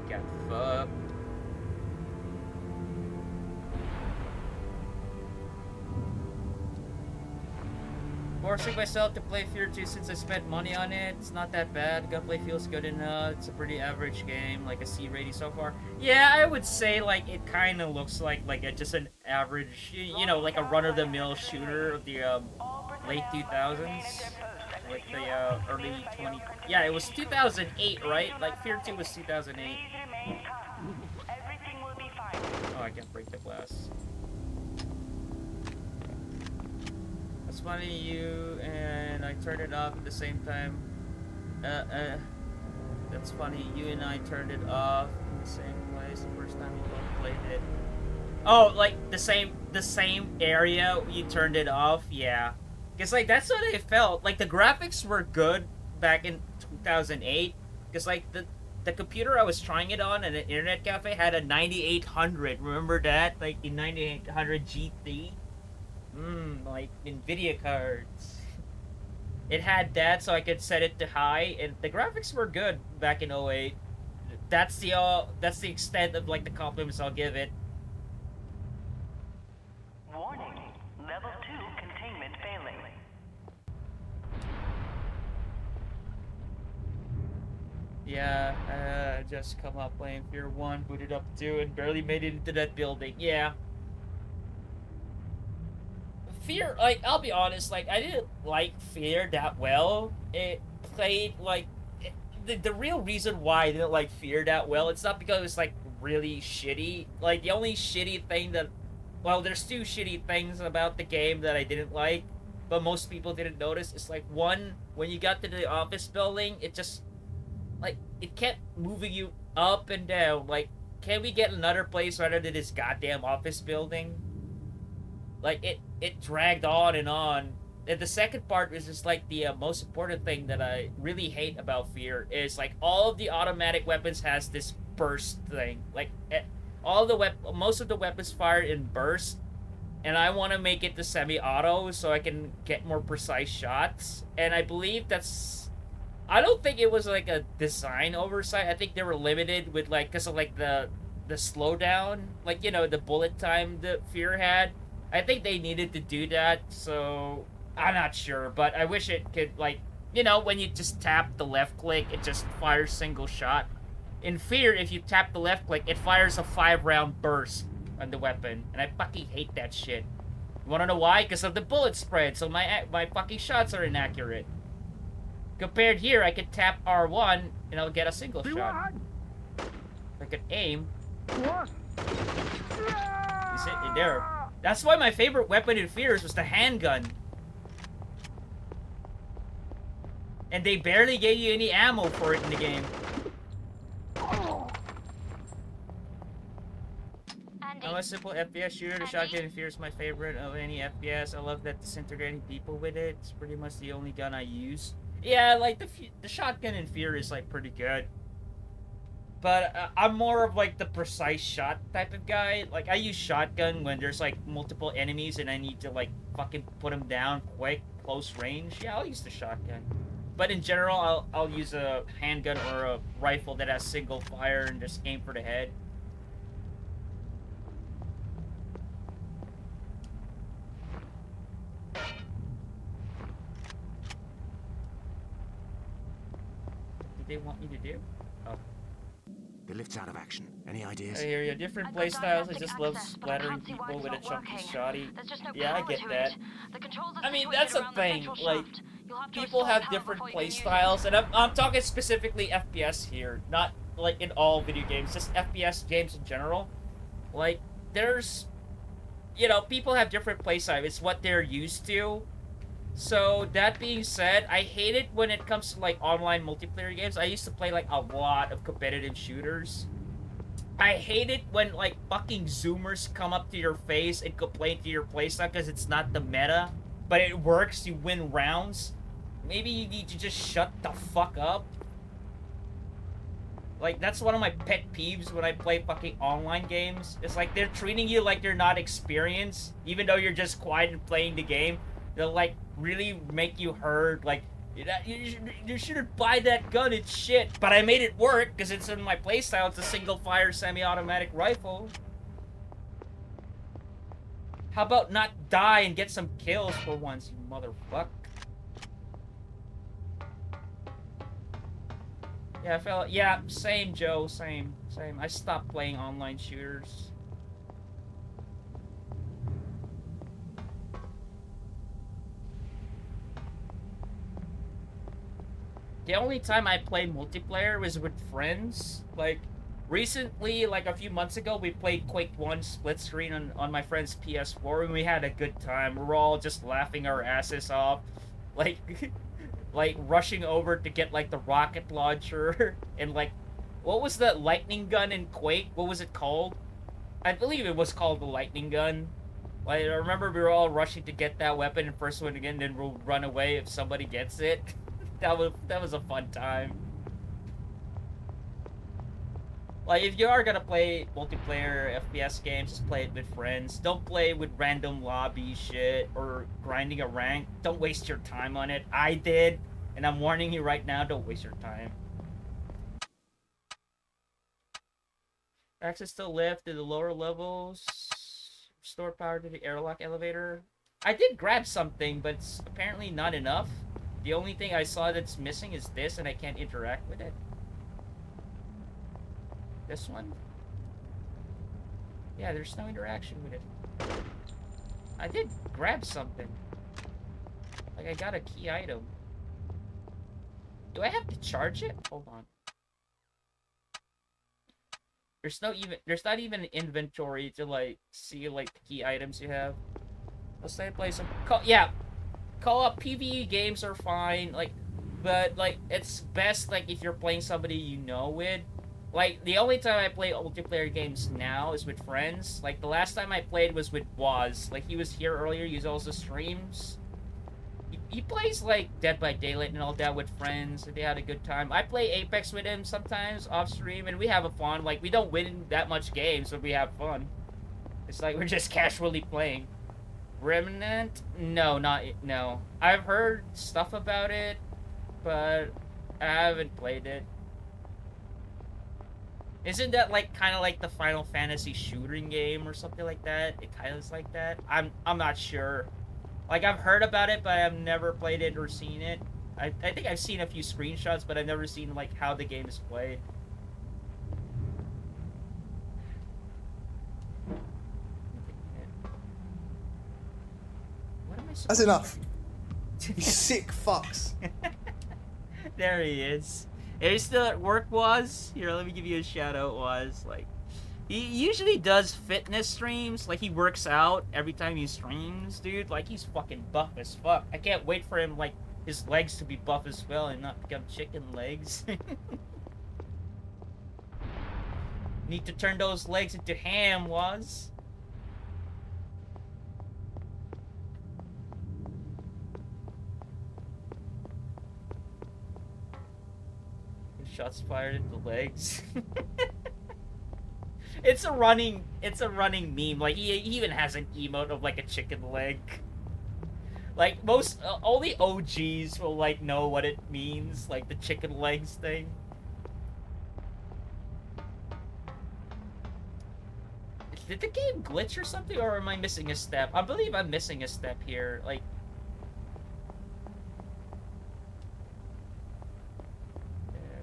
Got fucked. Forcing myself to play Fear 2 since I spent money on it. It's not that bad. Gunplay feels good enough. It's a pretty average game, like a C rating so far. Yeah, I would say like it kind of looks like just an average, you know, like a run-of-the-mill shooter of the late 2000s, like the early 20. Yeah, it was 2008, right? Like Fear 2 was 2008. Oh, I can't break the glass. That's funny, you and I turned it off at the same time. That's funny, you and I turned it off in the same place the first time we both played it. Oh, like the same area you turned it off? Yeah. Because like that's what it felt. Like the graphics were good back in 2008. Because like the computer I was trying it on at an internet cafe had a 9800. Remember that? Like the 9800 GT? Like NVIDIA cards. It had that, so I could set it to high, and the graphics were good back in 08. That's the extent of like the compliments I'll give it. Warning. Level 2 containment failing. Yeah, just come up playing Fear 1, booted up 2, and barely made it into that building. Yeah. Fear, like, I'll be honest, like, I didn't like Fear that well. It played, like, the real reason why I didn't like Fear that well, it's not because it was, like, really shitty. Like, the only shitty thing that, well, there's two shitty things about the game that I didn't like, but most people didn't notice. It's, like, one, when you got to the office building, it just, like, it kept moving you up and down. Like, can we get another place rather than this goddamn office building? Like, it dragged on and on. And the second part is just, like, the most important thing that I really hate about Fear is, like, all of the automatic weapons has this burst thing. Like, most of the weapons fire in burst, and I want to make it the semi-auto so I can get more precise shots. And I believe that's... I don't think it was, like, a design oversight. I think they were limited with, like, because of, like, the slowdown. Like, you know, the bullet time that Fear had. I think they needed to do that, so I'm not sure, but I wish it could, like, you know, when you just tap the left click, it just fires single shot. In Fear, if you tap the left click, it fires a 5-round burst on the weapon, and I fucking hate that shit. You wanna know why? Because of the bullet spread, so my fucking shots are inaccurate. Compared here, I could tap R1, and I'll get a single shot. I could aim. You sit in there. That's why my favorite weapon in Fears was the handgun. And they barely gave you any ammo for it in the game. I'm a simple FPS shooter. The shotgun in Fear is my favorite of any FPS. I love that disintegrating people with it. It's pretty much the only gun I use. Yeah, like the shotgun in Fear is like pretty good. But I'm more of like the precise shot type of guy. Like I use shotgun when there's like multiple enemies and I need to like fucking put them down quick. close range, yeah, I'll use the shotgun. But in general, I'll use a handgun or a rifle that has single fire and just aim for the head. What did they want me to do? Oh. The lift's out of action. Any ideas? I hear you. Different playstyles. I just love splattering people with a chunky shotty. Yeah, I get that. I mean, that's a thing. Like, people have different playstyles, and I'm talking specifically FPS here, not like in all video games, just FPS games in general. Like, there's, you know, people have different playstyles. It's what they're used to. So, that being said, I hate it when it comes to, like, online multiplayer games. I used to play, like, a lot of competitive shooters. I hate it when, like, fucking Zoomers come up to your face and complain to your playstyle because it's not the meta, but it works, you win rounds. Maybe you need to just shut the fuck up. Like, that's one of my pet peeves when I play fucking online games. It's like they're treating you like you're not experienced, even though you're just quiet and playing the game. They'll, like, really make you heard, like, you shouldn't buy that gun, it's shit. But I made it work, because it's in my playstyle. It's a single-fire semi-automatic rifle. How about not die and get some kills for once, you motherfucker? Yeah, fella. Yeah, same, Joe. Same. I stopped playing online shooters. The only time I played multiplayer was with friends. Like, recently, like a few months ago, we played Quake 1 split screen on my friend's PS4, and we had a good time. We were all just laughing our asses off. Like, like rushing over to get, like, the rocket launcher. And, like, what was the lightning gun in Quake? What was it called? I believe it was called the lightning gun. Like, I remember we were all rushing to get that weapon and first one again, then we'll run away if somebody gets it. That was a fun time. Like, if you are gonna play multiplayer FPS games, just play it with friends. Don't play with random lobby shit or grinding a rank. Don't waste your time on it. I did, and I'm warning you right now, don't waste your time. Access to lift to the lower levels. Restore power to the airlock elevator. I did grab something, but it's apparently not enough. The only thing I saw that's missing is this, and I can't interact with it. This one? Yeah, there's no interaction with it. I did grab something. Like, I got a key item. Do I have to charge it? Hold on. There's not even an inventory to, like, see, like, the key items you have. Let's say play some... Co-op PvE games are fine, like, but, like, it's best, like, if you're playing somebody you know with. Like, the only time I play multiplayer games now is with friends. Like, the last time I played was with Waz. Like, he was here earlier, he also streams. He plays, like, Dead by Daylight and all that with friends, and they had a good time. I play Apex with him sometimes, off-stream, and we have a fun. Like, we don't win that much games, but we have fun. It's like we're just casually playing. Remnant? No. I've heard stuff about it, but I haven't played it. Isn't that like kind of like the Final Fantasy shooting game or something like that? It kind of is like that. I'm not sure. Like, I've heard about it, but I've never played it or seen it. I think I've seen a few screenshots, but I've never seen like how the game is played. That's enough. You sick fucks. There he is. Are you still at work, Waz? Here, let me give you a shout out, Waz. Like, he usually does fitness streams. Like, he works out every time he streams, dude. Like, he's fucking buff as fuck. I can't wait for him, like, his legs to be buff as well and not become chicken legs. Need to turn those legs into ham, Waz. Shots fired at the legs. It's a running meme. Like, he even has an emote of like a chicken leg. Like most, only OGs will like know what it means, like the chicken legs thing. Did the game glitch or something, or am I missing a step? I believe I'm missing a step here. Like,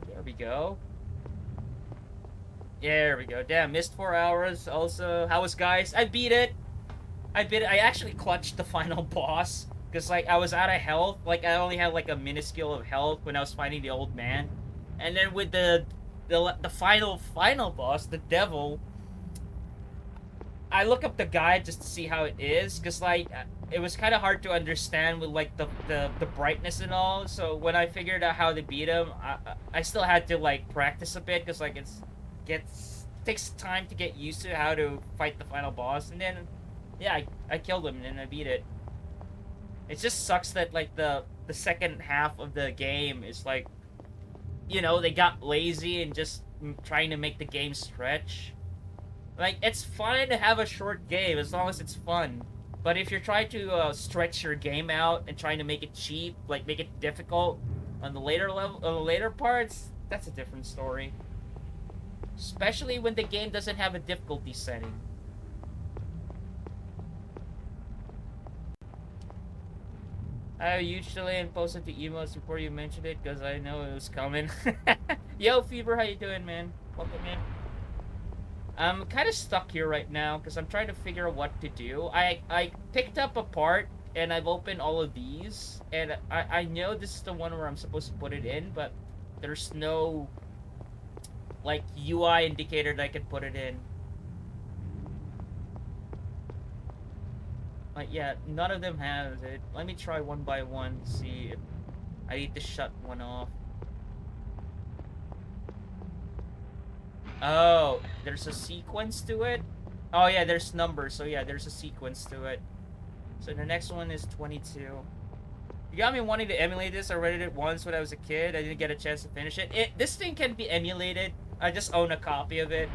there we go. There we go. Damn, missed 4 hours. Also, how was guys? I beat it. I actually clutched the final boss because like I was out of health. Like I only had like a minuscule of health when I was fighting the old man, and then with the final boss, the devil. I look up the guide just to see how it is, because like it was kind of hard to understand with like the brightness and all. So when I figured out how to beat him, I still had to like practice a bit, because like takes time to get used to how to fight the final boss. And then yeah, I killed him and then I beat it. It just sucks that like the second half of the game is like, you know, they got lazy and just trying to make the game stretch. Like, it's fine to have a short game as long as it's fun. But if you're trying to stretch your game out and trying to make it cheap, like make it difficult on the later level, on the later parts, that's a different story. Especially when the game doesn't have a difficulty setting. I usually and posted the emails before you mentioned it because I know it was coming. Yo, Fever, how you doing, man? Welcome in. I'm kind of stuck here right now because I'm trying to figure out what to do. I picked up a part and I've opened all of these, and I know this is the one where I'm supposed to put it in, but there's no like UI indicator that I can put it in. Like, yeah, none of them has it. Let me try one by one to see if I need to shut one off. Oh, there's a sequence to it? Oh yeah, there's numbers, so yeah, there's a sequence to it. So the next one is 22. You got me wanting to emulate this. I read it once when I was a kid. I didn't get a chance to finish it. This thing can be emulated. I just own a copy of it.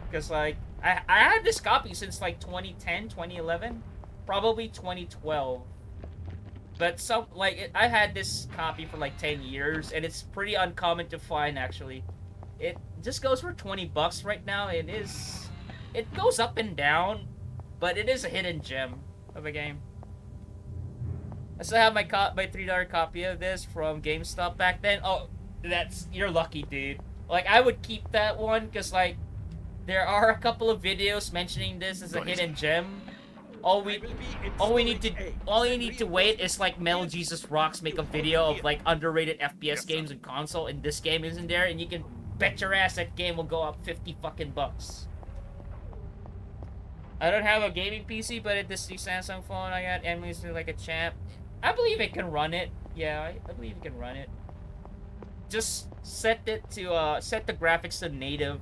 Because, like, I had this copy since, like, 2010, 2011. Probably 2012. But, I had this copy for, like, 10 years. And it's pretty uncommon to find, actually. It just goes for 20 bucks right now. It goes up and down, but it is a hidden gem of a game. I still have my $3 copy of this from GameStop back then. Oh, you're lucky, dude. Like, I would keep that one because, like, there are a couple of videos mentioning this as a hidden gem. All you need to wait is like Metal Jesus Rocks make a video of like underrated FPS games and console, and this game isn't there, and you can bet your ass that game will go up 50 fucking bucks. I don't have a gaming PC, but this Samsung phone I got Emily's like a champ. I believe it can run it. Yeah, I believe it can run it. Just set it to set the graphics to native.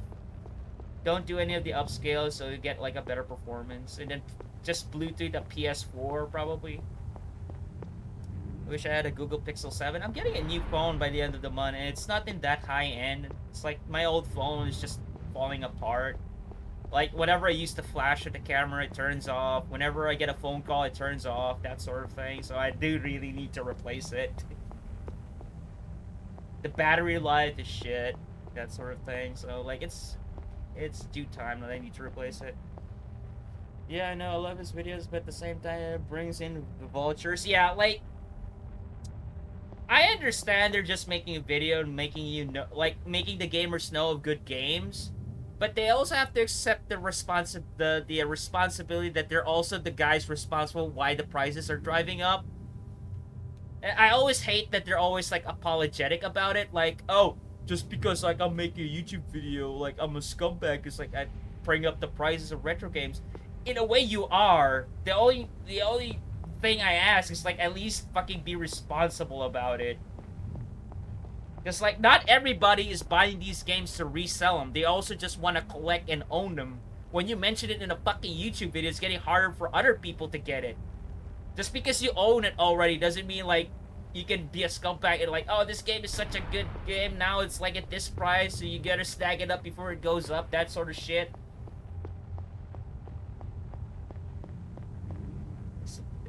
Don't do any of the upscales so you get like a better performance, and then just Bluetooth a PS4 probably. Wish I had a Google Pixel 7. I'm getting a new phone by the end of the month, and it's nothing that high end. It's like my old phone is just falling apart. Like, whenever I use the flash of the camera, it turns off. Whenever I get a phone call, it turns off. That sort of thing. So I do really need to replace it. The battery life is shit. That sort of thing. So, like, it's due time that I need to replace it. Yeah, I know. I love his videos, but at the same time, it brings in the vultures. Yeah, like, I understand they're just making a video and making making the gamers know of good games, but they also have to accept the responsibility that they're also the guys responsible why the prices are driving up. I always hate that they're always like apologetic about it, like, oh, just because like I'm making a YouTube video, like I'm a scumbag because like I bring up the prices of retro games. In a way, you are. The only thing I ask is like at least fucking be responsible about it. Because like not everybody is buying these games to resell them. They also just want to collect and own them. When you mention it in a fucking YouTube video, it's getting harder for other people to get it. Just because you own it already doesn't mean like you can be a scumbag and like, oh, this game is such a good game, now it's like at this price, so you gotta snag it up before it goes up, that sort of shit.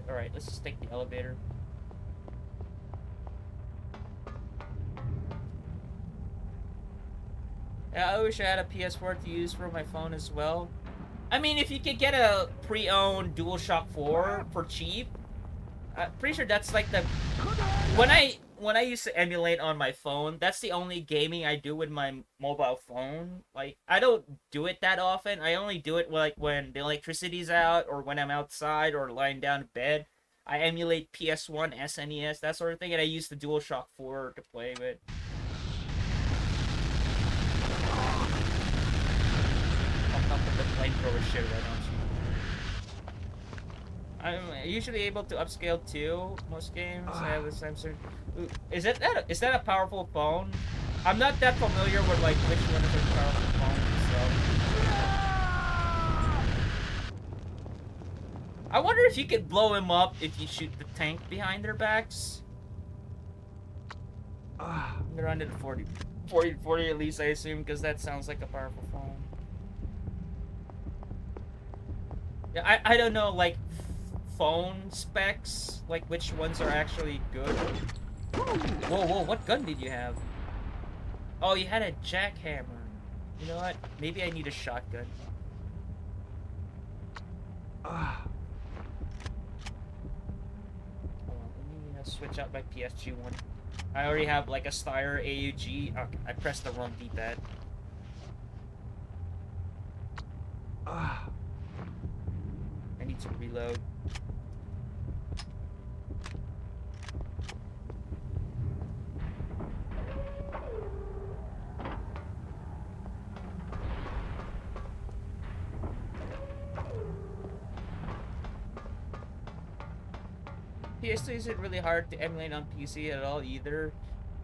Alright, let's just take the elevator. Yeah, I wish I had a PS4 to use for my phone as well. I mean, if you could get a pre-owned DualShock 4 for cheap, I'm pretty sure that's like the when I used to emulate on my phone, that's the only gaming I do with my mobile phone. Like I don't do it that often. I only do it like when the electricity's out or when I'm outside or lying down in bed. I emulate PS1, SNES, that sort of thing, and I use the DualShock 4 to play with. Fuck up with the flamethrower shit, why don't you? I'm usually able to upscale too. Most games I have the sensor. Ooh, is that a powerful phone? I'm not that familiar with like which one is a powerful phone. So I wonder if you could blow him up if you shoot the tank behind their backs. They're under the 40 at least, I assume, because that sounds like a powerful phone. Yeah, I don't know, like, phone specs, like which ones are actually good. Whoa, what gun did you have? Oh, you had a jackhammer. You know what? Maybe I need a shotgun. Hold on, let me switch out my PS2 one. I already have like a Steyr AUG. Okay, I pressed the wrong D-pad. I need to reload. PS2 isn't really hard to emulate on PC at all either.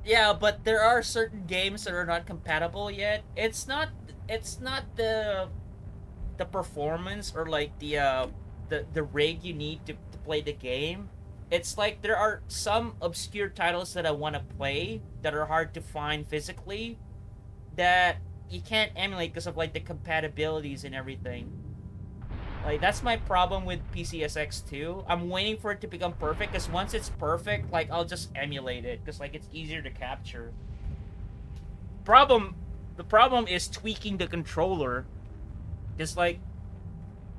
Yeah, but there are certain games that are not compatible yet. It's not the performance or like the rig you need to play the game. It's like there are some obscure titles that I want to play that are hard to find physically that you can't emulate because of like the compatibilities and everything. Like that's my problem with PCSX2. I'm waiting for it to become perfect because once it's perfect, like I'll just emulate it because like it's easier to capture. The problem is tweaking the controller. Just like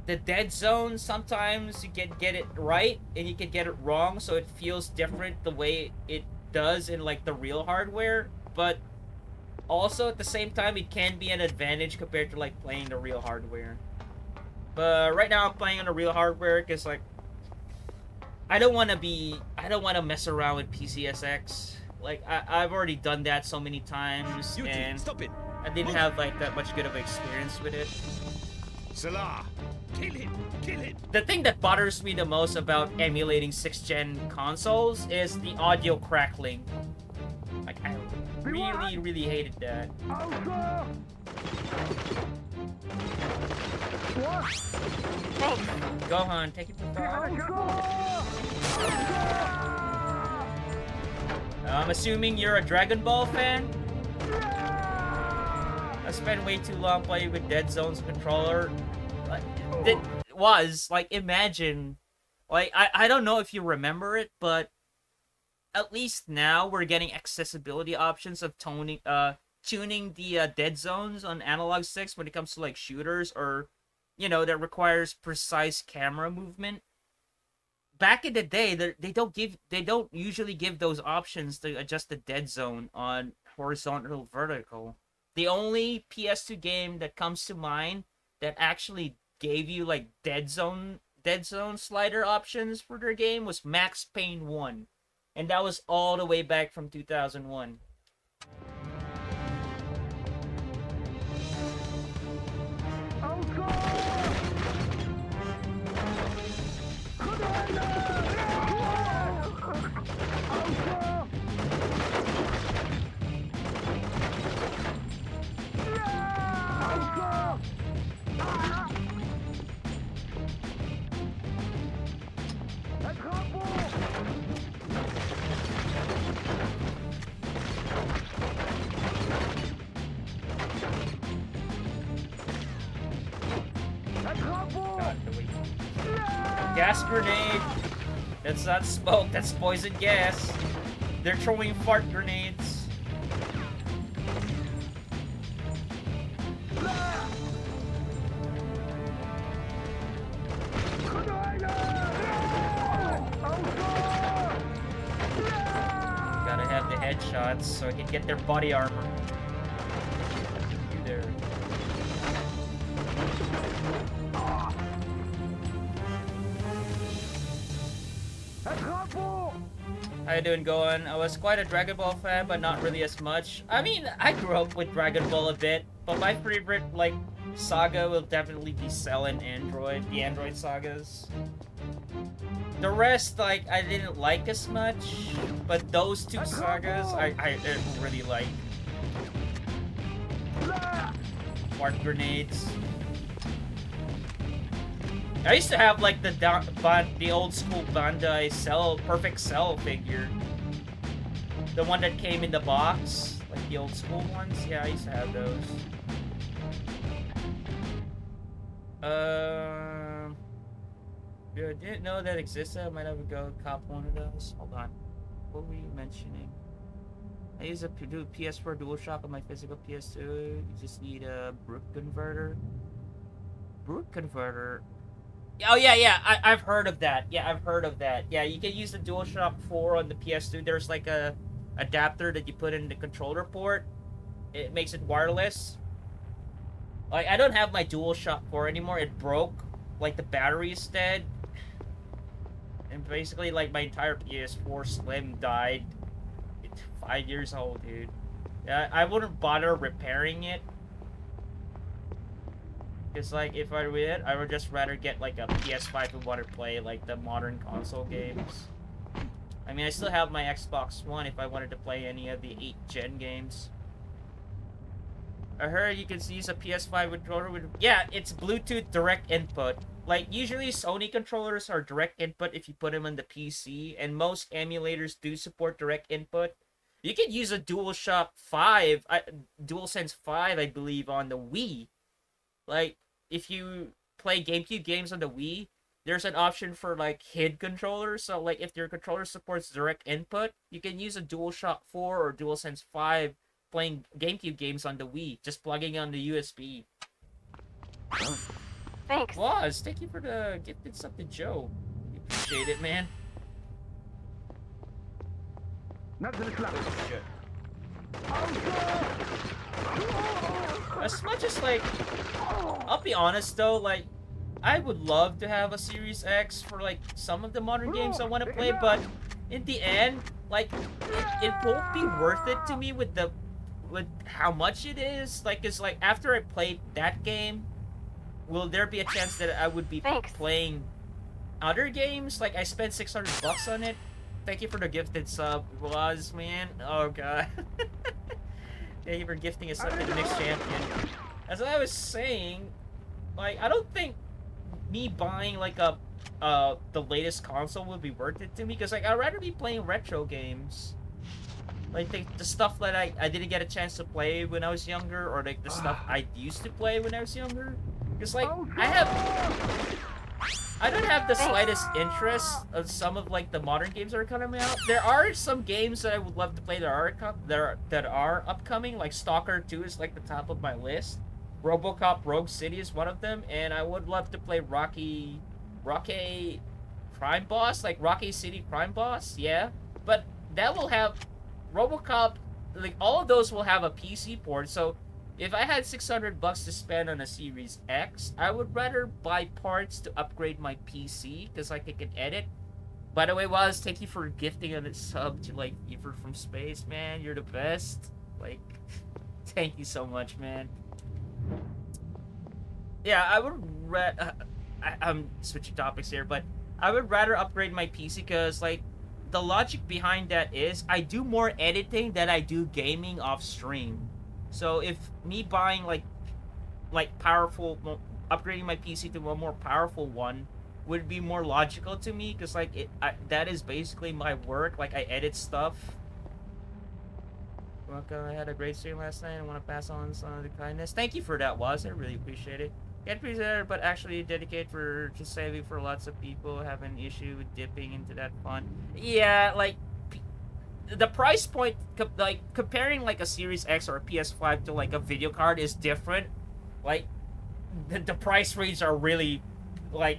the dead zone, sometimes you can get it right and you can get it wrong, so it feels different the way it does in like the real hardware. But also at the same time, it can be an advantage compared to like playing the real hardware. But right now I'm playing on the real hardware because like I don't want to mess around with PCSX. Like I've already done that so many times, and stop it. I didn't have like that much good of an experience with it. Salah, kill him, kill him. The thing that bothers me the most about emulating 6th gen consoles is the audio crackling. Like I really hated that. Gohan, take it from I'm assuming you're a Dragon Ball fan? I spent way too long playing with Dead Zone's controller. It was, like, imagine... Like, I don't know if you remember it, but... At least now we're getting accessibility options of tuning the dead zones on analog sticks when it comes to, like, shooters or... You know, that requires precise camera movement. Back in the day, they don't usually give those options to adjust the dead zone on horizontal or vertical. The only PS2 game that comes to mind that actually gave you like dead zone slider options for their game was Max Payne 1, and that was all the way back from 2001. Gas grenade! That's not smoke, that's poison gas. They're throwing fart grenades. headshots so I can get their body armor. You there. How you doing, Gohan? I was quite a Dragon Ball fan, but not really as much. I mean, I grew up with Dragon Ball a bit, but my favorite, like, saga will definitely be Cell and Android, the Android sagas. The rest, like, I didn't like as much, but those two sagas, I really like. Fart grenades. I used to have, like, the old school Bandai Cell, Perfect Cell figure. The one that came in the box, like the old school ones. Yeah, I used to have those. Yeah, I didn't know that existed. I might have to go cop one of those. Hold on. What were you mentioning? I use a PS4 DualShock on my physical PS2. You just need a Brook converter. Brook converter? Oh, yeah, I've heard of that. Yeah, I've heard of that. Yeah, you can use the DualShock 4 on the PS2. There's like a adapter that you put in the controller port. It makes it wireless. Like, I don't have my DualShock 4 anymore. It broke. Like, the battery is dead. And basically, like, my entire PS4 Slim died. It's 5 years old, dude. Yeah, I wouldn't bother repairing it. Because, like, if I did, I would just rather get, like, a PS5 and want to play, like, the modern console games. I mean, I still have my Xbox One if I wanted to play any of the 8th gen games. I heard you can use a PS5 controller with... Yeah, it's Bluetooth direct input. Like, usually Sony controllers are direct input if you put them on the PC, and most emulators do support direct input. You can use a DualShock 5, DualSense 5, I believe, on the Wii. Like, if you play GameCube games on the Wii, there's an option for, like, HID controllers. So, like, if your controller supports direct input, you can use a DualShock 4 or DualSense 5 playing GameCube games on the Wii, just plugging on the USB. Thanks. Waz, thank you for the gifted sub to Joe. We appreciate it, man. As much as, like, I'll be honest though, like, I would love to have a Series X for, like, some of the modern games I want to play, but in the end, like, it won't be worth it to me with how much it is. Like, it's like, after I played that game, will there be a chance that I would be playing other games? Like, I spent $600 on it. Thank you for the gifted sub, Waz, man. Oh, God. Thank you for gifting us up to the next champion. As I was saying, like, I don't think me buying, like, the latest console would be worth it to me, because, like, I'd rather be playing retro games. Like, the stuff that I didn't get a chance to play when I was younger, or, like, the stuff I used to play when I was younger. Because, like, I don't have the slightest interest of some of, like, the modern games that are coming out. There are some games that I would love to play that are upcoming, like Stalker 2 is, like, the top of my list. RoboCop Rogue City is one of them, and I would love to play Rocky Crime Boss, like Rocky City Crime Boss, yeah. But that will have RoboCop, like, all of those will have a PC port, so if I had $600 to spend on a Series X, I would rather buy parts to upgrade my PC, because, like, I can edit. By the way, Waz, thank you for gifting a sub to, like, Ever from Space, man. You're the best. Like, thank you so much, man. Yeah, I would I'm switching topics here, but I would rather upgrade my PC, because, like, the logic behind that is I do more editing than I do gaming off stream. So if me buying, like powerful, upgrading my PC to a more powerful one would be more logical to me, because, like, that is basically my work. Like, I edit stuff. Welcome, I had a great stream last night. I want to pass on some of the kindness. Thank you for that, Waz. I really appreciate it. Get preserved, but actually dedicate for just saving for lots of people have an issue with dipping into that fund. Yeah, like, the price point, like, comparing, like, a Series X or a PS5 to, like, a video card is different. Like, the price range are really, like,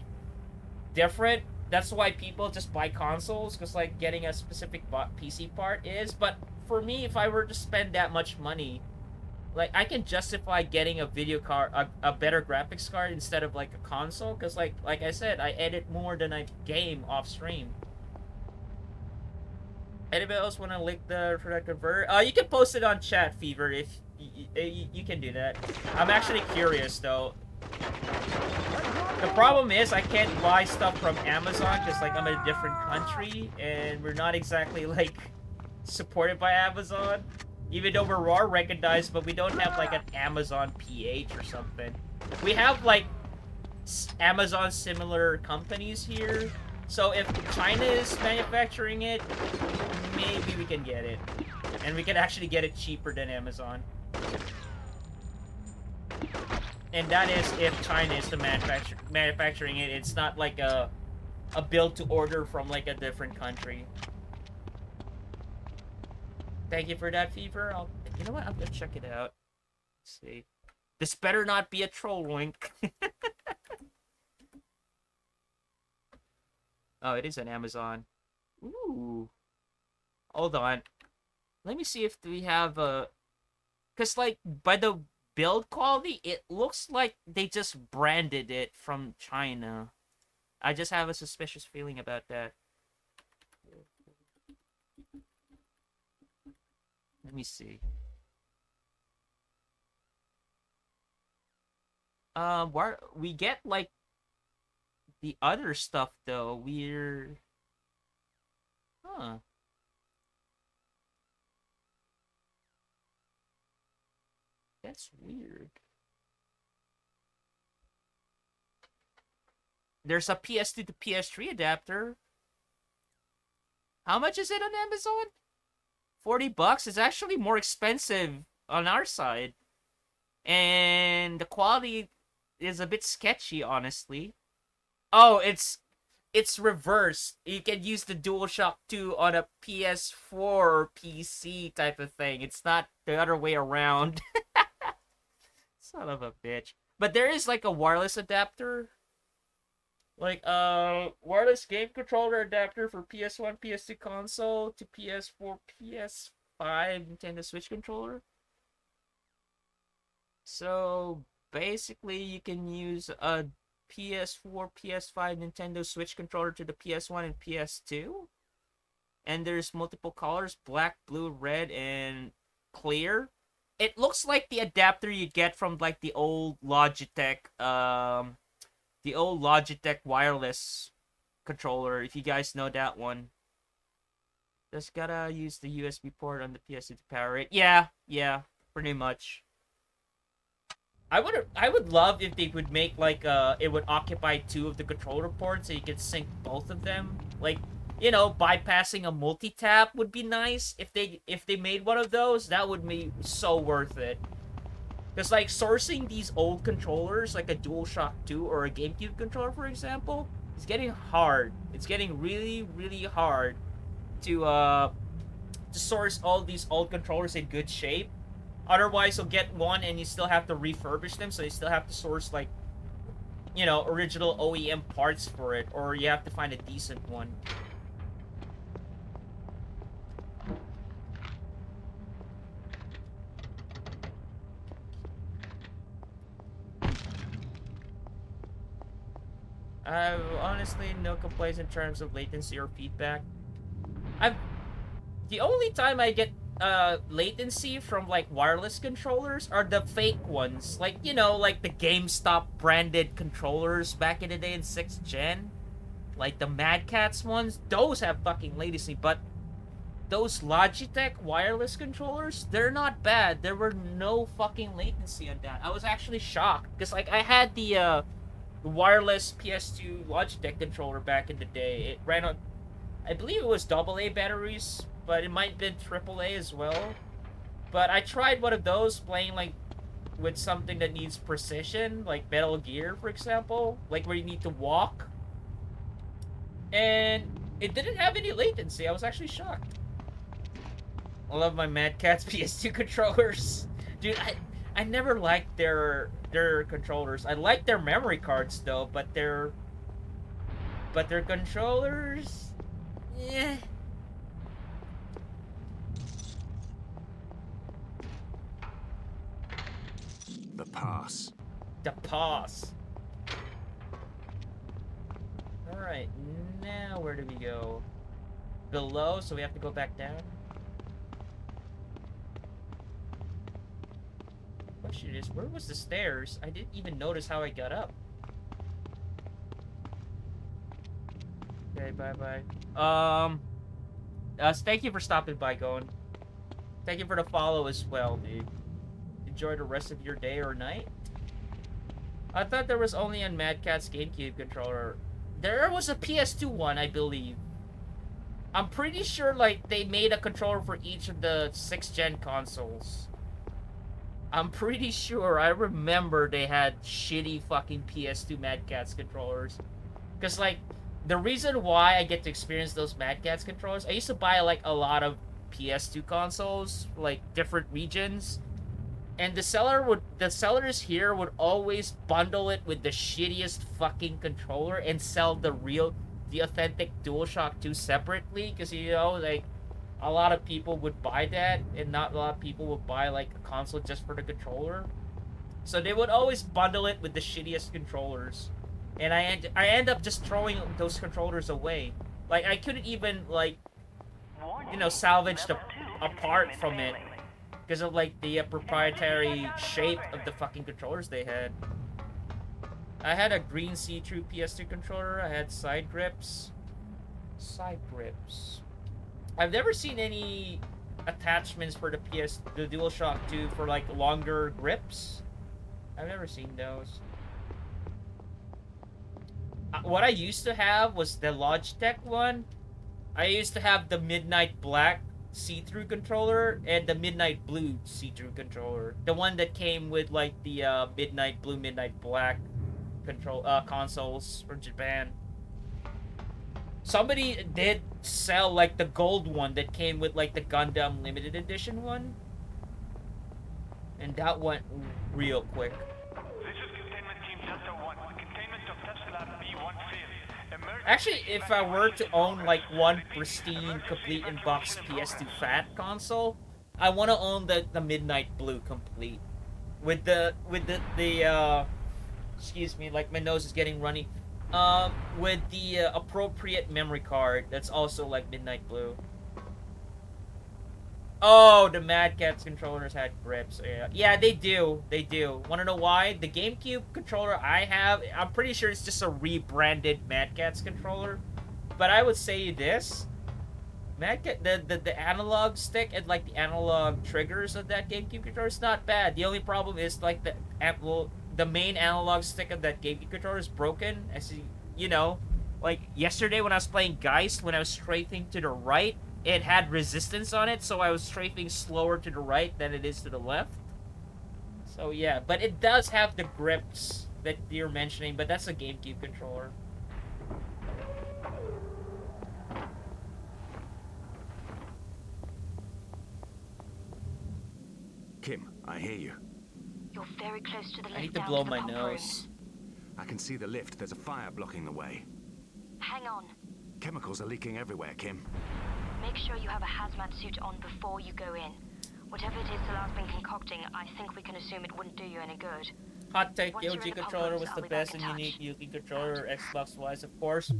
different. that's why people just buy consoles, because like getting a specific PC part is. But for me, if I were to spend that much money, like I can justify getting a video card, a better graphics card instead of like a console, because like I said, I edit more than I game off stream. Anybody else want to link the product converter? You can post it on chat, Fever, if you can do that. I'm actually curious though. The problem is I can't buy stuff from Amazon because like I'm in a different country and we're not exactly like supported by Amazon. Even though we're raw recognized, but we don't have like an Amazon PH or something. We have like Amazon similar companies here. So if China is manufacturing it, maybe we can get it. And we can actually get it cheaper than Amazon. And that is if China is the manufacturing it. It's not like a build to order from like a different country. Thank you for that, Fever. You know what? I'm gonna check it out. Let's see. This better not be a troll link. Oh, it is on Amazon. Ooh. Hold on. Let me see if we have a... Because, like, by the build quality, it looks like they just branded it from China. I just have a suspicious feeling about that. Let me see. We get, like, the other stuff, though. We're... Huh. That's weird. There's a PS2 to PS3 adapter. How much is it on Amazon? $40? It's actually more expensive on our side. And the quality is a bit sketchy, honestly. Oh, it's reversed. You can use the DualShock 2 on a PS4 or PC type of thing. It's not the other way around. Son of a bitch. But there is like a wireless adapter. Like wireless game controller adapter for PS1, PS2 console to PS4, PS5 Nintendo Switch controller. So basically you can use a PS4, PS5 Nintendo Switch controller to the PS1 and PS2. And there's multiple colors, black, blue, red, and clear. It looks like the adapter you get from like the old Logitech wireless controller, if you guys know that one. Just gotta use the USB port on the PS2 to power it. Yeah, pretty much. I would love if they would make like it would occupy 2 of the controller ports so you could sync both of them. Like, you know, bypassing a multi-tap would be nice. If they made one of those, that would be so worth it. Because like sourcing these old controllers, like a DualShock 2 or a GameCube controller, for example, it's getting hard. It's getting really, really hard to source all these old controllers in good shape. Otherwise, you'll get one and you still have to refurbish them, so you still have to source, like, you know, original OEM parts for it, or you have to find a decent one. I have honestly no complaints in terms of latency or feedback. The only time I get latency from like wireless controllers are the fake ones, like, you know, like the GameStop branded controllers back in the day in 6th gen, like the Mad Catz ones. Those have fucking latency, but those Logitech wireless controllers, they're not bad. There were no fucking latency on that. I was actually shocked because like I had the wireless PS2 Logitech controller back in the day. It ran on, I believe it was AA batteries, but it might have been AAA as well. But I tried one of those playing like with something that needs precision, like Metal Gear, for example, like where you need to walk. And it didn't have any latency. I was actually shocked. I love my Mad Catz PS2 controllers. Dude, I never liked their controllers. I like their memory cards though, but but their controllers, yeah. The pass. The pass. Alright, now where do we go? Below, so we have to go back down? Question is, where was the stairs? I didn't even notice how I got up. Okay, bye-bye. Thank you for stopping by, Going. Thank you for the follow as well, dude. Enjoy the rest of your day or night. I thought there was only on Mad Cat's GameCube controller. There was a PS2 one, I believe. I'm pretty sure, like, they made a controller for each of the 6th-gen consoles. I'm pretty sure. I remember they had shitty fucking PS2 Mad Catz controllers. Because, like, the reason why I get to experience those Mad Catz controllers, I used to buy, like, a lot of PS2 consoles, like, different regions. And the sellers here would always bundle it with the shittiest fucking controller and sell the authentic DualShock 2 separately. Because, you know, like, a lot of people would buy that, and not a lot of people would buy, like, a console just for the controller. So they would always bundle it with the shittiest controllers. And I end up just throwing those controllers away. Like, I couldn't even, like, you know, salvage the apart from it. Because of, like, the proprietary shape of the fucking controllers they had. I had a green see-through PS2 controller. I had side grips. Side grips. I've never seen any attachments for the DualShock 2 for, like, longer grips. I've never seen those. What I used to have was the Logitech one. I used to have the Midnight Black see-through controller and the Midnight Blue see-through controller. The one that came with, like, the Midnight Blue, Midnight Black consoles from Japan. Somebody did sell, like, the gold one that came with, like, the Gundam limited edition one. And that went real quick. This is Containment Team Delta 1. Containment of Test Lab B1 failed. Actually, if I were to own, like, one pristine, complete in-box PS2 Fat console, I want to own the Midnight Blue complete. With the excuse me, like, my nose is getting runny. With the appropriate memory card that's also, like, Midnight Blue. Oh, the Mad Catz controllers had grips. Yeah, they do. They do. Want to know why? The GameCube controller I have, I'm pretty sure it's just a rebranded Mad Catz controller. But I would say this. The analog stick and, like, the analog triggers of that GameCube controller is not bad. The only problem is, like, the main analog stick of that GameCube controller is broken. As you know, like, yesterday when I was playing Geist, when I was strafing to the right, it had resistance on it, so I was strafing slower to the right than it is to the left. So yeah, but it does have the grips that you're mentioning, but that's a GameCube controller. Kim, I hear you. You're very close to the lift. I need to blow my nose. I can see the lift. There's a fire blocking the way. Hang on. Chemicals are leaking everywhere, Kim. Make sure you have a hazmat suit on before you go in. Whatever it is Salar's been concocting, I think we can assume it wouldn't do you any good. Hot take, the OG controller was the best and unique Yuki controller, Xbox-wise, of course.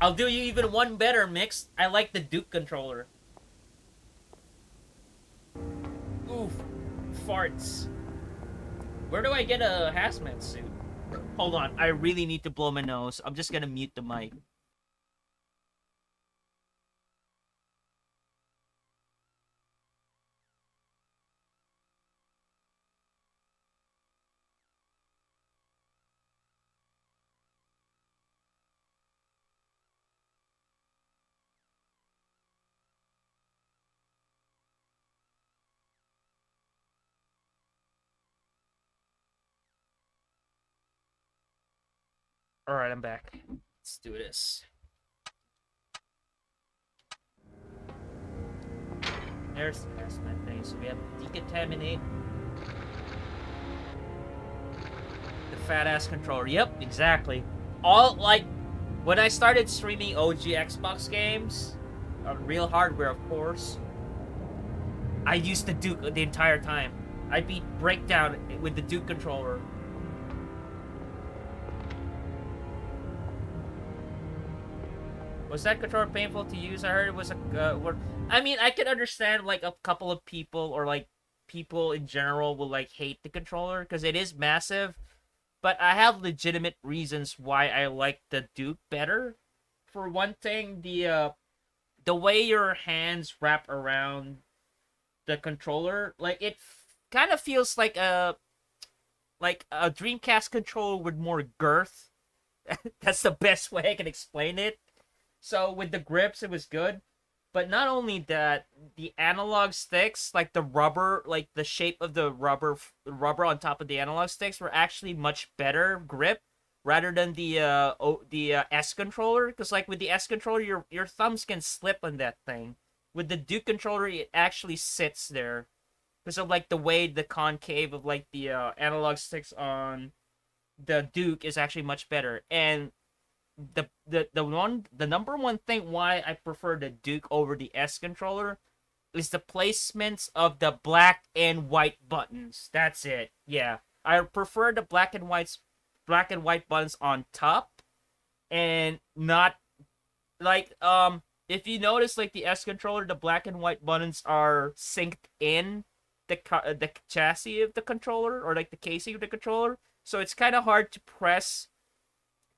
I'll do you even one better, Mix. I like the Duke controller. Oof. Farts. Where do I get a hazmat suit? Hold on, I really need to blow my nose. I'm just gonna mute the mic. Alright, I'm back. Let's do this. There's the hazmat thing. So we have decontaminate the fat ass controller. Yep, exactly. All, like, When I started streaming OG Xbox games, on real hardware, of course, I used the Duke the entire time. I beat Breakdown with the Duke controller. Was that controller painful to use? I heard it was a. I mean, I can understand like a couple of people or like people in general will like hate the controller because it is massive, but I have legitimate reasons why I like the Duke better. For one thing, the way your hands wrap around the controller, like it kind of feels like a Dreamcast controller with more girth. That's the best way I can explain it. So with the grips, it was good. But not only that, the analog sticks, like the rubber, like the shape of the rubber on top of the analog sticks, were actually much better grip rather than the S controller. Because like with the S controller, your thumbs can slip on that thing. With the Duke controller, it actually sits there because of like the way the concave of like the analog sticks on the Duke is actually much better. And the number one thing why I prefer the Duke over the S controller is the placements of the black and white buttons. That's it. Yeah. I prefer the black and white buttons on top and not like if you notice like the S controller, the black and white buttons are synced in the chassis of the controller or like the casing of the controller. So it's kind of hard to press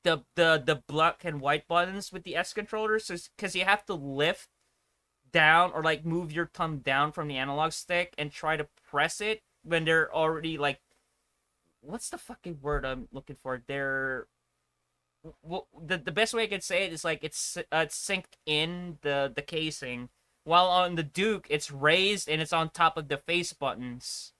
the black and white buttons with the S controllers, so because you have to lift down or like move your thumb down from the analog stick and try to press it when they're already like, what's the fucking word I'm looking for? They're well, the best way I could say it is like it's synced in the casing, while on the Duke it's raised and it's on top of the face buttons.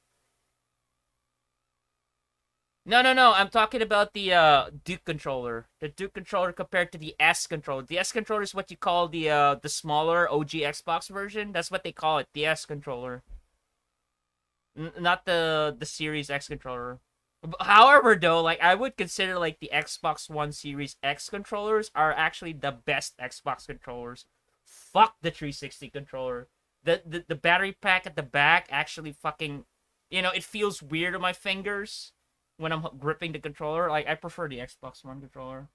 No. I'm talking about the Duke controller. The Duke controller compared to the S controller. The S controller is what you call the smaller OG Xbox version. That's what they call it, the S controller. Not the Series X controller. However, though, like I would consider like the Xbox One Series X controllers are actually the best Xbox controllers. Fuck the 360 controller. The battery pack at the back actually fucking, it feels weird on my fingers when I'm gripping the controller. Like I prefer the Xbox One controller.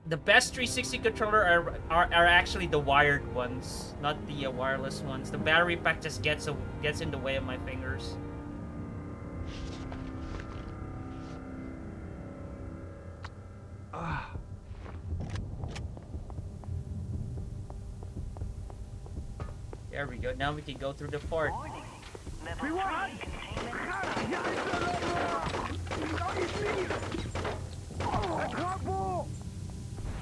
The best 360 controller are actually the wired ones, not the wireless ones. The battery pack just gets in the way of my fingers. There we go. Now we can go through the fort.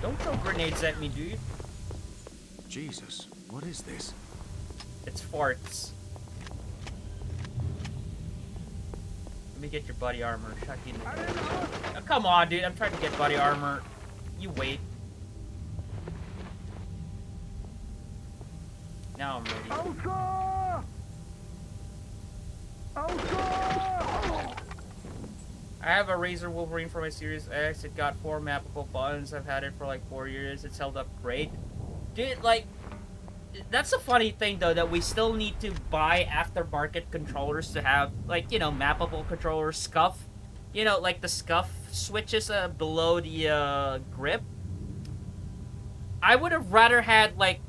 Don't throw grenades at me, dude. Jesus, what is this? It's farts. Let me get your body armor. Shut you in the oh, come on, dude. I'm trying to get body armor. You wait. Now I'm ready. I have a Razer Wolverine for my Series X. It got 4 mappable buttons. I've had it for like 4 years. It's held up great. Dude, like, that's a funny thing though, that we still need to buy aftermarket controllers to have, like, mappable controllers, scuff. Like the scuff switches below the grip. I would have rather had like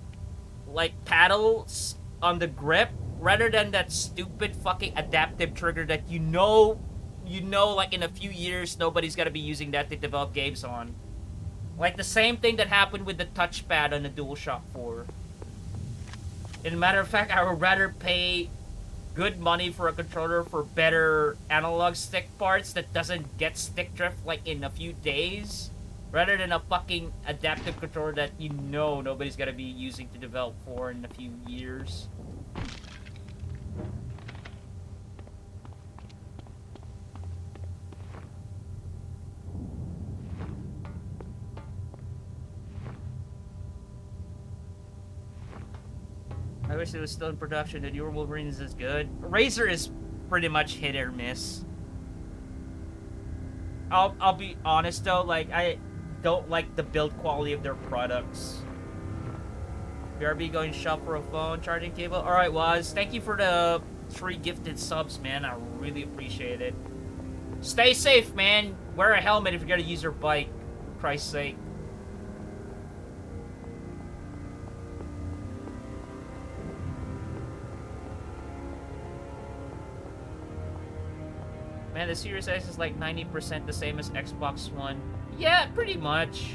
paddles on the grip rather than that stupid fucking adaptive trigger that like in a few years nobody's gonna be using that to develop games on. Like the same thing that happened with the touchpad on the DualShock 4. In a matter of fact, I would rather pay good money for a controller for better analog stick parts that doesn't get stick drift like in a few days, rather than a fucking adaptive controller that nobody's gonna be using to develop for in a few years. I wish it was still in production. The newer Wolverine is as good. Razer is pretty much hit or miss. I'll be honest though, like I don't like the build quality of their products. BRB going shop for a phone charging cable. All right, Waz, thank you for the 3 gifted subs, man. I really appreciate it. Stay safe, man. Wear a helmet if you're gonna use your bike. For Christ's sake. Man, the Series X is like 90% the same as Xbox One. Yeah, pretty much.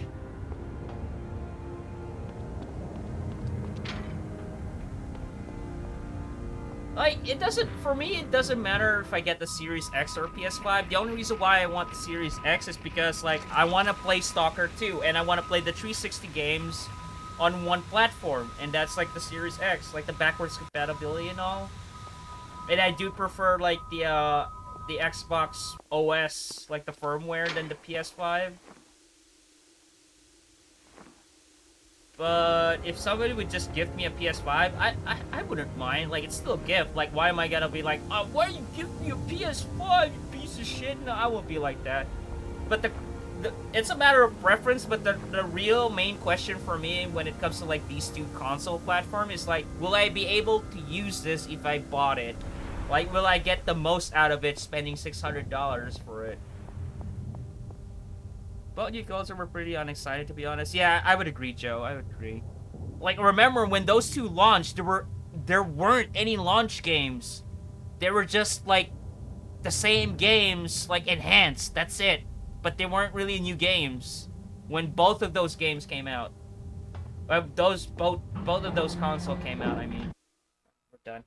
Like, it doesn't, for me, it doesn't matter if I get the Series X or PS5. The only reason why I want the Series X is because, like, I want to play Stalker 2, and I want to play the 360 games on one platform, and that's, like, the Series X, like, the backwards compatibility and all. And I do prefer, like, the Xbox OS, like, the firmware, than the PS5. But if somebody would just gift me a PS5, I wouldn't mind. Like, it's still a gift. Like, why am I gonna be like, why you give me a PS5, you piece of shit? No, I won't be like that. But it's a matter of preference, but the real main question for me when it comes to, like, these two console platforms is, like, will I be able to use this if I bought it? Like, will I get the most out of it spending $600 for it? But you guys were pretty unexcited, to be honest. Yeah, I would agree, Joe. I would agree. Like, remember when those two launched, there weren't any launch games. They were just like the same games, like enhanced. That's it. But they weren't really new games when both of those games came out. Both of those console came out. I mean, we're done.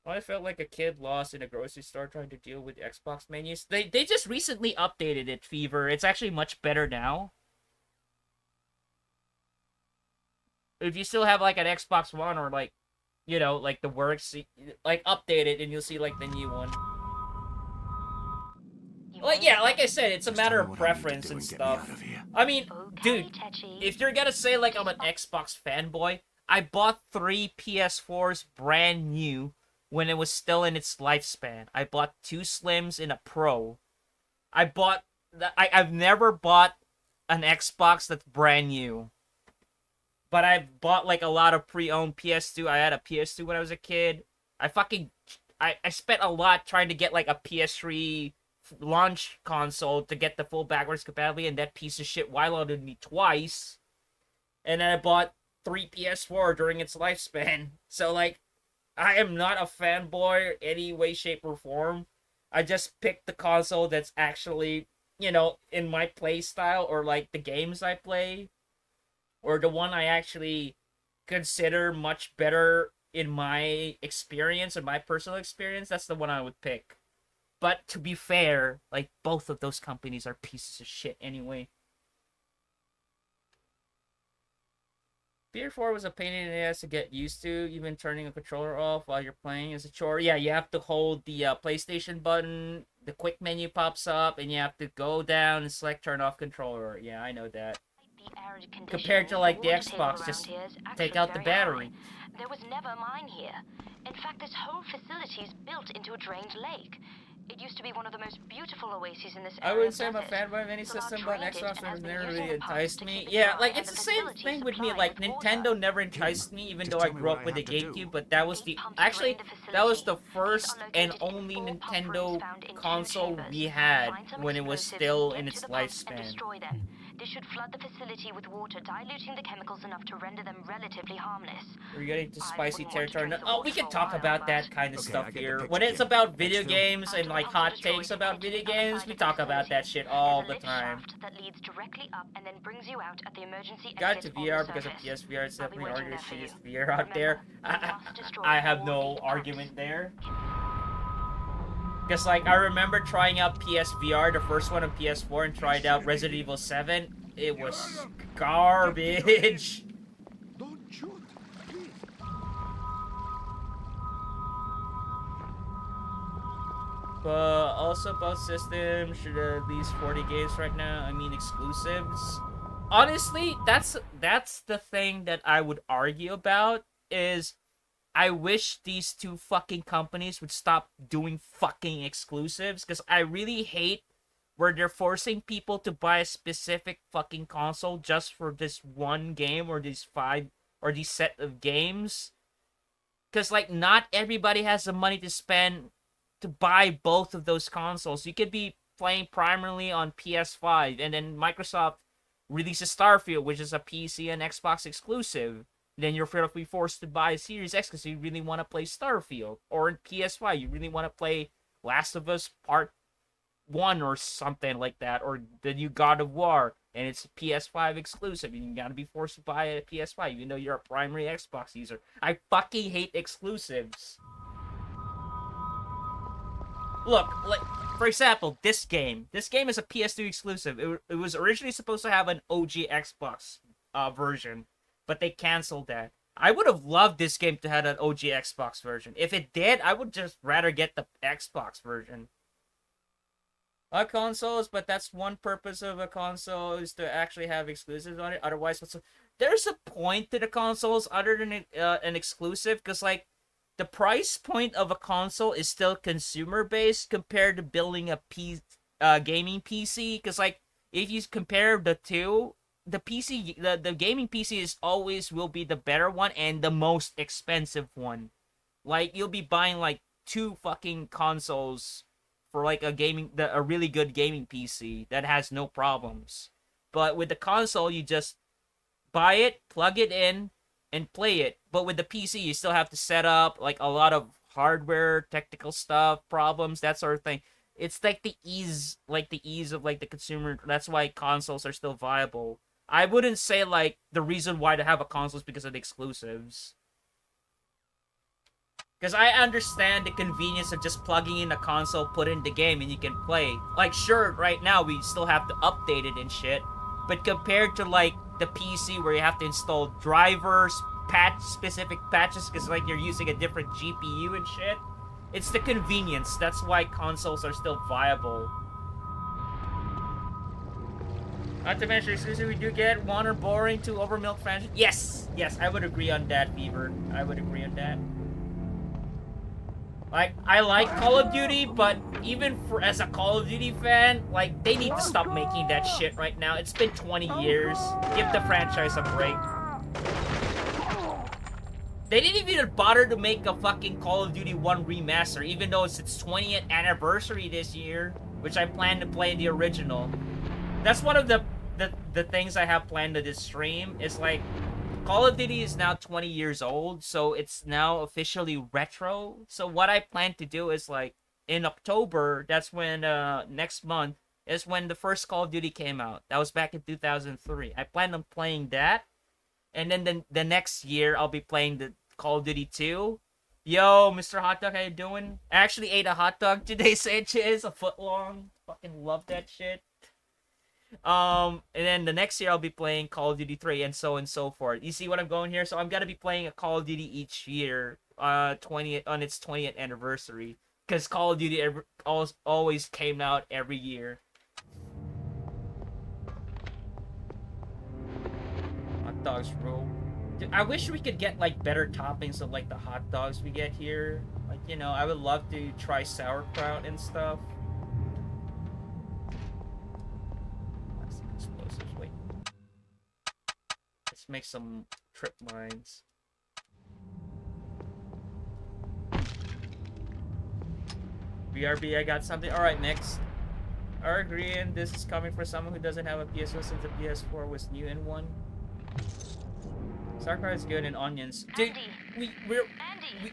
I felt like a kid lost in a grocery store trying to deal with Xbox menus. They just recently updated it, Fever. It's actually much better now. If you still have, like, an Xbox One or, like, you know, like, the works, like, update it and you'll see, like, the new one. Like, yeah, like I said, it's a matter of preference and stuff. I mean, dude, if you're gonna say, like, I'm an Xbox fanboy, I bought 3 PS4s brand new when it was still in its lifespan. I bought 2 Slims and a Pro. I've never bought an Xbox that's brand new. But I've bought, like, a lot of pre-owned PS2. I had a PS2 when I was a kid. I spent a lot trying to get, like, a PS3 launch console to get the full backwards compatibility, and that piece of shit waylauded me twice. And then I bought 3 PS4 during its lifespan. So, like, I am not a fanboy any way, shape, or form. I just picked the console that's actually, you know, in my play style, or, like, the games I play, or the one I actually consider much better in my experience, in my personal experience. That's the one I would pick. But to be fair, like, both of those companies are pieces of shit anyway. PS4 was a pain in the ass to get used to. Even turning a controller off while you're playing is a chore. Yeah, you have to hold the PlayStation button, the quick menu pops up, and you have to go down and select turn off controller. Yeah, I know that. Compared to, like, the Xbox, just take out the battery. There was never a mine here. In fact, this whole facility is built into a drained lake. It used to be one of the most beautiful oases in this area. I wouldn't say I'm a fanboy of any system, but Xbox never really enticed me. Yeah, like, it's the same thing with me. Like, Nintendo never enticed me, even though I grew up with the GameCube, but that was the... Actually, that was the first and only Nintendo console we had when it was still in its lifespan. This should flood the facility with water, diluting the chemicals enough to render them relatively harmless. We're getting to spicy territory. Oh, we can talk about that kind of stuff here. When it's about video games and, like, hot takes about video games, we talk about that shit all the time. That leads directly up and then brings you out at the emergency got to VR because of PSVR. It's definitely arguably the shittiest VR out there. I have no argument there. Because, like, I remember trying out PSVR, the first one on PS4, and tried out Resident Evil 7. It was garbage. Don't shoot, please. But also, both systems should have at least 40 games right now. I mean, exclusives. Honestly, that's the thing that I would argue about, is I wish these two fucking companies would stop doing fucking exclusives, because I really hate where they're forcing people to buy a specific fucking console just for this one game or these set of games. Because, like, not everybody has the money to spend to buy both of those consoles. You could be playing primarily on PS5, and then Microsoft releases Starfield, which is a PC and Xbox exclusive. Then you're be forced to buy Series X because you really want to play Starfield. Or in PS5, you really want to play Last of Us Part 1 or something like that. Or the new God of War, and it's PS5 exclusive. And you gotta be forced to buy a PS5, even though you're a primary Xbox user. I fucking hate exclusives. Look, like, for example, this game. This game is a PS2 exclusive. It was originally supposed to have an OG Xbox version, but they canceled that. I would have loved this game to have an OG Xbox version. If it did, I would just rather get the Xbox version. Consoles, but that's one purpose of a console is to actually have exclusives on it. Otherwise, there's a point to the consoles other than an exclusive, because, like, the price point of a console is still consumer-based compared to building a gaming PC. Because, like, if you compare the two, the gaming PC is always will be the better one and the most expensive one. Like, you'll be buying, like, 2 fucking consoles for, like, a really good gaming PC that has no problems. But with the console, you just buy it, plug it in, and play it. But with the PC, you still have to set up, like, a lot of hardware, technical stuff, problems, that sort of thing. It's like the ease of, like, the consumer. That's why consoles are still viable. I wouldn't say, like, the reason why to have a console is because of the exclusives. Because I understand the convenience of just plugging in a console, put in the game, and you can play. Like, sure, right now we still have to update it and shit. But compared to, like, the PC where you have to install drivers, specific patches, because, like, you're using a different GPU and shit, it's the convenience. That's why consoles are still viable. Not to mention, exclusive, we do get one or boring, 2 overmilk franchise. Yes, I would agree on that, Beaver. I would agree on that. Like, I like Call of Duty, but even as a Call of Duty fan, like, they need to stop making that shit right now. It's been 20 years. Give the franchise a break. They didn't even bother to make a fucking Call of Duty 1 remaster, even though it's its 20th anniversary this year, which I plan to play the original. That's one of the things I have planned to this stream, is, like, Call of Duty is now 20 years old, so it's now officially retro. So what I plan to do is, like, in October, that's when, next month, is when the first Call of Duty came out. That was back in 2003. I plan on playing that, and then the next year, I'll be playing the Call of Duty 2. Yo, Mr. Hot Dog, how you doing? I actually ate a hot dog today, Sanchez, a foot long. Fucking love that shit. And then the next year I'll be playing Call of Duty 3 and so forth. You see what I'm going here? So I'm gonna be playing a Call of Duty each year, on its 20th anniversary, because Call of Duty always came out every year. Hot dogs rule. Dude, I wish we could get, like, better toppings of, like, the hot dogs we get here. Like, you know, I would love to try sauerkraut and stuff. Explosives. Wait. Let's make some trip mines. BRB, I got something. Alright, next. Are agreeing this is coming for someone who doesn't have a PS1 since the PS4 was new in one. Sauerkraut is good and onions. Dude,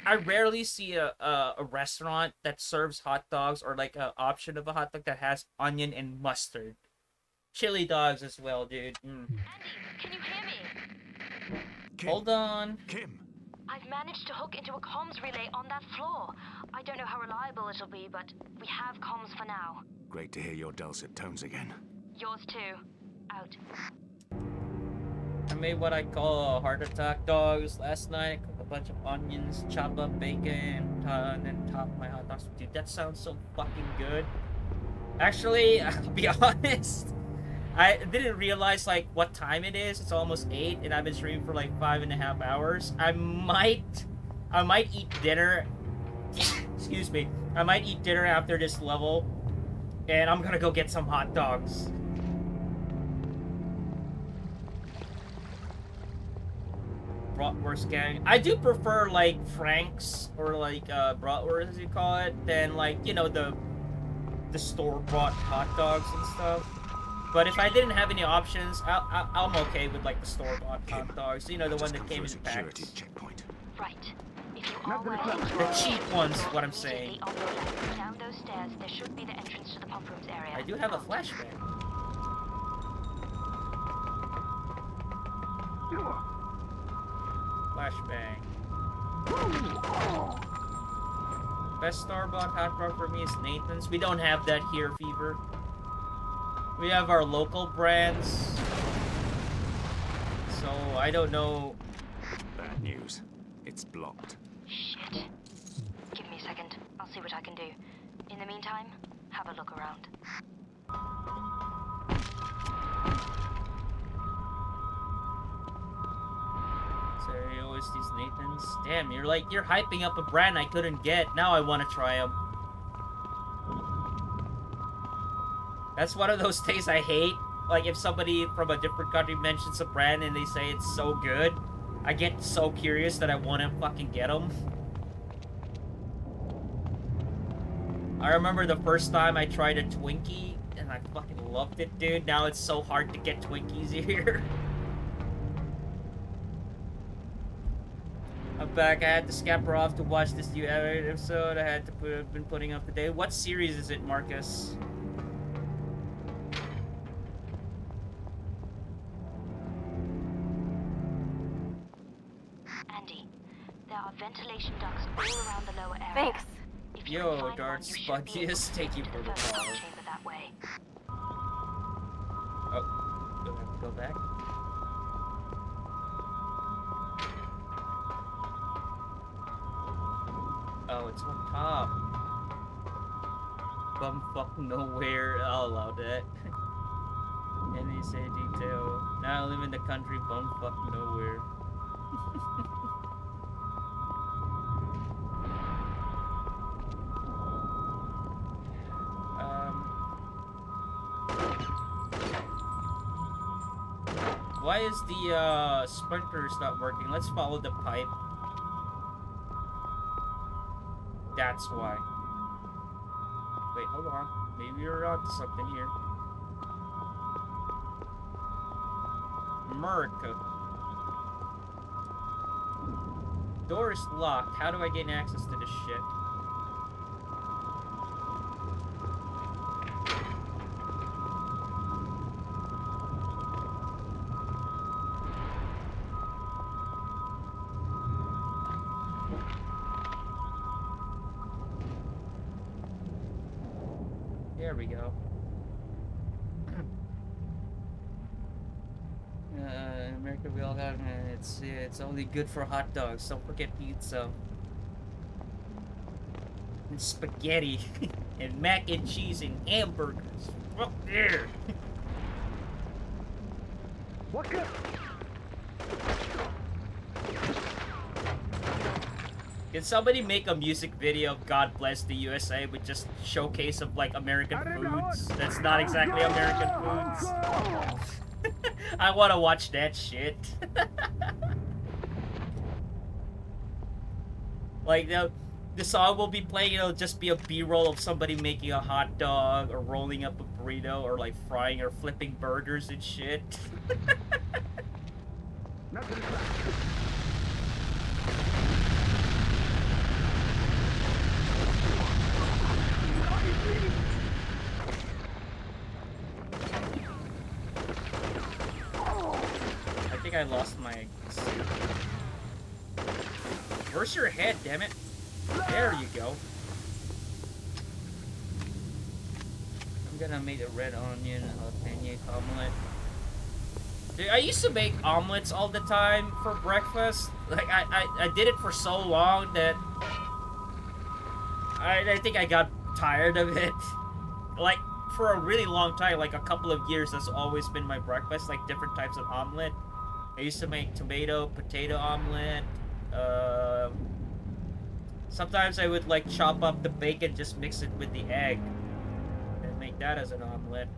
I rarely see a restaurant that serves hot dogs, or, like, an option of a hot dog that has onion and mustard. Chili dogs as well, dude. Andy, can you hear me? Kim. Hold on. Kim. I've managed to hook into a comms relay on that floor. I don't know how reliable it'll be, but we have comms for now. Great to hear your dulcet tones again. Yours too. Out. I made what I call heart attack dogs last night. Cooked a bunch of onions, chopped up bacon, and then topped my hot dogs. Dude, that sounds so fucking good. Actually, I'll be honest, I didn't realize, like, what time it is. It's almost 8, and I've been streaming for, like, 5.5 hours. I might eat dinner. Excuse me. I might eat dinner after this level. And I'm gonna go get some hot dogs. Bratwurst gang. I do prefer like Frank's or like bratwurst as you call it than like, you know, the store-bought hot dogs and stuff. But if I didn't have any options, I'm okay with like the store-bought hot dogs. You know, the one that came in packs. Checkpoint. Right. If you are where The cheap ones, what I'm saying. on your left, down those stairs, there should be the entrance to the pump rooms area. I do have a flashbang. Flashbang. Best store-bought hot dog for me is Nathan's. We don't have that here, Fever. We have our local brands. So, I don't know. Bad news. It's blocked. Shit. Give me a second. I'll see what I can do. In the meantime, have a look around. Sorry, always these Nathans. Damn, you're hyping up a brand I couldn't get. Now I want to try them. That's one of those things I hate. Like, if somebody from a different country mentions a brand and they say it's so good, I get so curious that I want to fucking get them. I remember the first time I tried a Twinkie, and I fucking loved it, dude. Now it's so hard to get Twinkies here. I'm back. I had to scamper off to watch this new episode. I had to been putting up today. What series is it, Marcus? Andy, there are ventilation ducts all around the lower area. Thanks. If you Yo, can find Darts one, you should be able Spudgius, to take get you to for the the first power. chamber that way. Oh, do I have to go back? Oh, it's on top. Bumfuck nowhere. I'll allow that. And they say detail. Now I live in the country, bumfuck nowhere. Why is the sprinklers not working? Let's follow the pipe. That's why. Wait, hold on. Maybe you're onto something here. America. Door is locked. How do I gain access to this shit? There we go. In America, we all have it's only good for hot dogs. Don't forget pizza and spaghetti and mac and cheese and hamburgers. Up there. What up? Can somebody make a music video of God Bless the USA with just showcase of like American foods that's not exactly American foods? I want to watch that shit. Like the song will be playing, it'll just be a B-roll of somebody making a hot dog or rolling up a burrito or like frying or flipping burgers and shit. I think I lost my... Where's your head, damn it? There you go. I'm gonna make a red onion jalapeno omelet. Dude, I used to make omelets all the time for breakfast. Like, I did it for so long that... I think I got tired of it. Like, for a really long time, like a couple of years, that's always been my breakfast, like different types of omelet. I used to make tomato, potato omelet. Sometimes I would like chop up the bacon, just mix it with the egg, and make that as an omelet.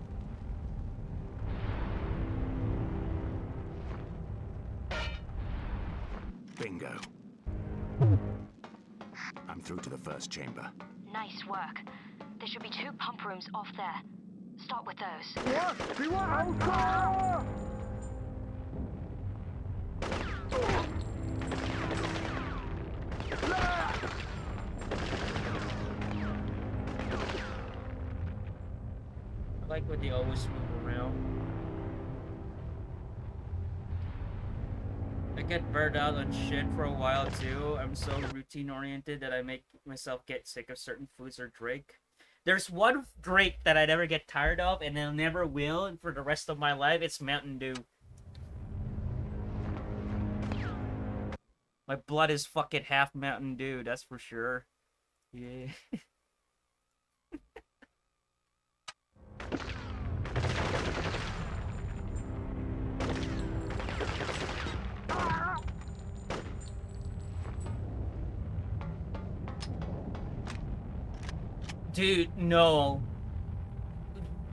Bingo. I'm through to the first chamber. Nice work. There should be 2 pump rooms off there. Start with those. I like when they always move around. I get burned out on shit for a while too. I'm so routine oriented that I make myself get sick of certain foods or drink. There's one drink that I never get tired of and I never will, and for the rest of my life, it's Mountain Dew. My blood is fucking half Mountain Dew, that's for sure. Yeah. Dude, no.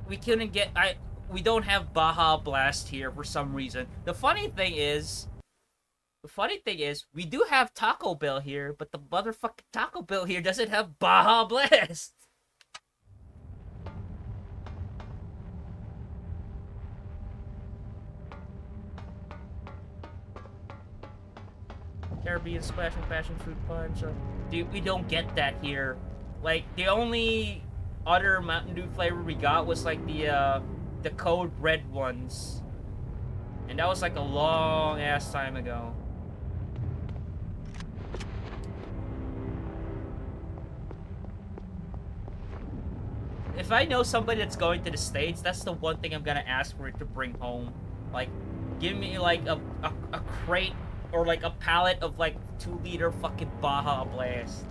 We couldn't get... We don't have Baja Blast here for some reason. The funny thing is, we do have Taco Bell here, but the motherfucking Taco Bell here doesn't have Baja Blast. Caribbean Splash and Passion Fruit Punch. Dude, we don't get that here. Like, the only other Mountain Dew flavor we got was like the Code Red ones. And that was like a long ass time ago. If I know somebody that's going to the States, that's the one thing I'm gonna ask for it to bring home. Like, give me like a crate or like a pallet of like 2-liter fucking Baja Blast.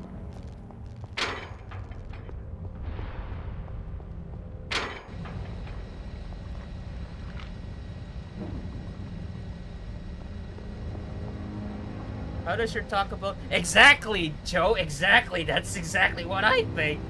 How does your Taco Bell... Exactly, Joe, exactly. That's exactly what I think.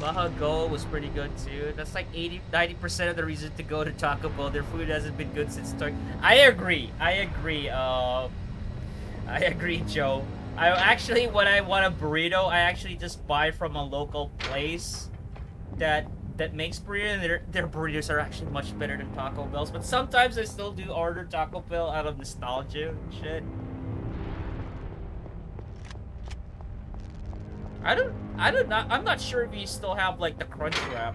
Baja Go was pretty good too. That's like 90% of the reason to go to Taco Bell. Their food hasn't been good since I agree, Joe. I actually, when I want a burrito, I actually just buy from a local place that makes burrito, and their burritos are actually much better than Taco Bell's. But sometimes I still do order Taco Bell out of nostalgia and shit. I'm not sure if you still have like the crunch wrap.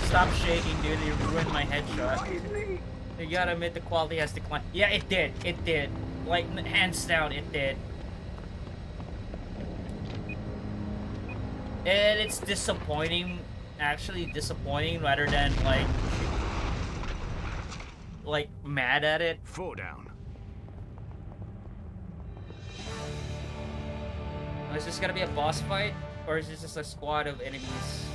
Stop shaking, dude. You ruined my headshot. You gotta admit the quality has declined. Yeah, it did. It did. Like, hands down, it did. And it's disappointing. Actually disappointing rather than, like mad at it. 4 down. Is this gonna be a boss fight? Or is this just a squad of enemies?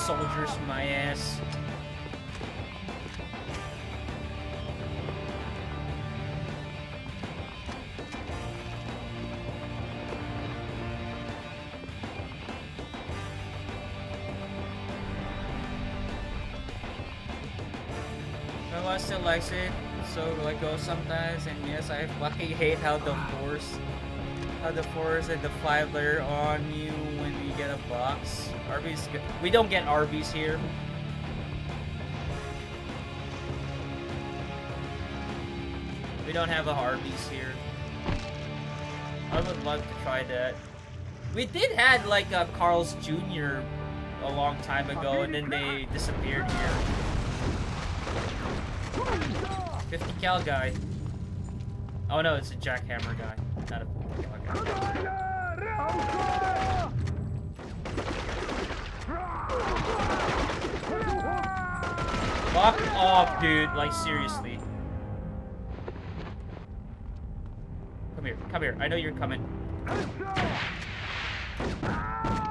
Soldiers, my ass. wife still likes it, so I go sometimes, and yes, I fucking hate how the force and the 5-layer on you when you get a box. Arby's, we don't get Arby's here. We don't have a Arby's here. I would love to try that. We did had like a Carl's Jr. a long time ago, and then they disappeared here. 50 cal guy. Oh no, it's a jackhammer guy, not a 50 cal guy. Fuck off, dude. Like, seriously. Come here. Come here. I know you're coming.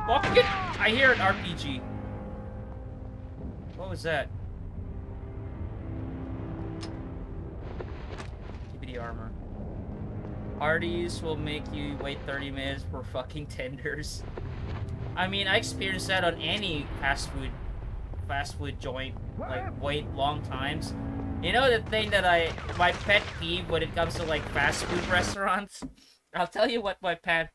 Fuck it! I hear an RPG. What was that? TBD armor. Hardee's will make you wait 30 minutes for fucking tenders. I mean, I experienced that on any fast food joint. Like, wait long times. You know the thing that my pet peeve when it comes to like fast food restaurants? I'll tell you what my pet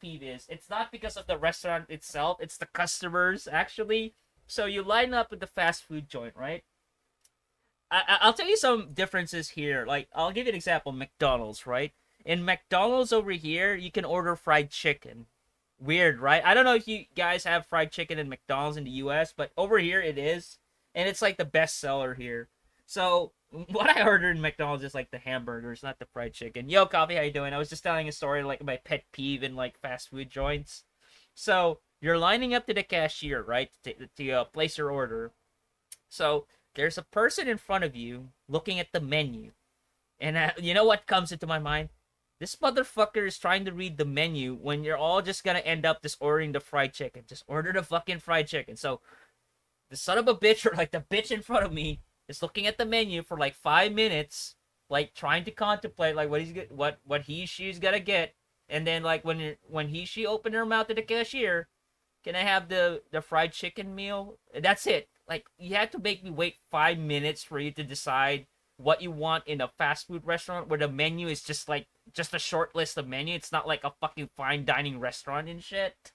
peeve is. It's not because of the restaurant itself, it's the customers, actually. So you line up with the fast food joint, right? I'll tell you some differences here. Like, I'll give you an example. McDonald's, right? In McDonald's over here, you can order fried chicken. Weird, right? I don't know if you guys have fried chicken in McDonald's in the US, but over here it is. And it's like the best seller here. So, what I ordered in McDonald's is like the hamburgers, not the fried chicken. Yo, Coffee, how you doing? I was just telling a story like my pet peeve in like fast food joints. So, you're lining up to the cashier, right? To place your order. So, there's a person in front of you looking at the menu. And you know what comes into my mind? This motherfucker is trying to read the menu when you're all just gonna end up just ordering the fried chicken. Just order the fucking fried chicken. So, the son of a bitch, or like the bitch in front of me, is looking at the menu for like 5 minutes, like trying to contemplate like what she's gonna get, and then like when she opened her mouth to the cashier, can I have the fried chicken meal? That's it. Like, you had to make me wait 5 minutes for you to decide what you want in a fast food restaurant where the menu is just a short list of menu. It's not like a fucking fine dining restaurant and shit.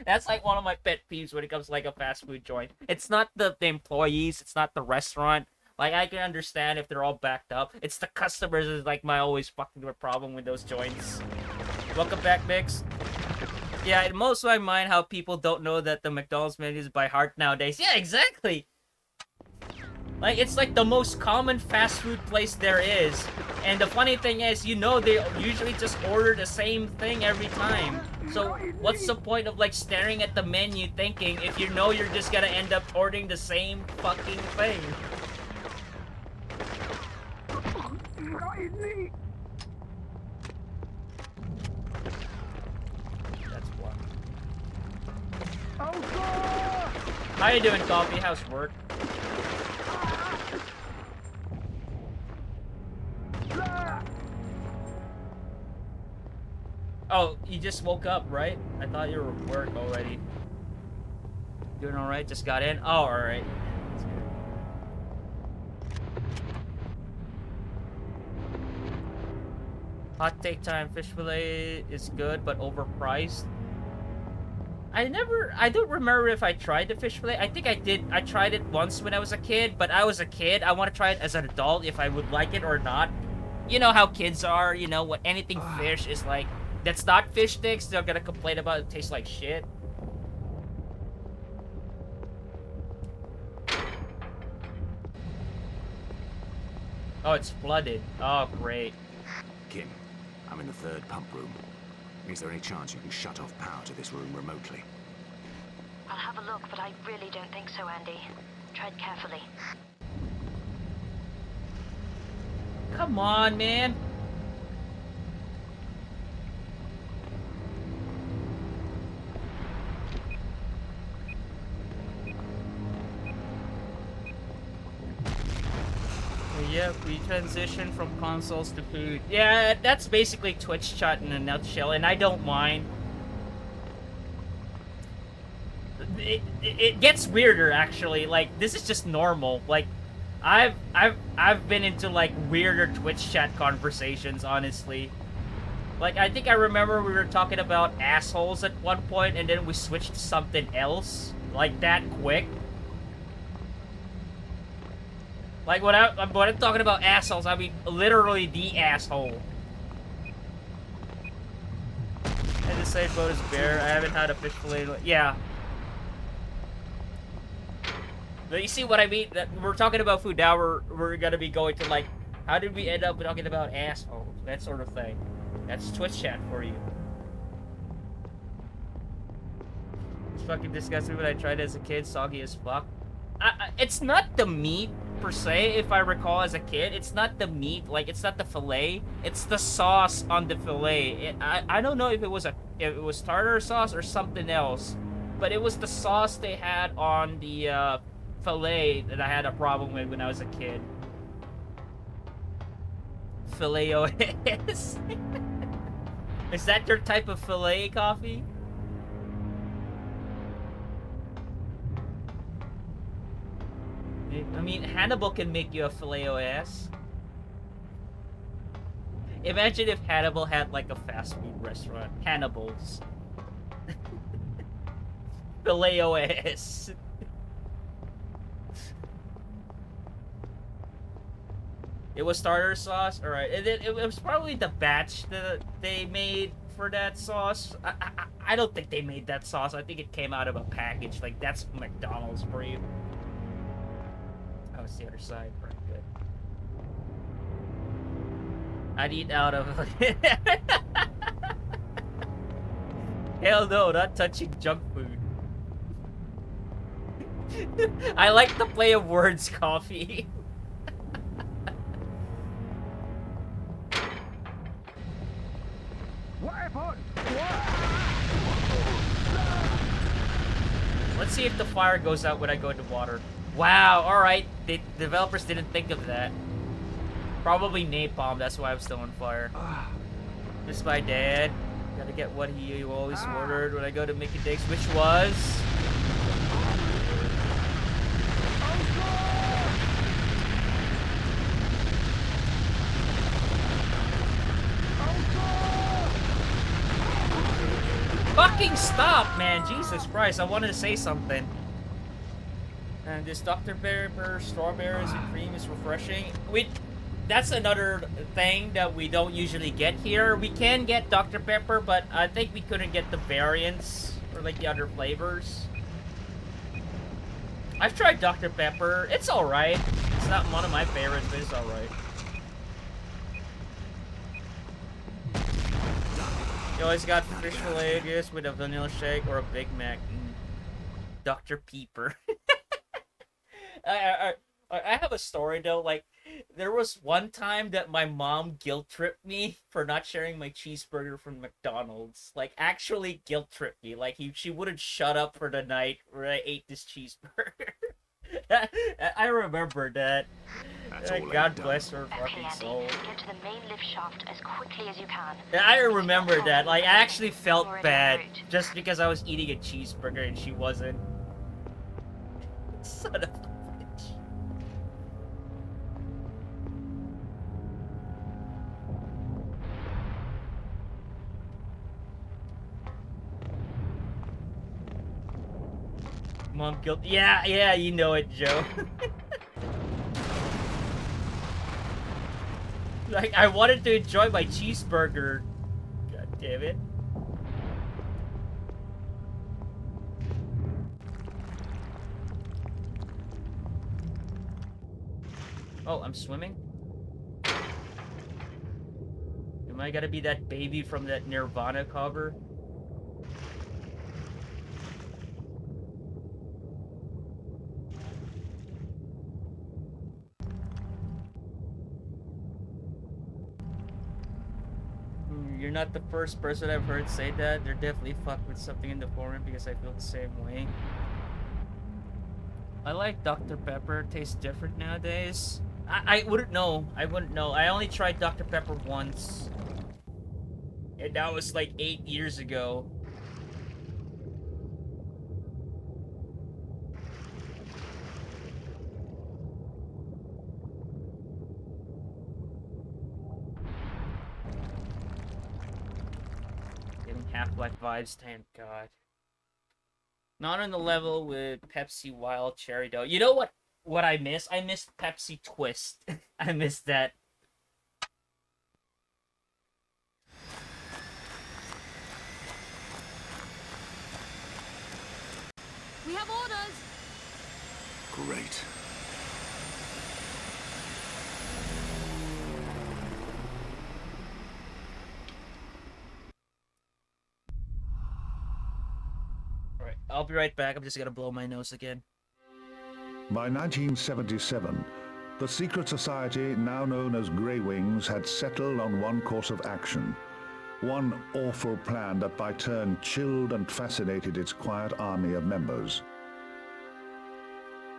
That's like one of my pet peeves when it comes to like a fast food joint. It's not the employees, it's not the restaurant. Like, I can understand if they're all backed up. It's the customers is like my always fucking problem with those joints. Welcome back, Mix. Yeah, it blows my mind how people don't know that the McDonald's menu is by heart nowadays. Yeah, exactly. Like, it's like the most common fast food place there is. And the funny thing is, you know, they usually just order the same thing every time. So, what's the point of, like, staring at the menu thinking if you know you're just gonna end up ordering the same fucking thing? That's what. How you doing, Coffee? How's work? Oh, you just woke up, right? I thought you were at work already. Doing alright? Just got in? Oh, alright. Hot take time. Fish fillet is good, but overpriced. I don't remember if I tried the fish fillet. I think I did. I tried it once when I was a kid, but I was a kid. I want to try it as an adult if I would like it or not. You know how kids are, you know, what anything fish is like. That's not fish sticks, they're gonna complain about it tastes like shit. Oh, it's flooded. Oh, great. Kim, I'm in the third pump room. Is there any chance you can shut off power to this room remotely? I'll have a look, but I really don't think so, Andy. Tread carefully. Come on, man. Yep, we transition from consoles to food. Yeah, that's basically Twitch chat in a nutshell, and I don't mind. It gets weirder, actually. Like, this is just normal. Like, I've been into like weirder Twitch chat conversations, honestly. Like, I think I remember we were talking about assholes at one point, and then we switched to something else. Like, that quick. Like, when I'm talking about assholes, I mean literally the asshole. And the same boat as bear. I haven't had a fish fillet. Yeah. But you see what I mean? That we're talking about food, now we're gonna be going to, like, how did we end up talking about assholes? That sort of thing. That's Twitch chat for you. It's fucking disgusting when I tried it as a kid, soggy as fuck. It's not the meat, per se, if I recall as a kid. It's not the meat, like, it's not the fillet. It's the sauce on the fillet. I don't know if it was tartar sauce or something else. But it was the sauce they had on the, fillet that I had a problem with when I was a kid. Filet-o-is. Is that your type of fillet coffee? I mean, Hannibal can make you a filet-o-is. Imagine if Hannibal had like a fast food restaurant. Hannibal's. Filet-o-is. It was tartar sauce? Alright. It was probably the batch that they made for that sauce. I don't think they made that sauce. I think it came out of a package. Like, that's McDonald's for you. Oh, it's the other side. Very good. I'd eat out of... Hell no, not touching junk food. I like the play of words, coffee. Let's see if the fire goes out when I go into water. Wow, alright. The developers didn't think of that. Probably napalm, that's why I'm still on fire. This is my dad. Gotta get what he always ordered when I go to Mickey Dick's, which was... Fucking stop, man! Jesus Christ, I wanted to say something. And this Dr. Pepper strawberries and cream is refreshing. That's another thing that we don't usually get here. We can get Dr. Pepper, but I think we couldn't get the variants or like the other flavors. I've tried Dr. Pepper. It's alright. It's not one of my favorites, but it's alright. You always got fish fillet with a vanilla shake or a Big Mac. Dr. Pepper. I have a story though. Like, there was one time that my mom guilt tripped me for not sharing my cheeseburger from McDonald's. Like, actually guilt tripped me. Like, she wouldn't shut up for the night where I ate this cheeseburger. I remember that. God bless her fucking soul. Get to the main lift shaft as quickly as you can. I remember that. Like, I actually felt bad just because I was eating a cheeseburger and she wasn't. Son of a bitch. Mom guilt. Yeah, you know it, Joe. Like, I wanted to enjoy my cheeseburger. God damn it. Oh, I'm swimming? Am I gonna be that baby from that Nirvana cover? You're not the first person I've heard say that. They're definitely fucked with something in the forum because I feel the same way. I like Dr. Pepper. It tastes different nowadays. I wouldn't know. I wouldn't know. I only tried Dr. Pepper once. And that was like 8 years ago. Half-Life vibes, thank God. Not on the level with Pepsi Wild Cherry though. You know what I miss? I miss Pepsi Twist. I miss that. We have orders! Great. Alright, I'll be right back. I'm just gonna blow my nose again. By 1977, the secret society, now known as Grey Wings, had settled on one course of action. One awful plan that by turn chilled and fascinated its quiet army of members.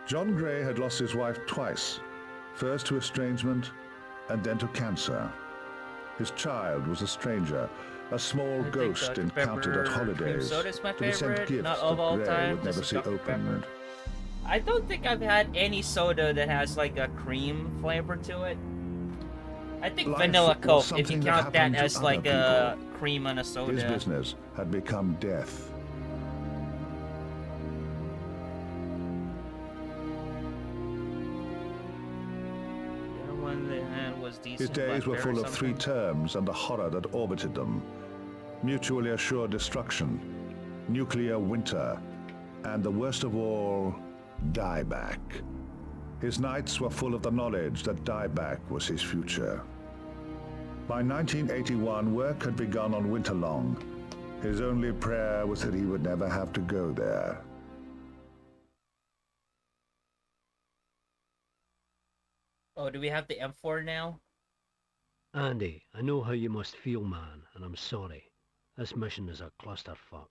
John Gray had lost his wife twice, first to estrangement and then to cancer. His child was a stranger, a small ghost encountered at holidays, my to be sent favorite, gifts not of all that Gray time, would never just see Dr. opened. I don't think I've had any soda that has like a cream flavor to it. I think Life vanilla was Coke, if you something count that happened to as other like a people. cream on a soda. His business had become death. The other one they had was decent. His days were blackberry full of three something. terms and the horror that orbited them. Mutually assured destruction, nuclear winter, and the worst of all, dieback. His nights were full of the knowledge that dieback was his future. By 1981, work had begun on Winterlong. His only prayer was that he would never have to go there. Oh, do we have the M4 now? Andy, I know how you must feel, man, and I'm sorry. This mission is a clusterfuck.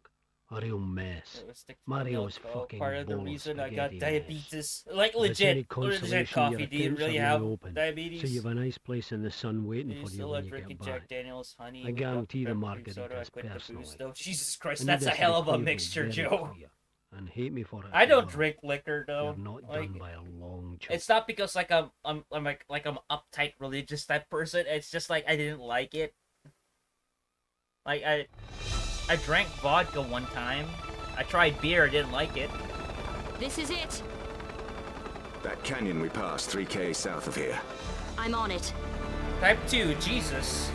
A real mess. Mario's fucking part of the bowl of reason I got spaghetti diabetes. Like If it's any legit consolation, coffee. your Do you accounts really are have open, diabetes? so you've a nice place in the sun waiting You for you still when are you drinking get Jack back. Daniels, honey. I with guarantee the Dr. Pepper cream soda. I margaritas quit the personally. booze, though. Jesus I Christ, need that's a this to be hell of a clearly mixture, very Joe. clear, and hate me for it. I if you don't are. drink liquor though. You're not Like, done by a long chalk. it's not because like I'm uptight religious type person. It's just like I didn't like it. Like I drank vodka one time. I tried beer, I didn't like it. This is it. That canyon we passed 3K south of here. I'm on it. Type 2, Jesus.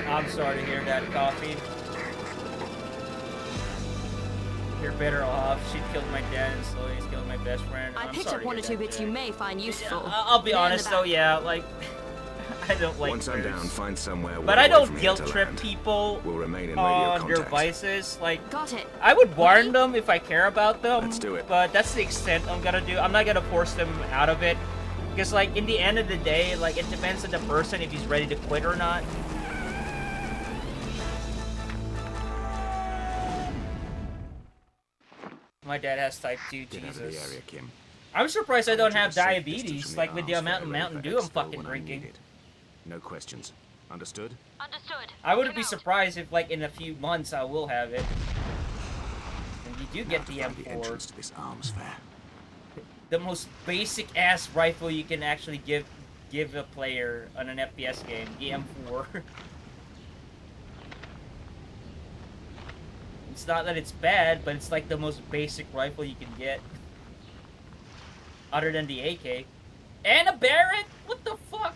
I'm sorry to hear that, Coffee. You're better off. She killed my dad and slowly he's killing my best friend. I I'm picked sorry up to one or hear two that, bits Jack. you may find useful. I'll be They're in the honest though, back. yeah, like I don't like Once I'm booze. down, find somewhere. But well I away don't from here guilt to trip land. people We'll remain in radio on their contact. vices. Like, Got it. I would warn them if I care about them. Let's do it. But that's the extent I'm gonna do. I'm not gonna force them out of it. Because, like, in the end of the day, like, it depends on the person if he's ready to quit or not. My dad has type 2, Get out of the Jesus. area, Kim. I'm surprised I don't have Safe distance diabetes, from like with the arms amount of for a Mountain river Dew I'm expo fucking when I drinking. need it. No questions. Understood? Understood. I wouldn't be surprised if, like, in a few months I will have it. And you do get the Find the M4. entrance to this arms fair. The most basic-ass rifle you can actually give a player on an FPS game, the M4. It's not that it's bad, but it's like the most basic rifle you can get. Other than the AK. And a Barrett? What the fuck?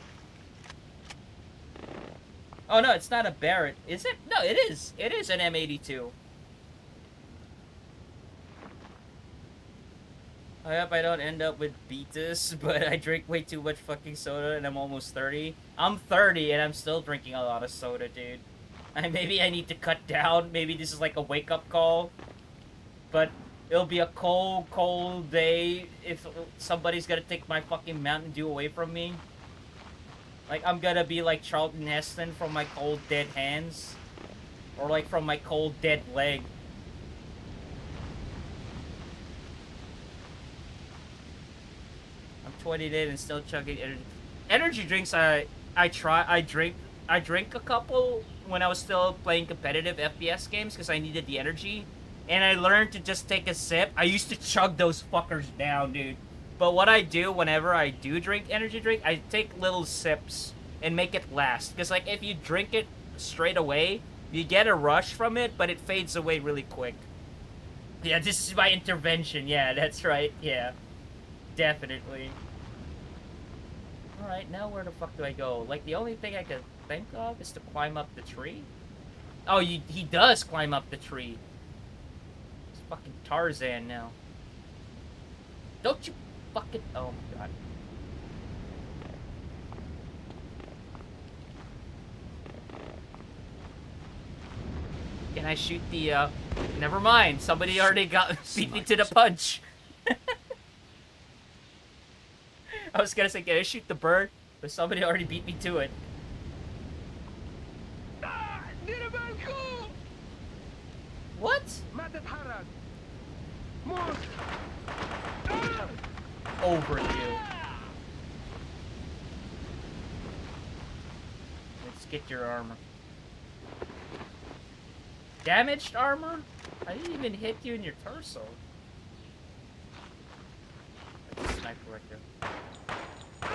Oh no, it's not a Barrett. Is it? No, it is. It is an M82. I hope I don't end up with beatus, but I drink way too much fucking soda and I'm almost 30. I'm 30 and I'm still drinking a lot of soda, dude. Maybe I need to cut down. Maybe this is like a wake-up call. But it'll be a cold, cold day if somebody's gonna take my fucking Mountain Dew away from me. Like, I'm gonna be like Charlton Heston from my cold, dead hands. Or like from my cold, dead leg. I'm 28 and still chugging energy drinks. I drink a couple when I was still playing competitive FPS games because I needed the energy. And I learned to just take a sip. I used to chug those fuckers down, dude. But what I do whenever I do drink energy drink, I take little sips and make it last. Because, like, if you drink it straight away. You get a rush from it, but it fades away really quick. Yeah, this is my intervention. Yeah, that's right. Yeah, definitely. Alright, now where the fuck do I go? Like, the only thing I can think of is to climb up the tree. Oh, he does climb up the tree. It's fucking Tarzan now. Don't you fucking... Oh my god. Can I shoot the, Never mind. Somebody already beat me to the punch. I was gonna say, can I shoot the bird? But somebody already beat me to it. What? Over you. Let's get your armor. Damaged armor? I didn't even hit you in your torso. That's a sniper right there.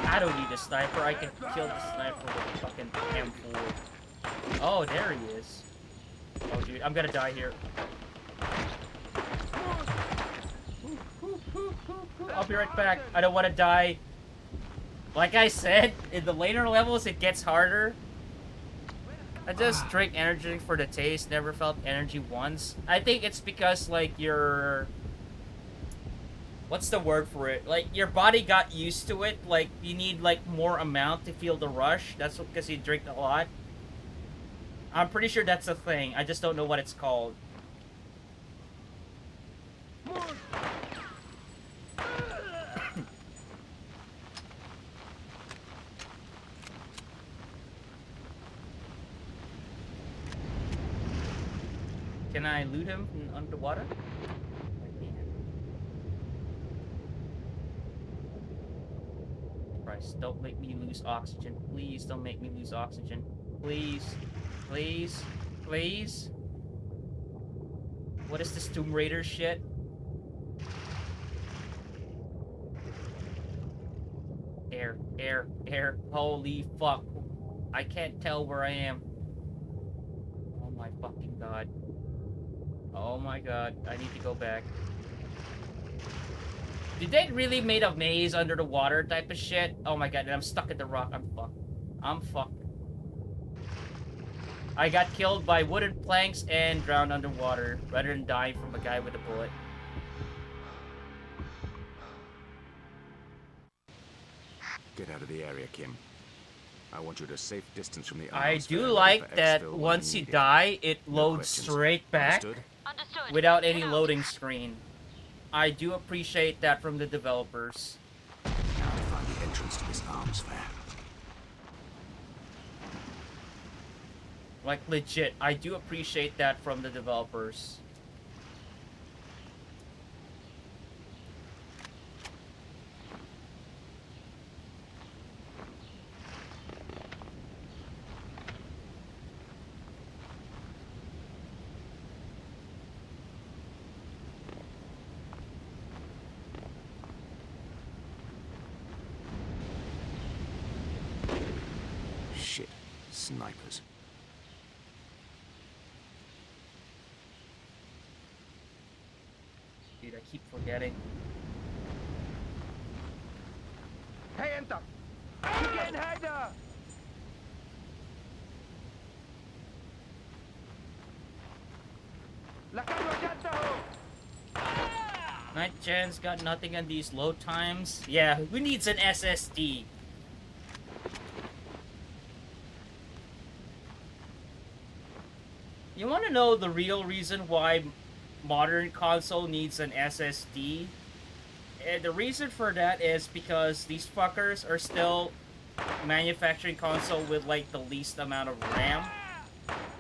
I don't need a sniper. I can kill the sniper with a fucking M4. Oh, there he is. Oh, dude, I'm gonna die here. I'll be right back. I don't want to die. Like I said, in the later levels, it gets harder. I just drink energy for the taste. Never felt energy once. I think it's because, like, your... What's the word for it? Like, your body got used to it. Like, you need, like, more amount to feel the rush. That's because you drink a lot. I'm pretty sure that's a thing. I just don't know what it's called. Can I loot him from underwater? Christ, don't make me lose oxygen. Please don't make me lose oxygen. Please. Please. Please. What is this Tomb Raider shit? Air, air, air. Holy fuck. I can't tell where I am. Oh my fucking god. Oh my god. I need to go back. Did they really made a maze under the water type of shit? Oh my god, and I'm stuck in the rock. I'm fucked. I'm fucked. I got killed by wooden planks and drowned underwater rather than dying from a guy with a bullet. Get out of the area, Kim. I want you at a safe distance from the I arms do fair like for that exfil when once you needed. die, it No loads questions. straight back Understood? without any loading screen. I do appreciate that from the developers. Now to find the entrance to this arms fair. Like, legit, I do appreciate that from the developers. Shit. Snipers. Dude, I keep forgetting. Hey, انت! شو هيدا؟ لكن وجدته! Night Gen's got nothing on these load times. Yeah, who needs an SSD? You want to know the real reason why modern console needs an SSD? And the reason for that is because these fuckers are still manufacturing console with like the least amount of RAM.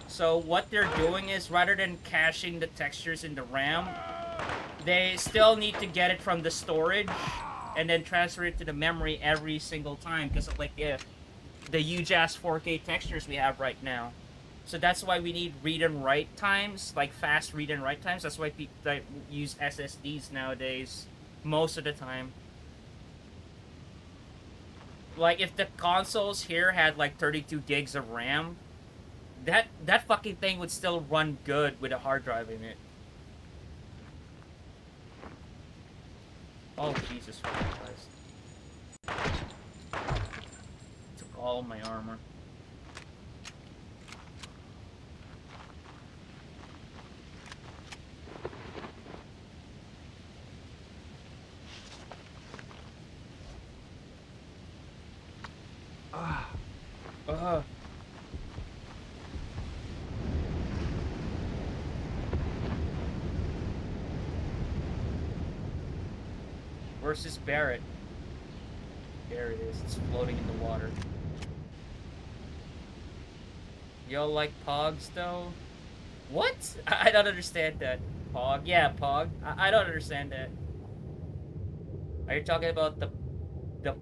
So what they're doing is, rather than caching the textures in the RAM, they still need to get it from the storage and then transfer it to the memory every single time because of like the huge ass 4K textures we have right now. So that's why we need read and write times, like fast read and write times. That's why people use SSDs nowadays most of the time. Like if the consoles here had like 32 gigs of RAM, that fucking thing would still run good with a hard drive in it. Oh Jesus Christ! Took all my armor. Uh. Where's this Barrett? There it is. It's floating in the water. Y'all like Pogs, though? What? I don't understand that. Pog? Yeah, Pog. I don't understand that. Are you talking about the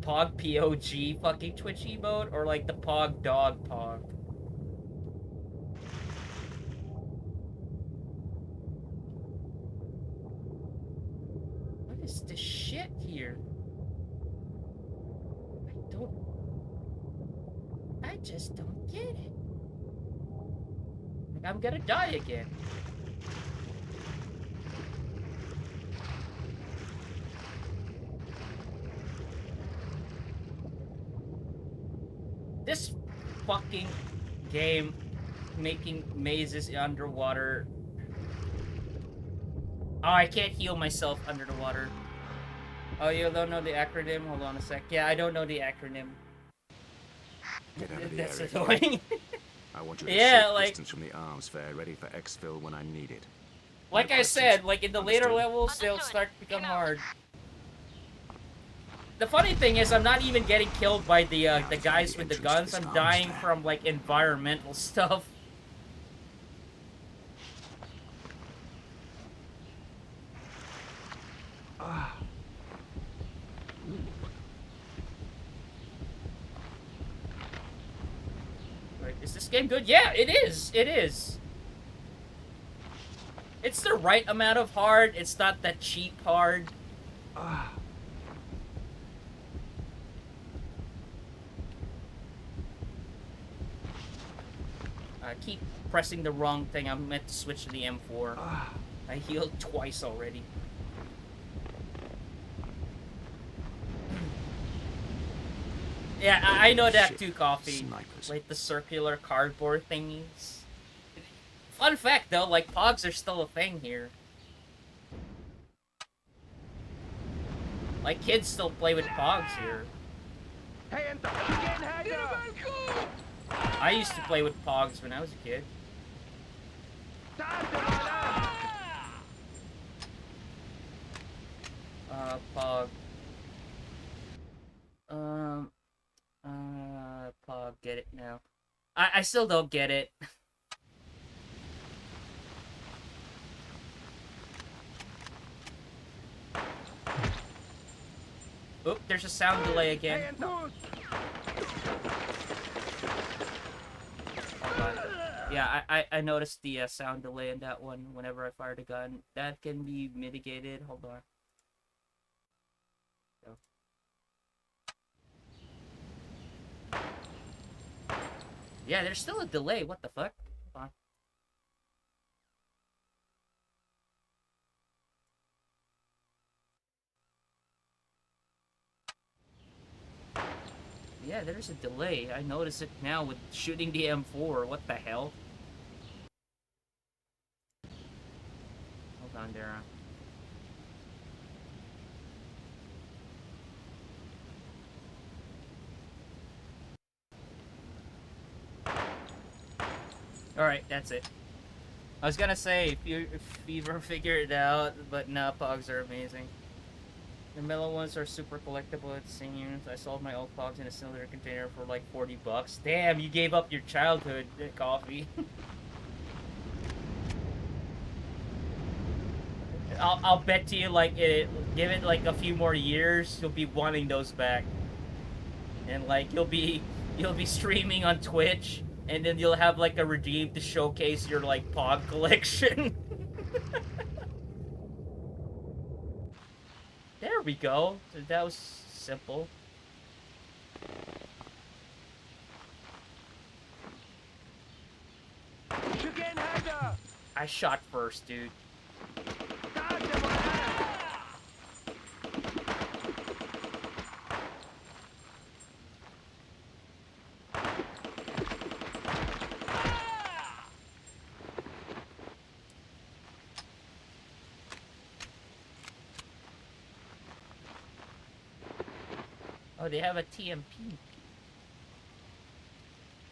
Pog POG fucking Twitch emote? Or like the Pog dog Pog? What is this shit here? I just don't get it. Like, I'm gonna die again. This fucking game making mazes underwater. Oh, I can't heal myself under the water. Oh, you don't know the acronym? Hold on a sec. Yeah, I don't know the acronym. Get out of the That's area. annoying. I want you to yeah, safe like distance from the arms fair, ready for exfil when I need it. Like No I questions. said, like in the later Understood? levels, they'll start to become hard. The funny thing is, I'm not even getting killed by the guys with the guns. I'm dying from like environmental stuff. Right, is this game good? Yeah, it is. It is. It's the right amount of hard. It's not that cheap hard. I keep pressing the wrong thing. I'm meant to switch to the M4. I healed twice already. Yeah, I know that too, Coffee. Snipers. Like the circular cardboard thingies. Fun fact though, like Pogs are still a thing here. Like kids still play with Pogs here. I used to play with Pogs when I was a kid. Pog. Pog, get it now. I still don't get it. Oop, there's a sound delay again. Hold on. Yeah, I noticed the sound delay in that one whenever I fired a gun. That can be mitigated. Hold on. Yeah, there's still a delay. What the fuck? Hold on. Yeah, there's a delay. I notice it now with shooting the M4. What the hell? Hold on, Dara. Alright, that's it. I was gonna say, if you ever figure it out, but no, Pogs are amazing. The mellow ones are super collectible, it seems. I sold my old Pogs in a cylinder container for like 40 bucks. Damn, you gave up your childhood, Coffee. I'll bet to you, like, give it like a few more years, you'll be wanting those back. And like, you'll be streaming on Twitch, and then you'll have like a redeem to showcase your like Pog collection. There we go. That was simple. I shot first, dude. Oh, they have a TMP.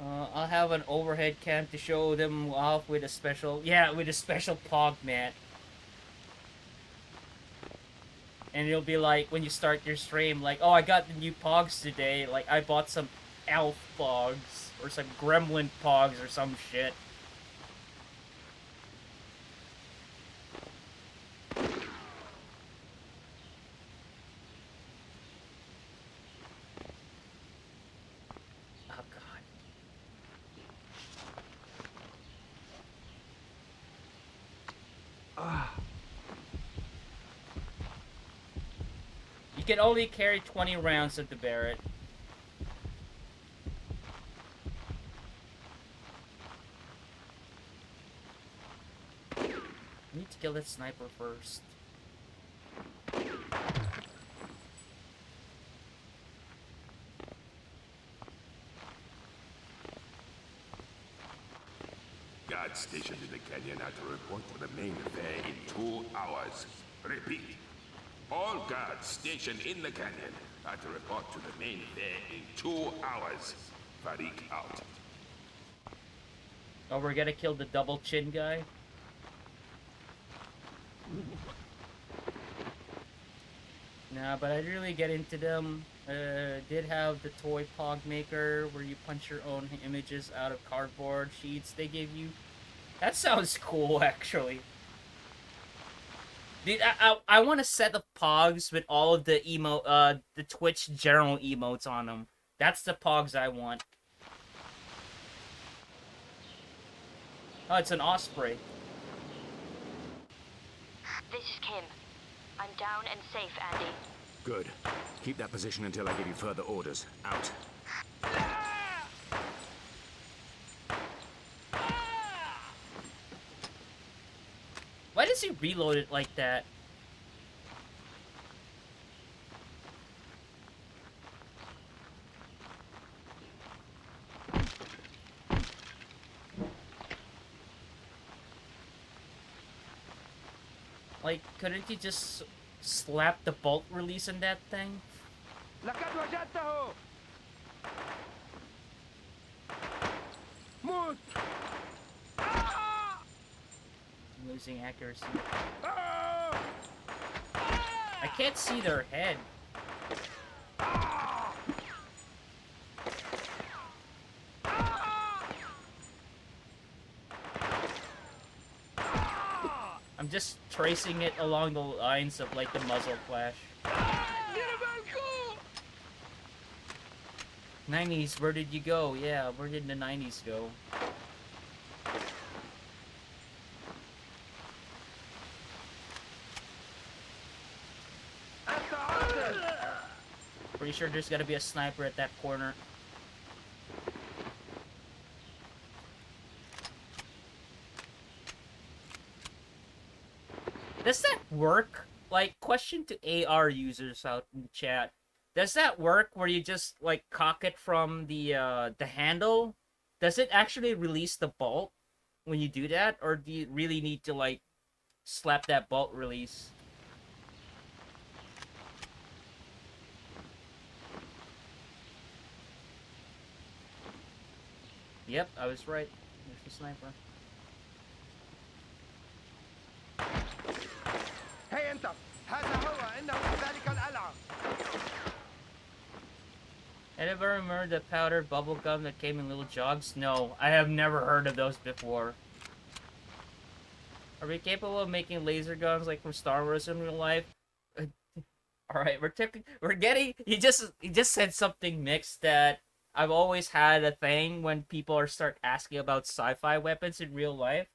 I'll have an overhead cam to show them off with a special, with a special pog, man. And it'll be like, when you start your stream, like, oh, I got the new pogs today. Like, I bought some elf pogs, or some gremlin pogs, or some shit. Oh, God. You can only carry 20 rounds of the Barrett. I need to kill that sniper first. Guards stationed in the canyon are to report to the main affair in 2 hours. Repeat. All guards stationed in the canyon are to report to the main affair in 2 hours. Farik out. Oh, we're gonna kill the double chin guy? Nah, but I didn't really get into them. Did have the toy pog maker where you punch your own images out of cardboard sheets they give you. That sounds cool, actually. Dude, I want a set of pogs with all of the the Twitch general emotes on them. That's the pogs I want. Oh, it's an osprey. This is Kim. I'm down and safe, Andy. Good. Keep that position until I give you further orders. Out. Why does he reload it like that? Like, couldn't he just slap the bolt release in that thing? لقد وجدته. موت. I'm losing accuracy. I can't see their head. I'm just tracing it along the lines of, like, the muzzle flash. 90s, where did you go? Yeah, where did the 90s go? Pretty sure there's gotta be a sniper at that corner. Does that work? Like, question to AR users out in the chat. Does that work where you just, like, cock it from the handle? Does it actually release the bolt when you do that? Or do you really need to, like, slap that bolt release? Yep, I was right. There's the sniper. هي أنت. هذا هو. إنه في ذلك القلعة. I never remember the powdered bubble gum that came in little jogs? No, I have never heard of those before. Are we capable of making laser guns like from Star Wars in real life? Alright, we're getting he just said something mixed that I've always had a thing when people start asking about sci-fi weapons in real life.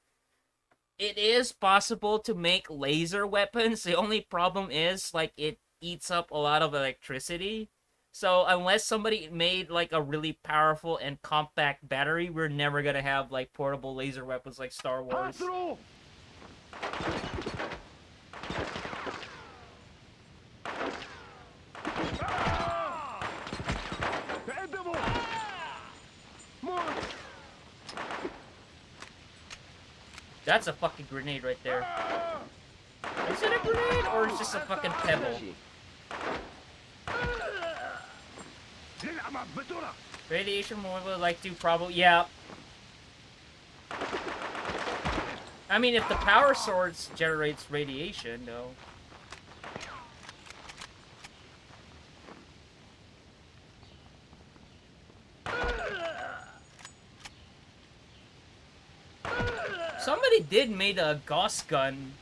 It is possible to make laser weapons. The only problem is, like, it eats up a lot of electricity. So unless somebody made, like, a really powerful and compact battery, we're never gonna have, like, portable laser weapons like Star Wars. That's a fucking grenade right there. Is it a grenade or is it just a fucking pebble? Radiation removal like to probably, yeah. I mean, if the power source generates radiation, though. Somebody did made a Gauss gun.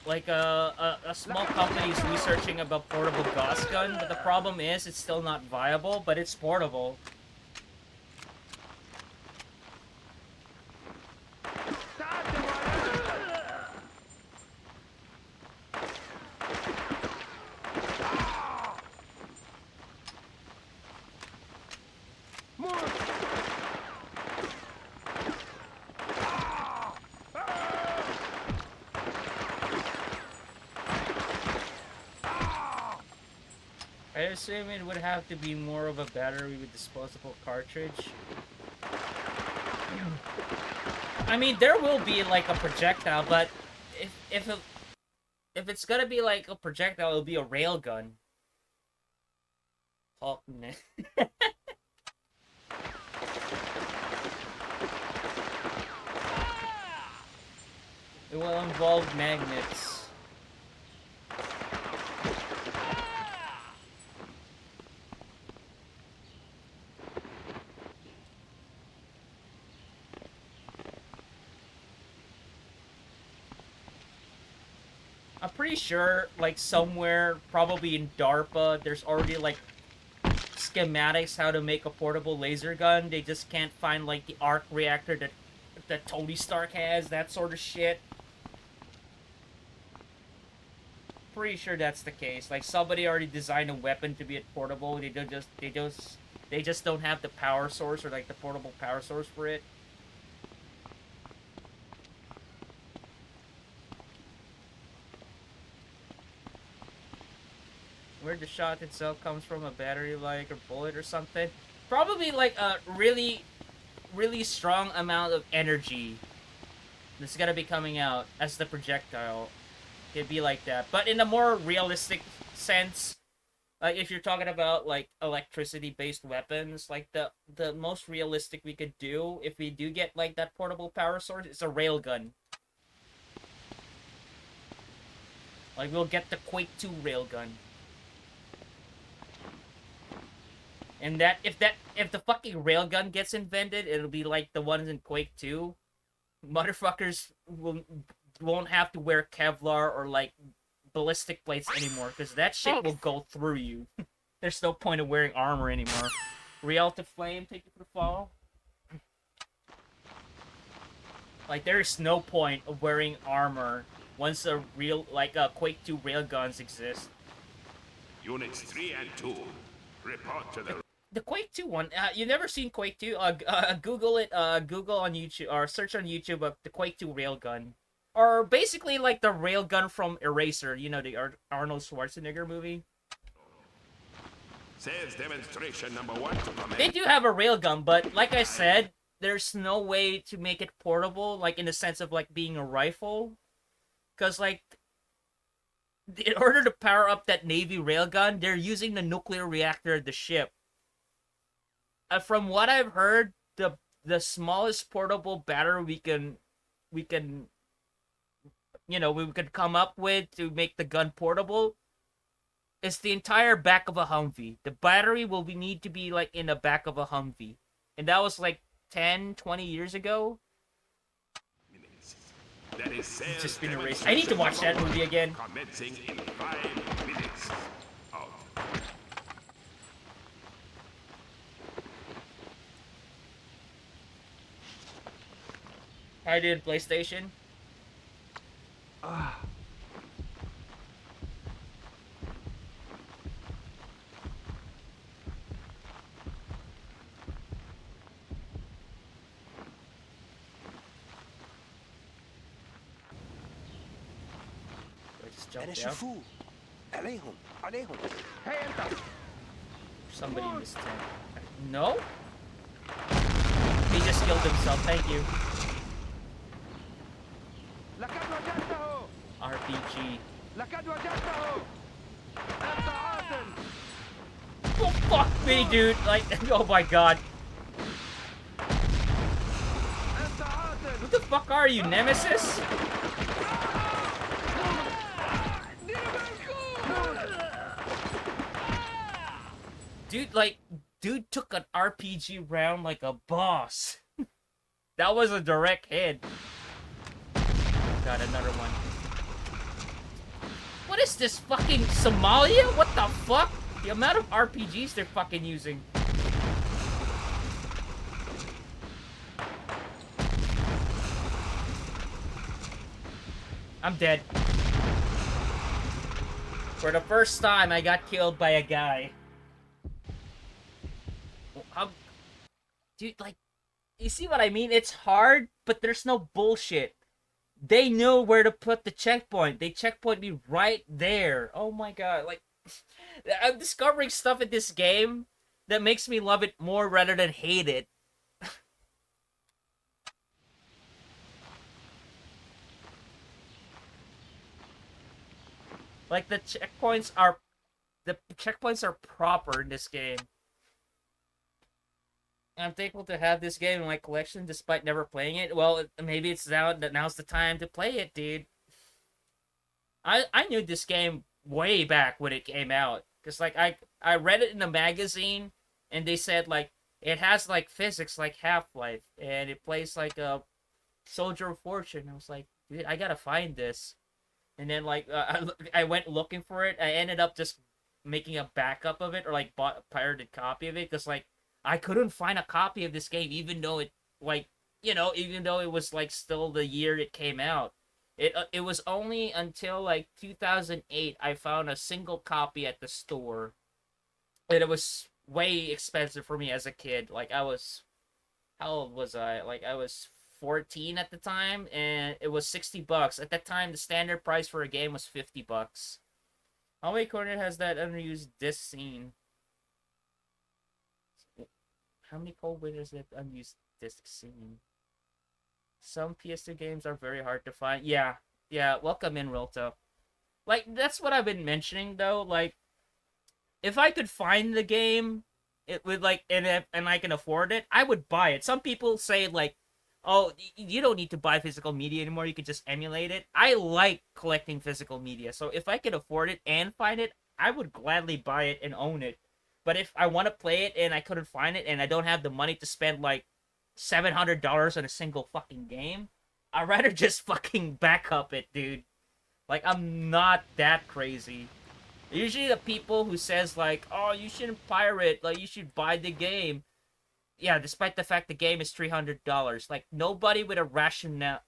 Like, a small company's researching about portable Gauss gun, but the problem is it's still not viable, but it's portable. I assume it would have to be more of a battery with disposable cartridge. I mean, there will be like a projectile, but if it's gonna be like a projectile, it'll be a railgun. Oh, man. It will involve magnets. I'm pretty sure, like, somewhere, probably in DARPA, there's already, like, schematics how to make a portable laser gun. They just can't find, like, the arc reactor that Tony Stark has, that sort of shit. Pretty sure that's the case. Like, somebody already designed a weapon to be portable. They just don't have the power source or, like, the portable power source for it. Where the shot itself comes from, a battery like or bullet or something. Probably like a really, really strong amount of energy that's gonna be coming out as the projectile. It'd be like that. But in a more realistic sense, like if you're talking about like electricity-based weapons, like the most realistic we could do if we do get like that portable power source is a railgun. Like we'll get the Quake 2 railgun. And if the fucking railgun gets invented, it'll be like the ones in Quake 2. Motherfuckers won't have to wear Kevlar or like ballistic plates anymore, because that shit will go through you. There's no point of wearing armor anymore. Real to Flame, thank you for the follow. Like there's no point of wearing armor once a real Quake 2 railguns exist. Units 3 and 2, report to the Quake 2 one, you've never seen Quake 2? Google it, Google on YouTube, or search on YouTube the Quake 2 railgun. Or basically like the railgun from Eraser, you know, the Arnold Schwarzenegger movie. Sales demonstration number 1 to comment. They do have a railgun, but like I said, there's no way to make it portable, like in the sense of like being a rifle. Because like, in order to power up that Navy railgun, they're using the nuclear reactor of the ship. From what I've heard, the smallest portable battery we can come up with to make the gun portable is the entire back of a Humvee. The battery will need to be like in the back of a Humvee, and that was like 10, 20 years ago. That is it's just been erased. I need to watch that movie again. Commencing in 5 minutes. Out. I did PlayStation. jump down. Somebody in this tent. No? He just killed himself, thank you. RPG. Oh, fuck me, dude. Like, oh my god. What the fuck are you, Nemesis? Dude, like, dude took an RPG round like a boss. That was a direct hit. Got another one. What is this, fucking Somalia? What the fuck? The amount of RPGs they're fucking using. I'm dead. For the first time, I got killed by a guy. Dude, like, you see what I mean? It's hard, but there's no bullshit. They know where to put the checkpoint. They checkpoint me right there. Oh my god, like, I'm discovering stuff in this game that makes me love it more rather than hate it. Like, the checkpoints are proper in this game. I'm thankful to have this game in my collection despite never playing it. Well, maybe it's now's the time to play it, dude. I knew this game way back when it came out. Because, like, I read it in a magazine, and they said, like, it has, like, physics like Half-Life, and it plays like a Soldier of Fortune. I was like, dude, I gotta find this. And then, like, I went looking for it. I ended up just making a backup of it, or, like, bought a pirated copy of it, because, like, I couldn't find a copy of this game, even though it, like, you know, even though it was, like, still the year it came out. It was only until, like, 2008 I found a single copy at the store. And it was way expensive for me as a kid. Like, how old was I? Like, I was 14 at the time, and it was $60. At that time, the standard price for a game was $50. How many corner has that unused disc scene? How many cold winners that unused disc scene? Some PS2 games are very hard to find. Yeah, welcome in, Rilto. Like, that's what I've been mentioning, though. Like, if I could find the game, it would, like, and I can afford it, I would buy it. Some people say, like, oh, you don't need to buy physical media anymore, you could just emulate it. I like collecting physical media, so if I could afford it and find it, I would gladly buy it and own it. But if I want to play it and I couldn't find it and I don't have the money to spend, like, $700 on a single fucking game, I'd rather just fucking back up it, dude. Like, I'm not that crazy. Usually the people who says, like, oh, you shouldn't pirate, like, you should buy the game. Yeah, despite the fact the game is $300. Like, nobody with a rational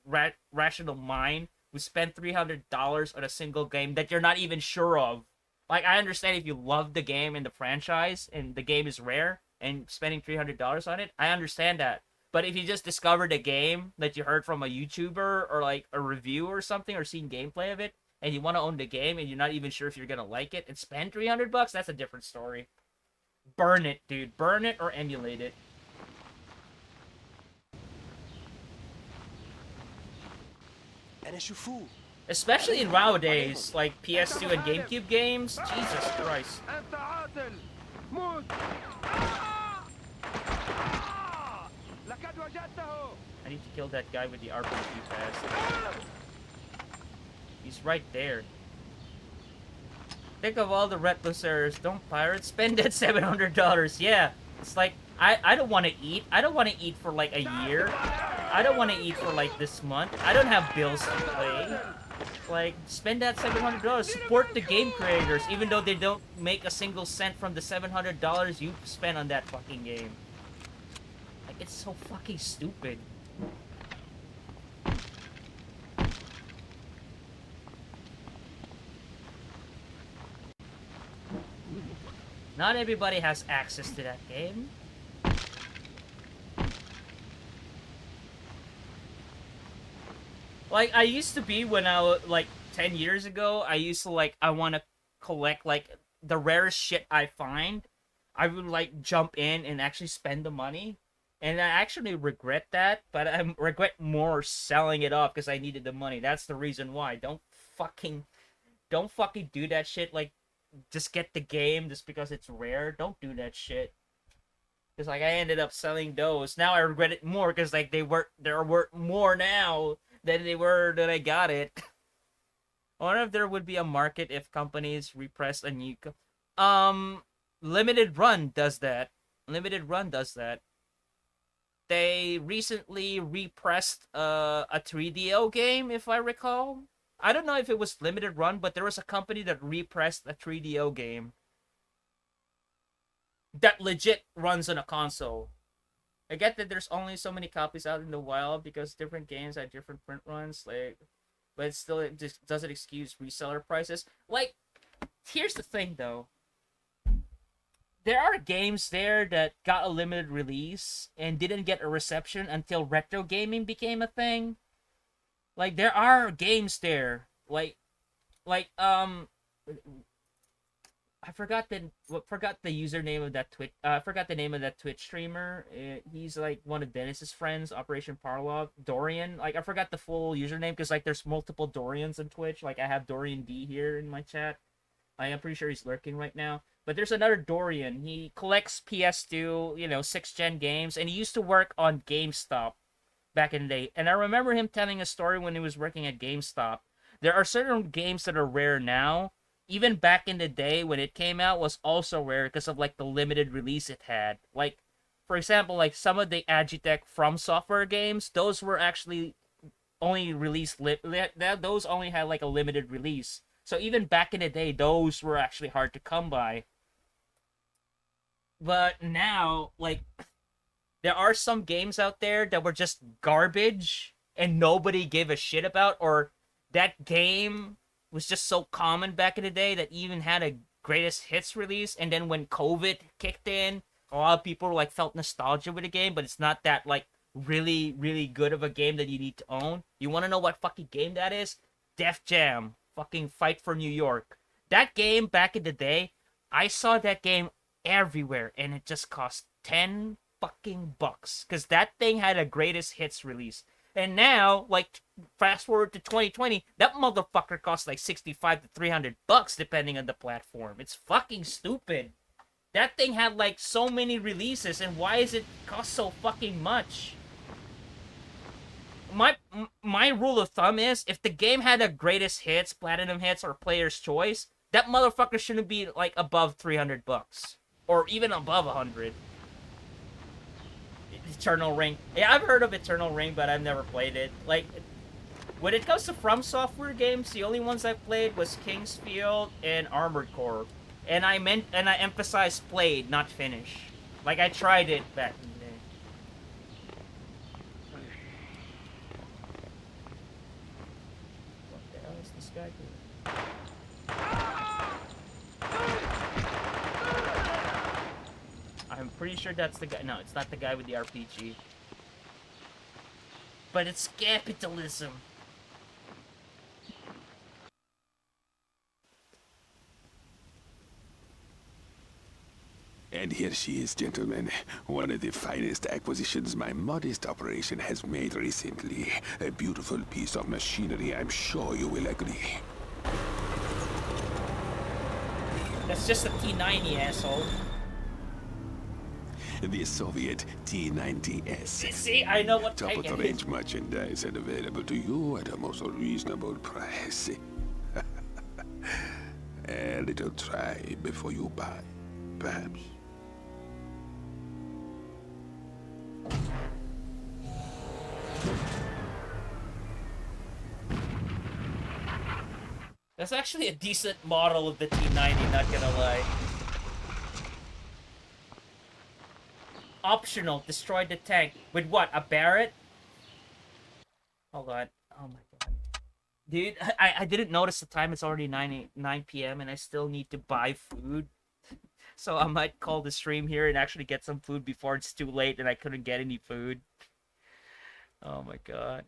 mind would spend $300 on a single game that you're not even sure of. Like, I understand if you love the game and the franchise, and the game is rare, and spending $300 on it, I understand that. But if you just discovered a game that you heard from a YouTuber, or, like, a review or something, or seen gameplay of it, and you want to own the game, and you're not even sure if you're gonna like it, and spend $300, that's a different story. Burn it, dude. Burn it or emulate it. Especially in nowadays, like PS2 and GameCube games. Jesus Christ. I need to kill that guy with the RPG fast. He's right there. Think of all the reclusers. Don't pirate. Spend that $700. Yeah. It's like, I don't want to eat. I don't want to eat for like a year. I don't want to eat for like this month. I don't have bills to pay. Like, spend that $700. Support the game creators, even though they don't make a single cent from the $700 you spent on that fucking game. Like, it's so fucking stupid. Not everybody has access to that game. Like, I used to be when I was, like, 10 years ago, I used to like, I want to collect like the rarest shit I find. I would like jump in and actually spend the money. And I actually regret that, but I regret more selling it off because I needed the money. That's the reason why. Don't fucking do that shit. Like, just get the game just because it's rare. Don't do that shit. Because like I ended up selling those. Now I regret it more because like they're worth more now than they were that I got it. I wonder if there would be a market if companies repress a new. Limited Run does that. Limited Run does that. They recently repressed a 3DO game, if I recall. I don't know if it was Limited Run, but there was a company that repressed a 3DO game that legit runs on a console. I get that there's only so many copies out in the wild because different games have different print runs, like, but still it just doesn't excuse reseller prices. Like, here's the thing though. There are games there that got a limited release and didn't get a reception until retro gaming became a thing. Like there are games there, like I forgot the username of that Twitch. I forgot the name of that Twitch streamer. He's like one of Dennis's friends, Operation Parlog. Dorian. Like I forgot the full username because like there's multiple Dorians on Twitch. Like I have Dorian D here in my chat. I am pretty sure he's lurking right now. But there's another Dorian. He collects PS2, 6th-gen games, and he used to work on GameStop back in the day. And I remember him telling a story when he was working at GameStop. There are certain games that are rare now. Even back in the day when it came out was also rare because of like the limited release it had. Like, for example, like some of the Agitech From Software games, those were actually only released those only had like a limited release. So even back in the day, those were actually hard to come by. But now, like, there are some games out there that were just garbage and nobody gave a shit about, or that game was just so common back in the day that even had a greatest hits release, and then when COVID kicked in, a lot of people like felt nostalgia with the game, but it's not that like really, really good of a game that you need to own. You want to know what fucking game that is? Def Jam. Fucking Fight for New York. That game back in the day, I saw that game everywhere, and it just cost 10 fucking bucks. Because that thing had a greatest hits release. And now, like, fast forward to 2020, that motherfucker costs like 65 to 300 bucks depending on the platform. It's fucking stupid. That thing had like so many releases, and why is it cost so fucking much? My rule of thumb is if the game had a greatest hits, platinum hits, or player's choice, that motherfucker shouldn't be like above 300 bucks or even above 100. Eternal Ring. Yeah, I've heard of Eternal Ring, but I've never played it. Like, when it comes to From Software games, the only ones I played was Kingsfield and Armored Core, and I emphasized played, not finish. Like I tried it back in the day. What the hell is this guy doing? I'm pretty sure that's the guy. No, it's not the guy with the RPG. But it's capitalism. And here she is, gentlemen. One of the finest acquisitions my modest operation has made recently. A beautiful piece of machinery, I'm sure you will agree. That's just a T90, asshole. The Soviet T90S. See, I know what top-of-the-range merchandise and available to you at a most reasonable price. A little try before you buy, perhaps. That's actually a decent model of the T90, not gonna lie. Optional, destroy the tank. With what, a Barrett? Hold on. Oh my god. Dude, I didn't notice the time. It's already 9 p.m. and I still need to buy food. So I might call the stream here and actually get some food before it's too late and I couldn't get any food. Oh my god.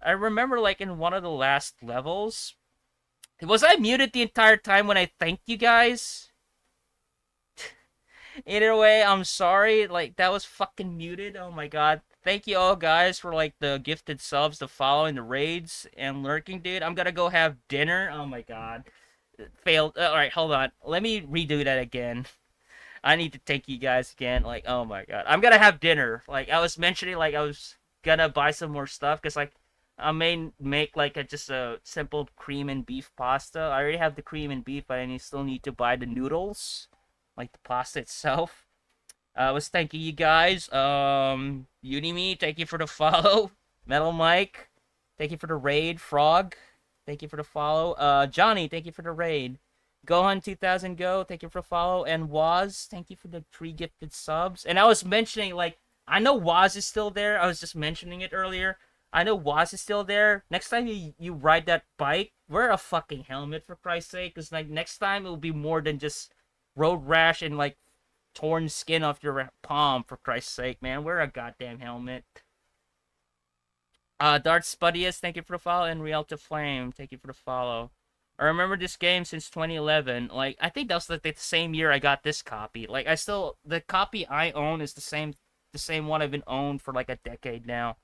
I remember like in one of the last levels, was I muted the entire time when I thanked you guys? Either way, I'm sorry. Like, that was fucking muted. Oh my god. Thank you all guys for like the gifted subs, the following, the raids, and lurking, dude. I'm gonna go have dinner. Oh my god. Failed. Alright, hold on. Let me redo that again. I need to thank you guys again. Like, oh my god. I'm gonna have dinner. Like, I was mentioning, like, I was gonna buy some more stuff, because, like, I may make, like, just a simple cream and beef pasta. I already have the cream and beef, but I still need to buy the noodles, like the pasta itself. I was thanking you guys. Unimi, thank you for the follow. Metal Mike, thank you for the raid. Frog, thank you for the follow. Johnny, thank you for the raid. Gohan 2000 Go, thank you for the follow. And Waz, thank you for the pre-gifted subs. And I was mentioning, like, I know Waz is still there. I was just mentioning it earlier. I know Waz is still there. Next time you ride that bike, wear a fucking helmet, for Christ's sake. Because, like, next time it will be more than just road rash and, like, torn skin off your palm, for Christ's sake, man. Wear a goddamn helmet. Dart Spuddius, thank you for the follow. And Real to Flame, thank you for the follow. I remember this game since 2011. Like, I think that was like the same year I got this copy. Like, the copy I own is the same one I've been owned for like a decade now.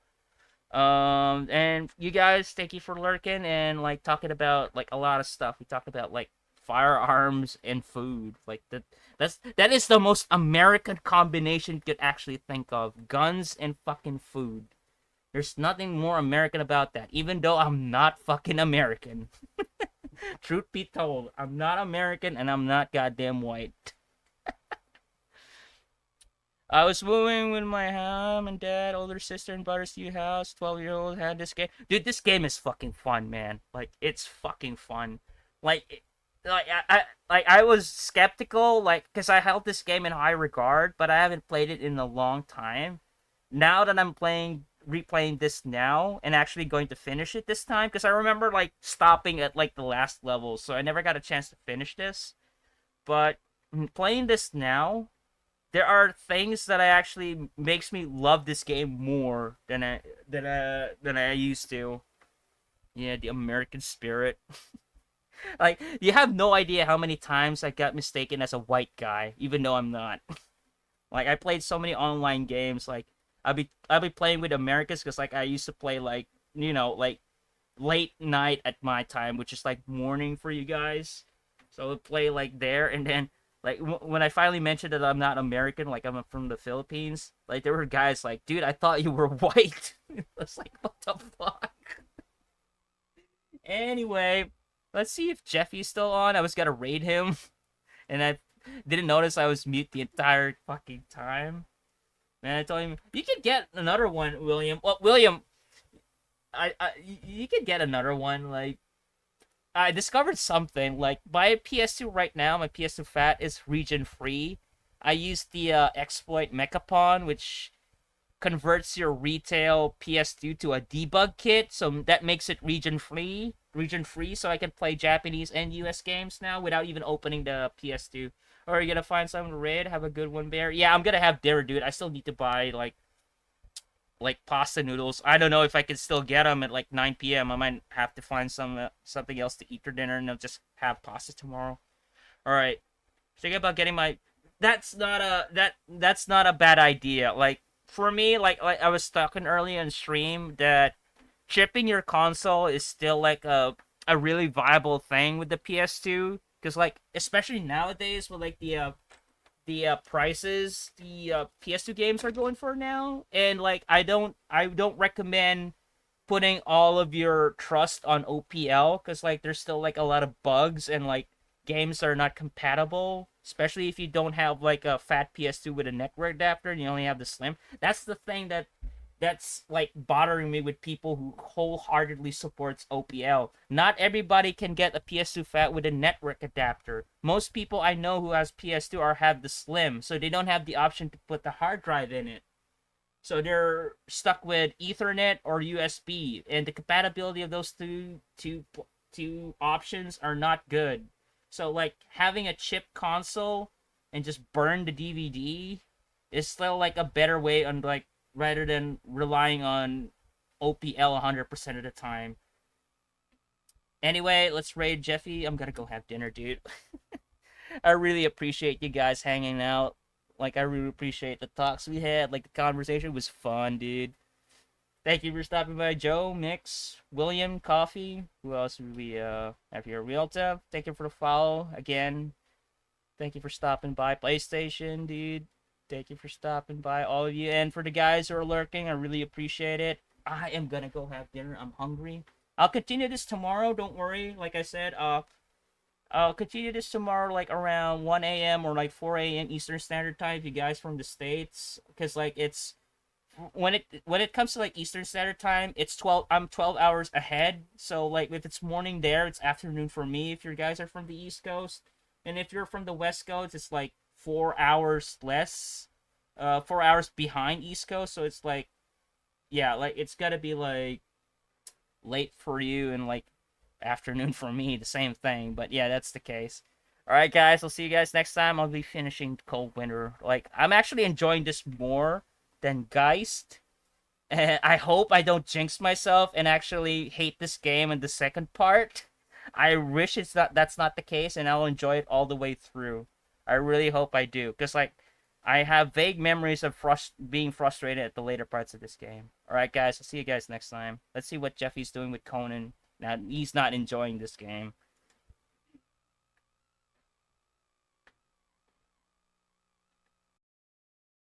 And you guys, thank you for lurking and like talking about like a lot of stuff. We talked about like firearms and food. Like that is the most American combination you could actually think of. Guns and fucking food. There's nothing more American about that, even though I'm not fucking American. Truth be told, I'm not American and I'm not goddamn white. I was moving with my mom and dad, older sister, and brother's new house. 12-year-old had this game. Dude, this game is fucking fun, man. Like, it's fucking fun. Like, I was skeptical, like, because I held this game in high regard, but I haven't played it in a long time. Now that I'm replaying this now, and actually going to finish it this time, because I remember, like, stopping at, like, the last level, so I never got a chance to finish this. But playing this now, there are things that I actually makes me love this game more than I used to. Yeah, the American spirit. Like, you have no idea how many times I got mistaken as a white guy, even though I'm not. Like, I played so many online games. Like, I'll be playing with Americans because like I used to play like like late night at my time, which is like morning for you guys. So I would play like there, and then like when I finally mentioned that I'm not American, like I'm from the Philippines, like there were guys like, dude, I thought you were white. I was like, what the fuck? Anyway, let's see if Jeffy's still on. I was gonna raid him, and I didn't notice I was mute the entire fucking time. Man, I told him, you could get another one, William. Well, William, you could get another one. Like, I discovered something. Like, my PS2 right now, my PS2 Fat is region free. I used the exploit Mechapon, which converts your retail PS2 to a debug kit, so that makes it region free, so I can play Japanese and US games now without even opening the PS2. Or are you gonna find something to raid? Have a good one, Bear. Yeah, I'm gonna have dinner, dude. I still need to buy like pasta noodles. I don't know if I can still get them at like 9 p.m. I might have to find something else to eat for dinner, and I'll just have pasta tomorrow. All right. Thinking about getting my. That's not a bad idea. Like for me, like I was talking earlier in stream that chipping your console is still like a really viable thing with the PS2, because like especially nowadays with like the prices the PS2 games are going for now, and like I don't recommend putting all of your trust on OPL, because like there's still like a lot of bugs, and like games are not compatible, especially if you don't have like a fat PS2 with a network adapter and you only have the slim. That's the thing that's like bothering me with people who wholeheartedly supports OPL. Not everybody can get a PS2 Fat with a network adapter. Most people I know who has PS2 have the slim, so they don't have the option to put the hard drive in it. So they're stuck with Ethernet or USB, and the compatibility of those two options are not good. So like having a chip console and just burn the DVD is still like a better way on like rather than relying on OPL 100% of the time. Anyway, let's raid Jeffy. I'm gonna go have dinner, dude. I really appreciate you guys hanging out. Like, I really appreciate the talks we had. Like, the conversation was fun, dude. Thank you for stopping by, Joe, Mix, William, Coffee. Who else do we have here? Realta, thank you for the follow. Again, thank you for stopping by. PlayStation, dude. Thank you for stopping by, all of you. And for the guys who are lurking, I really appreciate it. I am gonna go have dinner. I'm hungry. I'll continue this tomorrow. Don't worry. Like I said, I'll continue this tomorrow, like around 1 a.m. or like 4 a.m. Eastern Standard Time. If you guys from the States, because like it's when it comes to like Eastern Standard Time, it's 12. I'm 12 hours ahead. So like if it's morning there, it's afternoon for me. If you guys are from the East Coast, and if you're from the West Coast, it's like 4 hours less, 4 hours behind East Coast. So it's like, yeah, like it's gotta be like late for you and like afternoon for me, the same thing. But yeah, that's the case. All right, guys, I'll see you guys next time. I'll be finishing Cold Winter. Like, I'm actually enjoying this more than Geist. And I hope I don't jinx myself and actually hate this game in the second part. I wish that's not the case, and I'll enjoy it all the way through. I really hope I do, because like I have vague memories of being frustrated at the later parts of this game. All right, guys, I'll see you guys next time. Let's see what Jeffy's doing with Conan. Now he's not enjoying this game.